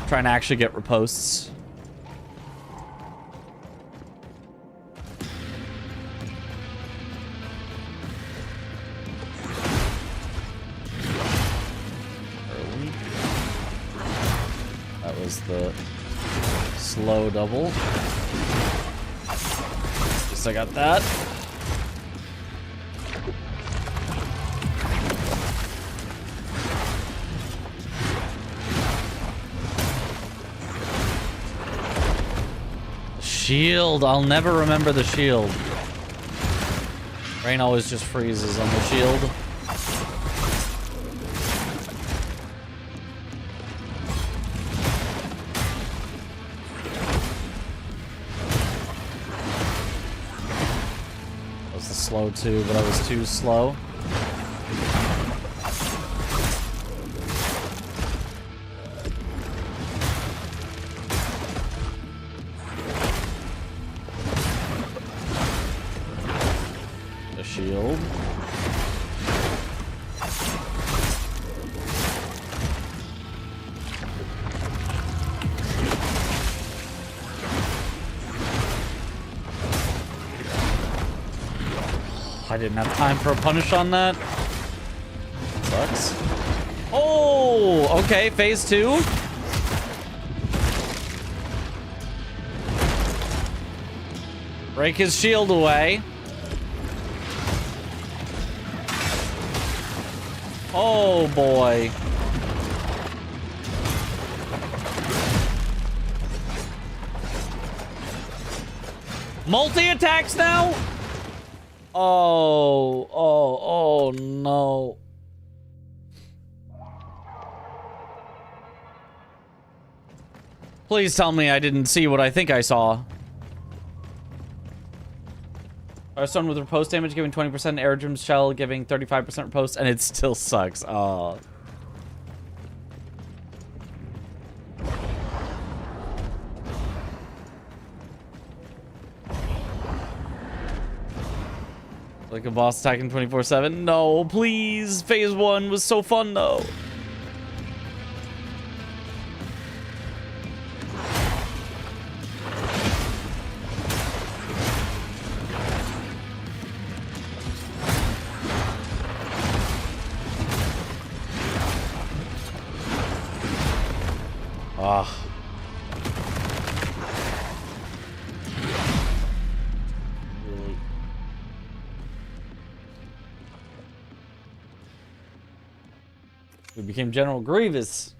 trying to actually get ripostes. Early. That was the slow double. Guess I got that. Shield. I'll never remember the shield. Rain always just freezes on the shield. That was the slow too, but I was too slow. Shield. I didn't have time for a punish on that. Sucks. Oh, okay, phase 2. Break his shield away. Oh boy. Multi-attacks now? Oh no. Please tell me I didn't see what I think I saw. Firestone with riposte damage giving 20%, Aerodrome Shell giving 35% riposte, and it still sucks. Oh. Like a boss attacking 24/7? No, please. Phase 1 was so fun, though. Ah. Really? We became General Grievous.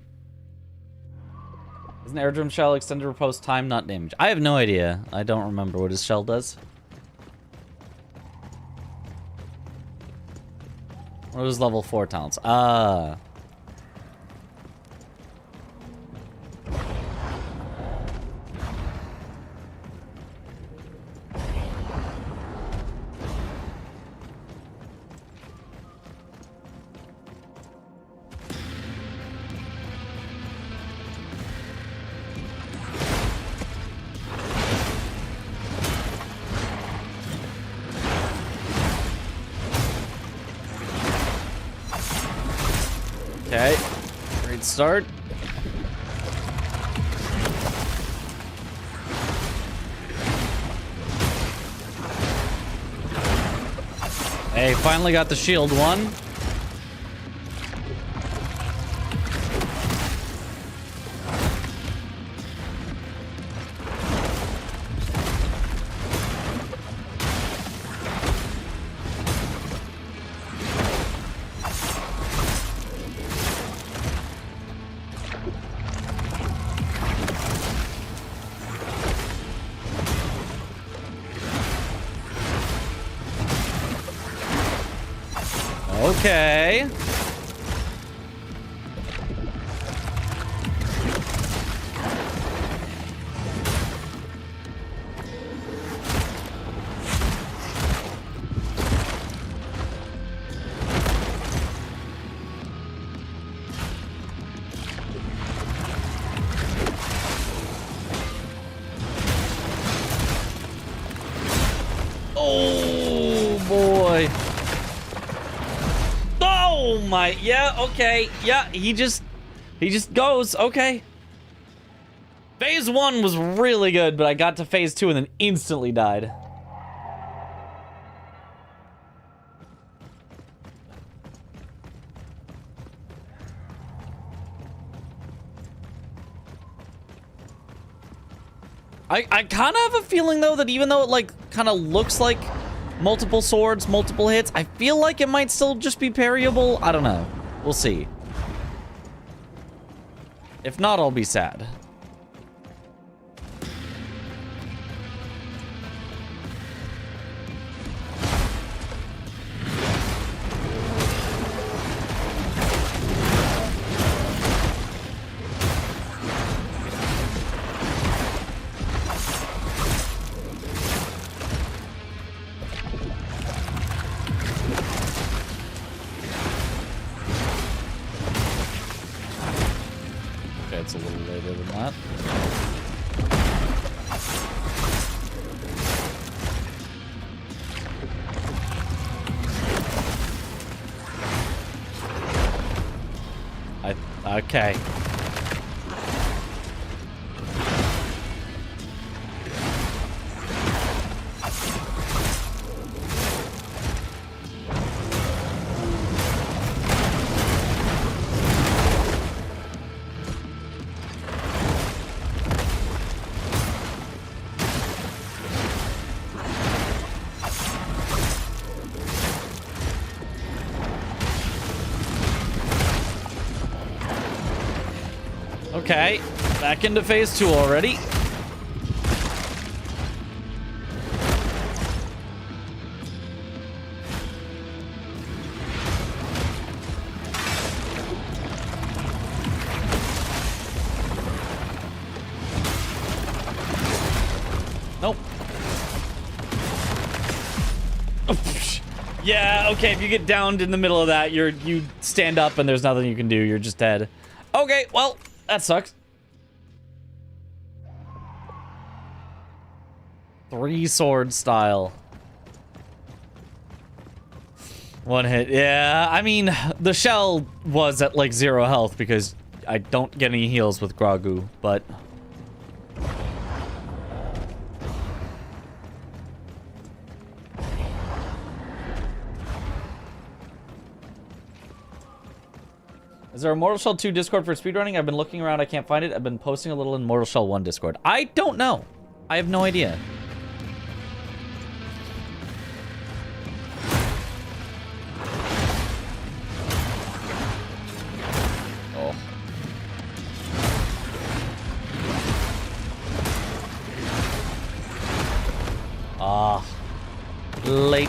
Is an Aerodrome Shell extended repose time, not damage? I have no idea. I don't remember what his shell does. What are his level 4 talents? Ah. Okay, great start. Hey, finally got the shield one. Okay. Oh boy. Oh my, yeah, okay, yeah, he just goes, okay. Phase 1 was really good, but I got to phase 2 and then instantly died. I kind of have a feeling, though, that even though it, like, kind of looks like multiple swords, multiple hits, I feel like it might still just be parryable. I don't know. We'll see. If not, I'll be sad. It's a little later than that. Okay. Okay, back into phase 2 already. Nope. Yeah, okay, if you get downed in the middle of that, you stand up and there's nothing you can do. You're just dead. Okay, well, that sucks. 3-sword style. 1 hit. Yeah, I mean, the shell was at like 0 health because I don't get any heals with Gragu, but... Is there a Mortal Shell 2 Discord for speedrunning? I've been looking around, I can't find it. I've been posting a little in Mortal Shell 1 Discord. I don't know. I have no idea. Oh. Ah. Late.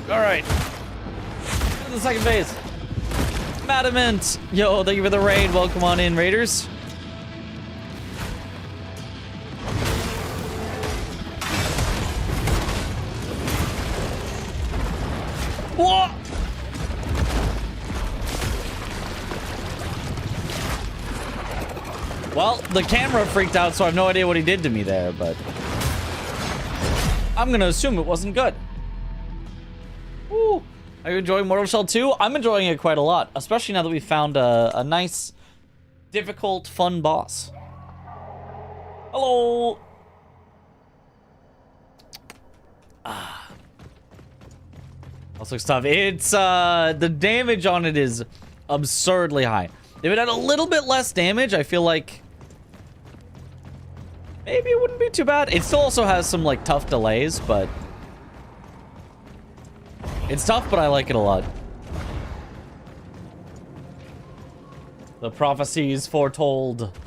Alright. The second phase. Madament! Yo, thank you for the raid. Welcome on in, Raiders. What? Well, the camera freaked out, so I have no idea what he did to me there, but... I'm gonna assume it wasn't good. Woo! Are you enjoying Mortal Shell 2? I'm enjoying it quite a lot, especially now that we found a nice, difficult, fun boss. Hello! Also looks tough. It's, the damage on it is absurdly high. If it had a little bit less damage, I feel like maybe it wouldn't be too bad. It still also has some, like, tough delays, but it's tough, but I like it a lot. The prophecies foretold.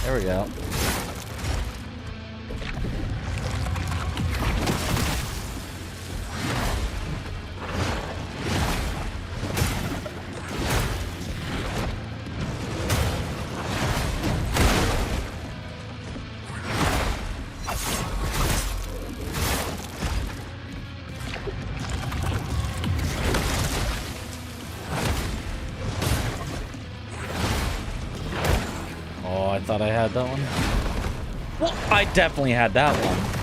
There we go. I thought I had that one. Well, I definitely had that one.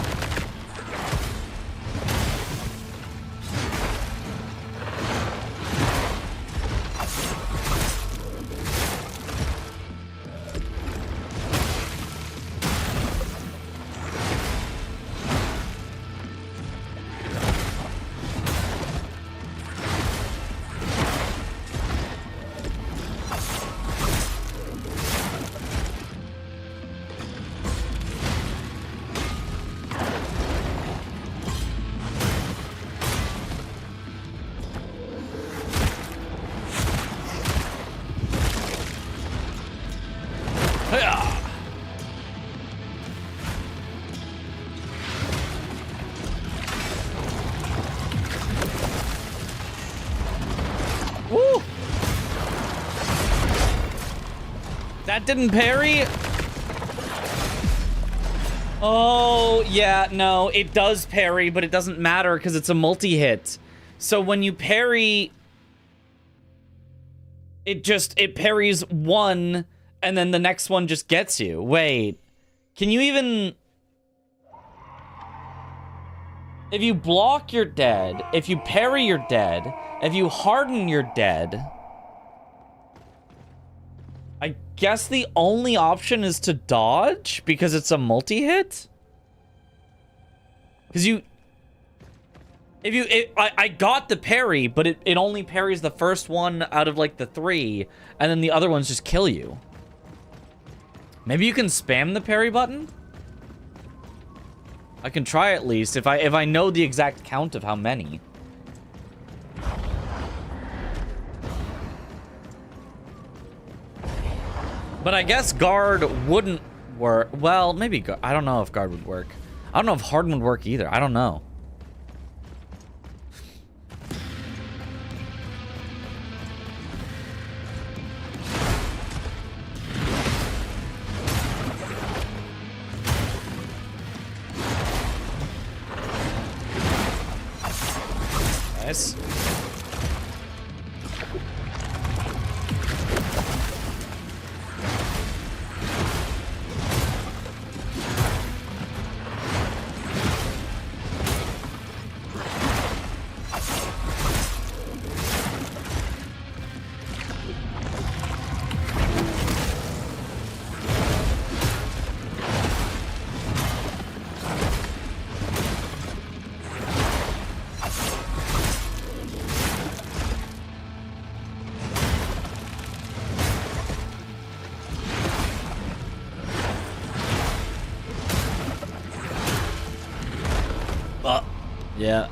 Woo! That didn't parry? Oh, yeah, no, it does parry, but it doesn't matter because it's a multi-hit. So when you parry... it parries one, and then the next one just gets you. Wait, can you even... If you block, you're dead. If you parry, you're dead. If you harden, you're dead. I guess the only option is to dodge because it's a multi-hit? Because I got the parry, but it only parries the first one out of like the 3, and then the other ones just kill you. Maybe you can spam the parry button? I can try at least if I know the exact count of how many. But I guess guard wouldn't work. Well, maybe I don't know if guard would work. I don't know if harden would work either. I don't know. Nice. Yeah.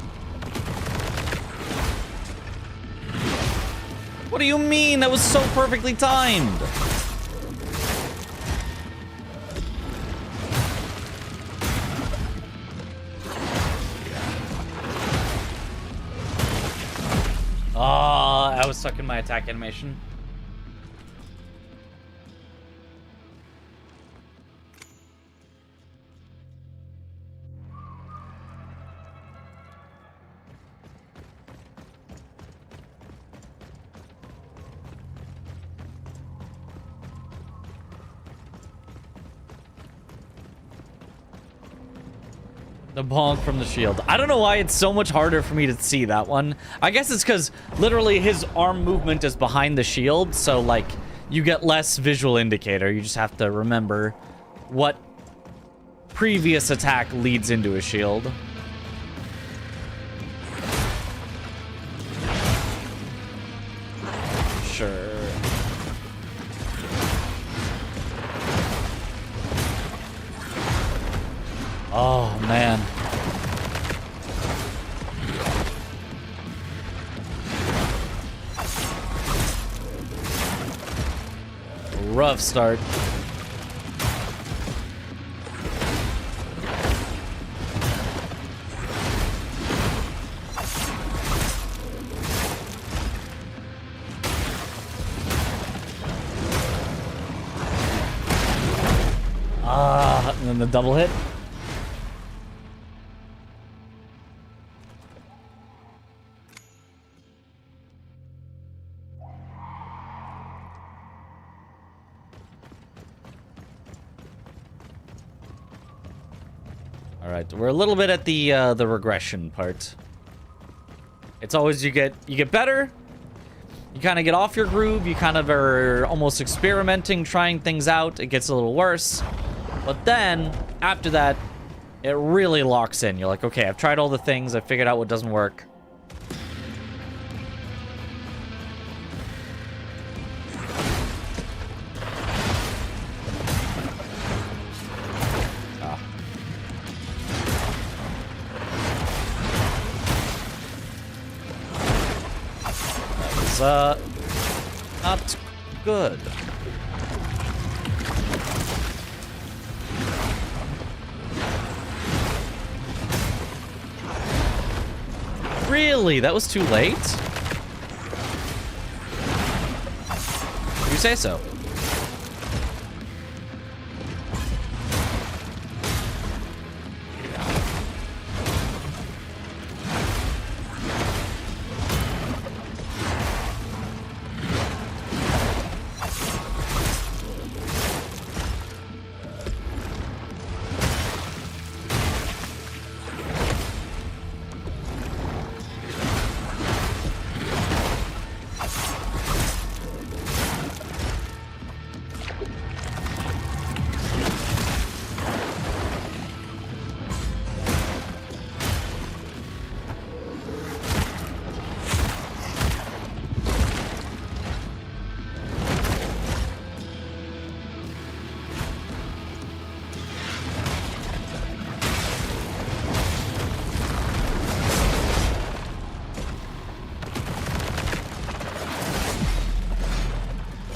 What do you mean? That was so perfectly timed. I was stuck in my attack animation. The bonk from the shield. I don't know why it's so much harder for me to see that one. I guess it's because literally his arm movement is behind the shield, so like you get less visual indicator. You just have to remember what previous attack leads into a shield. Sure. Oh, man. Rough start. And then the double hit. All right, we're a little bit at the regression part. It's always you get better. You kind of get off your groove. You kind of are almost experimenting, trying things out. It gets a little worse. But then, after that, it really locks in. You're like, okay, I've tried all the things. I've figured out what doesn't work. That was, not good. Really? That was too late? You say so.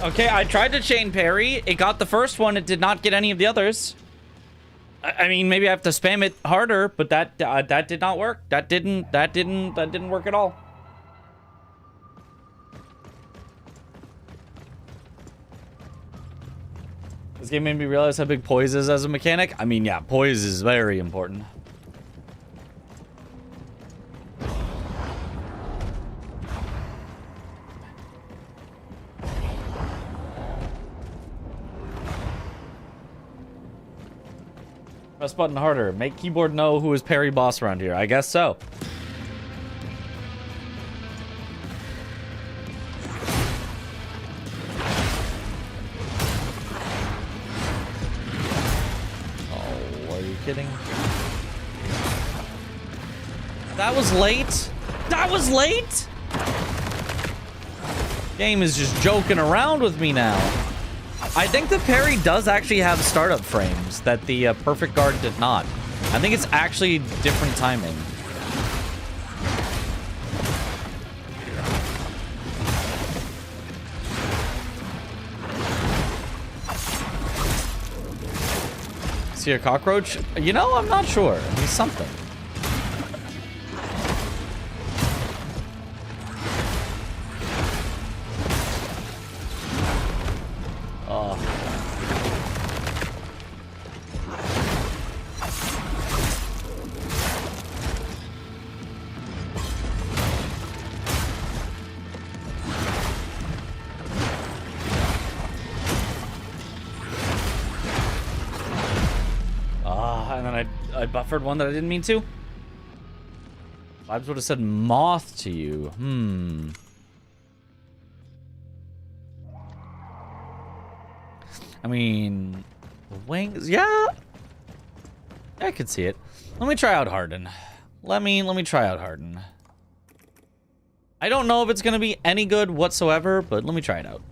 Okay, I tried to chain parry. It got the first one. It did not get any of the others. I mean, maybe I have to spam it harder, but that did not work. That didn't work at all. This game made me realize how big poise is as a mechanic. I mean, yeah, poise is very important. Press button harder. Make keyboard know who is parry boss around here. I guess so. Oh, are you kidding? That was late? That was late? Game is just joking around with me now. I think the parry does actually have startup frames that the perfect guard did not. I think it's actually different timing. See a cockroach? You know, I'm not sure. He's something. I buffered one that I didn't mean to. Vibes would have said moth to you. I mean, wings. Yeah, I could see it. Let me try out Harden. Let me try out Harden. I don't know if it's gonna be any good whatsoever, but let me try it out.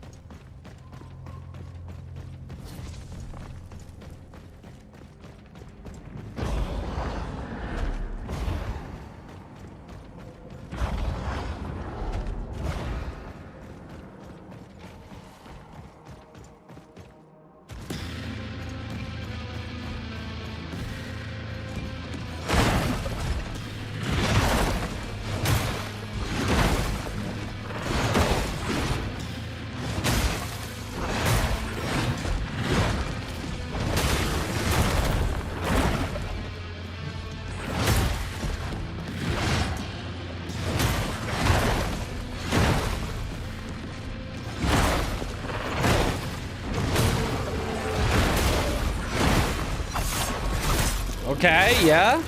Okay, yeah.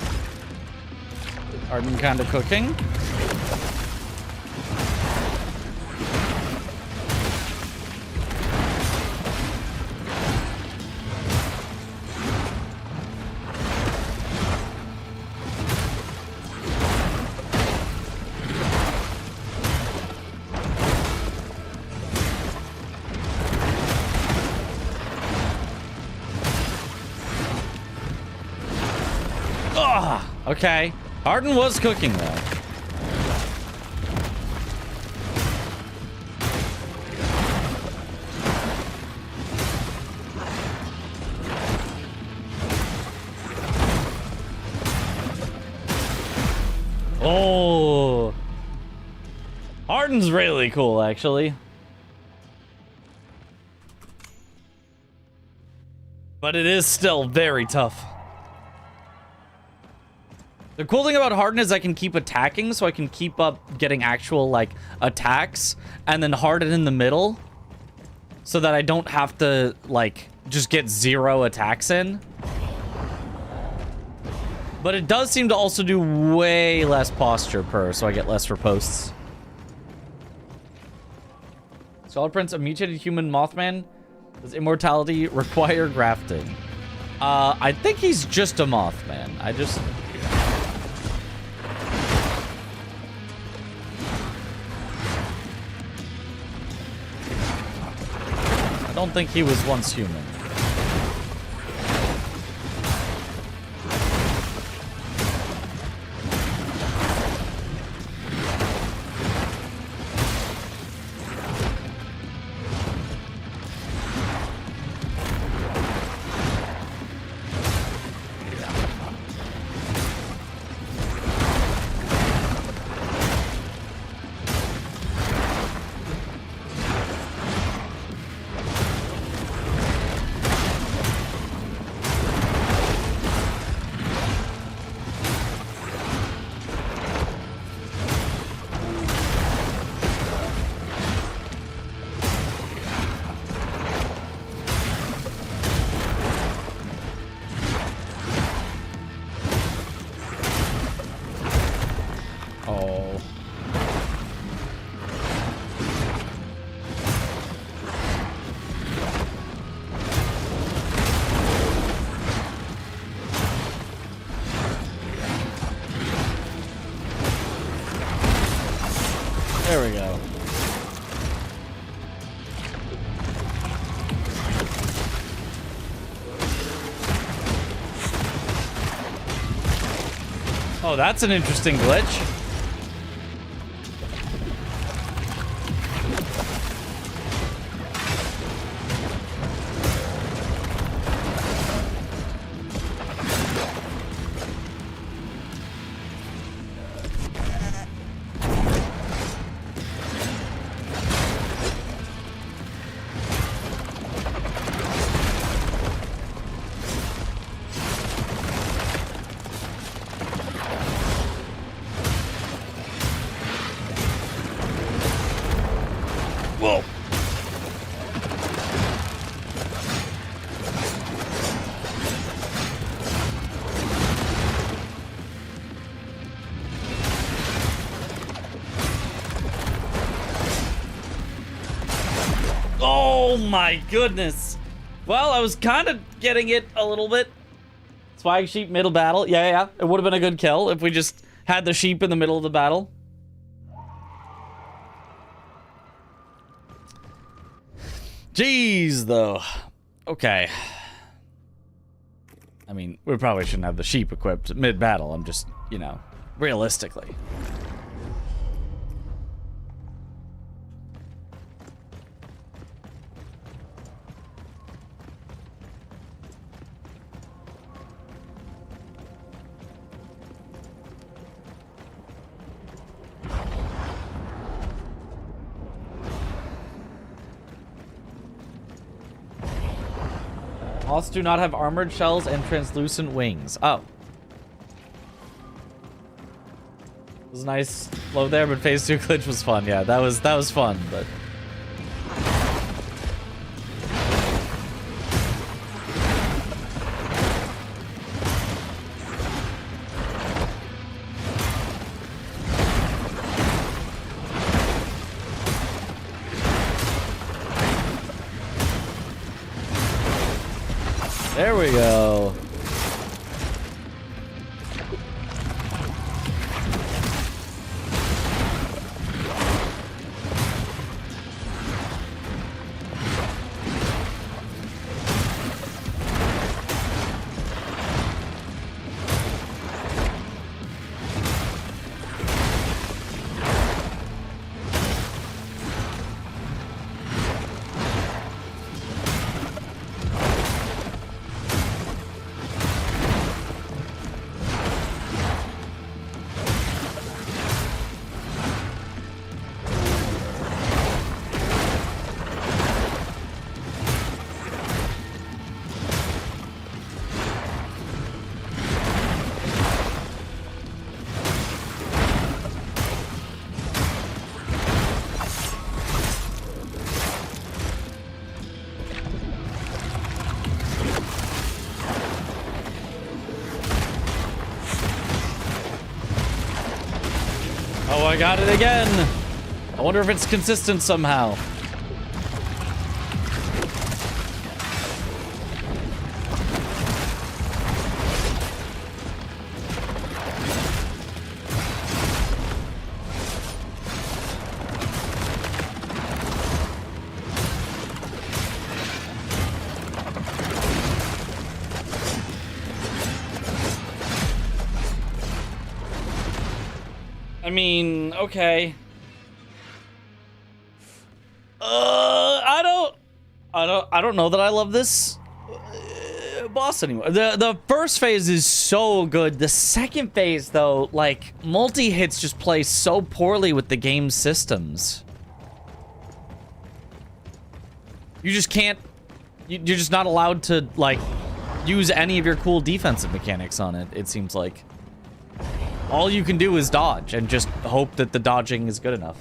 Arden kind of cooking. Okay. Arden was cooking, though. Oh. Arden's really cool, actually. But it is still very tough. The cool thing about Harden is I can keep attacking, so I can keep up getting actual, like, attacks, and then Harden in the middle, so that I don't have to, like, just get 0 attacks in. But it does seem to also do way less posture per, so I get less riposts. Solid Prince, a mutated human Mothman. Does immortality require grafting? I think he's just a Mothman. I don't think he was once human. Oh, that's an interesting glitch. Whoa. Oh my goodness. Well, I was kind of getting it a little bit. Swag sheep middle battle. Yeah. It would have been a good kill if we just had the sheep in the middle of the battle. Jeez, though. Okay. I mean, we probably shouldn't have the sheep equipped mid-battle. I'm just, you know, realistically. Moths do not have armored shells and translucent wings. Oh. It was a nice load there, but phase 2 glitch was fun. Yeah, that was fun, but... There we go. Oh, I got it again. I wonder if it's consistent somehow. I mean, okay. I don't know that I love this boss anymore. The first phase is so good. The second phase, though, like, multi-hits just play so poorly with the game's systems. You just can't... You're just not allowed to, like, use any of your cool defensive mechanics on it, it seems like. All you can do is dodge and just hope that the dodging is good enough.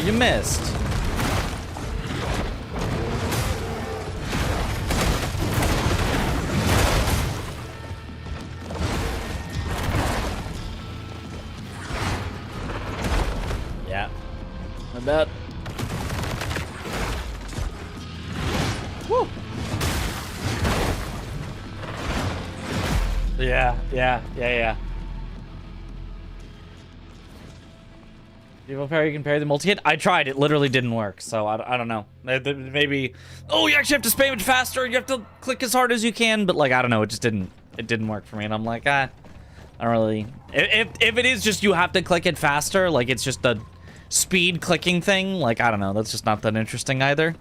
You missed. Yeah. Not bad. Woo. Yeah. People parry, you can parry the multi-hit. I tried, it literally didn't work, so I don't know. Maybe, oh, you actually have to spam it faster, you have to click as hard as you can, but like, I don't know, it didn't work for me, and I'm like, I don't really, if it is just you have to click it faster, like it's just a speed clicking thing, like, I don't know, that's just not that interesting either.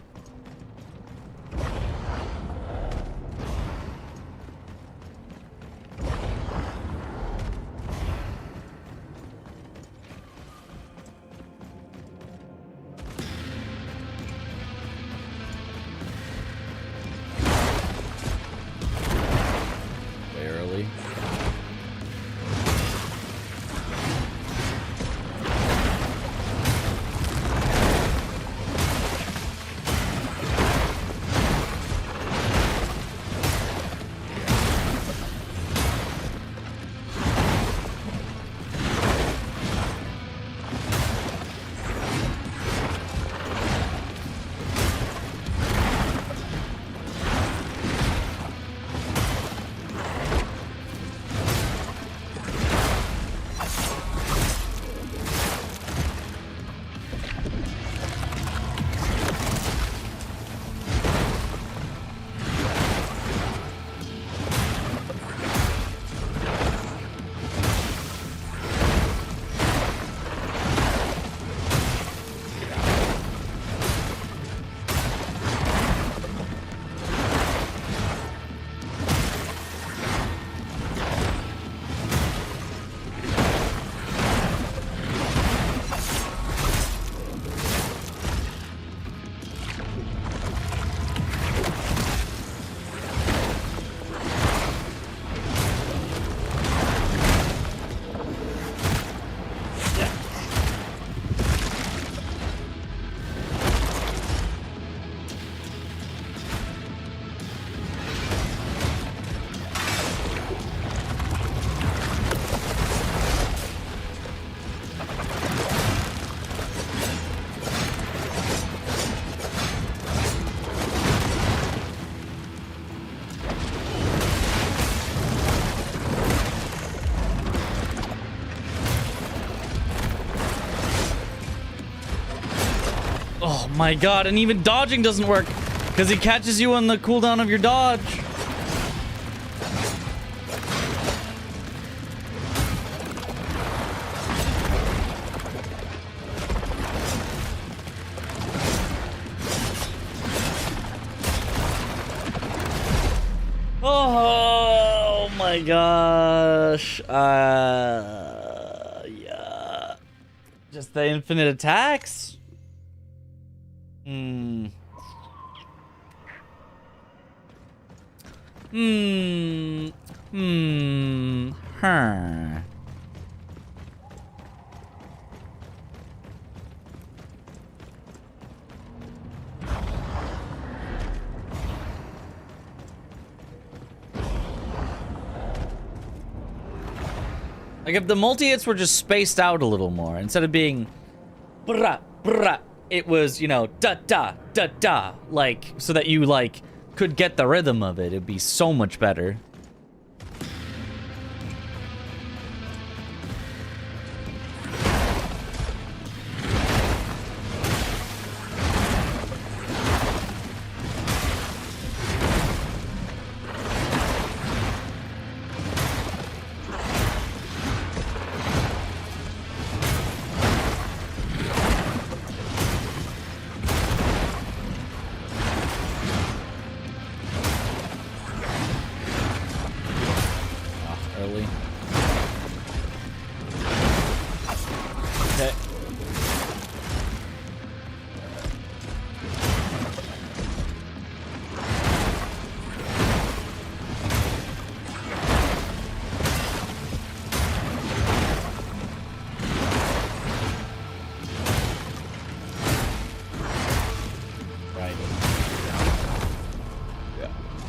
Oh my god, and even dodging doesn't work because he catches you on the cooldown of your dodge. Oh my gosh. Yeah. Just the infinite attacks? Huh. Like if the multi-hits were just spaced out a little more, instead of being brah, brah, it was, you know, da da da da, like, so that you like could get the rhythm of it. It'd be so much better.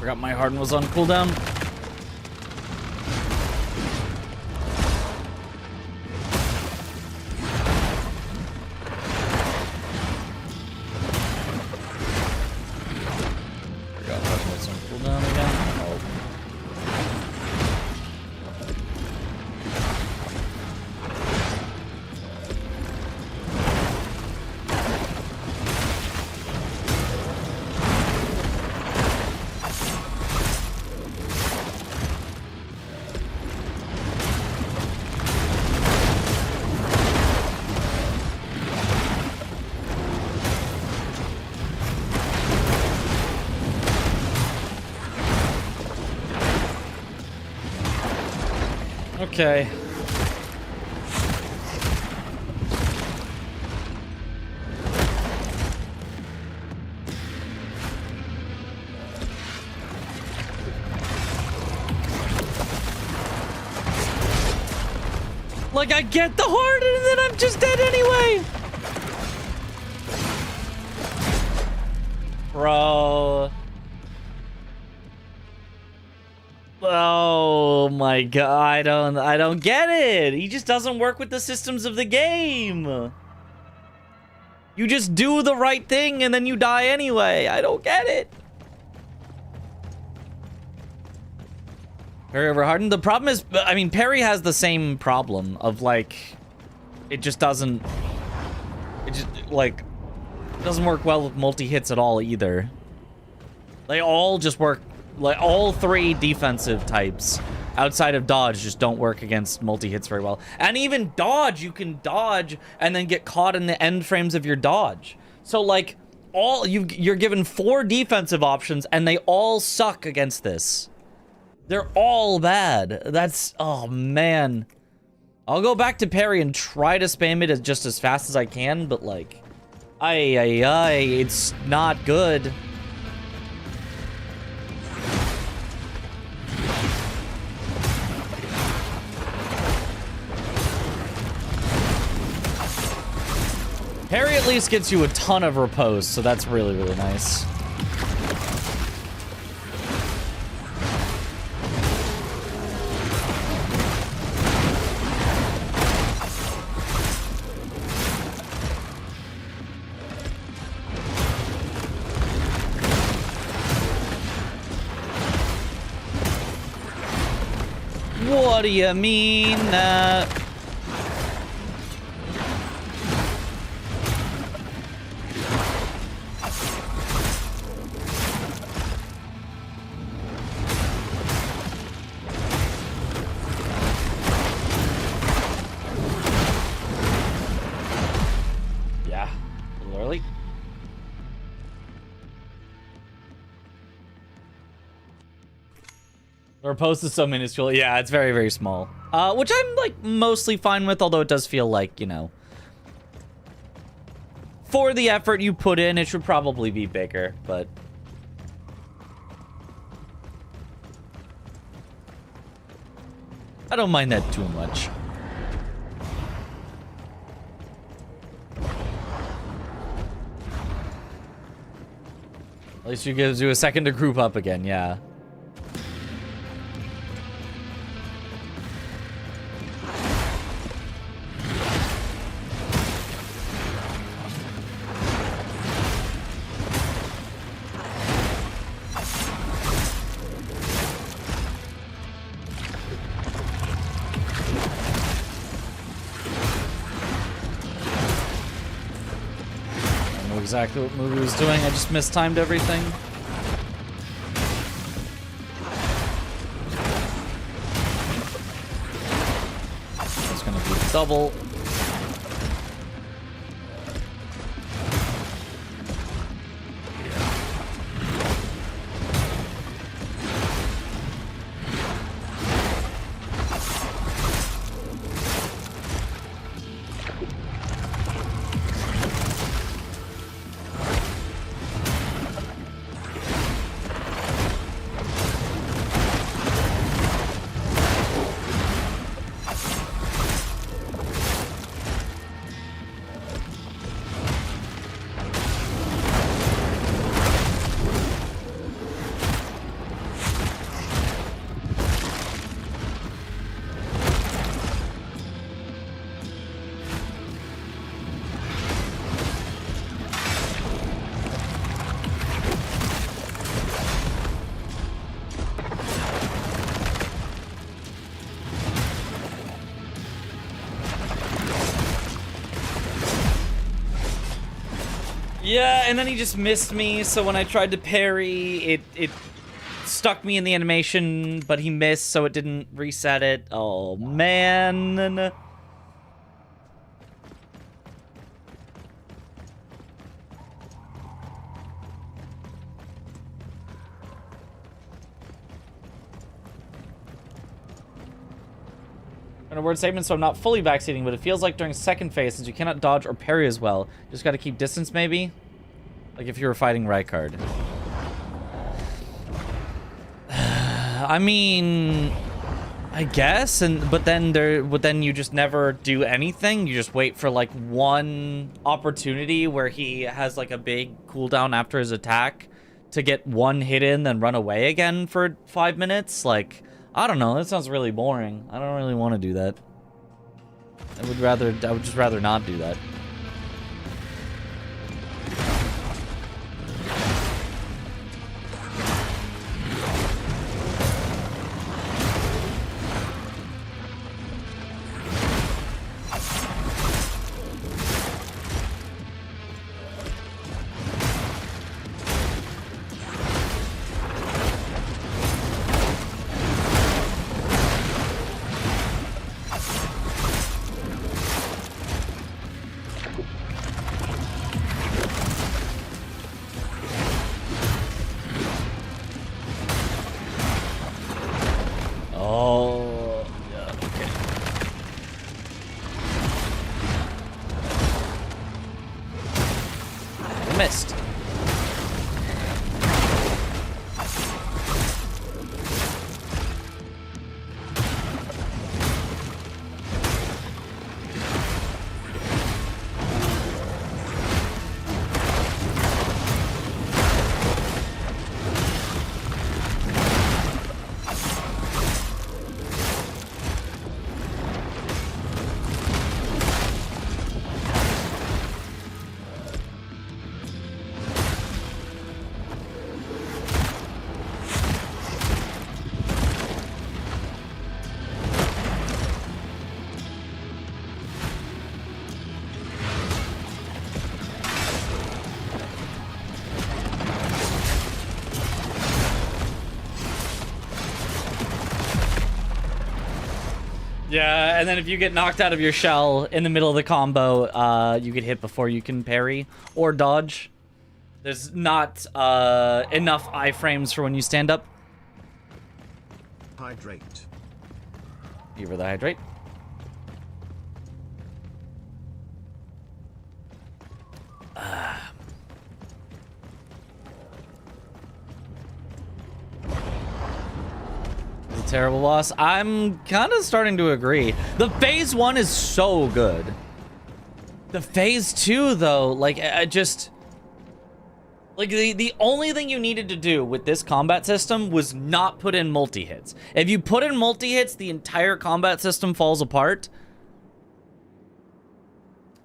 Forgot my harden was on cooldown. Forgot harden was on cooldown again. Oh. Okay. Like, I get the harden and then I'm just dead anyway. Bro. Oh my god, I don't get it. He just doesn't work with the systems of the game. You just do the right thing and then you die anyway. I don't get it. Parry over harden. The problem is, I mean, parry has the same problem of like, it just doesn't, it just like, doesn't work well with multi-hits at all either. They all just work. Like, all three defensive types outside of dodge just don't work against multi-hits very well. And even dodge, you can dodge and then get caught in the end frames of your dodge. So, like, you're given 4 defensive options and they all suck against this. They're all bad. That's, oh, man. I'll go back to parry and try to spam it just as fast as I can, but, like, it's not good. Parry at least gets you a ton of repose, so that's really, really nice. What do you mean? Yeah, a little early. The repose is so minuscule. Yeah, it's very, very small. Which I'm, like, mostly fine with, although it does feel like, you know, for the effort you put in, it should probably be bigger, but... I don't mind that too much. At least it gives you a second to group up again, yeah. Exactly what movie was doing. I just mistimed everything. It's gonna be double. and then he just missed me, so when I tried to parry, it stuck me in the animation, but he missed, so it didn't reset it. Oh, man. A word statement, so I'm not fully backseating, but it feels like during second phase, since you cannot dodge or parry as well, just gotta keep distance, maybe? Like if you were fighting Rykard. I mean, I guess, but then you just never do anything. You just wait for like one opportunity where he has like a big cooldown after his attack to get one hit in, then run away again for 5 minutes. Like, I don't know. That sounds really boring. I don't really want to do that. I would just rather not do that. Oh, yeah, okay. I missed. Yeah, and then if you get knocked out of your shell in the middle of the combo, you get hit before you can parry or dodge. There's not enough iframes for when you stand up. Hydrate. Give her the hydrate. Terrible boss. I'm kind of starting to agree. The phase 1 is so good. The phase 2 though, like I just like the only thing you needed to do with this combat system was not put in multi-hits. If you put in multi-hits, the entire combat system falls apart.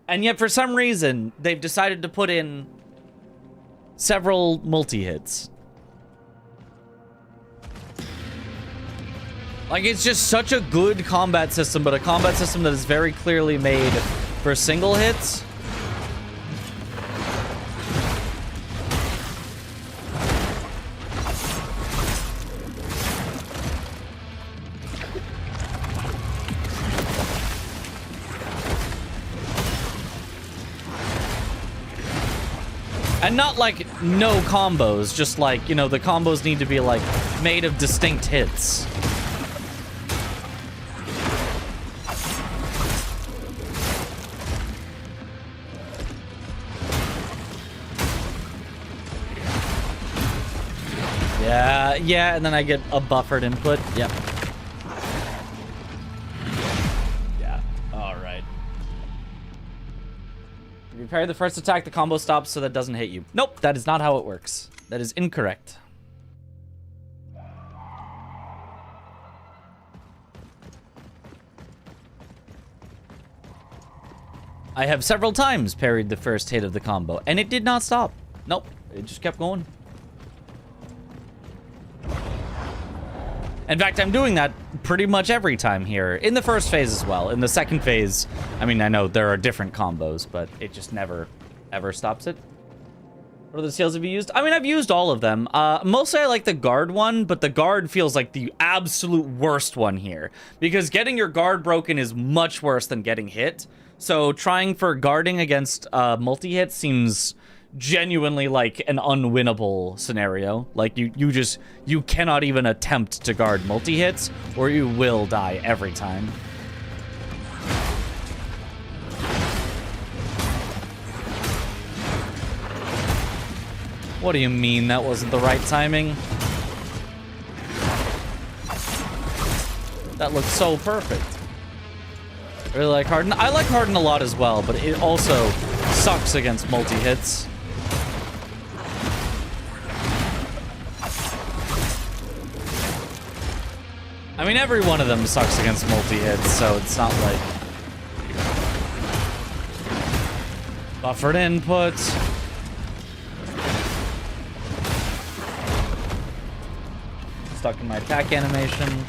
And yet for some reason, they've decided to put in several multi-hits. Like, it's just such a good combat system, but a combat system that is very clearly made for single hits. And not like no combos, just like, you know, the combos need to be like made of distinct hits. Yeah, and then I get a buffered input. Yep. Yeah, alright. If you parry the first attack, the combo stops so that it doesn't hit you. Nope, that is not how it works. That is incorrect. I have several times parried the first hit of the combo, and it did not stop. Nope, it just kept going. In fact, I'm doing that pretty much every time here. In the first phase as well. In the second phase, I mean, I know there are different combos, but it just never, ever stops it. What other skills have you used? I mean, I've used all of them. Mostly I like the guard one, but the guard feels like the absolute worst one here. Because getting your guard broken is much worse than getting hit. So trying for guarding against multi-hit seems genuinely like an unwinnable scenario. Like, you cannot even attempt to guard multi-hits, or you will die every time. What do you mean that wasn't the right timing? That looks so perfect. I really like Harden. I like Harden a lot as well, but it also sucks against multi-hits. I mean, every one of them sucks against multi-hits, so it's not like... Buffered input. Stuck in my attack animation.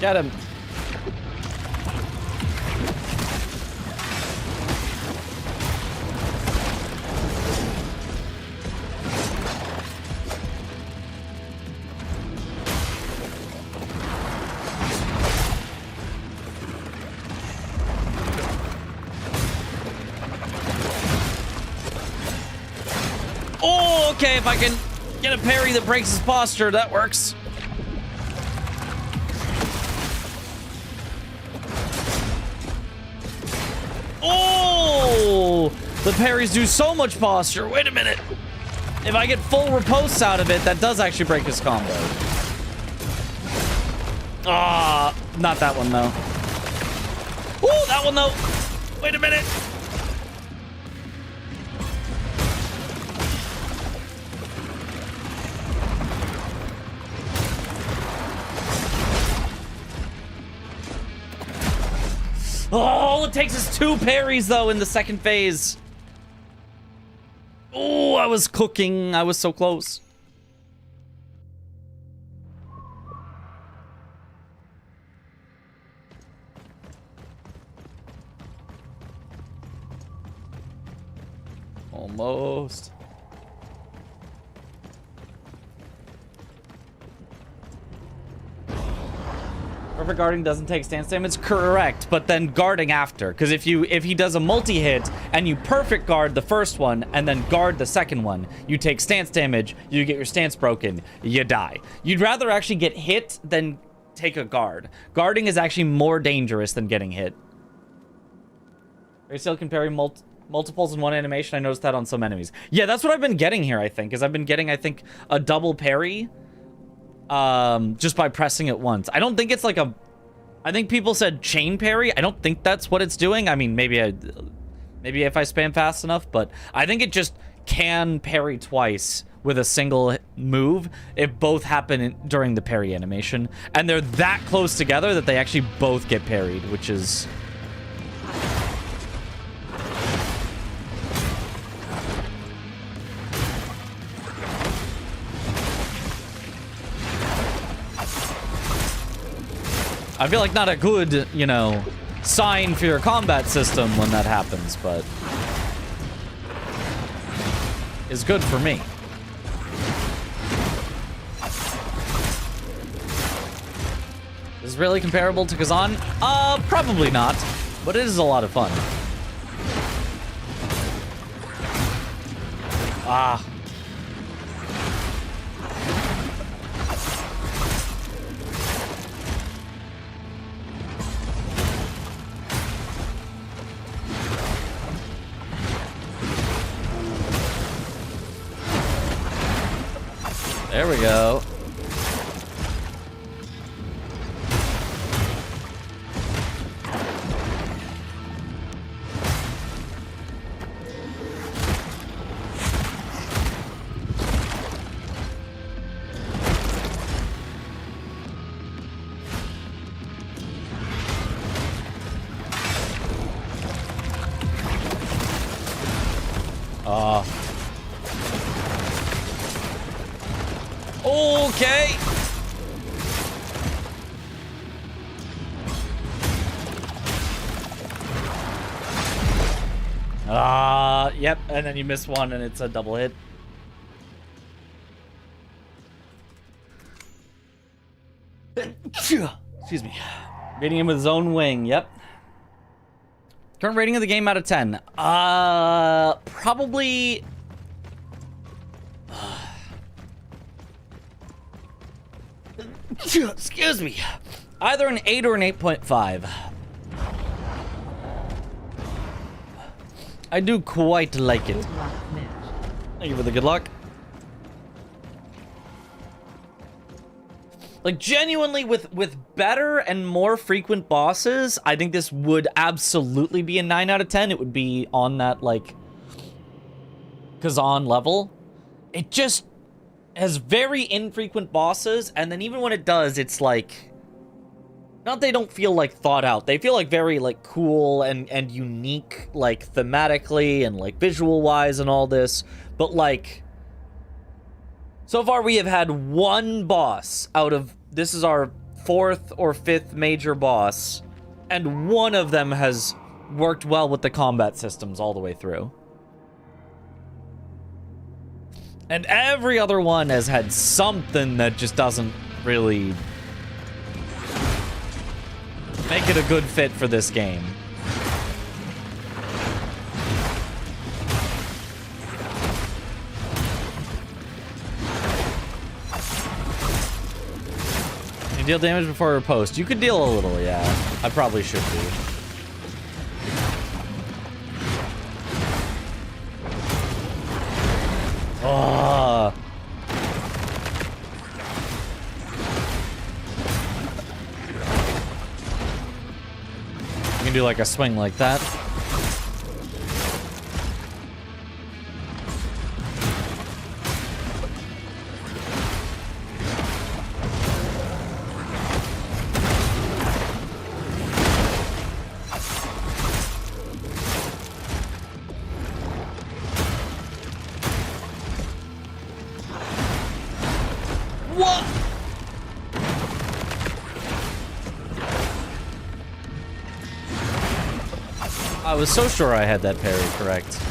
Get him. Oh, okay, if I can get a parry that breaks his posture, that works. Oh, the parries do so much posture. Wait a minute. If I get full riposte out of it, that does actually break his combo. Ah, not that one, though. Ooh, that one, though. Wait a minute. Oh, all it takes is 2 parries, though, in the second phase. Oh, I was cooking. I was so close. Almost. Perfect guarding doesn't take stance damage. Correct, but then guarding after. Because if he does a multi-hit and you perfect guard the first one and then guard the second one, you take stance damage, you get your stance broken, you die. You'd rather actually get hit than take a guard. Guarding is actually more dangerous than getting hit. Are you still comparing multiples in one animation? I noticed that on some enemies. Yeah, that's what I've been getting here, I think. Is I've been getting, I think, a double parry. Just by pressing it once. I don't think it's like I think people said chain parry. I don't think that's what it's doing. I mean, maybe if I spam fast enough, but I think it just can parry twice with a single move. It both happen during the parry animation, and they're that close together that they actually both get parried, which is... I feel like not a good, you know, sign for your combat system when that happens, but is good for me. Is this really comparable to Khazan? Probably not, but it is a lot of fun. Ah. There we go. Okay. Yep, and then you miss one and it's a double hit. Excuse me. Rating him with his own wing, yep. Current rating of the game out of 10. Probably... Excuse me. Either an 8 or an 8.5. I do quite like it. Thank you for the good luck. Like, genuinely, with better and more frequent bosses, I think this would absolutely be a 9 out of 10. It would be on that, like, Khazan level. It just has very infrequent bosses, and then even when it does, it's like... Not they don't feel, like, thought out. They feel, like, very, like, cool and unique, like, thematically and, like, visual-wise and all this. But, like... So far, we have had one boss out of... This is our 4th or 5th major boss. And one of them has worked well with the combat systems all the way through. And every other one has had something that just doesn't really... make it a good fit for this game. You deal damage before or post? You could deal a little, yeah. I probably should be. Oh. You can do like a swing like that. What? I was so sure I had that parry correct.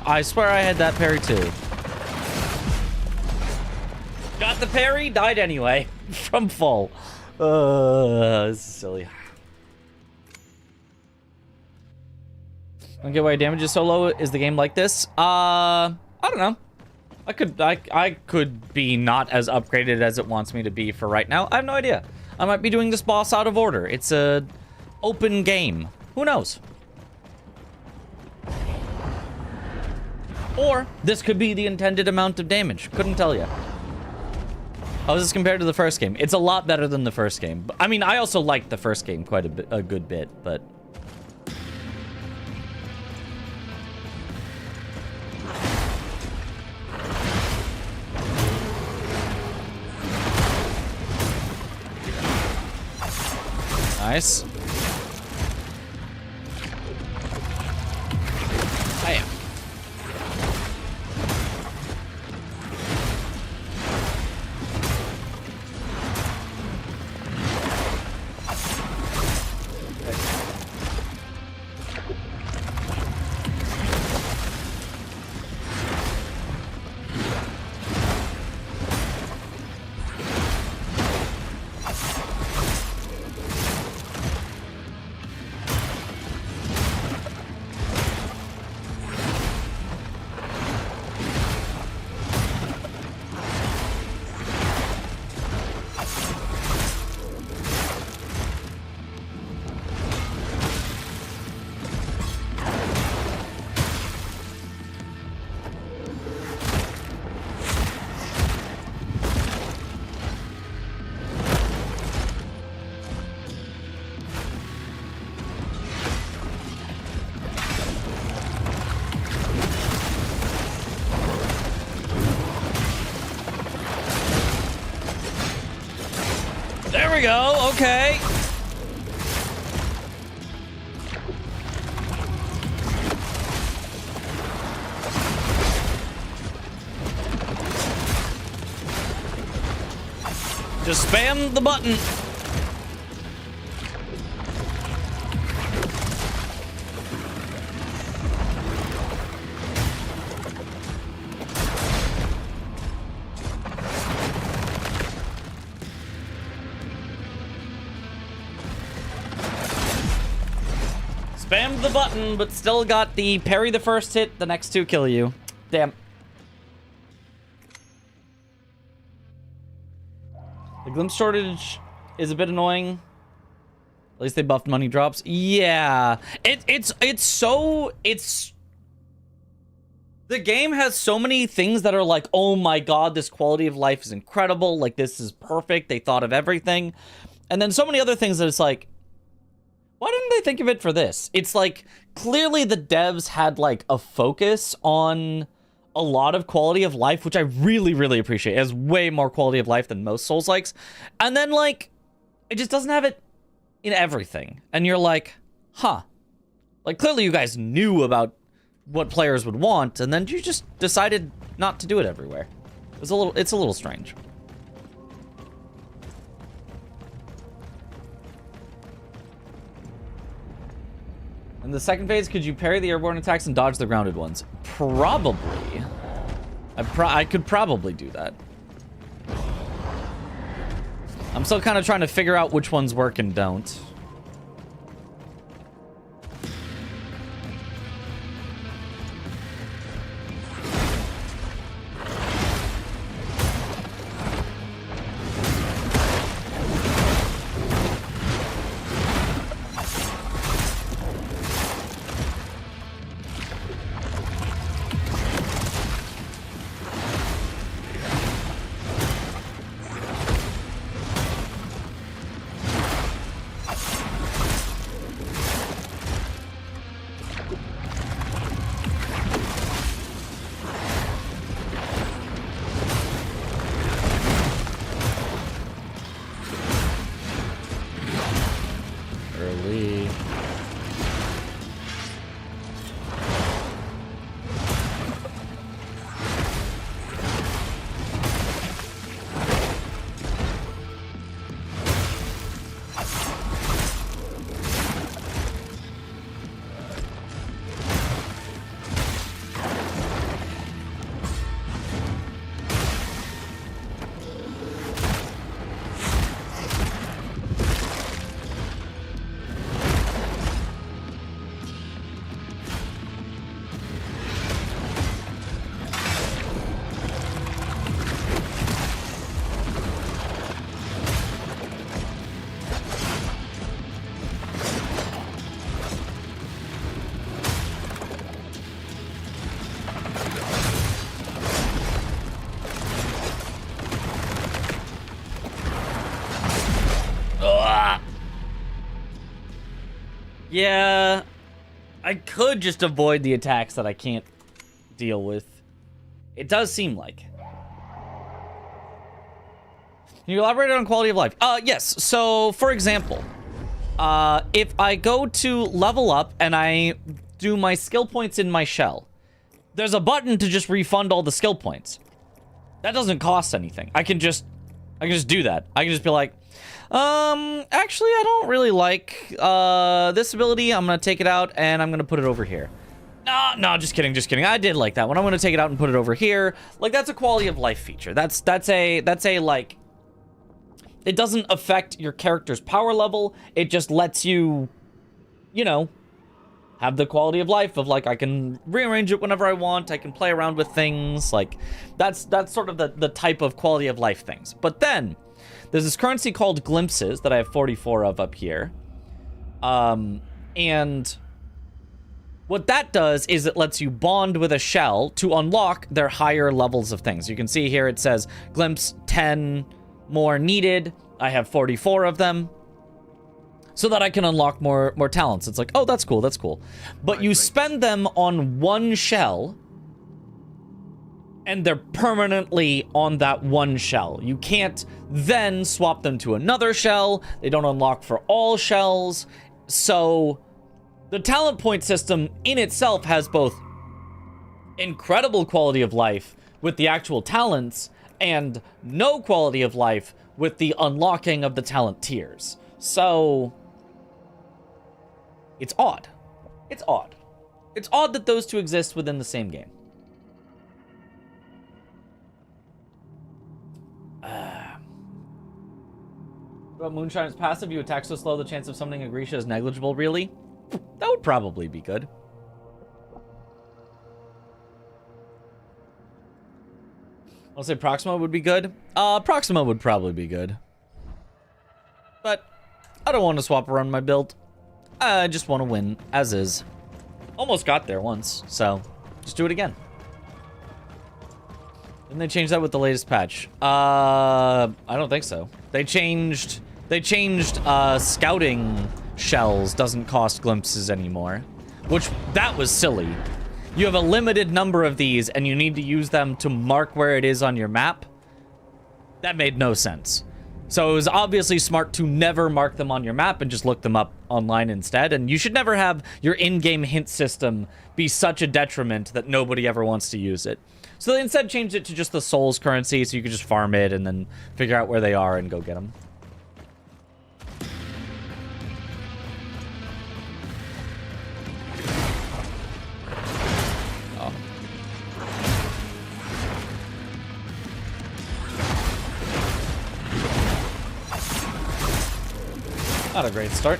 I swear I had that parry too. Got the parry, died anyway. From full. This is silly. I don't get why damage is so low. Is the game like this? I don't know. I could be not as upgraded as it wants me to be for right now. I have no idea. I might be doing this boss out of order. It's a open game. Who knows? Or this could be the intended amount of damage. Couldn't tell you. How is this compared to the first game? It's a lot better than the first game. I mean, I also liked the first game quite a good bit, but... Nice. Bam. There we go. Okay. Just spam the button. Spammed the button, but still got the parry the first hit, the next two kill you. Damn. The glimpse shortage is a bit annoying. At least they buffed money drops. Yeah. It's the game has so many things that are like, oh my god, this quality of life is incredible. Like, this is perfect. They thought of everything. And then so many other things that it's like, why didn't they think of it for this? It's like, clearly the devs had like a focus on a lot of quality of life, which I really, really appreciate. It has way more quality of life than most Souls-likes. And then like, it just doesn't have it in everything. And you're like, huh. Like, clearly you guys knew about what players would want, and then you just decided not to do it everywhere. It's a little strange. In the second phase, could you parry the airborne attacks and dodge the grounded ones? Probably. I could probably do that. I'm still kind of trying to figure out which ones work and don't. Yeah, I could just avoid the attacks that I can't deal with. It does seem like. Can you elaborate on quality of life? Yes. So, for example, if I go to level up and I do my skill points in my shell, there's a button to just refund all the skill points. That doesn't cost anything. I can just do that. I can just be like, actually, I don't really like, this ability. I'm gonna take it out, and I'm gonna put it over here. No, just kidding. I did like that one. I'm gonna take it out and put it over here. Like, that's a quality of life feature. That's a, like, it doesn't affect your character's power level. It just lets you, you know, have the quality of life of, like, I can rearrange it whenever I want. I can play around with things. Like, that's sort of the type of quality of life things. But then there's this currency called glimpses that I have 44 of up here. And what that does is it lets you bond with a shell to unlock their higher levels of things. You can see here it says glimpse 10 more needed. I have 44 of them, so that I can unlock more talents. It's like, oh, that's cool, that's cool. But you spend them on one shell, and they're permanently on that one shell. You can't then swap them to another shell. They don't unlock for all shells. So the talent point system in itself has both incredible quality of life with the actual talents and no quality of life with the unlocking of the talent tiers. So it's odd. It's odd. It's odd that those two exist within the same game. But Moonshine's passive, you attack so slow, the chance of summoning a Grisha is negligible, really? That would probably be good. I'll say Proxima would be good. Proxima would probably be good. But I don't want to swap around my build. I just want to win, as is. Almost got there once, so just do it again. Didn't they change that with the latest patch? I don't think so. They changed scouting shells doesn't cost glimpses anymore, which that was silly. You have a limited number of these and you need to use them to mark where it is on your map. That made no sense. So it was obviously smart to never mark them on your map and just look them up online instead. And you should never have your in-game hint system be such a detriment that nobody ever wants to use it. So they instead changed it to just the souls currency so you could just farm it and then figure out where they are and go get them. Oh. Not a great start.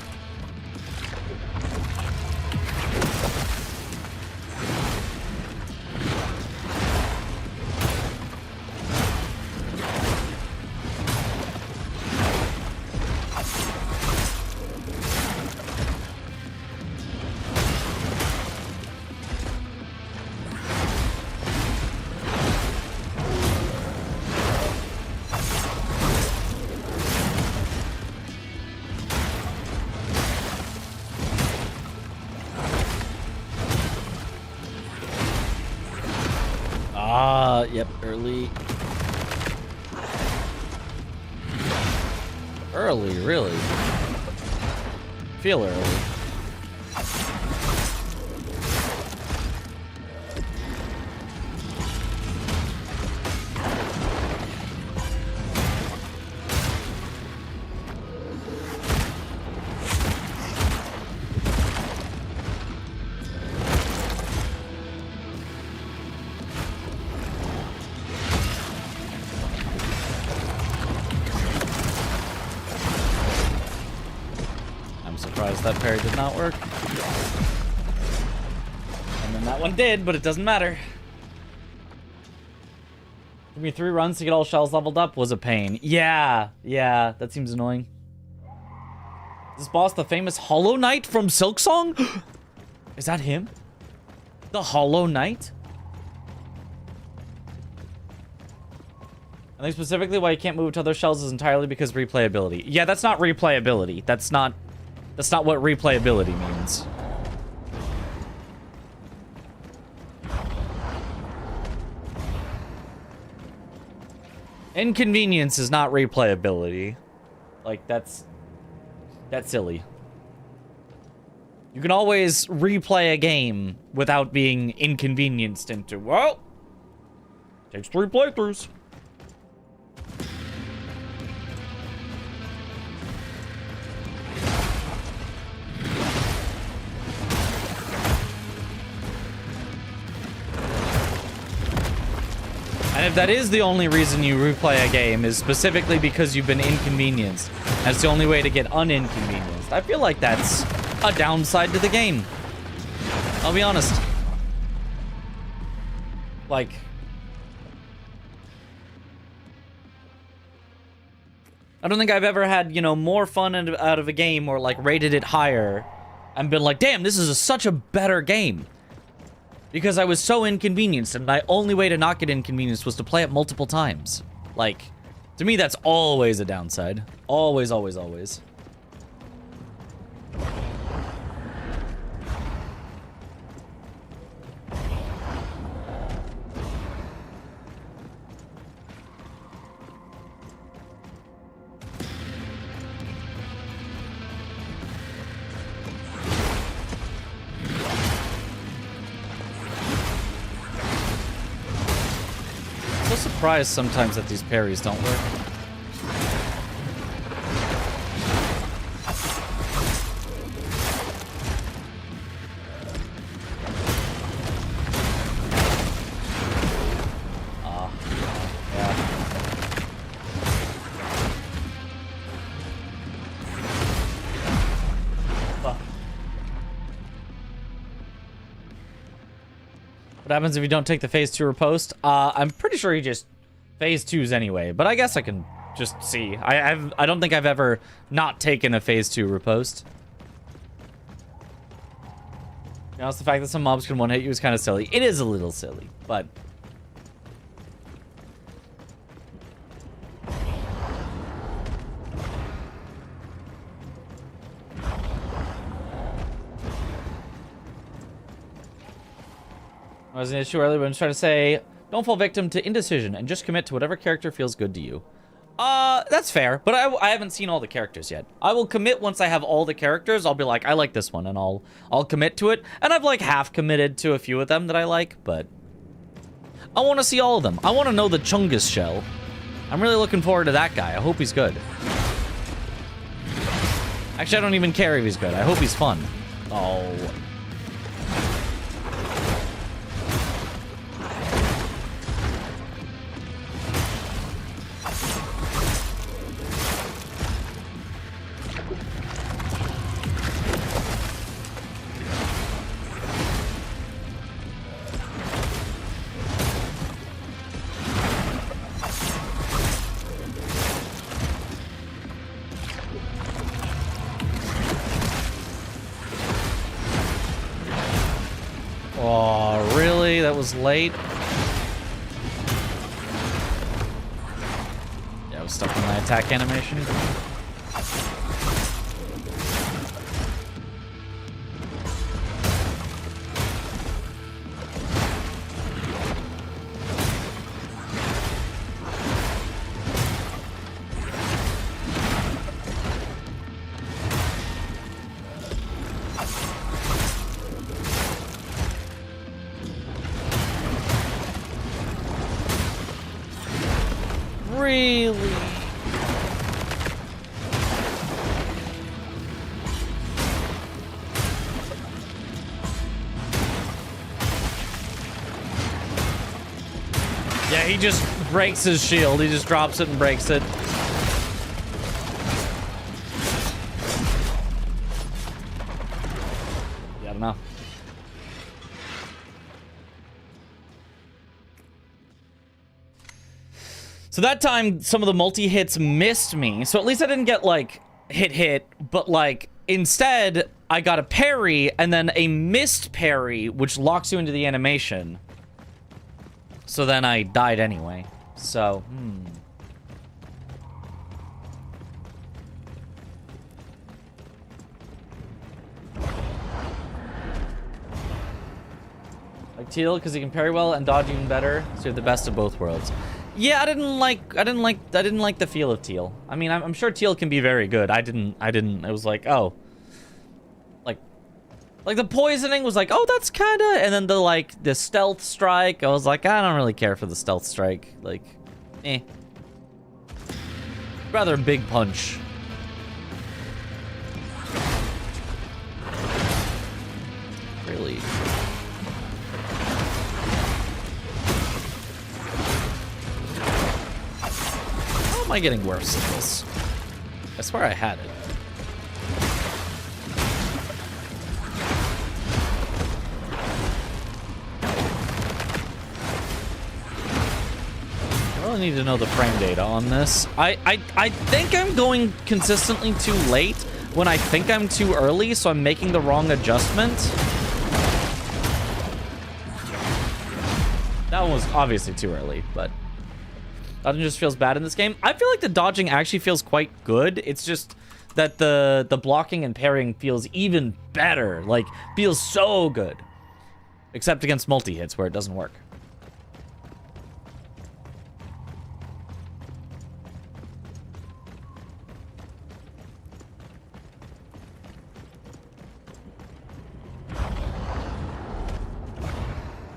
Yep, early. Early, really. Feel early. That parry did not work. And then that one did, but it doesn't matter. Give me 3 runs to get all shells leveled up was a pain. Yeah, that seems annoying. Is this boss the famous Hollow Knight from Silksong? Is that him? The Hollow Knight? I think specifically why you can't move to other shells is entirely because replayability. Yeah, that's not replayability. That's not what replayability means. Inconvenience is not replayability. Like, that's silly. You can always replay a game without being inconvenienced into, well, takes 3 playthroughs. And if that is the only reason you replay a game, is specifically because you've been inconvenienced, that's the only way to get uninconvenienced, I feel like that's a downside to the game. I'll be honest. Like, I don't think I've ever had, you know, more fun out of a game or, like, rated it higher and been like, damn, this is such a better game. Because I was so inconvenienced, and my only way to not get inconvenienced was to play it multiple times. Like, to me, that's always a downside. Always, always, always. surprised sometimes that these parries don't work. What happens if you don't take the phase 2 riposte? I'm pretty sure he just phase 2s anyway, but I guess I can just see. I don't think I've ever not taken a phase 2 riposte. You know, the fact that some mobs can one-hit you is kind of silly. It is a little silly, but... I was an issue earlier, but I'm trying to say, don't fall victim to indecision and just commit to whatever character feels good to you. That's fair, but I haven't seen all the characters yet. I will commit once I have all the characters. I'll be like, I like this one, and I'll commit to it. And I've like half committed to a few of them that I like, but I want to see all of them. I want to know the Chungus shell. I'm really looking forward to that guy. I hope he's good. Actually, I don't even care if he's good. I hope he's fun. Oh. Oh, really? That was late? Yeah, I was stuck in my attack animation. Really? Yeah, he just breaks his shield. He just drops it and breaks it. Yeah, I don't know. So that time, some of the multi-hits missed me. So at least I didn't get, like, hit, but, like, instead, I got a parry and then a missed parry, which locks you into the animation. So then I died anyway. So, Like Teal, because he can parry well and dodge even better. So you have the best of both worlds. Yeah, I didn't like the feel of Teal. I mean, I'm sure Teal can be very good. I didn't, it was like, oh. Like the poisoning was like, oh, that's kind of, and then the stealth strike, I was like, I don't really care for the stealth strike. Like, eh. Rather big punch. Really. How am I getting worse at this? I swear I had it. I really need to know the frame data on this. I think I'm going consistently too late when I think I'm too early, so I'm making the wrong adjustment. That one was obviously too early, but dodging just feels bad in this game. I feel like the dodging actually feels quite good. It's just that the blocking and parrying feels even better. Like, feels so good. Except against multi-hits where it doesn't work.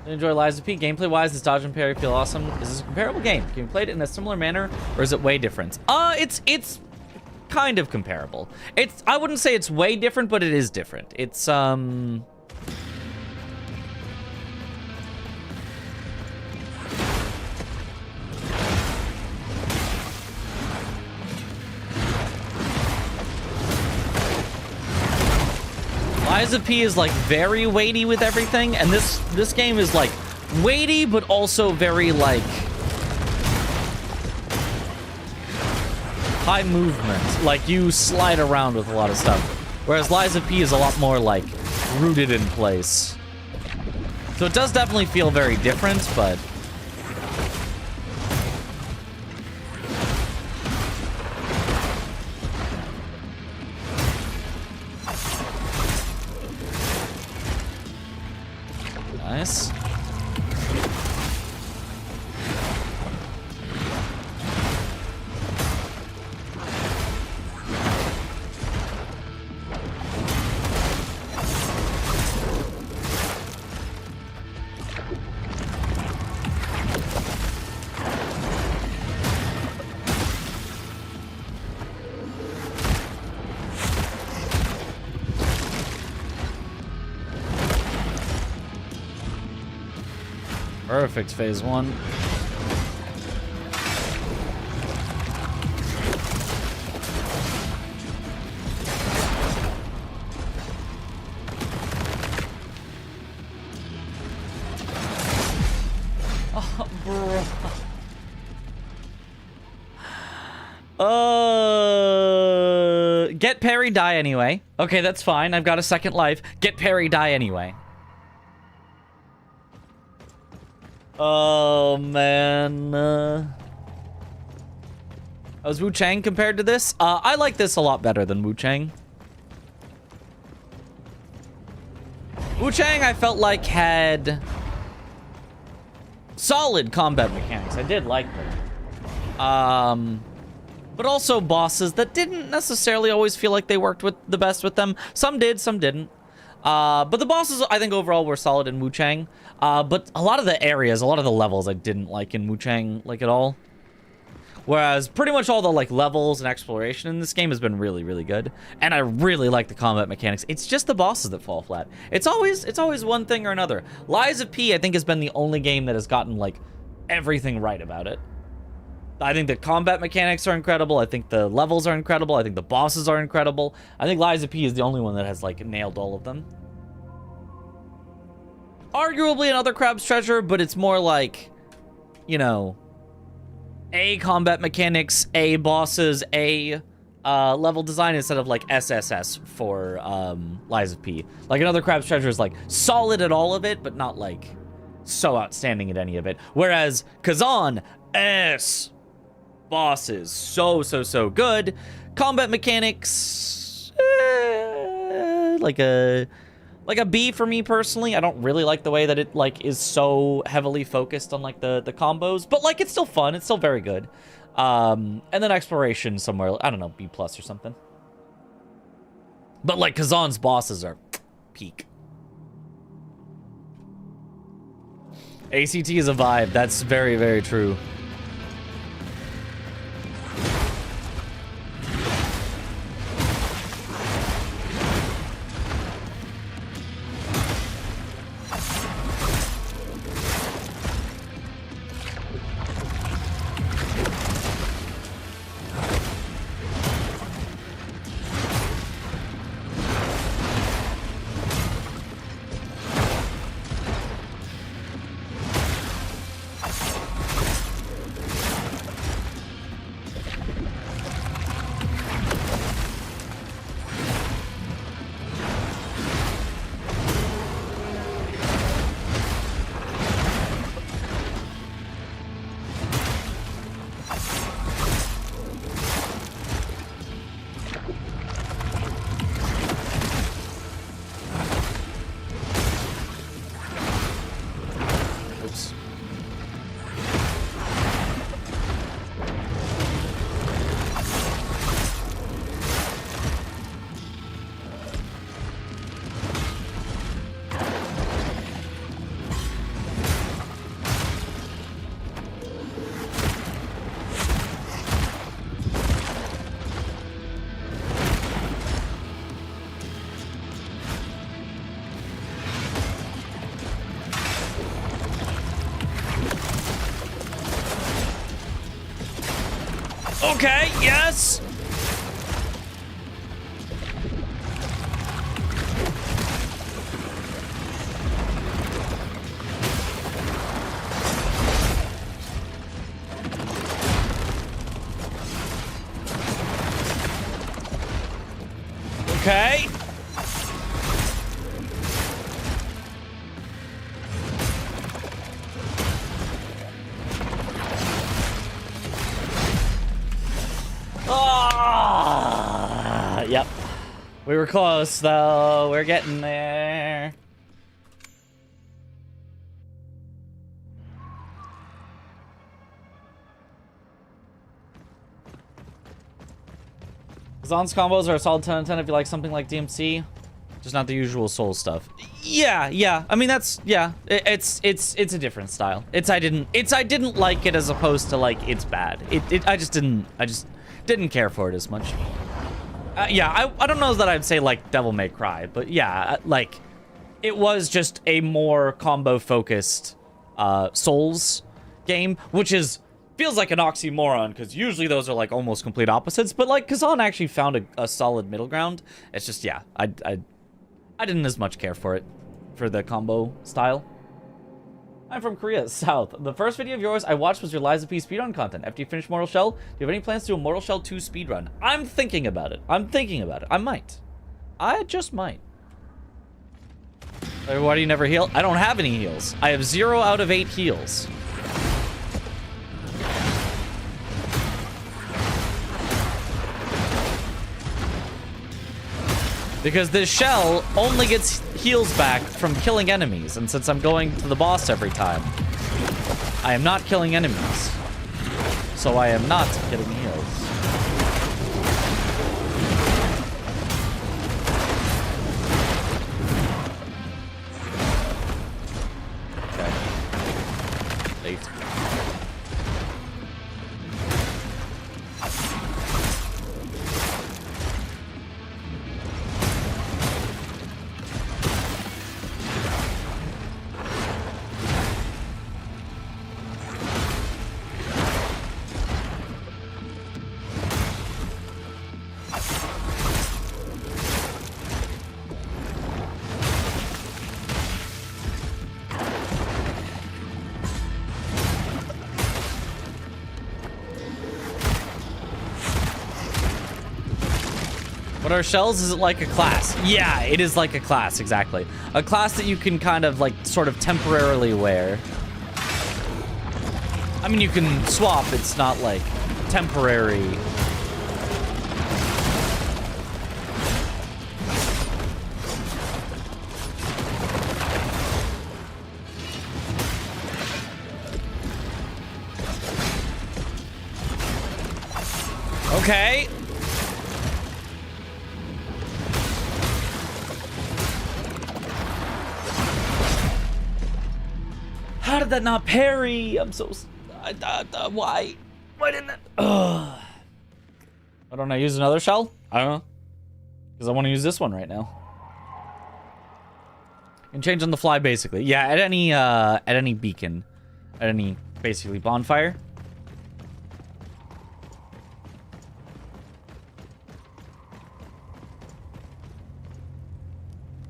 Enjoy Lies of P. Gameplay-wise, does Dodge and Parry feel awesome? Is this a comparable game? Can you play it in a similar manner, or is it way different? It's kind of comparable. I wouldn't say it's way different, but it is different. It's Lies of P is like very weighty with everything, and this game is like weighty but also very like high movement. Like you slide around with a lot of stuff. Whereas Lies of P is a lot more like rooted in place. So it does definitely feel very different, but nice. Perfect, phase 1. Oh, bro. Get parry, die anyway. Okay, that's fine. I've got a second life. Get parry, die anyway. Oh, man. How's Wu Chang compared to this? I like this a lot better than Wu Chang. Wu Chang, I felt like, had solid combat mechanics. I did like them. But also bosses that didn't necessarily always feel like they worked with the best with them. Some did, some didn't. But the bosses, I think, overall were solid in Wu Chang. But a lot of the areas, a lot of the levels I didn't like in Wu Chang, like, at all. Whereas pretty much all the, like, levels and exploration in this game has been really, really good. And I really like the combat mechanics. It's just the bosses that fall flat. It's always one thing or another. Lies of P, I think, has been the only game that has gotten, like, everything right about it. I think the combat mechanics are incredible. I think the levels are incredible. I think the bosses are incredible. I think Lies of P is the only one that has, like, nailed all of them. Arguably another Crab's Treasure, but it's more like, you know, A, combat mechanics, A, bosses, A, level design, instead of, like, SSS for Lies of P. Like, another Crab's Treasure is, like, solid at all of it, but not, like, so outstanding at any of it. Whereas Khazan, S. Bosses, so good. Combat mechanics, like a B for me personally. I don't really like the way that it, like, is so heavily focused on, like, the combos, but, like, it's still fun. It's still very good. And then exploration somewhere, I don't know, B+ or something. But, like, Khazan's bosses are peak. ACT is a vibe. That's very, very true. Okay, yes. Okay. Yep. We were close, though. We're getting there. Khazan's combos are a solid 10 out of 10 if you like something like DMC. Just not the usual soul stuff. Yeah. I mean, that's, yeah. It's a different style. I didn't like it as opposed to, like, it's bad. I just didn't care for it as much. Yeah, I don't know that I'd say, like, Devil May Cry, but yeah, like, it was just a more combo-focused Souls game, which feels like an oxymoron, because usually those are, like, almost complete opposites, but, like, Khazan actually found a solid middle ground. It's just, yeah, I didn't as much care for it, for the combo style. I'm from Korea, South. The first video of yours I watched was your Lies of P speedrun content. After you finish Mortal Shell, do you have any plans to do a Mortal Shell 2 speedrun? I'm thinking about it. I might. I just might. Why do you never heal? I don't have any heals. I have 0 out of 8 heals. Because this shell only gets heals back from killing enemies, and since I'm going to the boss every time, I am not killing enemies. So I am not getting heals. Okay. Late. What are shells? Is it like a class? Yeah, it is like a class, exactly. A class that you can kind of like sort of temporarily wear. I mean, you can swap, it's not like temporary. Okay. How did that not parry? I'm so... why? Why didn't it... Ugh. Why don't I use another shell? I don't know. Because I want to use this one right now. You can change on the fly, basically. Yeah, at any beacon. At any, basically, bonfire.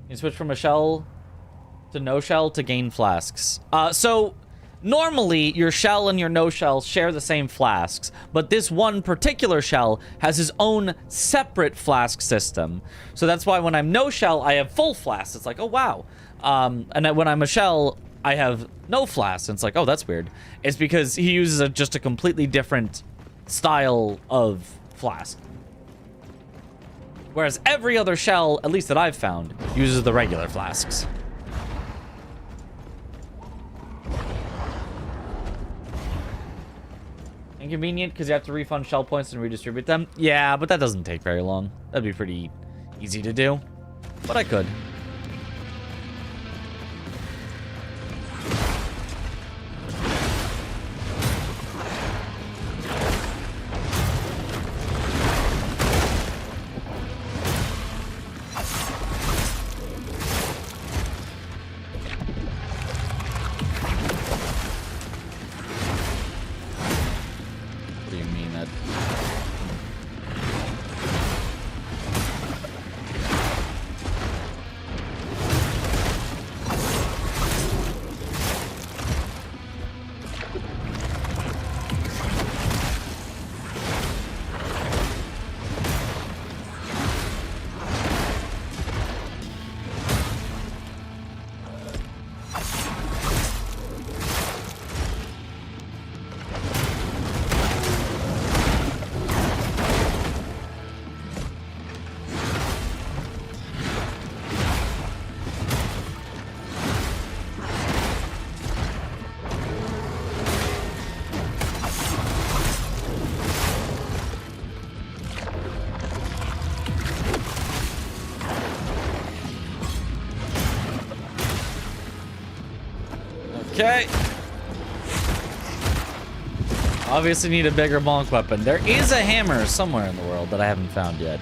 You switch from a shell to no shell to gain flasks. So normally your shell and your no shell share the same flasks, but this one particular shell has his own separate flask system. So that's why when I'm no shell, I have full flasks. It's like, oh wow. And then when I'm a shell, I have no flasks. And it's like, oh, that's weird. It's because he uses just a completely different style of flask. Whereas every other shell, at least that I've found, uses the regular flasks. Inconvenient because you have to refund shell points and redistribute them. Yeah, but that doesn't take very long. That'd be pretty easy to do. But I could. do you mean that? Okay. Obviously need a bigger bonk weapon. There is a hammer somewhere in the world that I haven't found yet.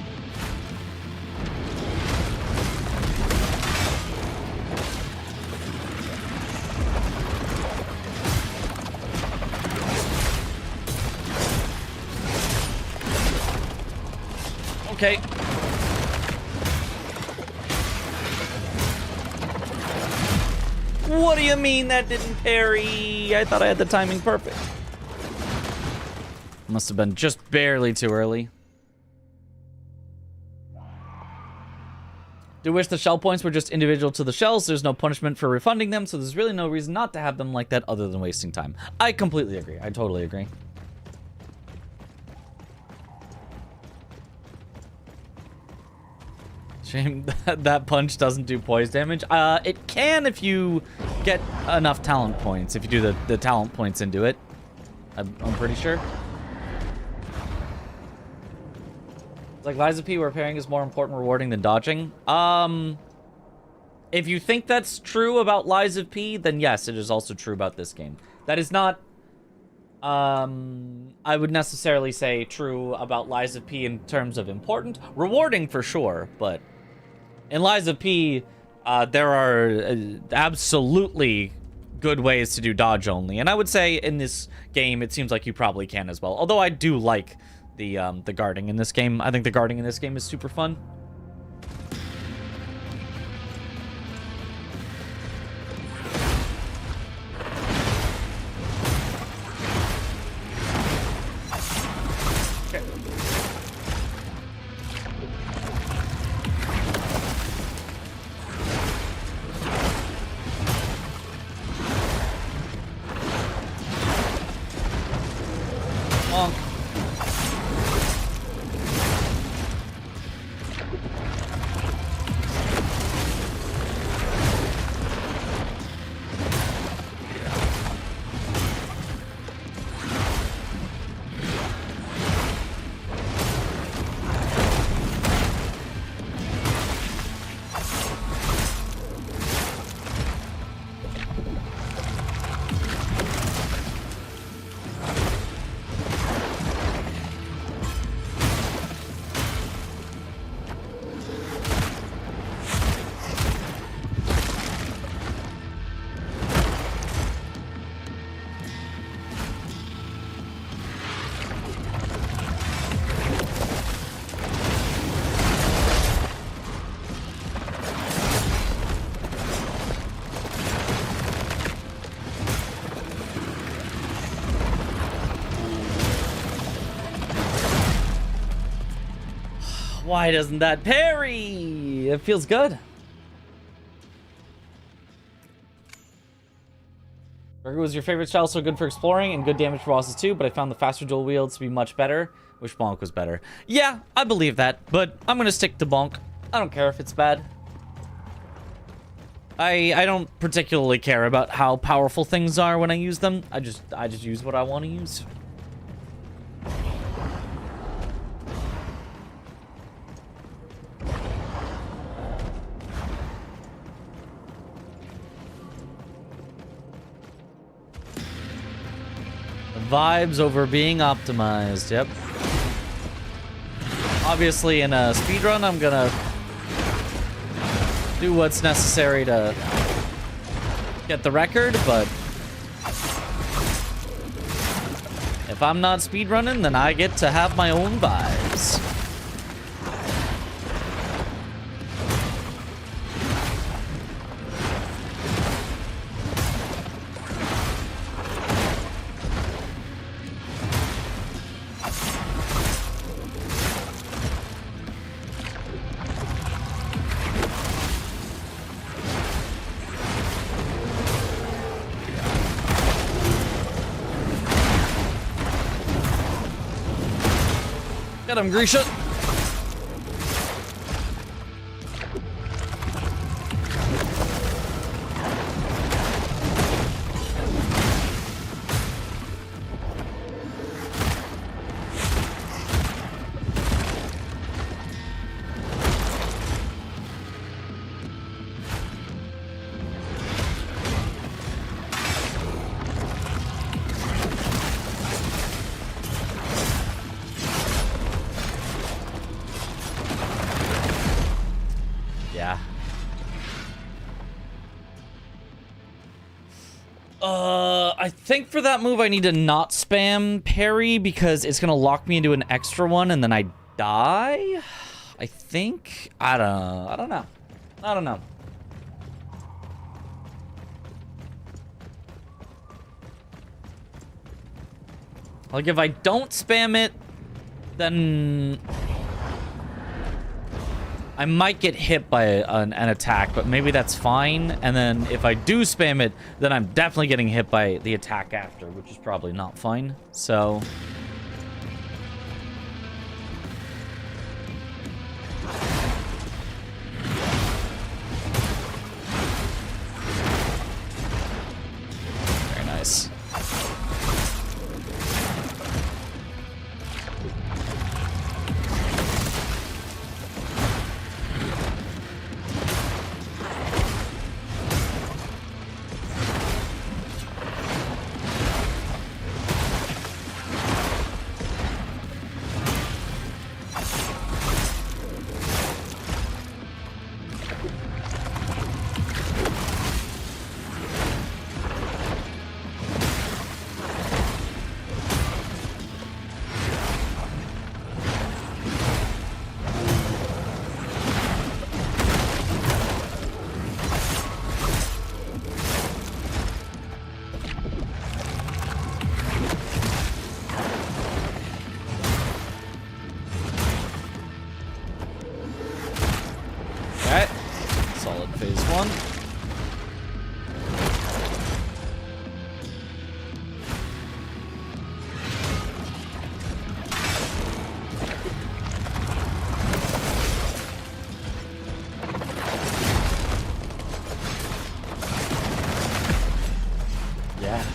Okay. What do you mean that didn't parry? I thought I had the timing perfect. Must have been just barely too early. Do wish the shell points were just individual to the shells. There's no punishment for refunding them, so there's really no reason not to have them like that other than wasting time. I completely agree. I totally agree. Shame that punch doesn't do poise damage. It can if you get enough talent points. If you do the talent points into it. I'm pretty sure. It's like Liza P, where parrying is more important rewarding than dodging. If you think that's true about Liza P, then yes, it is also true about this game. That is not, I would necessarily say true about Liza P in terms of important. Rewarding for sure, but in Liza P, there are absolutely good ways to do dodge only. And I would say in this game, it seems like you probably can as well. Although I do like the guarding in this game. I think the guarding in this game is super fun. Why doesn't that parry? It feels good. Burger was your favorite style, so good for exploring and good damage for bosses too, but I found the faster dual wields to be much better. Wish Bonk was better. Yeah, I believe that, but I'm gonna stick to Bonk. I don't care if it's bad. I don't particularly care about how powerful things are when I use them. I just use what I want to use. Vibes over being optimized, yep. Obviously, in a speedrun, I'm gonna do what's necessary to get the record, but if If I'm not speedrunning, then I get to have my own vibes. Get him, Grisha. I think for that move I need to not spam parry because it's gonna lock me into an extra one and then I die. I think. I don't know. Like if I don't spam it, then I might get hit by an attack, but maybe that's fine. And then if I do spam it, then I'm definitely getting hit by the attack after, which is probably not fine. So... very nice.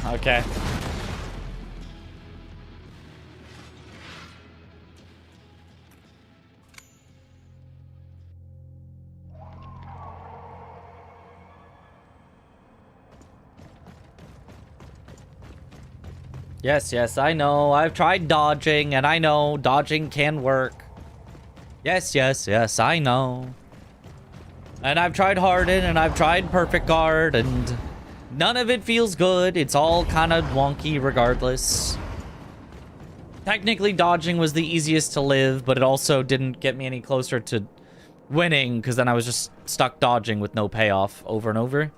Okay. Yes, I know. I've tried dodging, and I know dodging can work. Yes, I know. And I've tried harden, and I've tried perfect guard, and none of it feels good. It's all kind of wonky regardless. Technically, dodging was the easiest to live, but it also didn't get me any closer to winning, because then I was just stuck dodging with no payoff over and over.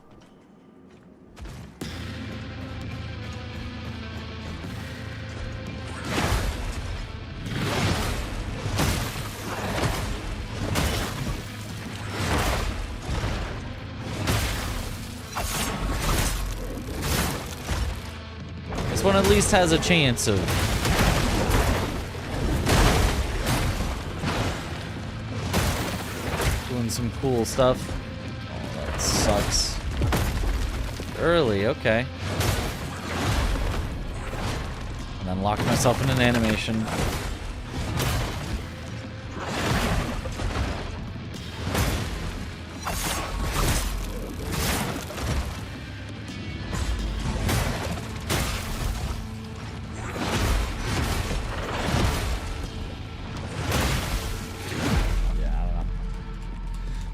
This one at least has a chance of doing some cool stuff. Oh, that sucks. Early, okay. And then lock myself in an animation.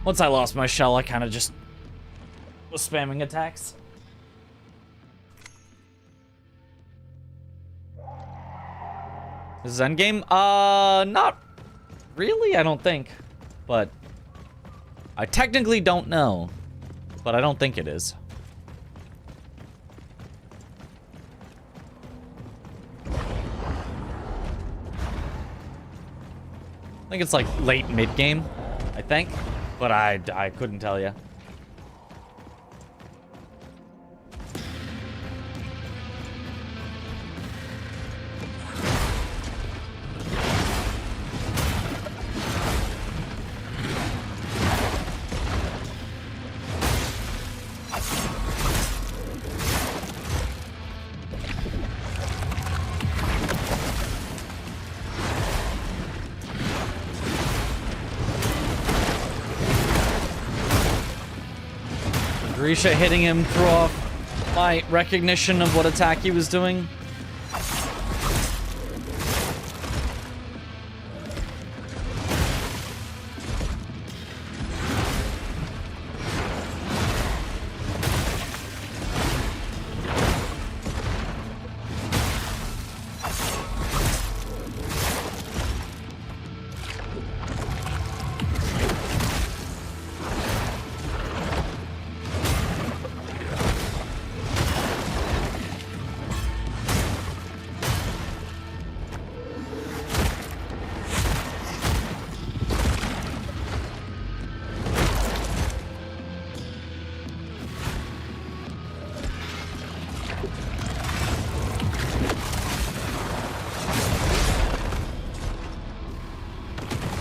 Once I lost my shell, I kind of just was spamming attacks. This is endgame? Not really, I don't think. But I technically don't know. But I don't think it is. I think it's like late mid-game, I think. But I couldn't tell you. Grisha hitting him threw off my recognition of what attack he was doing.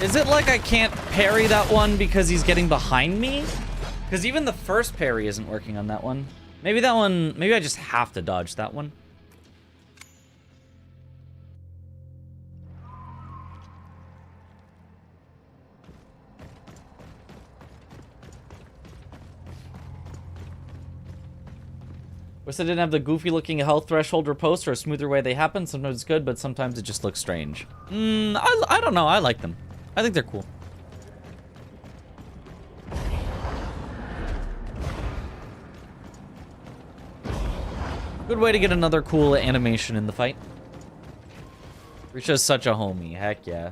Is it like I can't parry that one because he's getting behind me? Because even the first parry isn't working on that one. Maybe that one, maybe I just have to dodge that one. Wish I didn't have the goofy looking health threshold or post or a smoother way they happen. Sometimes it's good, but sometimes it just looks strange. I don't know. I like them. I think they're cool. Good way to get another cool animation in the fight. Risha's such a homie. Heck yeah.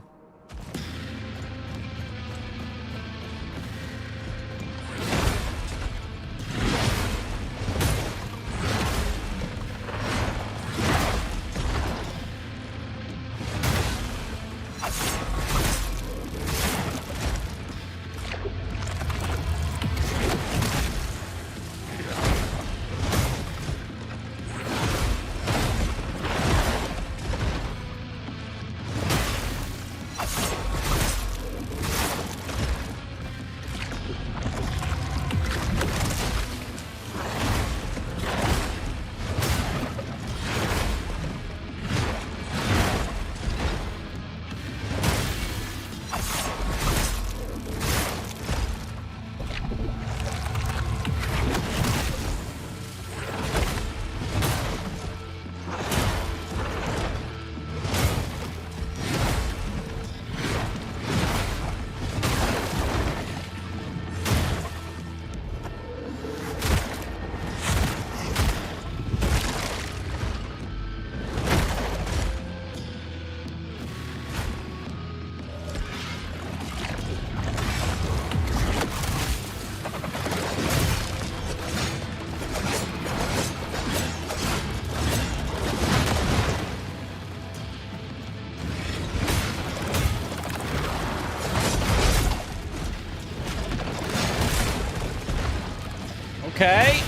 Okay.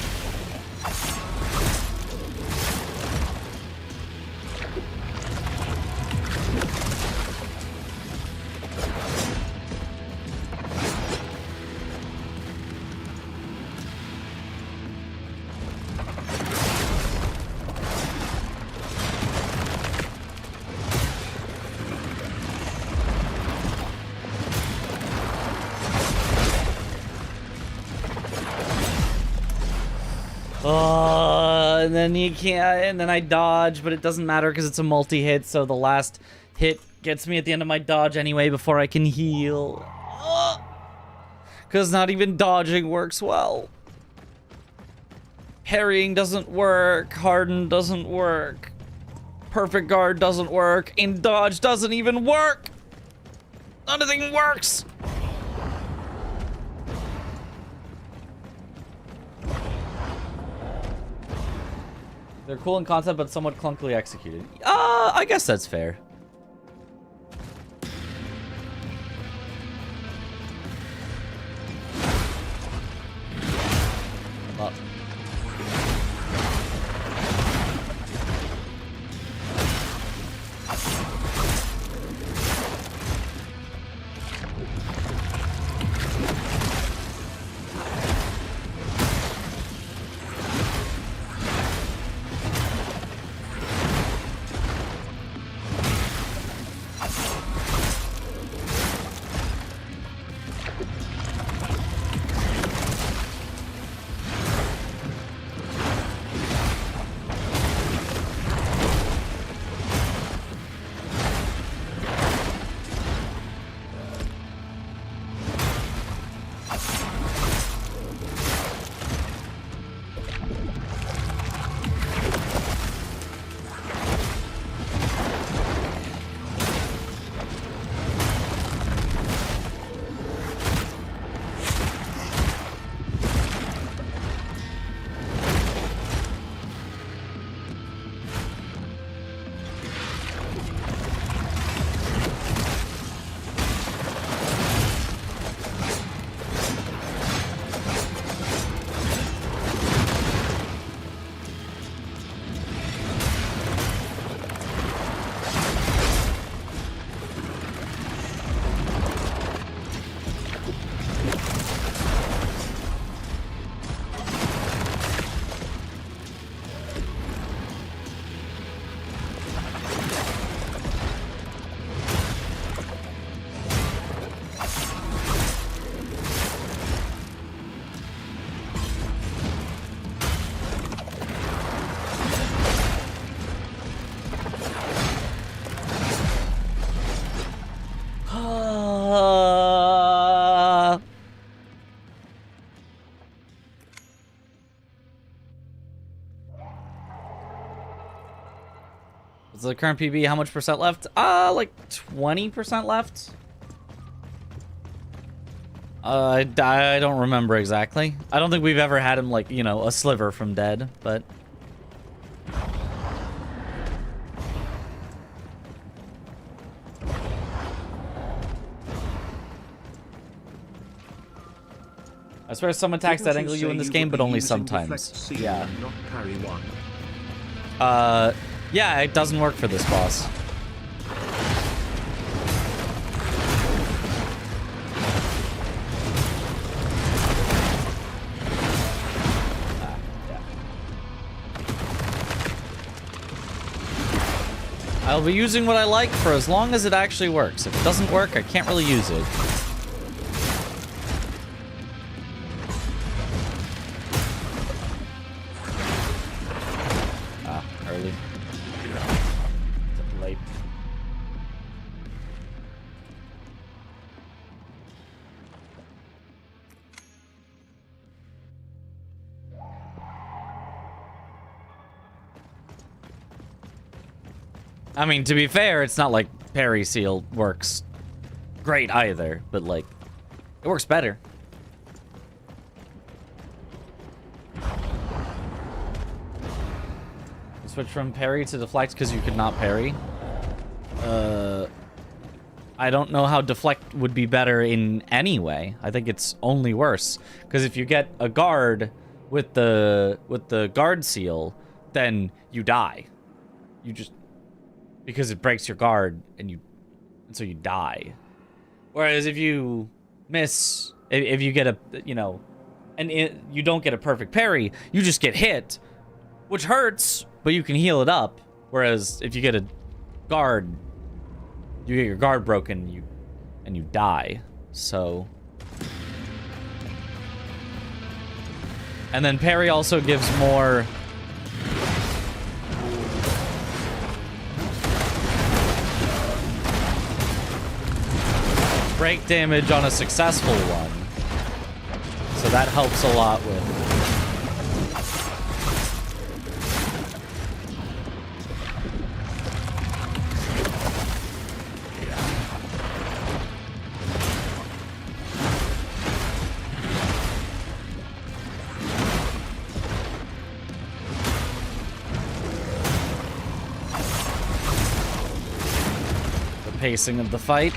And then you can't, and then I dodge, but it doesn't matter because it's a multi-hit, so the last hit gets me at the end of my dodge anyway before I can heal. Because not even dodging works well. Parrying doesn't work, harden doesn't work. perfect guard doesn't work, and dodge doesn't even work. Nothing works. They're cool in concept, but somewhat clunkily executed. I guess that's fair. What's the current PB? How much percent left? Like 20% left. I don't remember exactly. I don't think we've ever had him, like, you know, a sliver from dead, but... I swear some attacks that angle you in this game, but only sometimes. Yeah. Yeah, it doesn't work for this boss. I'll be using what I like for as long as it actually works. If it doesn't work, I can't really use it. Early. Late. I mean, to be fair, it's not like parry seal works great either, but like, it works better. Switch from parry to deflect because you could not parry. I don't know how deflect would be better in any way. I think it's only worse because if you get a guard with the guard seal, then you die. You just because it breaks your guard and so you die. Whereas if you miss, if you get a you don't get a perfect parry, you just get hit, which hurts. But you can heal it up. Whereas if you get a guard, you get your guard broken, and you die. So, and then parry also gives more break damage on a successful one. So that helps a lot with. pacing of the fight.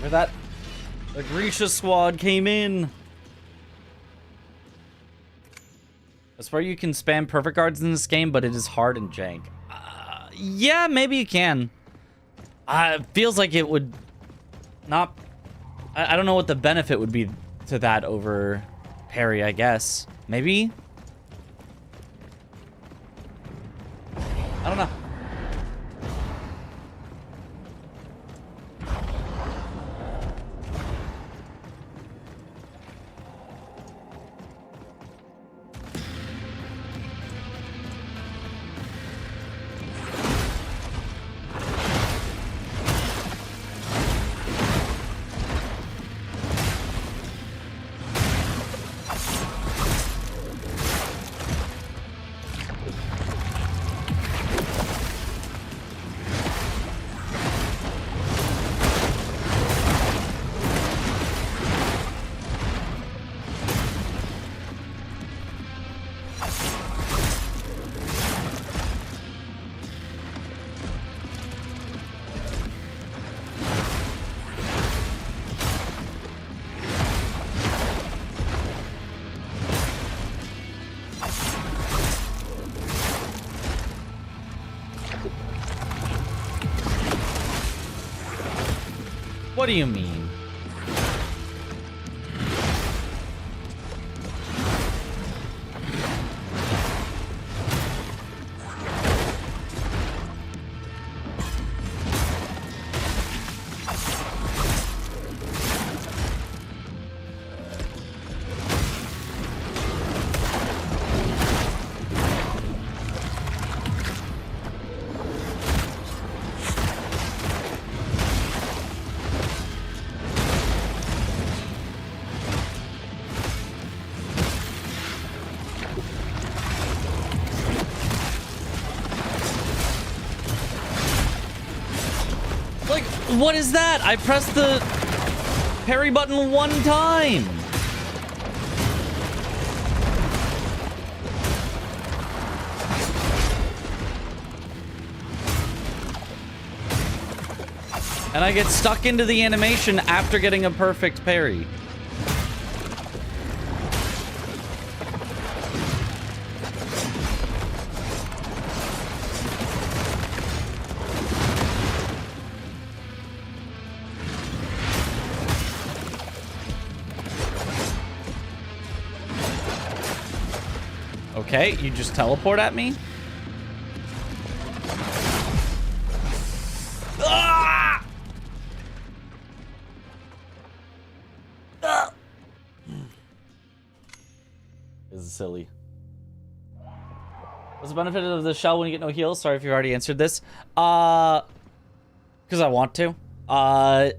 For that, the Grisha squad came in. I swear you can spam perfect guards in this game, but it is hard and jank. Yeah, maybe you can. It feels like it would not... I don't know what the benefit would be to that over parry, I guess. Maybe? I don't know. What do you mean? What is that? I pressed the parry button one time. And I get stuck into the animation after getting a perfect parry. Okay, you just teleport at me? Ah! Ah! This is silly. What's the benefit of the shell when you get no heals? Sorry if you already answered this. Because I want to.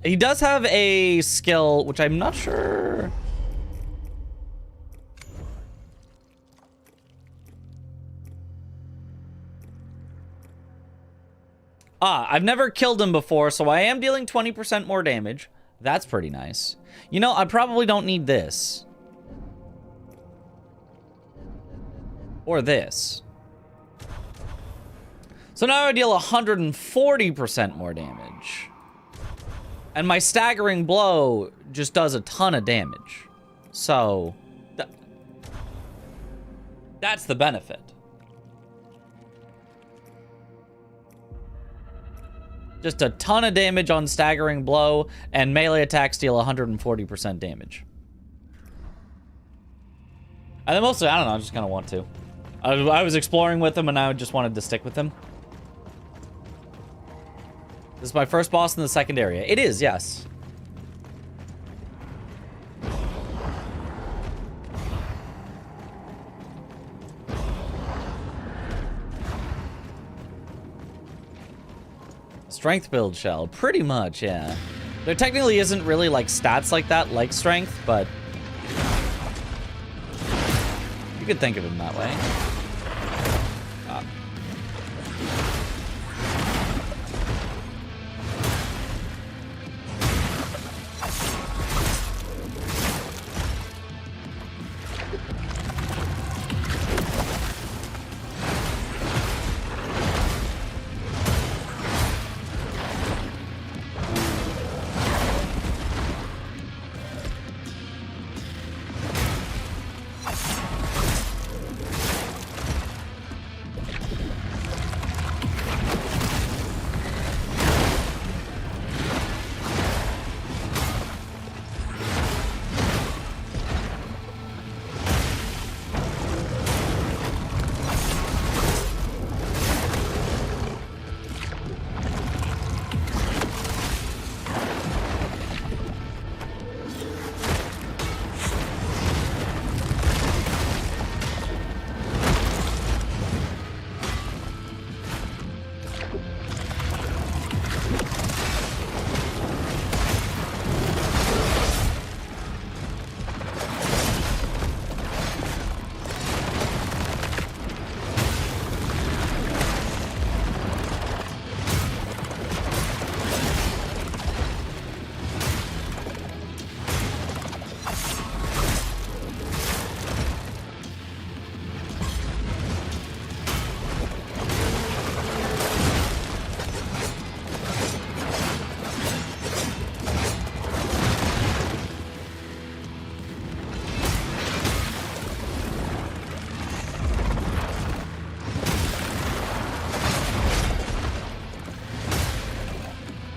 He does have a skill, which I'm not sure... I've never killed him before, so I am dealing 20% more damage. That's pretty nice. You know, I probably don't need this. Or this. So now I deal 140% more damage. And my staggering blow just does a ton of damage. So, that's the benefit. Just a ton of damage on staggering blow, and melee attacks deal 140% damage. And then mostly, I don't know, I just kind of want to. I was exploring with him, and I just wanted to stick with him. This is my first boss in the second area. It is, yes. Strength build shell. Pretty much, yeah. There technically isn't really, like, stats like that, like strength, but... you could think of him that way.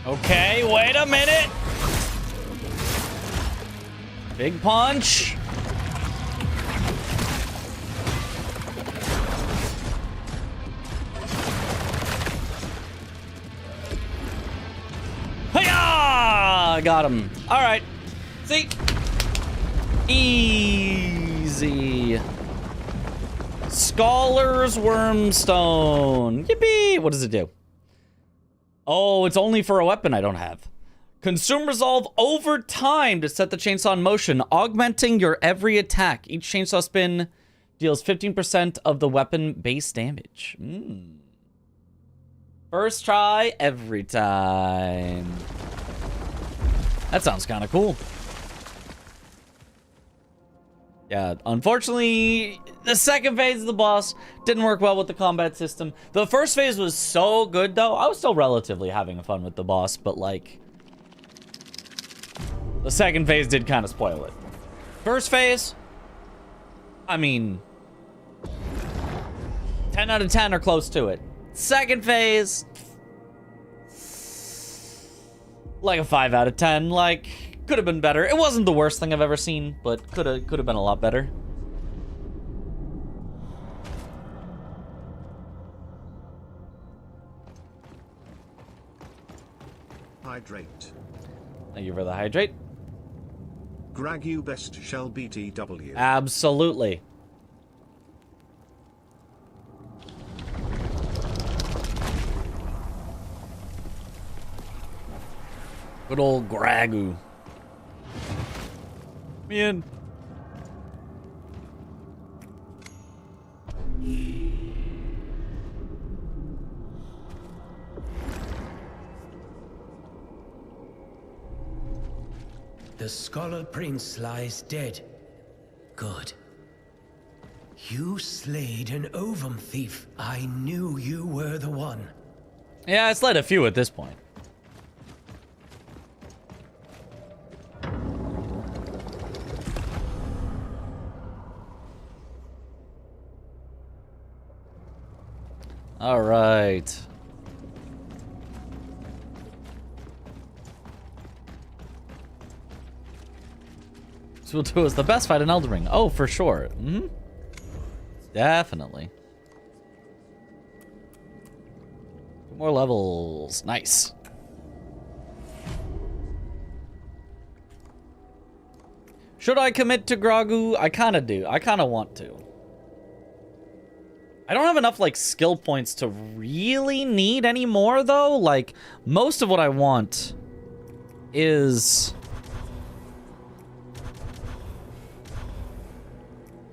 Okay, wait a minute. Big punch. Hiya! Got him. All right. See? Easy. Scholar's Wormstone. Yippee! What does it do? Oh, it's only for a weapon I don't have. Consume resolve over time to set the chainsaw in motion, augmenting your every attack. Each chainsaw spin deals 15% of the weapon base damage. First try, every time. That sounds kind of cool. Yeah, unfortunately, the second phase of the boss didn't work well with the combat system. The first phase was so good, though. I was still relatively having fun with the boss, but, like, the second phase did kind of spoil it. First phase, I mean, 10 out of 10 or close to it. Second phase, like a 5 out of 10. Like, could have been better. It wasn't the worst thing I've ever seen, but could have been a lot better. Hydrate. Thank you for the hydrate. Grag, you best shall BTW. Absolutely. Good old Gragu. Man. The Scholar Prince lies dead. Good. You slayed an ovum thief. I knew you were the one. Yeah, I slayed a few at this point. All right. So we'll do is the best fight in Elden Ring. Oh, for sure. Mm-hmm. Definitely. More levels. Nice. Should I commit to Gragu? I kind of do. I kind of want to. I don't have enough, like, skill points to really need any more, though. Like, most of what I want is...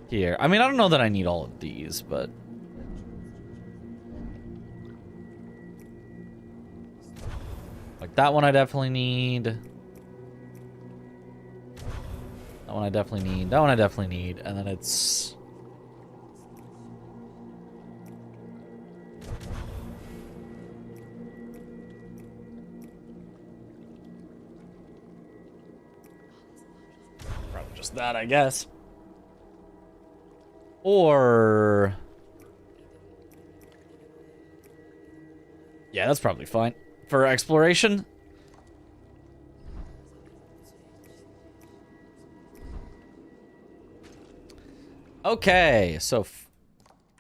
here. I mean, I don't know that I need all of these, but... like, that one I definitely need. That one I definitely need. That one I definitely need. And then it's... probably just that, I guess. Or... yeah, that's probably fine. For exploration? Okay, so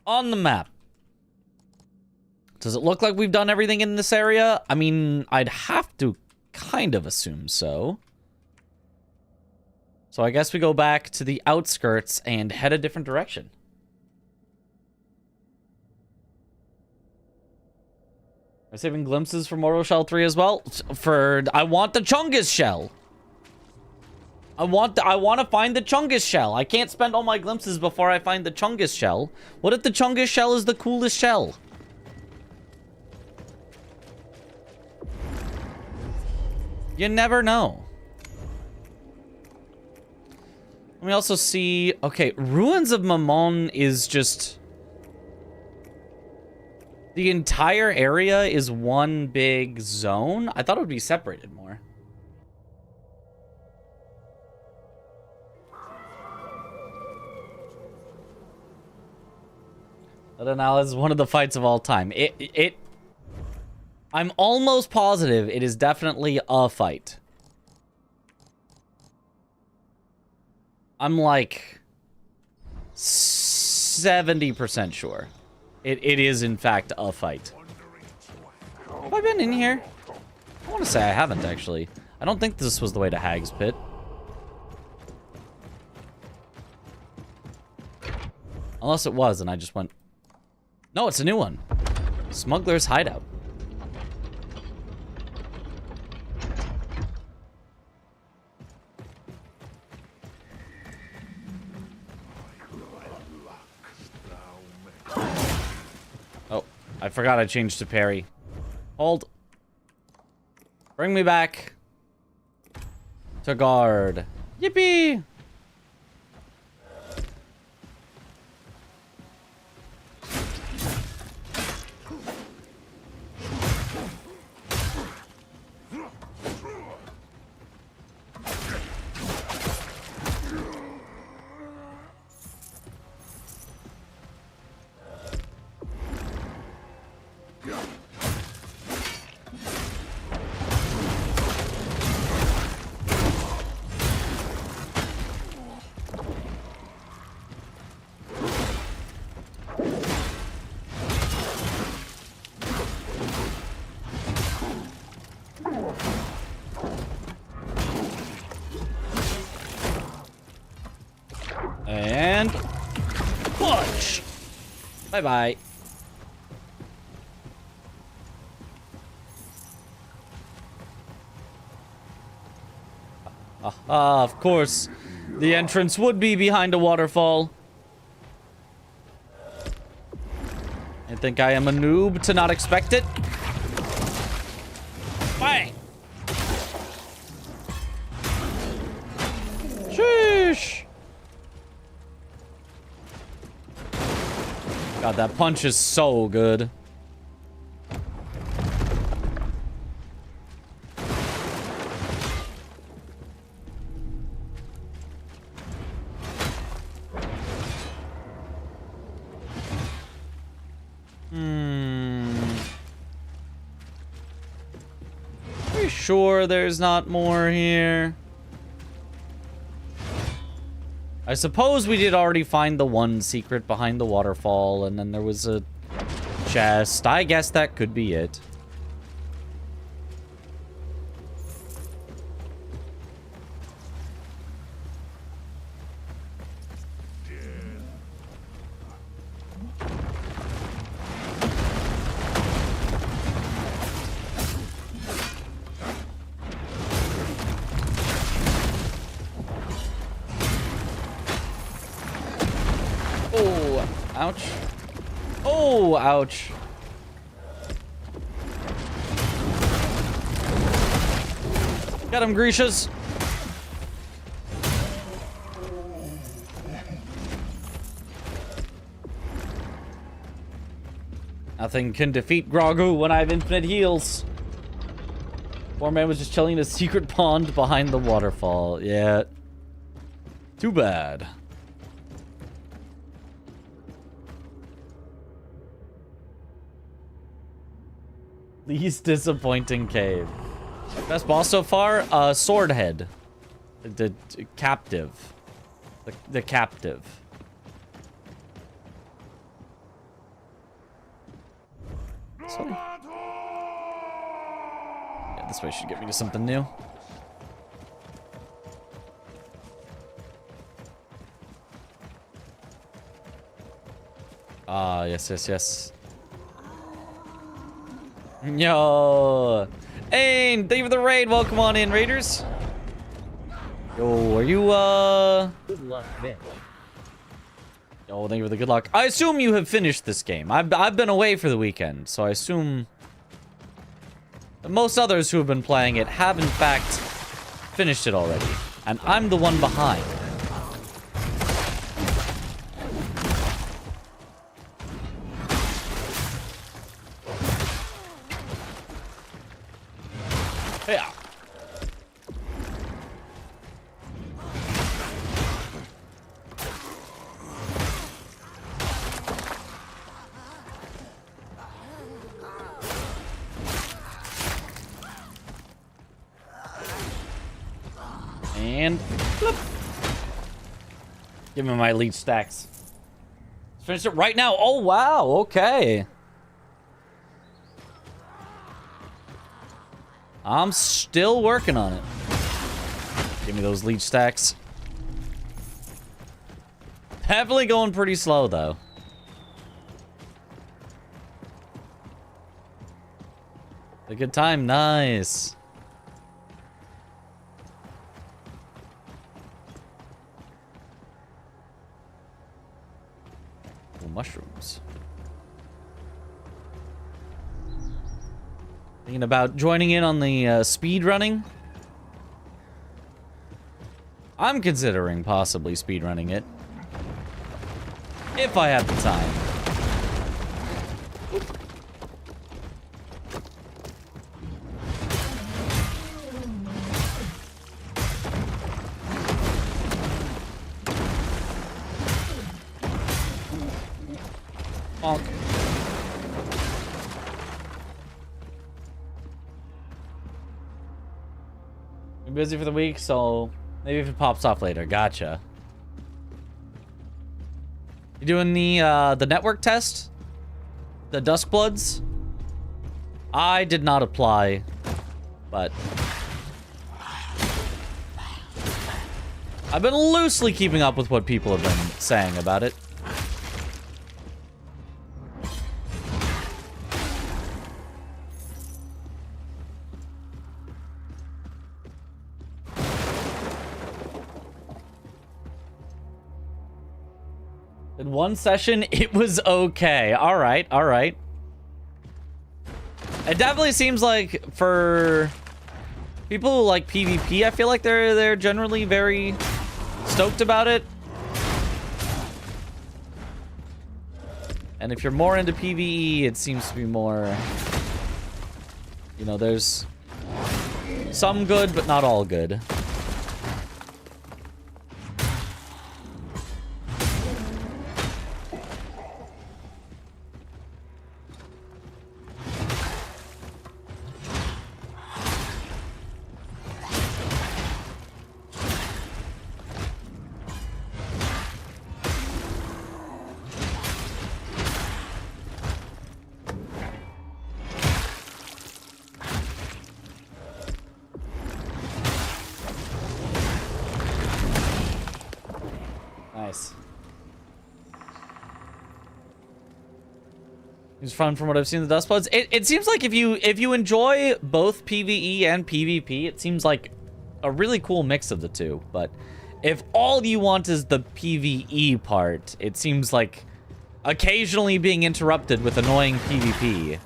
on the map. Does it look like we've done everything in this area? I mean, I'd have to kind of assume so. So I guess we go back to the outskirts and head a different direction. Am I saving glimpses for Mortal Shell 3 as well? I want the Chungus shell. I want to find the Chungus shell. I can't spend all my glimpses before I find the Chungus shell. What if the Chungus shell is the coolest shell? You never know. Let me also see... okay, Ruins of Mammon is just... the entire area is one big zone? I thought it would be separated more. I don't know, it's one of the fights of all time. I'm almost positive it is definitely a fight. I'm like 70% sure. It is, in fact, a fight. Have I been in here? I want to say I haven't, actually. I don't think this was the way to Hag's Pit. Unless it was, and I just went... no, it's a new one. Smuggler's Hideout. Oh, I forgot I changed to parry. Hold. Bring me back to guard. Yippee! And punch. Bye-bye. Of course. The entrance would be behind a waterfall. I think I am a noob to not expect it. Bang! Sheesh! God, that punch is so good. Are you sure there's not more here? I suppose we did already find the one secret behind the waterfall, and then there was a chest. I guess that could be it. Oh, ouch. Oh, ouch. Got him, Grecias. Nothing can defeat Grogu when I have infinite heals. Poor man was just chilling in a secret pond behind the waterfall. Yeah. Too bad. Least disappointing cave. Best boss so far? Swordhead. The captive. The captive. This way? Yeah, this way should get me to something new. Ah, yes, yes, yes. Yo! Hey, thank you for the raid. Welcome on in, raiders. Yo, are you, Good luck, man. Yo, thank you for the good luck. I assume you have finished this game. I've been away for the weekend, so I assume that most others who have been playing it have, in fact, finished it already. And I'm the one behind. Yeah. And flip. Give me my leech stacks. Let's finish it right now. Oh wow, okay. I'm still working on it. Give me those leech stacks. Definitely going pretty slow, though. A good time. Nice. Oh, mushrooms. Thinking about joining in on the speed running. I'm considering possibly speed running it. If I have the time. Bonk. I'm busy for the week, so maybe if it pops off later. Gotcha. You doing the network test? The Duskbloods? I did not apply, but I've been loosely keeping up with what people have been saying about it. In one session, it was okay. All right, all right. It definitely seems like for people who like PvP, I feel like they're generally very stoked about it. And if you're more into PvE, it seems to be more, you know, there's some good, but not all good. It's fun from what I've seen in the Dustbloods. It seems like if you enjoy both PvE and PvP, it seems like a really cool mix of the two. But if all you want is the PvE part, it seems like occasionally being interrupted with annoying PvP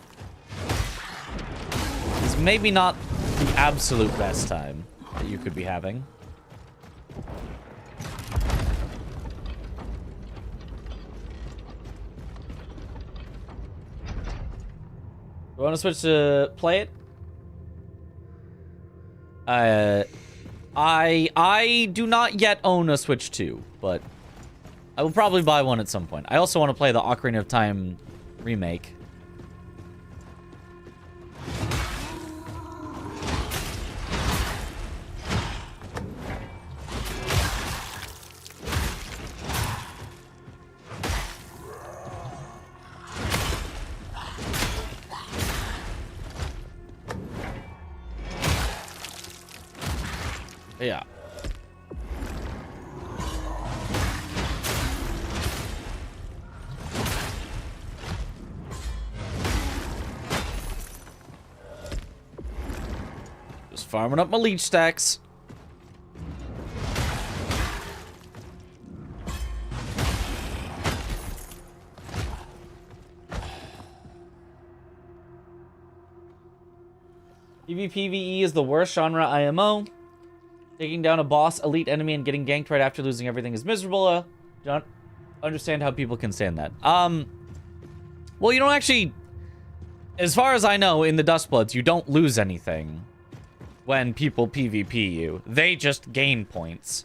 is maybe not the absolute best time that you could be having. You want to switch to play it? I do not yet own a Switch 2, but I will probably buy one at some point. I also want to play the Ocarina of Time remake. Yeah. Just farming up my leech stacks. PvPvE is the worst genre IMO. Taking down a boss, elite enemy, and getting ganked right after losing everything is miserable. Don't understand how people can stand that. Well, you don't actually... As far as I know, in the Dustbloods, you don't lose anything when people PvP you. They just gain points.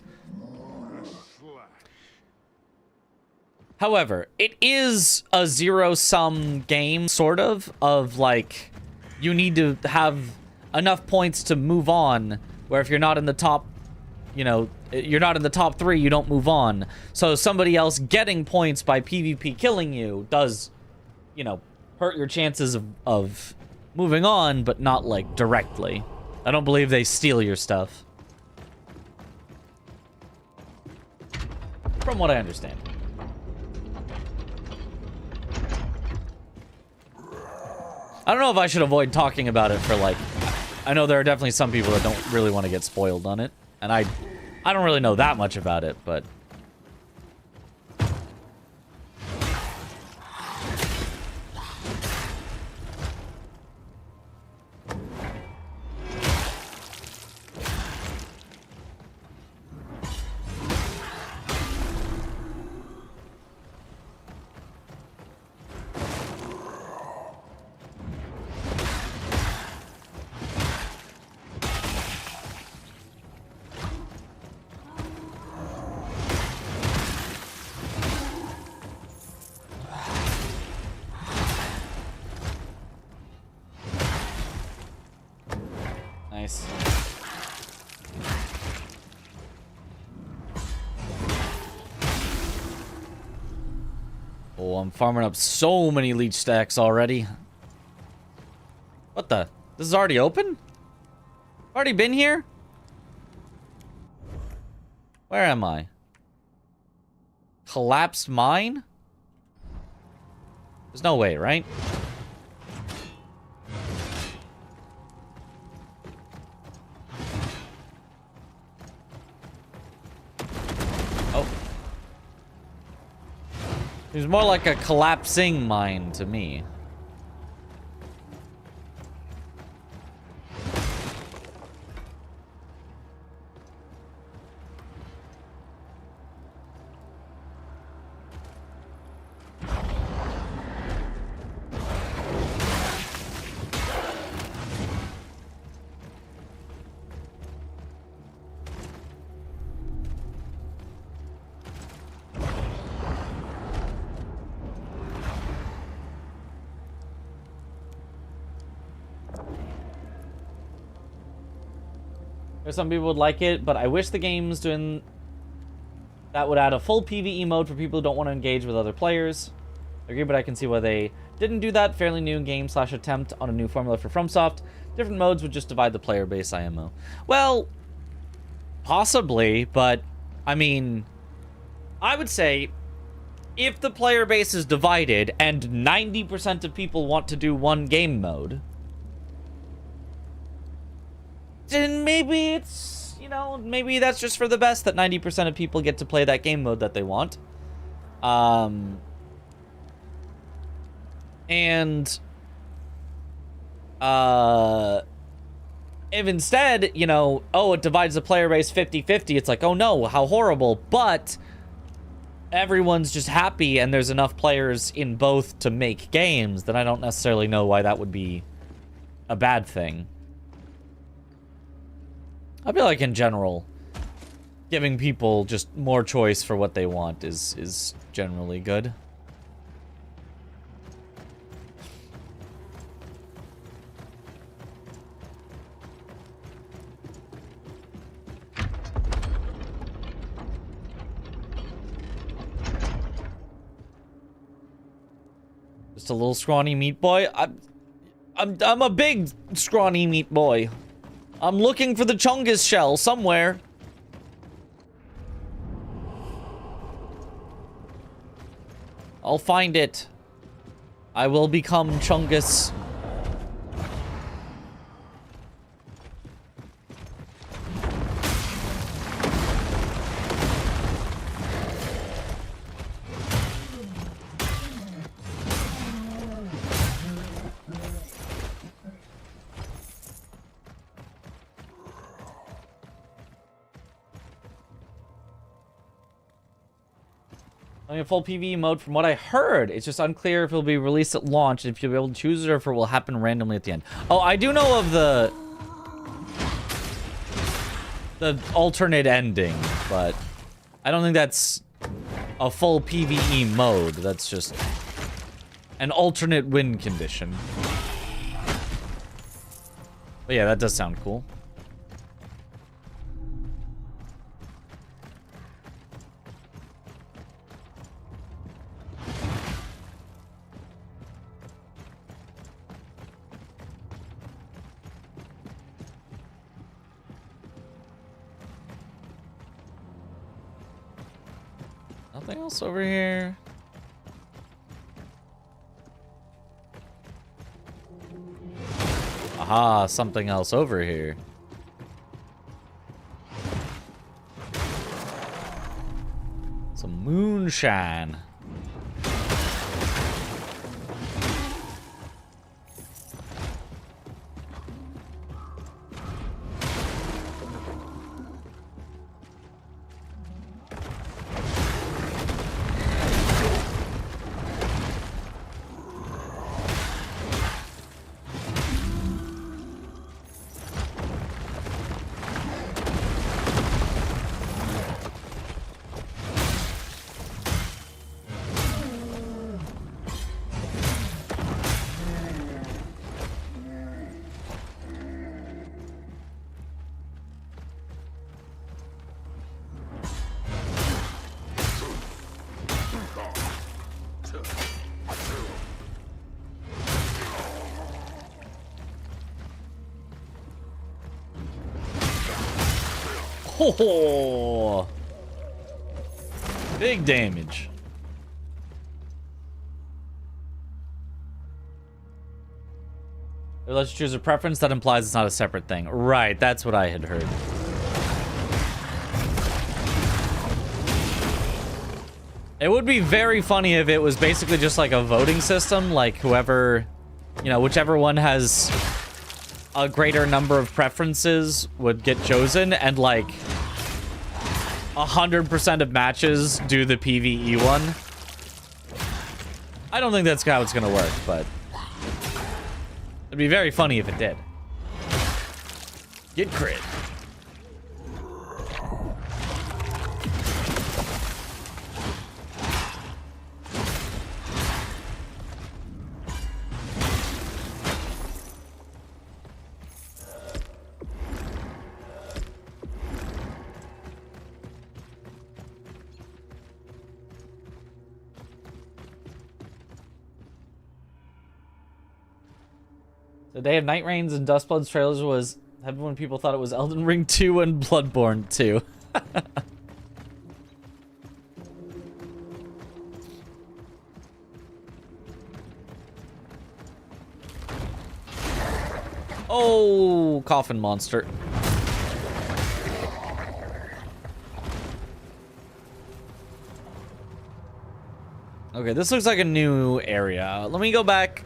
However, it is a zero-sum game, sort of like, you need to have enough points to move on, where if you're not in the top, you know, you're not in the top 3, you don't move on. So somebody else getting points by PvP killing you does, you know, hurt your chances of moving on, but not, like, directly. I don't believe they steal your stuff. From what I understand. I don't know if I should avoid talking about it for, like... I know there are definitely some people that don't really want to get spoiled on it. And I don't really know that much about it, but... Nice. Oh, I'm farming up so many leech stacks already. What the? This is already open? Already been here? Where am I? Collapsed mine? There's no way, right? Seems more like a collapsing mine to me. There's some people would like it, but I wish the game's doing... That would add a full PvE mode for people who don't want to engage with other players. I agree, but I can see why they didn't do that. Fairly new game / attempt on a new formula for FromSoft. Different modes would just divide the player base IMO. Well, possibly, but I mean, I would say if the player base is divided and 90% of people want to do one game mode, then maybe it's, you know, maybe that's just for the best that 90% of people get to play that game mode that they want. If instead, you know, oh, it divides the player base 50-50, it's like, oh no, how horrible, but everyone's just happy and there's enough players in both to make games, then I don't necessarily know why that would be a bad thing. I feel like in general, giving people just more choice for what they want is generally good. Just a little scrawny meat boy. I'm a big scrawny meat boy. I'm looking for the Chungus shell somewhere. I'll find it. I will become Chungus. A full PvE mode from what I heard. It's just unclear if it'll be released at launch and if you'll be able to choose it or if it will happen randomly at the end. Oh, I do know of the alternate ending, but I don't think that's a full PvE mode. That's just an alternate win condition. But yeah, that does sound cool. Nothing else over here. Aha, something else over here. Some moonshine. Oh, big damage. It lets you choose a preference that implies it's not a separate thing. Right, that's what I had heard. It would be very funny if it was basically just like a voting system, like whoever, you know, whichever one has a greater number of preferences would get chosen, and like 100% of matches do the PvE one. I don't think that's how it's gonna work, but it'd be very funny if it did. Get crit. The Day of Night Rains and Dustblood's trailers was heavy when people thought it was Elden Ring 2 and Bloodborne 2. Oh, coffin monster. Okay, this looks like a new area. Let me go back.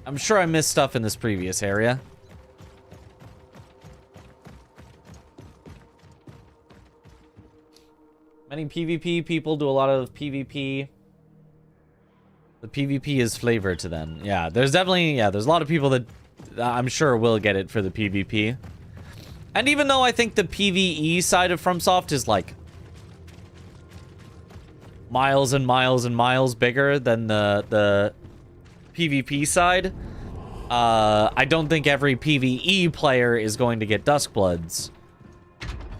I'm sure I missed stuff in this previous area. Many PvP people do a lot of PvP. The PvP is flavor to them. Yeah, there's definitely, there's a lot of people that I'm sure will get it for the PvP. And even though I think the PvE side of FromSoft is like miles and miles and miles bigger than the PvP side, I don't think every PvE player is going to get Duskbloods.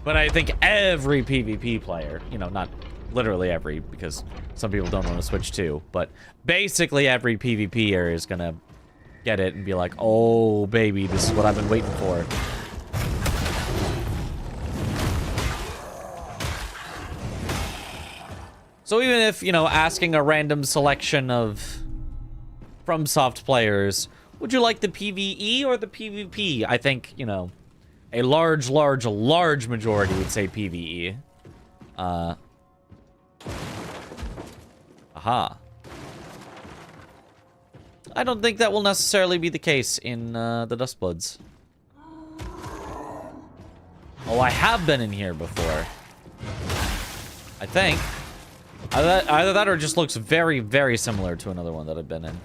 But I think every PvP player, you know, not literally every, because some people don't want to switch too, but basically every PvPer is gonna get it and be like, oh baby, this is what I've been waiting for. So even if, you know, asking a random selection of FromSoft players, would you like the PvE or the PvP? I think, you know, a large majority would say PvE. Aha. I don't think that will necessarily be the case in the Duskbloods. Oh, I have been in here before. I think. Either that or it just looks very, very similar to another one that I've been in.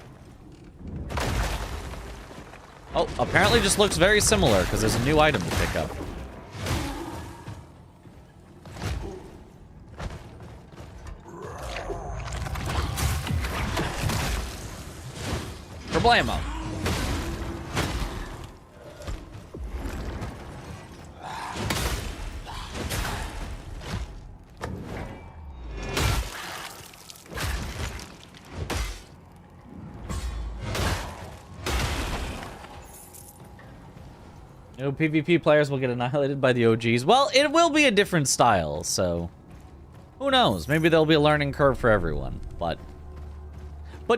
Oh, apparently just looks very similar because there's a new item to pick up. Problemo. No PvP players will get annihilated by the OGs. Well, it will be a different style, so who knows? Maybe there'll be a learning curve for everyone, but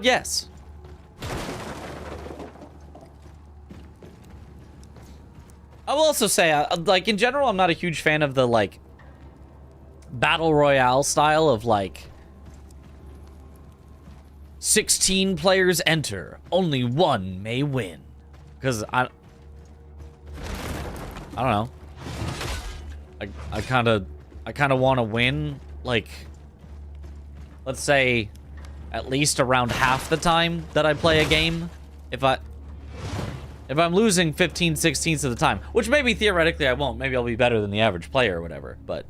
yes. I will also say, like, in general, I'm not a huge fan of the, like, Battle Royale style of, like, 16 players enter, only one may win. Because I don't know. I kind of want to win, like, let's say, at least around half the time that I play a game. If I'm losing 15/16 of the time, which maybe theoretically I won't. Maybe I'll be better than the average player or whatever, but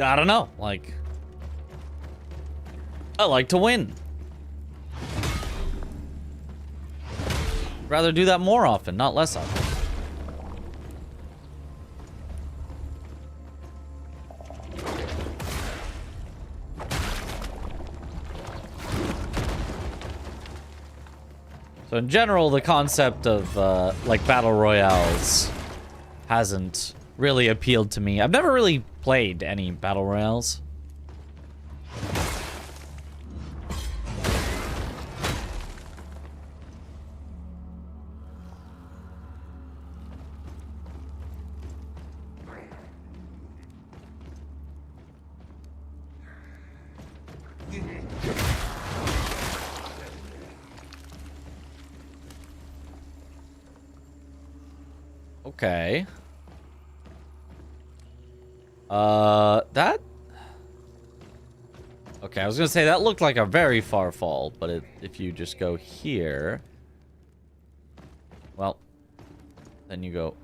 I don't know. Like, I like to win. Rather do that more often, not less often. So in general, the concept of like battle royales hasn't really appealed to me. I've never really played any battle royales. Okay. That... Okay, I was gonna say that looked like a very far fall, but if you just go here... Well, then you go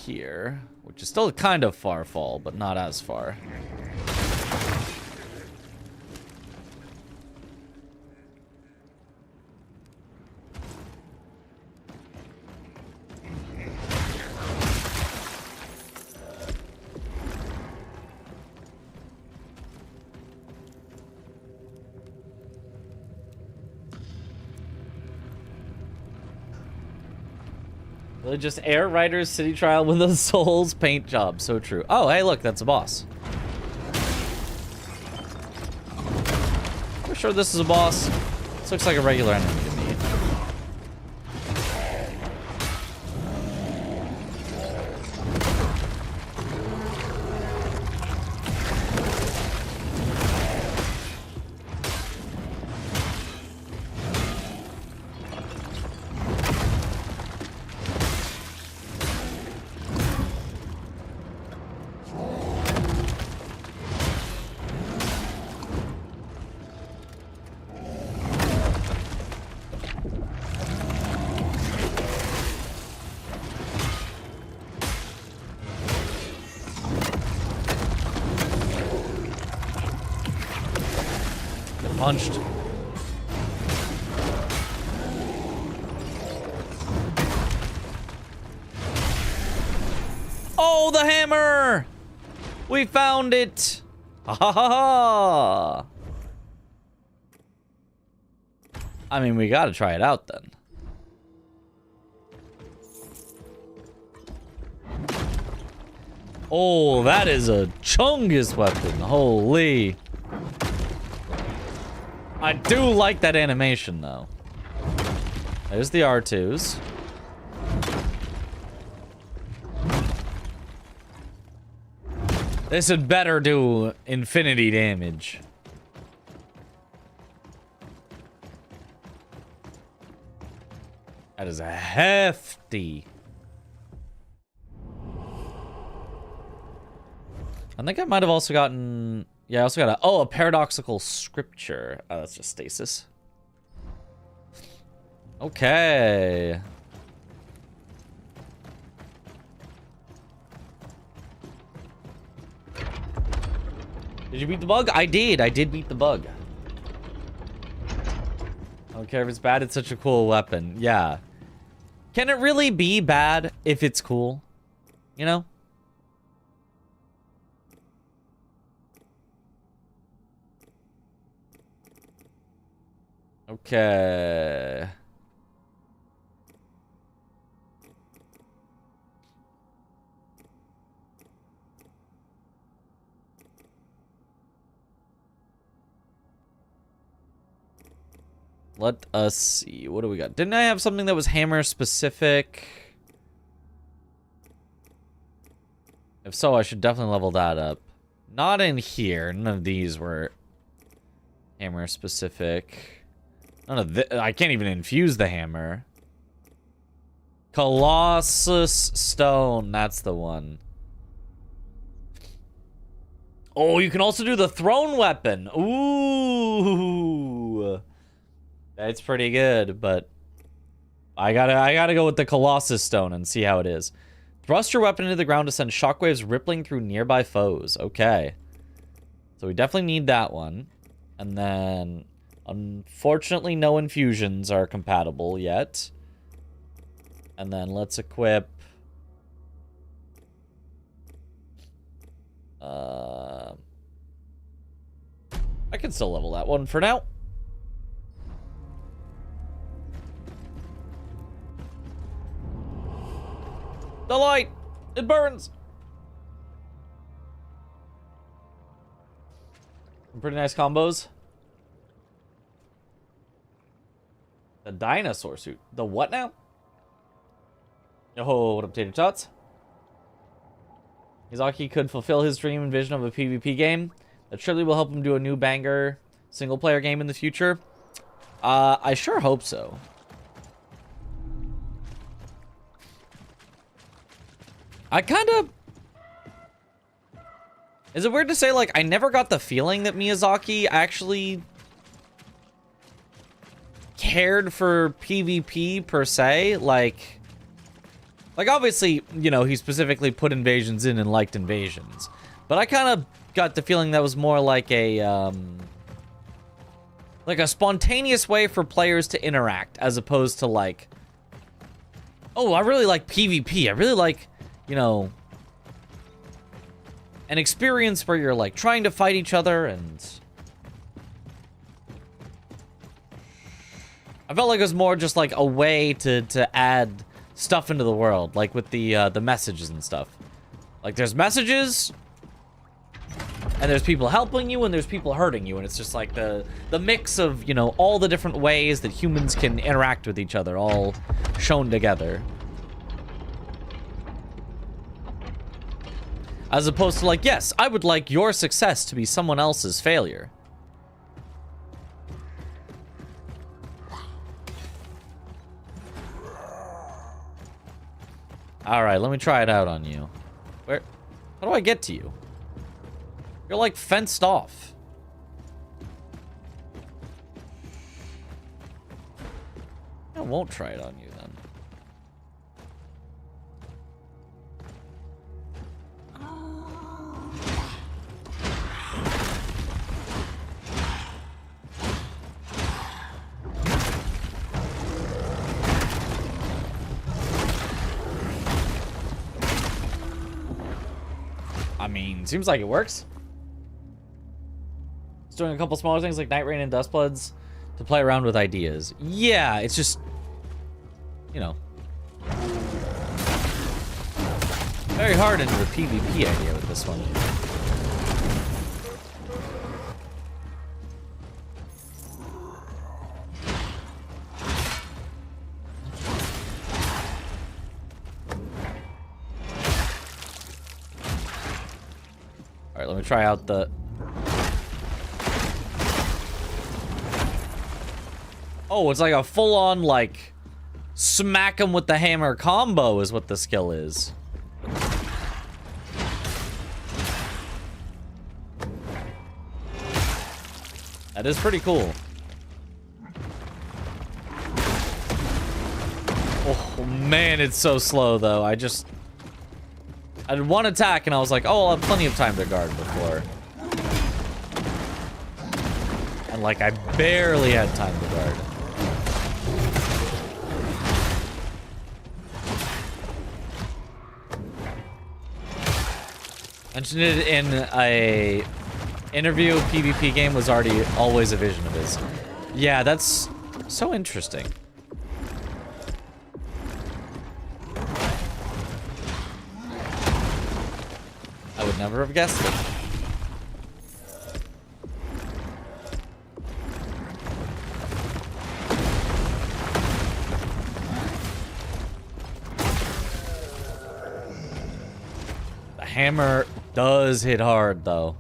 here, which is still kind of far fall, but not as far. Just Air Riders City Trial with a Souls paint job. So true. Oh, hey, look, that's a boss. We're sure this is a boss. This looks like a regular enemy to me. Punched. Oh, the hammer! We found it! Ha ha ha ha! I mean, we gotta try it out then. Oh, that is a chungus weapon. Holy. I do like that animation, though. There's the R2s. This had better do infinity damage. That is a hefty. I think I might have also gotten... Yeah, I also got a paradoxical scripture. Oh, that's just stasis. Okay. Did you beat the bug? I did. I did beat the bug. I don't care if it's bad. It's such a cool weapon. Yeah. Can it really be bad if it's cool? You know? Okay. Let us see. What do we got? Didn't I have something that was hammer specific? If so, I should definitely level that up. Not in here. None of these were hammer specific. None of this. I can't even infuse the hammer. Colossus Stone. That's the one. Oh, you can also do the throne weapon. Ooh. That's pretty good, but I gotta go with the Colossus Stone and see how it is. Thrust your weapon into the ground to send shockwaves rippling through nearby foes. Okay. So we definitely need that one. And then, unfortunately, no infusions are compatible yet. And then let's equip... I can still level that one for now. The light! It burns! Some pretty nice combos. The dinosaur suit. The what now? Yo, what up, Tater Tots? Izaki could fulfill his dream and vision of a PvP game that surely will help him do a new banger single-player game in the future. I sure hope so. I kind of... Is it weird to say, like, I never got the feeling that Miyazaki actually cared for PvP per se? Like, obviously, you know, he specifically put invasions in and liked invasions. But I kind of got the feeling that was more like a spontaneous way for players to interact, as opposed to, like, oh, I really like PvP. I really like... you know, an experience where you're, like, trying to fight each other, and I felt like it was more just, like, a way to add stuff into the world, like with the messages and stuff. Like, there's messages, And there's people helping you, and there's people hurting you, and it's just like the mix of, you know, all the different ways that humans can interact with each other, all shown together. As opposed to like, yes, I would like your success to be someone else's failure. Alright, let me try it out on you. Where? How do I get to you? You're like fenced off. I won't try it on you then. I mean, seems like it works. It's doing a couple smaller things like Night Rain and Dustbloods to play around with ideas. Yeah, it's just, you know, very hard into the PvP idea with this one. All right, let me try out the... Oh, it's like a full-on, like, smack him with the hammer combo is what the skill is. That is pretty cool. Oh, man, it's so slow, though. I did one attack, and I was like, oh, I'll have plenty of time to guard before. And, like, I barely had time to guard. Mentioned it in a interview. PvP game was already always a vision of his. Yeah, that's so interesting. I would never have guessed it. The hammer does hit hard, though.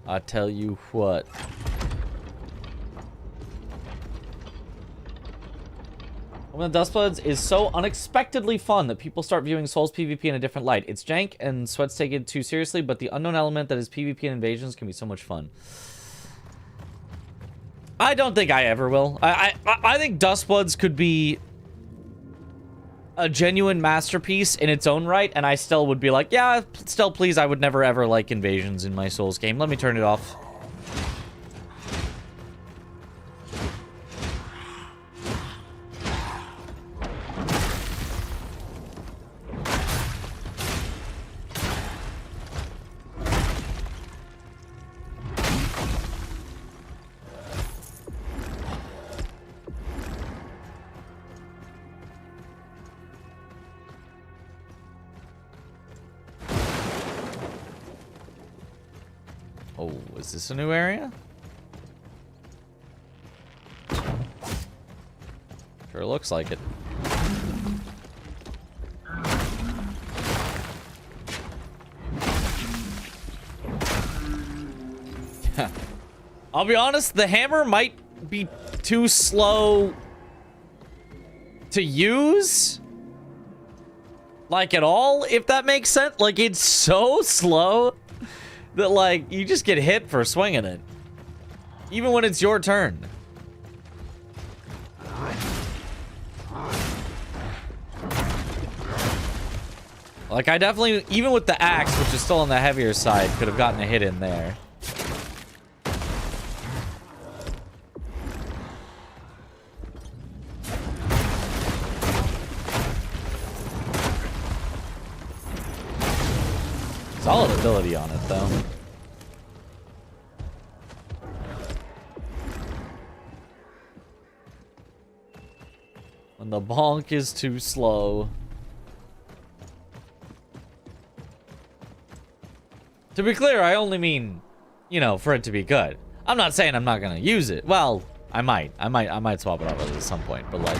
I tell you what. When the Dustbloods is so unexpectedly fun that people start viewing Souls PvP in a different light. It's jank and Sweat's taken too seriously, but the unknown element that is PvP and invasions can be so much fun. I don't think I ever will. I think Dustbloods could be a genuine masterpiece in its own right, and I still would be like, yeah, still please, I would never ever like invasions in my Souls game. Let me turn it off. Oh, is this a new area? Sure looks like it. I'll be honest, the hammer might be too slow to use. Like, at all, if that makes sense. Like, it's so slow that, like, you just get hit for swinging it. Even when it's your turn. Like, I definitely, even with the axe, which is still on the heavier side, could have gotten a hit in there. Solid ability on it, though. When the bonk is too slow. To be clear, I only mean, you know, for it to be good. I'm not saying I'm not gonna use it. Well, I might swap it out at some point, but like,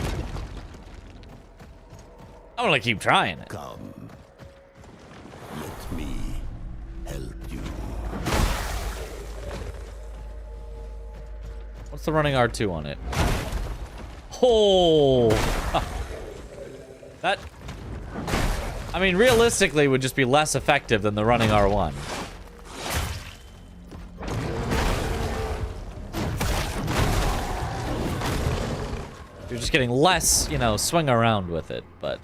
I'm gonna keep trying it. Come. Let me help you. What's the running R2 on it? Oh, that. I mean, realistically, would just be less effective than the running R1. You're just getting less, you know, swing around with it, but...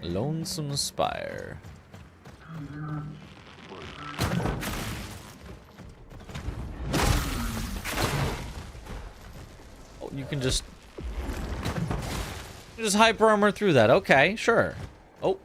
Lonesome Spire. Oh, you can just hyper armor through that. Okay, sure. Oh.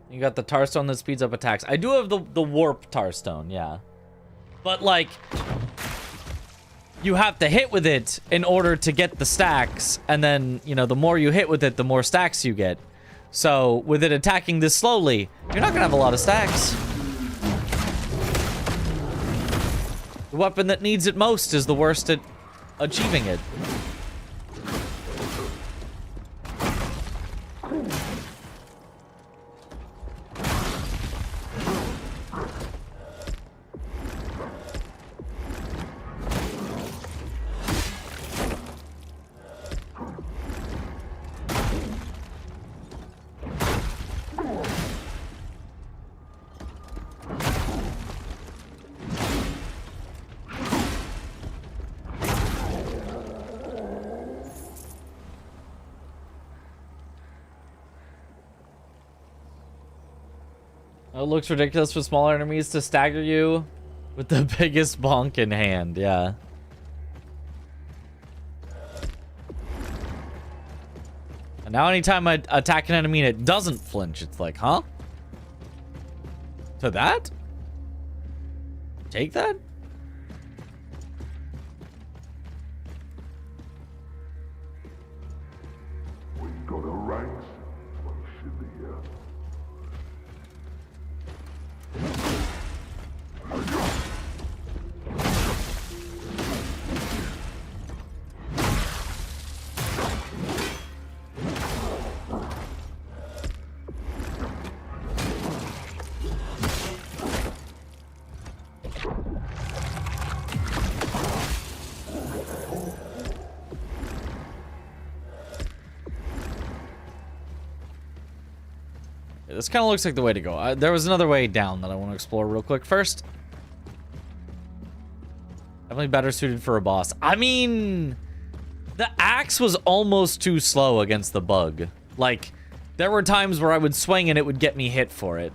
You got the tar stone that speeds up attacks. I do have the warp tar stone, yeah. But like, you have to hit with it in order to get the stacks, and then, you know, the more you hit with it, the more stacks you get. So with it attacking this slowly, you're not gonna have a lot of stacks. The weapon that needs it most is the worst at achieving it. It looks ridiculous for smaller enemies to stagger you with the biggest bonk in hand, yeah. And now anytime I attack an enemy and it doesn't flinch, it's like, huh? To that? Take that? We got a ranks, Marsilia. This kind of looks like the way to go. There was another way down that I want to explore real quick first. Definitely better suited for a boss. I mean, the axe was almost too slow against the bug. Like, there were times where I would swing and it would get me hit for it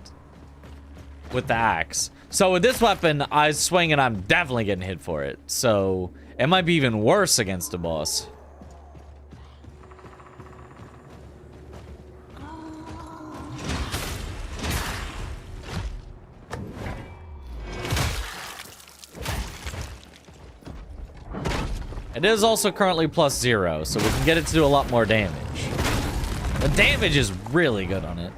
with the axe. So with this weapon, I swing and I'm definitely getting hit for it. So it might be even worse against a boss. It is also currently +0, so we can get it to do a lot more damage. The damage is really good on it.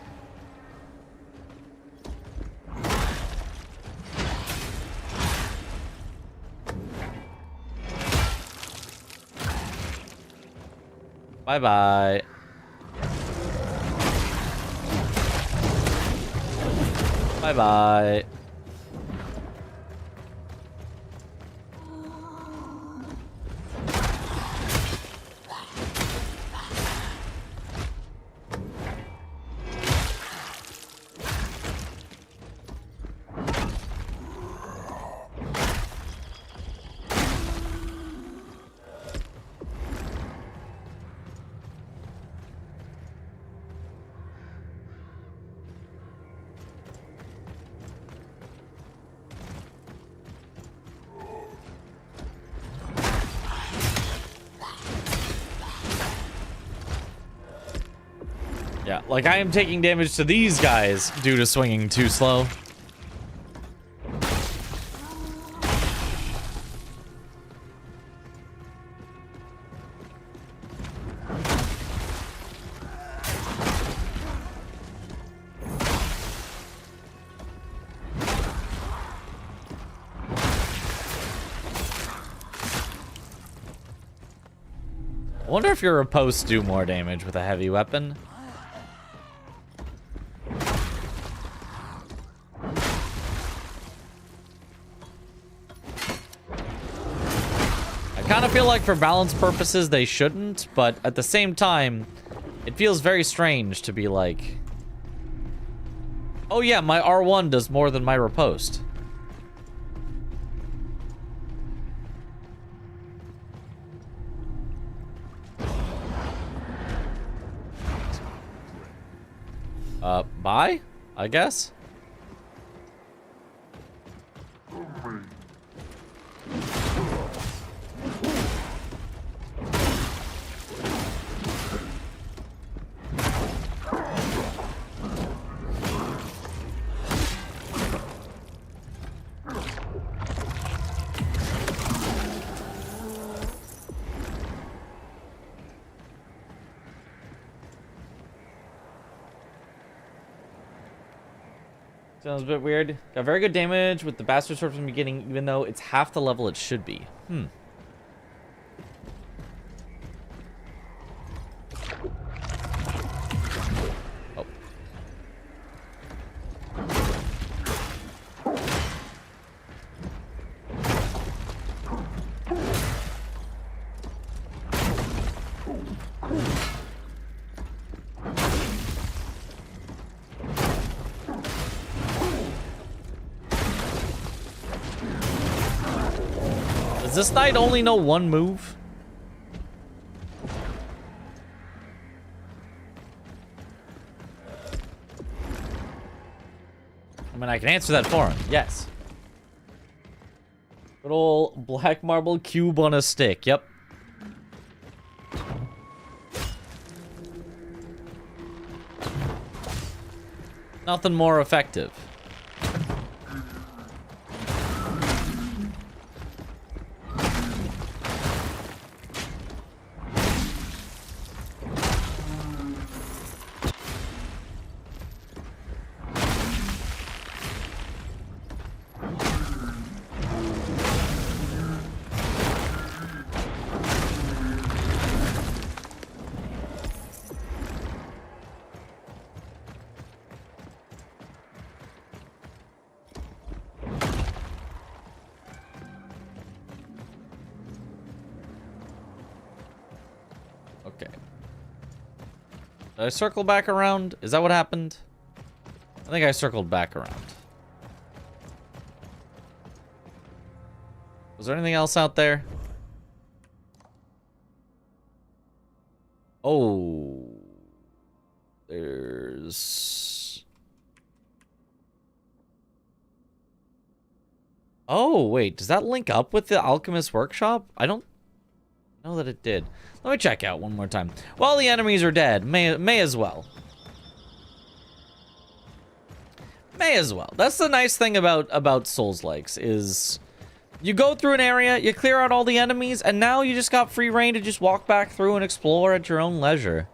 Bye-bye. Bye-bye. Yeah, like I am taking damage to these guys due to swinging too slow. I wonder if your riposte do more damage with a heavy weapon. I kind of feel like for balance purposes they shouldn't, but at the same time, it feels very strange to be like, oh yeah, my R1 does more than my riposte. Bye, I guess. Sounds a bit weird. Got very good damage with the bastard sword from the beginning, even though it's half the level it should be. Oh. Does this knight only know one move? I mean, I can answer that for him. Yes. Good old black marble cube on a stick. Yep. Nothing more effective. Okay. Did I circle back around? Is that what happened? I think I circled back around. Was there anything else out there? Oh. There's... Oh, wait. Does that link up with the Alchemist Workshop? I don't know that it did. Let me check out one more time. While the enemies are dead, may as well. May as well. That's the nice thing about Souls-likes is you go through an area, you clear out all the enemies, and now you just got free reign to just walk back through and explore at your own leisure.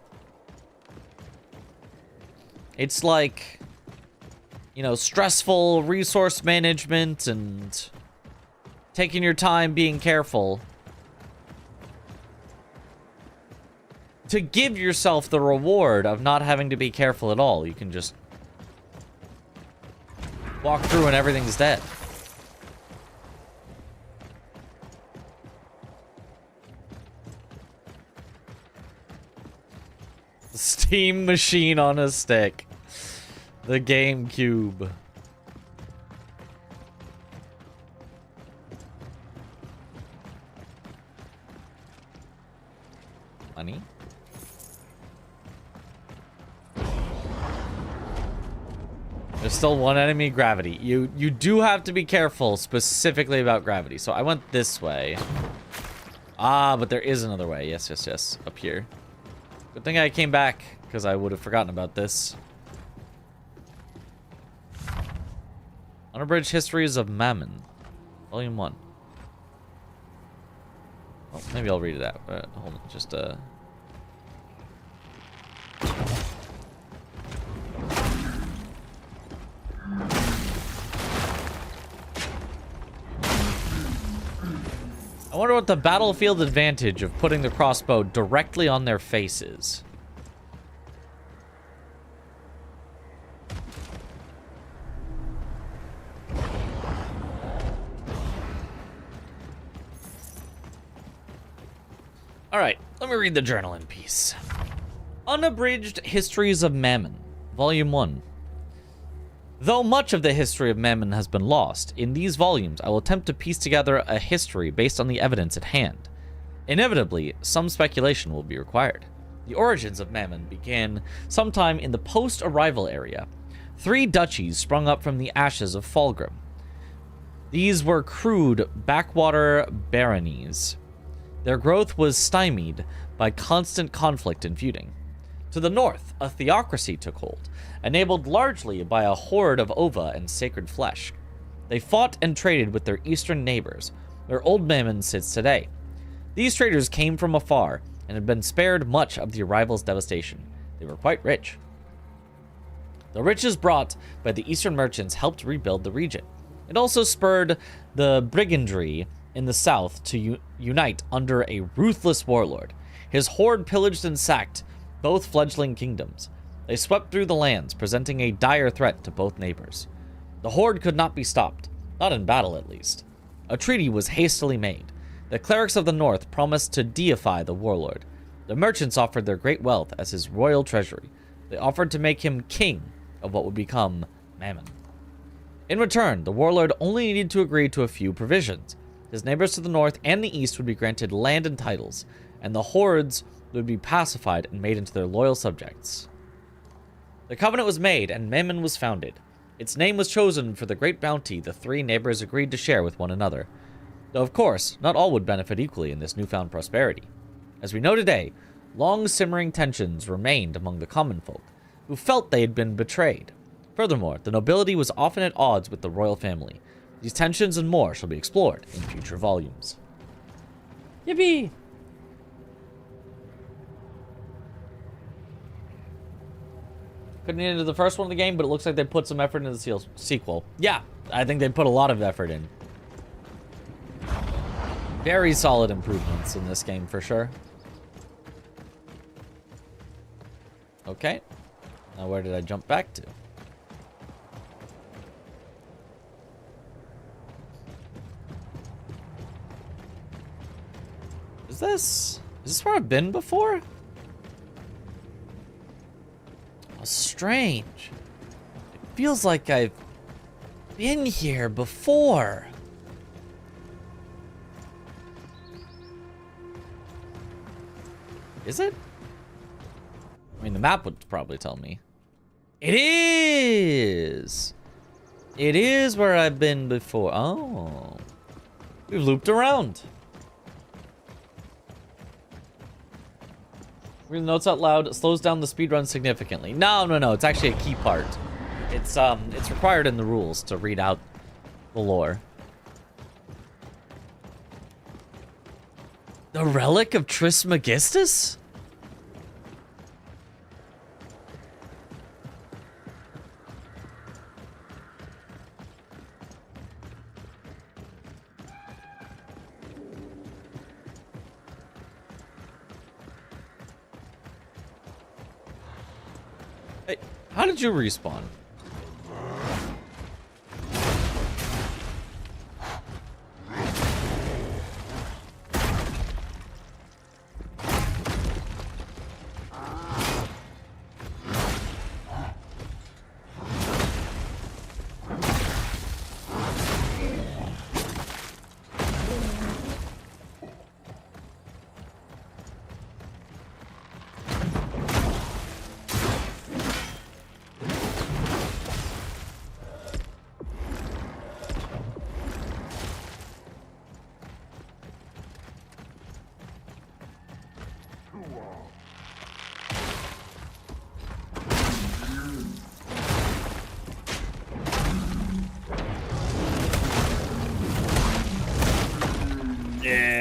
It's like, you know, stressful resource management and taking your time, being careful. To give yourself the reward of not having to be careful at all. You can just walk through and everything's dead. The Steam machine on a stick. The GameCube. Money? There's still one enemy, gravity. You do have to be careful specifically about gravity. So I went this way. Ah, but there is another way. Yes, yes, yes. Up here. Good thing I came back because I would have forgotten about this. Unabridged Histories of Mammon, Volume 1. Well, maybe I'll read it out. Hold on, just I wonder what the battlefield advantage of putting the crossbow directly on their faces. Alright, let me read the journal in peace. Unabridged Histories of Mammon, Volume 1. Though much of the history of Mammon has been lost, in these volumes I will attempt to piece together a history based on the evidence at hand. Inevitably, some speculation will be required. The origins of Mammon began sometime in the post-arrival area. 3 duchies sprung up from the ashes of Fulgrim. These were crude backwater baronies. Their growth was stymied by constant conflict and feuding. To the north, a theocracy took hold, enabled largely by a horde of ova and sacred flesh. They fought and traded with their eastern neighbors, where Old Mammon sits today. These traders came from afar and had been spared much of the arrival's devastation. They were quite rich. The riches brought by the eastern merchants helped rebuild the region. It also spurred the brigandry in the south to unite under a ruthless warlord. His horde pillaged and sacked both fledgling kingdoms. They swept through the lands, presenting a dire threat to both neighbors. The horde could not be stopped, not in battle at least. A treaty was hastily made. The clerics of the north promised to deify the warlord. The merchants offered their great wealth as his royal treasury. They offered to make him king of what would become Mammon. In return, the warlord only needed to agree to a few provisions. His neighbors to the north and the east would be granted land and titles, and the hordes would be pacified and made into their loyal subjects. The covenant was made, and Mammon was founded. Its name was chosen for the great bounty the 3 neighbors agreed to share with one another. Though, of course, not all would benefit equally in this newfound prosperity. As we know today, long-simmering tensions remained among the common folk, who felt they had been betrayed. Furthermore, the nobility was often at odds with the royal family. These tensions and more shall be explored in future volumes. Yippee! Couldn't get into the first one of the game, but it looks like they put some effort into the sequel. Yeah, I think they put a lot of effort in. Very solid improvements in this game, for sure. Okay. Now where did I jump back to? Is this where I've been before? Oh, strange. It feels like I've been here before. Is it? I mean, the map would probably tell me. It is! It is where I've been before. Oh. We've looped around. Read the notes out loud. It slows down the speedrun significantly. No. It's actually a key part. It's required in the rules to read out the lore. The Relic of Trismegistus? Hey, how did you respawn?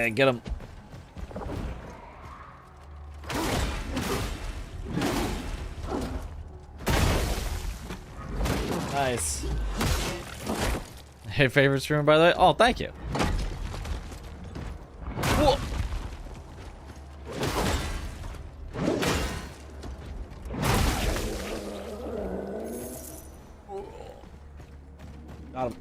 Yeah, get him. Nice. Hey, favorite streamer, by the way? Oh, thank you. Whoa. Got him.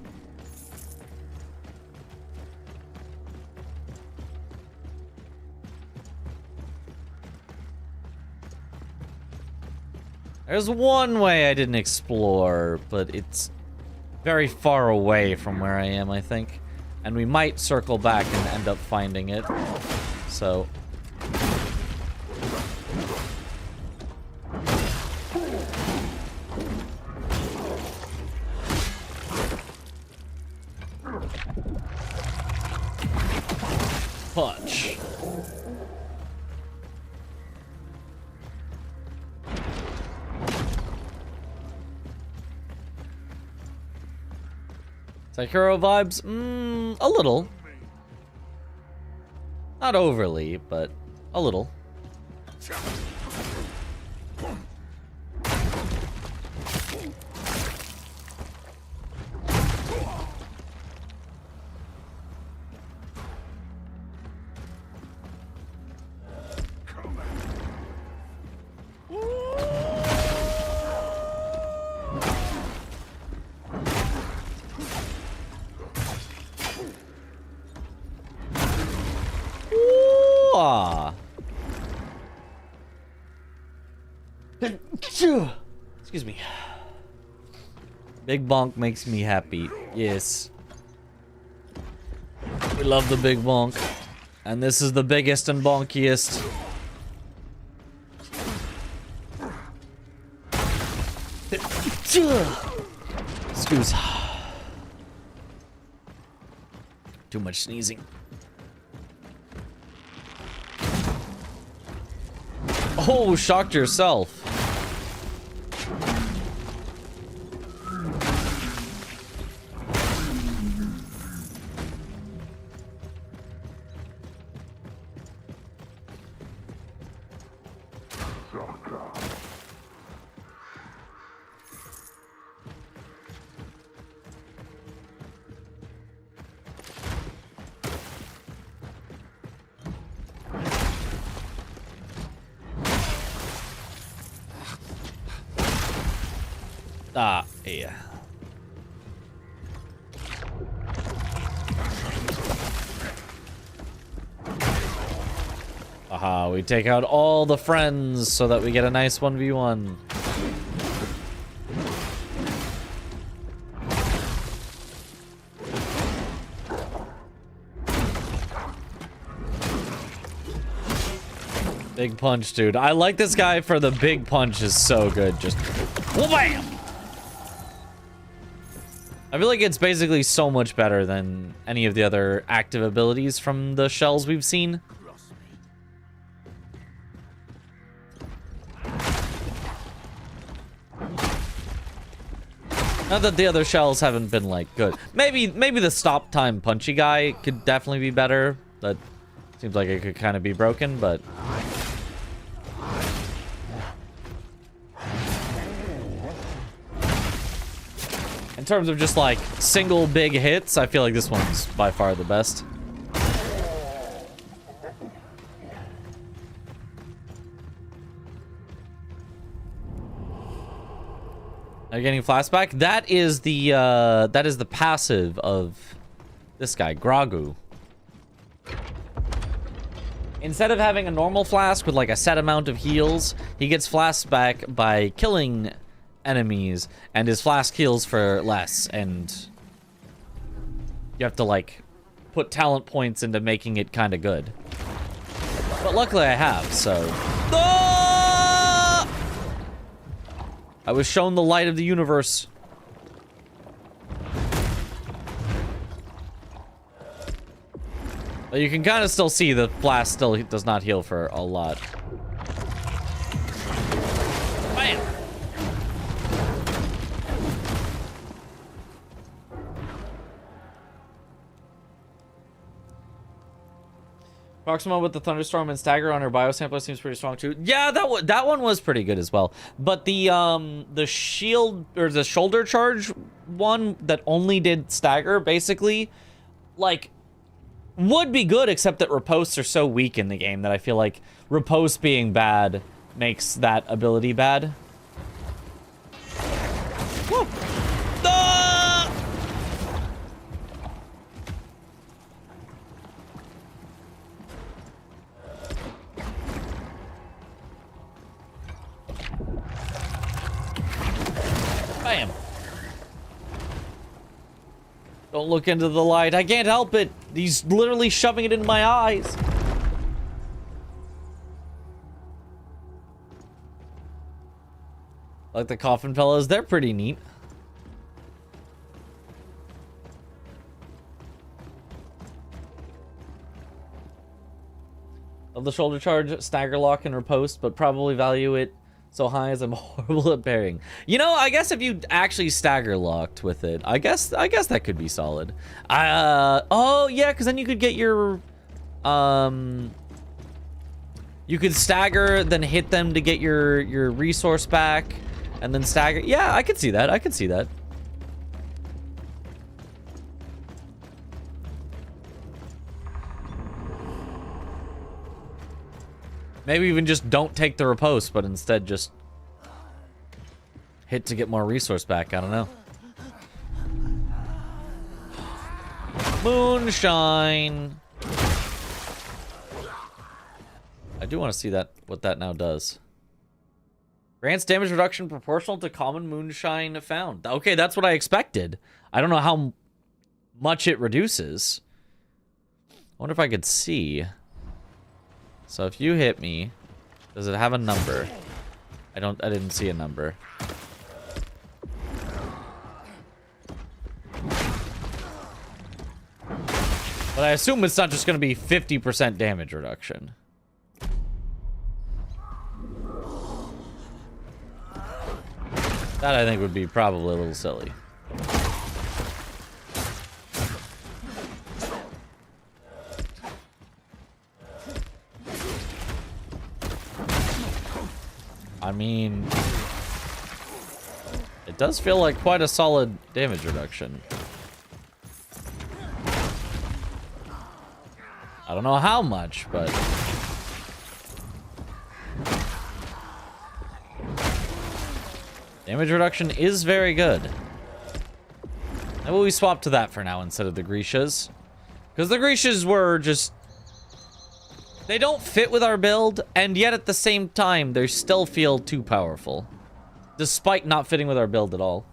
There's one way I didn't explore, but it's very far away from where I am, I think. And we might circle back and end up finding it. So... punch. Sekiro vibes? A little. Not overly, but a little. Excuse me. Big bonk makes me happy. Yes. We love the big bonk. And this is the biggest and bonkiest. Excuse. Too much sneezing. Oh, shocked yourself. Ah, yeah. Aha, we take out all the friends so that we get a nice 1v1. Big punch, dude. I like this guy for the big punch is so good. Just wham! I feel like it's basically so much better than any of the other active abilities from the shells we've seen. Not that the other shells haven't been, like, good. Maybe the stop time punchy guy could definitely be better. That seems like it could kind of be broken, but... in terms of just, like, single big hits, I feel like this one's by far the best. Are you getting flashback? That is the passive of this guy, Gragu. Instead of having a normal flask with like a set amount of heals, he gets flashback by killing enemies, and his flask heals for less, and you have to like put talent points into making it kind of good. But luckily I have, so... I was shown the light of the universe. But you can kind of still see the flask still does not heal for a lot. Bam! Proxima with the thunderstorm and stagger on her biosampler seems pretty strong too. Yeah, that one was pretty good as well. But the shield or the shoulder charge one that only did stagger basically, like, would be good, except that riposts are so weak in the game that I feel like riposte being bad makes that ability bad. Woo! Ah! Bam. Don't look into the light. I can't help it. He's literally shoving it in my eyes. Like the coffin fellas, they're pretty neat. Of the shoulder charge, stagger lock, and riposte, but probably value it so high as I'm horrible at parrying. You know, I guess if you actually stagger locked with it, I guess that could be solid. Oh yeah, because then you could get your, you could stagger, then hit them to get your resource back, and then stagger. Yeah, I could see that. I could see that. Maybe even just don't take the riposte, but instead just hit to get more resource back. I don't know. Moonshine. I do want to see that, what that now does. Grants damage reduction proportional to common moonshine found. Okay, that's what I expected. I don't know how much it reduces. I wonder if I could see. So if you hit me, does it have a number? I didn't see a number. But I assume it's not just going to be 50% damage reduction. That I think would be probably a little silly. I mean, it does feel like quite a solid damage reduction. I don't know how much, but damage reduction is very good. Maybe we swap to that for now instead of the Grecias. Because the Grecias were just... they don't fit with our build, and yet at the same time, they still feel too powerful. Despite not fitting with our build at all.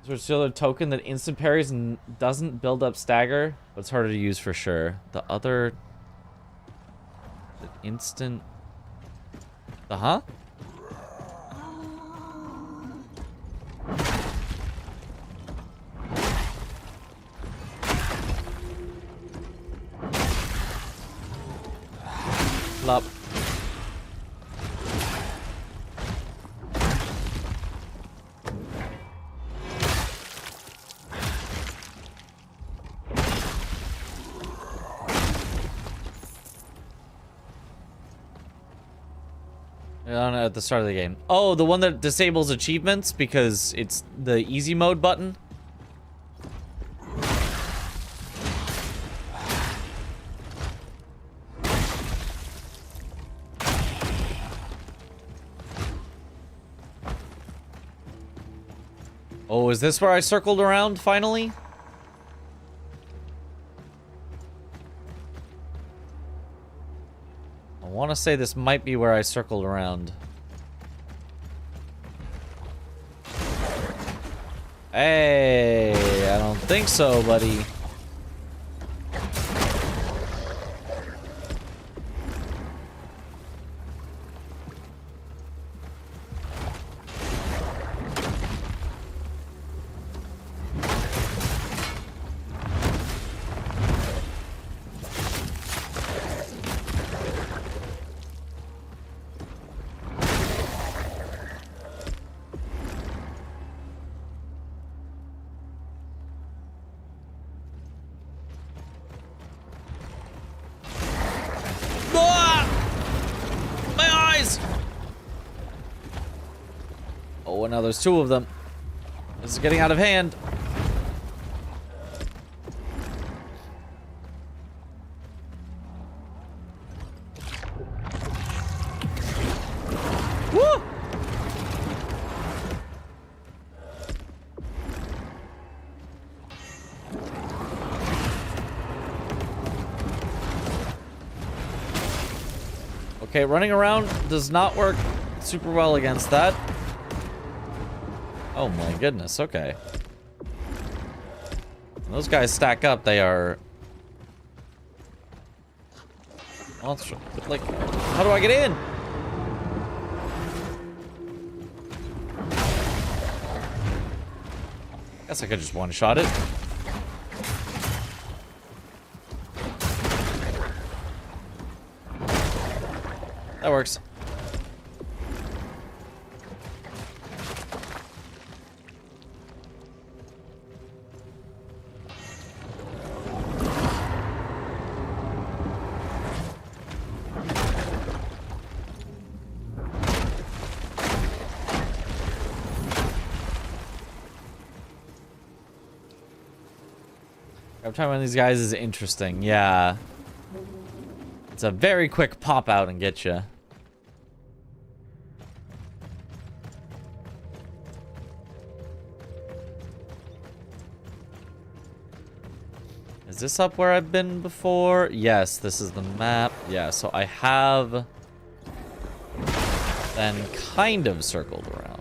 There's the other token that instant parries and doesn't build up stagger, but it's harder to use for sure. The other... the instant... the huh? Flop. At the start of the game. Oh, the one that disables achievements because it's the easy mode button. Oh, is this where I circled around finally? I want to say this might be where I circled around. Hey, I don't think so, buddy. now there's two of them. This is getting out of hand. Woo! Okay, running around does not work super well against that. Oh my goodness, okay. When those guys stack up, they are... monster. Like, how do I get in? Guess I could just one-shot it. That works. Time on these guys is interesting. Yeah. It's a very quick pop out and get you. Is this up where I've been before? Yes, this is the map. Yeah, so I have then kind of circled around.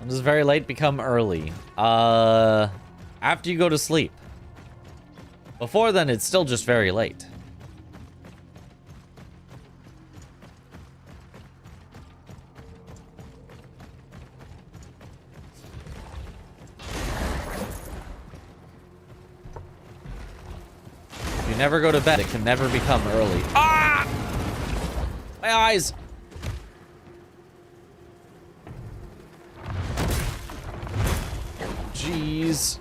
When does very late become early? After you go to sleep. Before then, it's still just very late. If you never go to bed, it can never become early. Ah! My eyes! Jeez.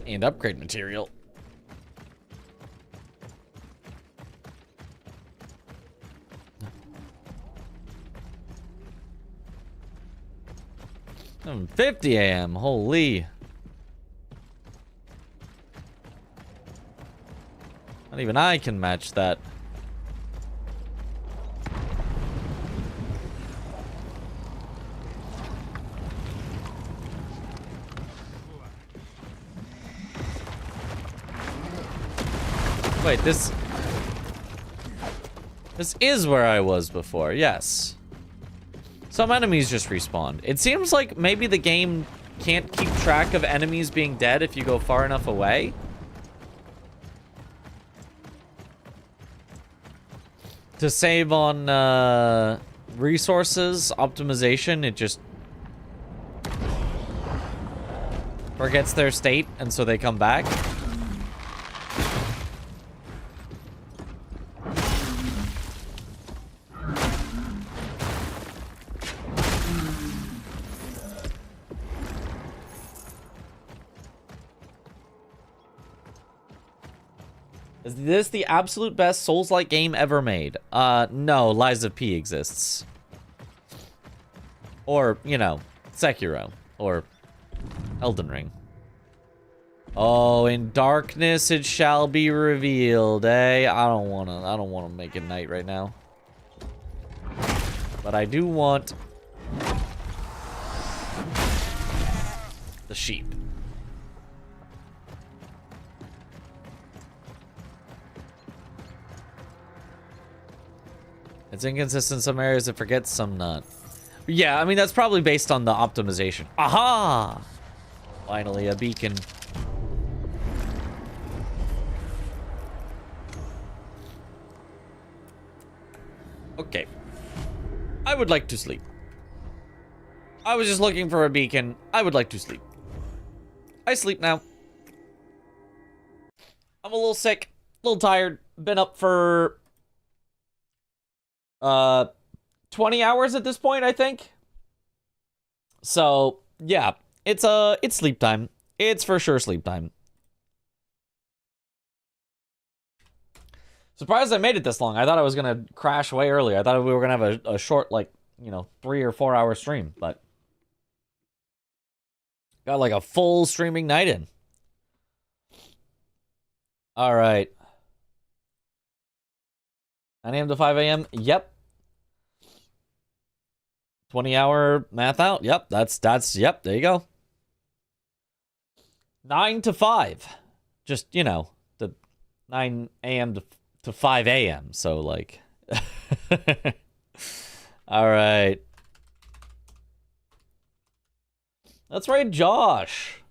And upgrade material. Oh, 50 AM, holy. Not even I can match that. Wait, this is where I was before, yes. Some enemies just respawned. It seems like maybe the game can't keep track of enemies being dead if you go far enough away. To save on resources optimization, it just forgets their state, and so they come back. Is this the absolute best Souls-like game ever made? No, Lies of P exists. Or, you know, Sekiro. Or Elden Ring. Oh, in darkness it shall be revealed, eh? I don't wanna make it night right now. But I do want the sheep. It's inconsistent in some areas, it forgets some not. Yeah, I mean, that's probably based on the optimization. Aha! Finally, a beacon. Okay. I would like to sleep. I was just looking for a beacon. I would like to sleep. I sleep now. I'm a little sick, a little tired. Been up for 20 hours at this point, I think. So, yeah, it's sleep time. It's for sure sleep time. Surprised I made it this long. I thought I was gonna crash way earlier. I thought we were gonna have a short, like, 3 or 4 hour stream, but got like a full streaming night in. All right. 9 a.m. to 5 a.m. Yep. 20-hour math out. Yep. Yep. There you go. 9 to 5. Just, the 9 a.m. to 5 a.m. So, like. All right. That's right, Josh.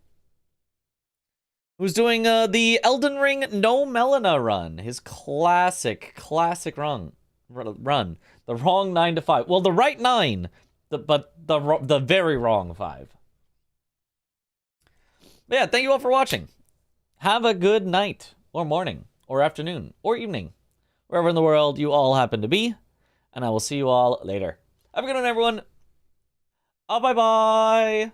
Who's doing the Elden Ring No Melina run. His classic run. The wrong 9 to 5. Well, the right 9, but the very wrong 5. But yeah, thank you all for watching. Have a good night, or morning, or afternoon, or evening, wherever in the world you all happen to be. And I will see you all later. Have a good one, everyone. Bye-bye.